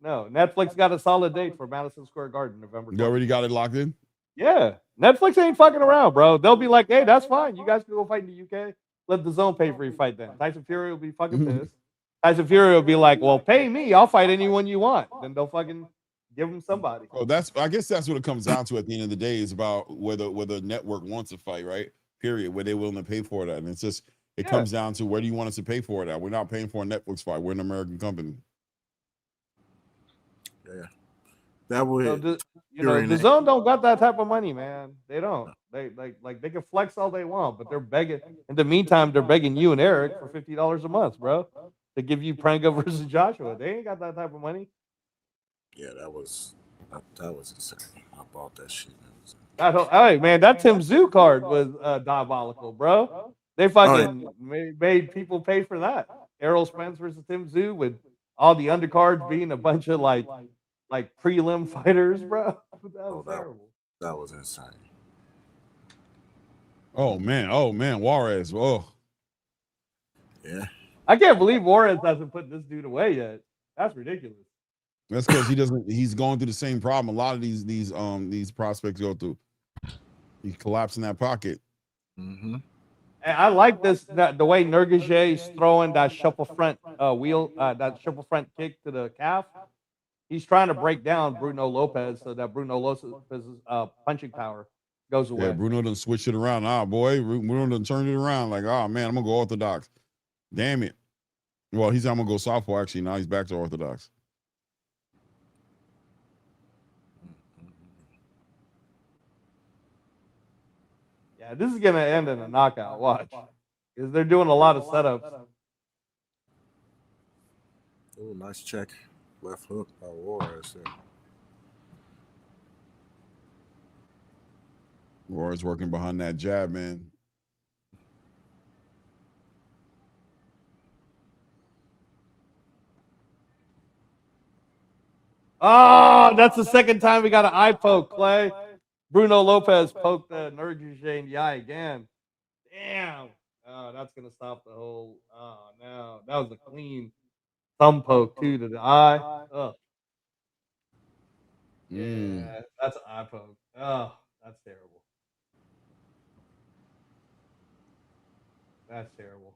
No, Netflix got a solid date for Madison Square Garden, November 20th. You already got it locked in? Yeah. Netflix ain't fucking around, bro. They'll be like, hey, that's fine. You guys can go fight in the UK. Let the zone pay for your fight then. Tyson Fury will be fucking pissed. Tyson Fury will be like, well, pay me. I'll fight anyone you want. Then they'll fucking give him somebody. Oh, I guess that's what it comes down to at the end of the day is about whether a network wants a fight, right? Period. Where they're willing to pay for that. And it's just, it comes down to where do you want us to pay for that? We're not paying for a Netflix fight. We're an American company. Yeah. That would the zone don't got that type of money, man. They don't. They they can flex all they want, but they're begging. In the meantime, they're begging you and Eric for $50 a month, bro, to give you Pranga versus Joshua. They ain't got that type of money. Yeah, that was insane. I bought that shit. Hey, man, that Tim Zoo card was diabolical, bro. They fucking made people pay for that. Errol Spence versus Tim Zoo with all the undercards being a bunch of like prelim fighters, bro. That was terrible. That was insane. Oh man, Juarez. Oh. Yeah. I can't believe Juarez hasn't put this dude away yet. That's ridiculous. That's because he's going through the same problem a lot of these prospects go through. He's collapsing that pocket. Mm-hmm. And I like the way Nurgajay is throwing that shuffle front that shuffle front kick to the calf. He's trying to break down Bruno Lopez so that Bruno Lopez's punching power goes away. Yeah, Bruno done switched it around. Boy, Bruno done turned it around. Like, man, I'm gonna go orthodox. Damn it. Well, I'm gonna go southpaw. Actually, now he's back to orthodox. Yeah, this is gonna end in a knockout. Watch, because they're doing a lot of setups. Oh, nice check. Left hook by Juarez there. Juarez working behind that jab, man. Oh, that's the second time we got an eye poke, Clay. Bruno Lopez poked Nurkic in the eye again. Damn. Oh, that's going to stop the whole. Oh, no. That was a clean thumb poke, too, to the eye. Oh. Yeah, that's an eye poke. Oh, that's terrible. That's terrible.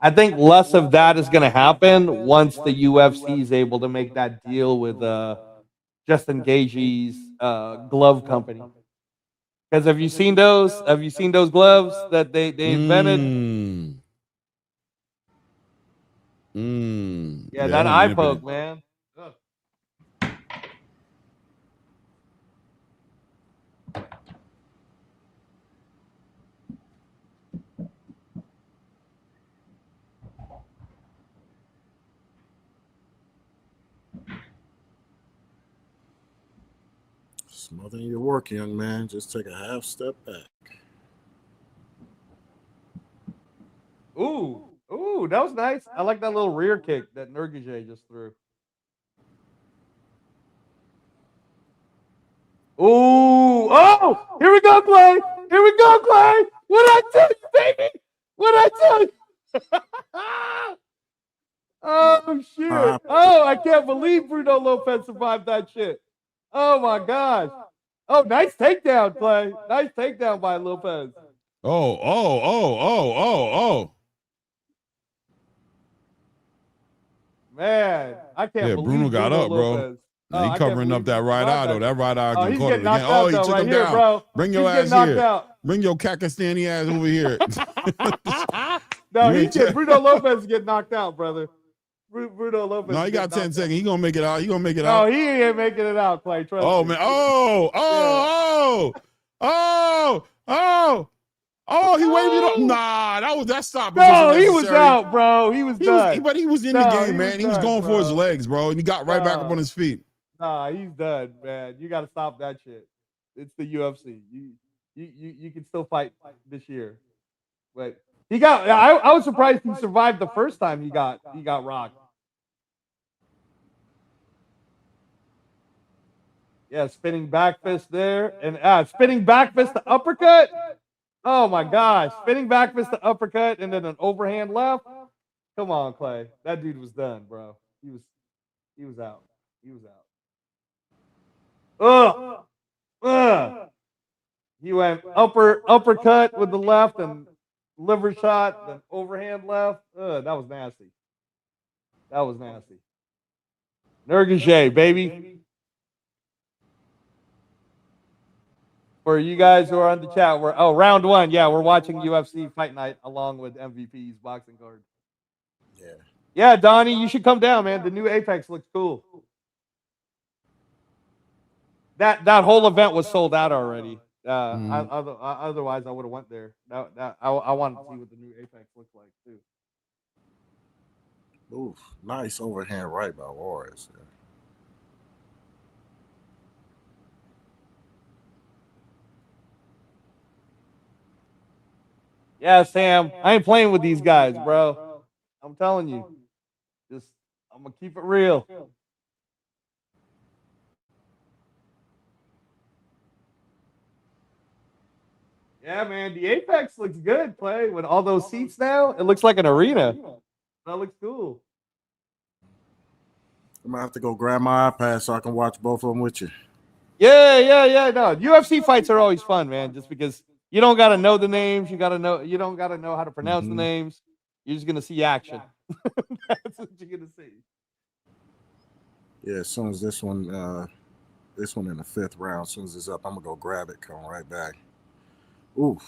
I think less of that is going to happen once the UFC is able to make that deal with Justin Gaethje's glove company. Because have you seen those? Have you seen those gloves that they invented? Yeah, that eye poke, man. Ugh. Smothering your work, young man. Just take a half step back. Ooh, that was nice. I like that little rear kick that Nurkic just threw. Ooh, oh, here we go, Clay. Here we go, Clay. What I tell you, baby? What I tell you? Oh, shit. Oh, I can't believe Bruno Lopez survived that shit. Oh, my gosh. Oh, nice takedown, Clay. Nice takedown by Lopez. Oh. Man, I can't believe Bruno got up, Lopez. bro. He covering up that right eye, though. That right eye can he's caught it getting again. knocked out, He though, took right him here, down. bro. Bring your He's ass getting here. knocked out. Bring your Kakistani ass over here. No, Bruno Lopez is getting knocked out, brother. Bruno Lopez. No, he got 10 seconds. He gonna make it out. No, he ain't making it out, Clay. Trust me. Oh, man. He waved it up. Nah, that stop. No, he was out, bro. He was done. But he was in the game, man. He was going for his legs, bro. And he got right back up on his feet. Nah, he's done, man. You got to stop that shit. It's the UFC. You can still fight this year. But he got. I was surprised he survived the first time he got rocked. Yeah, spinning back fist there, and spinning back fist to uppercut. Oh my gosh, spinning back fist to uppercut, and then an overhand left. Come on, Clay. That dude was done, bro. He was out. He was out. He went uppercut with the left and liver shot, then overhand left. That was nasty. That was nasty. Nurkic, baby. For you guys who are on the chat, round one. Yeah, we're watching UFC Fight Night along with MVP's boxing card. Yeah, Donnie, you should come down, man. The new Apex looks cool. That whole event was sold out already. Otherwise, I would have went there. I wanted to see what the new Apex looks like too. Oof, nice overhand right by Juarez. Yeah, Sam, I ain't playing with these guys, bro. I'm telling you. I'm going to keep it real. Yeah, man, the Apex looks good, Clay. With all those seats now, it looks like an arena. That looks cool. I'm going to have to go grab my iPad so I can watch both of them with you. Yeah. No, UFC fights are always fun, man, just because you don't got to know the names. You don't got to know how to pronounce the names. You're just going to see action. That's what you're going to see. Yeah, as soon as this one This one in the 5th round. As soon as it's up, I'm gonna go grab it. Come right back. Oof.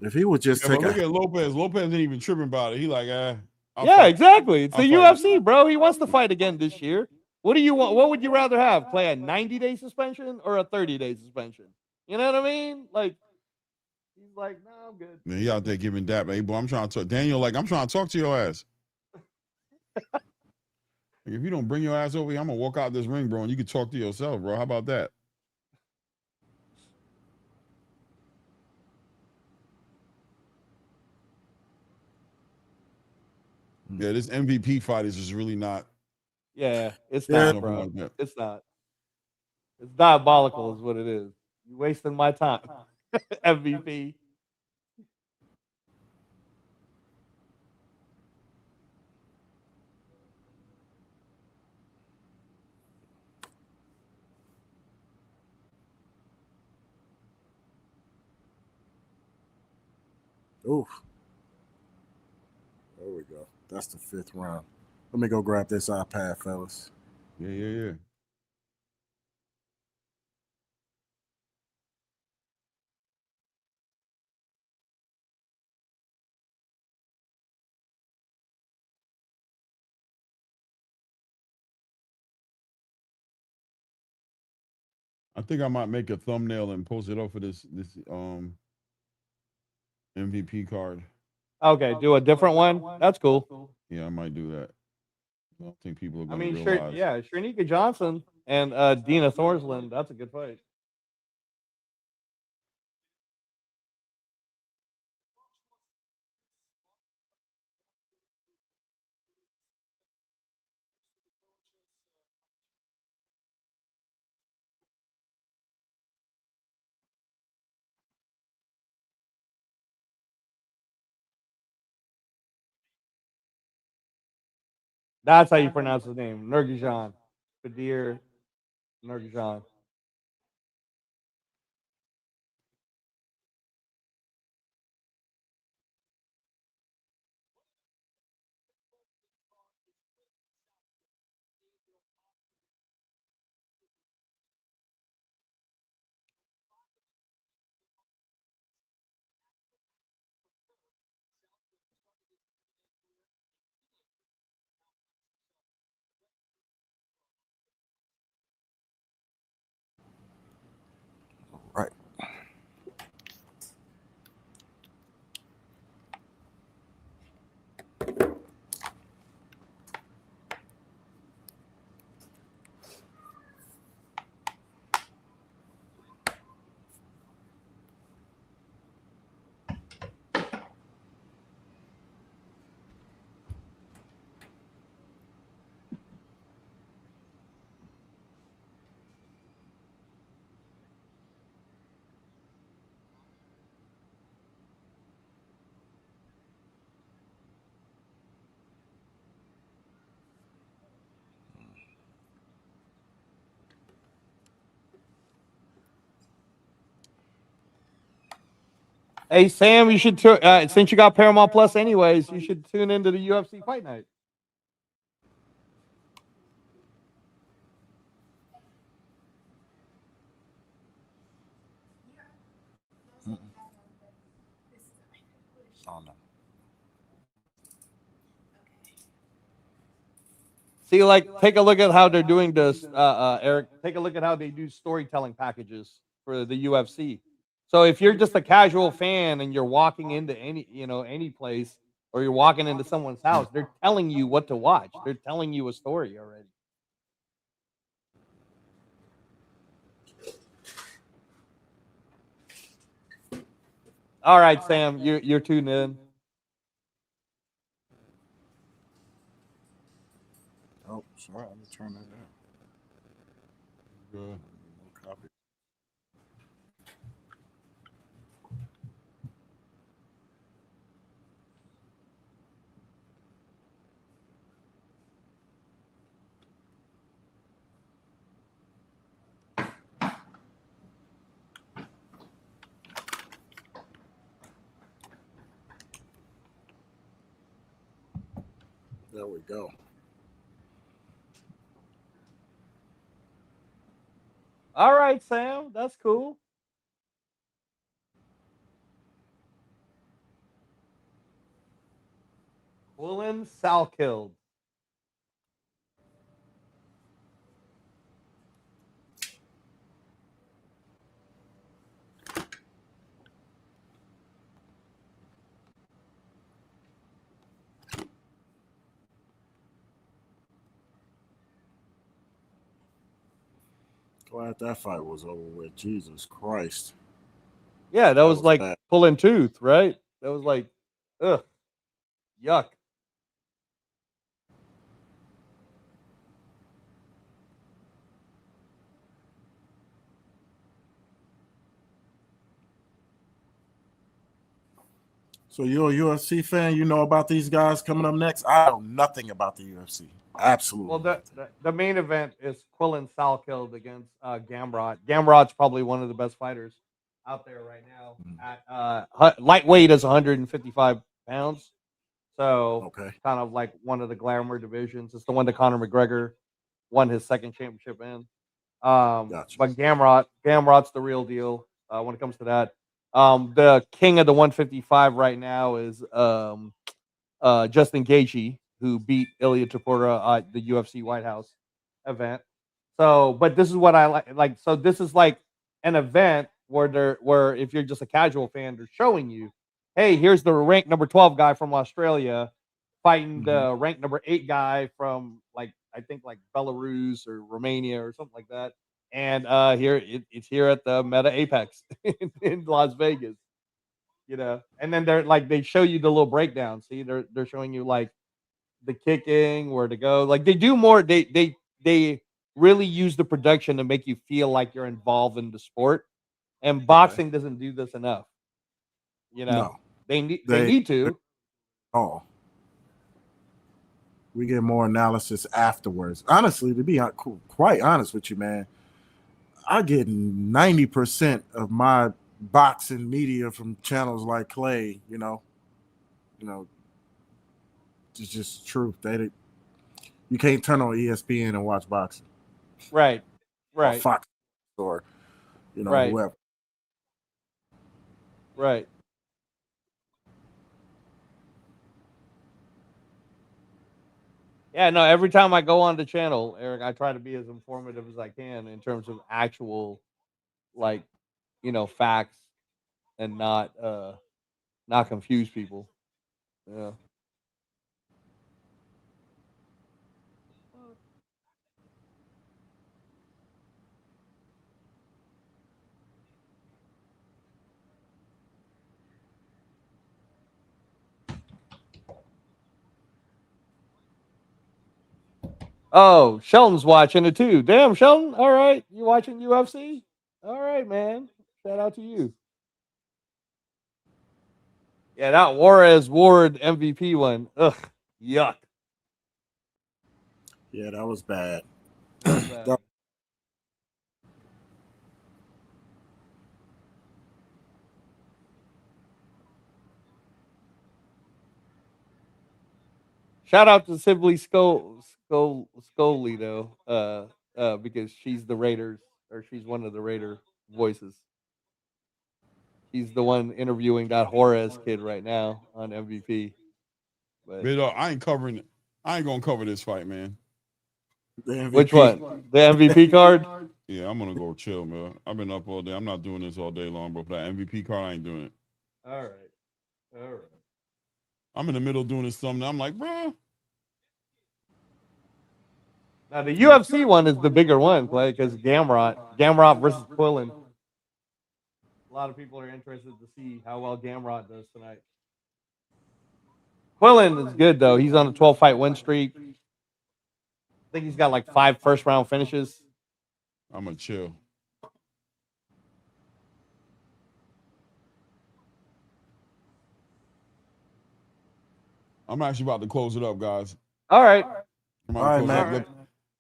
If he would just take look at Lopez. Lopez ain't even tripping about it. He like, exactly. It's the I'll fight. UFC, bro. He wants to fight again this year. What do you want? What would you rather have? Play a 90-day suspension or a 30-day suspension? You know what I mean? Like, he's like, no, I'm good. Man, he out there giving that, man. Boy, I'm trying to talk. Daniel, like, I'm trying to talk to your ass. Like, if you don't bring your ass over here, I'm gonna walk out this ring, bro, and you can talk to yourself, bro. How about that? Yeah, this MVP fight is just really not. Yeah, it's not, bro. Like it's not. It's diabolical, is what it is. You're wasting my time. MVP. Oof. There we go. That's the 5th round. Let me go grab this iPad, fellas. Yeah. I think I might make a thumbnail and post it up for this MVP card. Okay, do a different one. That's cool. Yeah, I might do that. I don't think people are I going to mean, realize. Shernika Johnson and Dina Thorsland. That's a good fight. That's how you pronounce his name, Nurgajan. Badir Nurgajan. Right. Hey Sam, you should since you got Paramount Plus anyways, you should tune into the UFC Fight Night. Oh no. See, like, take a look at how they're doing this, Eric. Take a look at how they do storytelling packages for the UFC. So if you're just a casual fan and you're walking into any place, or you're walking into someone's house, they're telling you what to watch. They're telling you a story already. All right, Sam, you're tuned in. Oh, sorry. Let me turn that down. Good. No copy. There we go. All right, Sam. That's cool. Quillen Salkild. Glad that fight was over with. Jesus Christ. Yeah, that was like bad. pulling tooth, right? That was like, ugh, yuck. So you're a UFC fan? You know about these guys coming up next? I know nothing about the UFC. Absolutely. Well, the main event is Quillen Salkild against Gamrot. Gamrot's probably one of the best fighters out there right now. At lightweight is 155 pounds, so kind of like one of the glamour divisions. It's the one that Conor McGregor won his second championship in. But Gamrot's the real deal when it comes to that. The king of the 155 right now is Justin Gaethje, who beat Ilya Topuria at the UFC White House event. So, but this is what I like. So this is like an event where if you're just a casual fan, they're showing you, hey, here's the ranked number 12 guy from Australia fighting the ranked number 8 guy from I think Belarus or Romania or something like that. And here it's here at the Meta Apex in Las Vegas. You know, and then they show you the little breakdown. See, they're showing you like the kicking, where to go. Like they do more. They really use the production to make you feel like you're involved in the sport. And boxing doesn't do this enough. You know, they need to. Oh, we get more analysis afterwards. Honestly, to be quite honest with you, man, I get 90% of my boxing media from channels like Clay. You know, it's just truth. You can't turn on ESPN and watch boxing. Right. Or Fox or whoever. Right. Yeah, no, every time I go on the channel, Eric, I try to be as informative as I can in terms of actual facts and not confuse people. Yeah. Oh, Sheldon's watching it too. Damn, Sheldon. All right. You watching UFC? All right, man. Shout out to you. Yeah, that Juarez Ward MVP one. Ugh, yuck. Yeah, that was bad. Shout out to Sibley Scully though, because she's the Raiders, or she's one of the Raider voices. He's the one interviewing that Juarez kid right now on MVP. But I ain't covering it. I ain't gonna cover this fight, man. Which one? The MVP card? Yeah, I'm gonna go chill, man. I've been up all day. I'm not doing this all day long, bro. For that MVP card, I ain't doing it. All right. I'm in the middle doing this something. I'm like, bro. Now the UFC one is the bigger one, Clay, because Gamrot versus Quillen. A lot of people are interested to see how well Gamrot does tonight. Quillen is good though. He's on a 12-fight win streak. I think he's got like 5 first-round finishes. I'm gonna chill. I'm actually about to close it up, guys. All right. All right, man.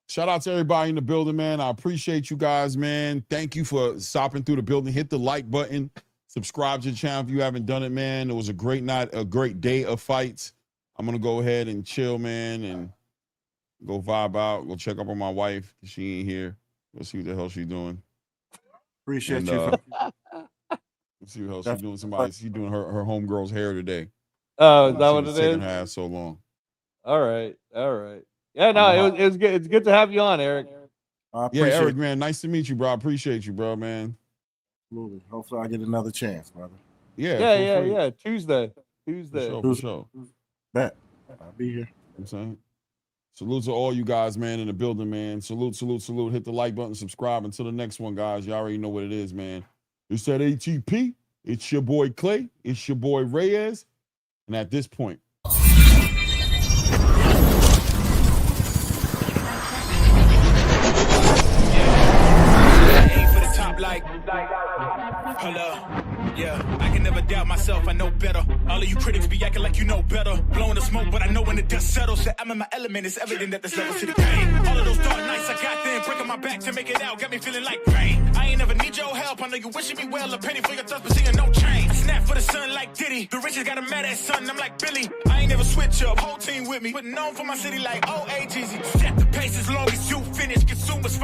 Shout out to everybody in the building, man. I appreciate you guys, man. Thank you for stopping through the building. Hit the like button. Subscribe to the channel if you haven't done it, man. It was a great night, a great day of fights. I'm gonna go ahead and chill, man, and go vibe out. Go check up on my wife. She ain't here. Go see what the hell she's doing. Appreciate And, you. see what else she's doing. She's doing her homegirl's hair today. Oh, is that what it taking is? her ass so long. All right. Yeah, no, it was good. It's good to have you on, Eric. Yeah, Eric, man, nice to meet you, bro. I appreciate you, bro, man. Absolutely. Hopefully, I get another chance, brother. Yeah. Tuesday. For sure. Bet. I'll be here. I'm saying. Salute to all you guys, man, in the building, man. Salute. Hit the like button, subscribe. Until the next one, guys. You already know what it is, man. It's that ATP. It's your boy Clay. It's your boy Reyes. And at this point, aim for the top like, hold up. Yeah, I can never doubt myself, I know better. All of you critics be acting like you know better. Blowing the smoke, but I know when the dust settles. That I'm in my element, it's evident that there's levels to the game. All of those dark nights I got there, breaking my back to make it out, got me feeling like rain. I ain't never need your help, I know you wishing me well. A penny for your thoughts, but seeing no change. I snap for the sun like Diddy. The riches got a mad ass son, I'm like Billy. I ain't never switch up, whole team with me. But known for my city like OAGZ. Set the pace as long as you finish, consumers find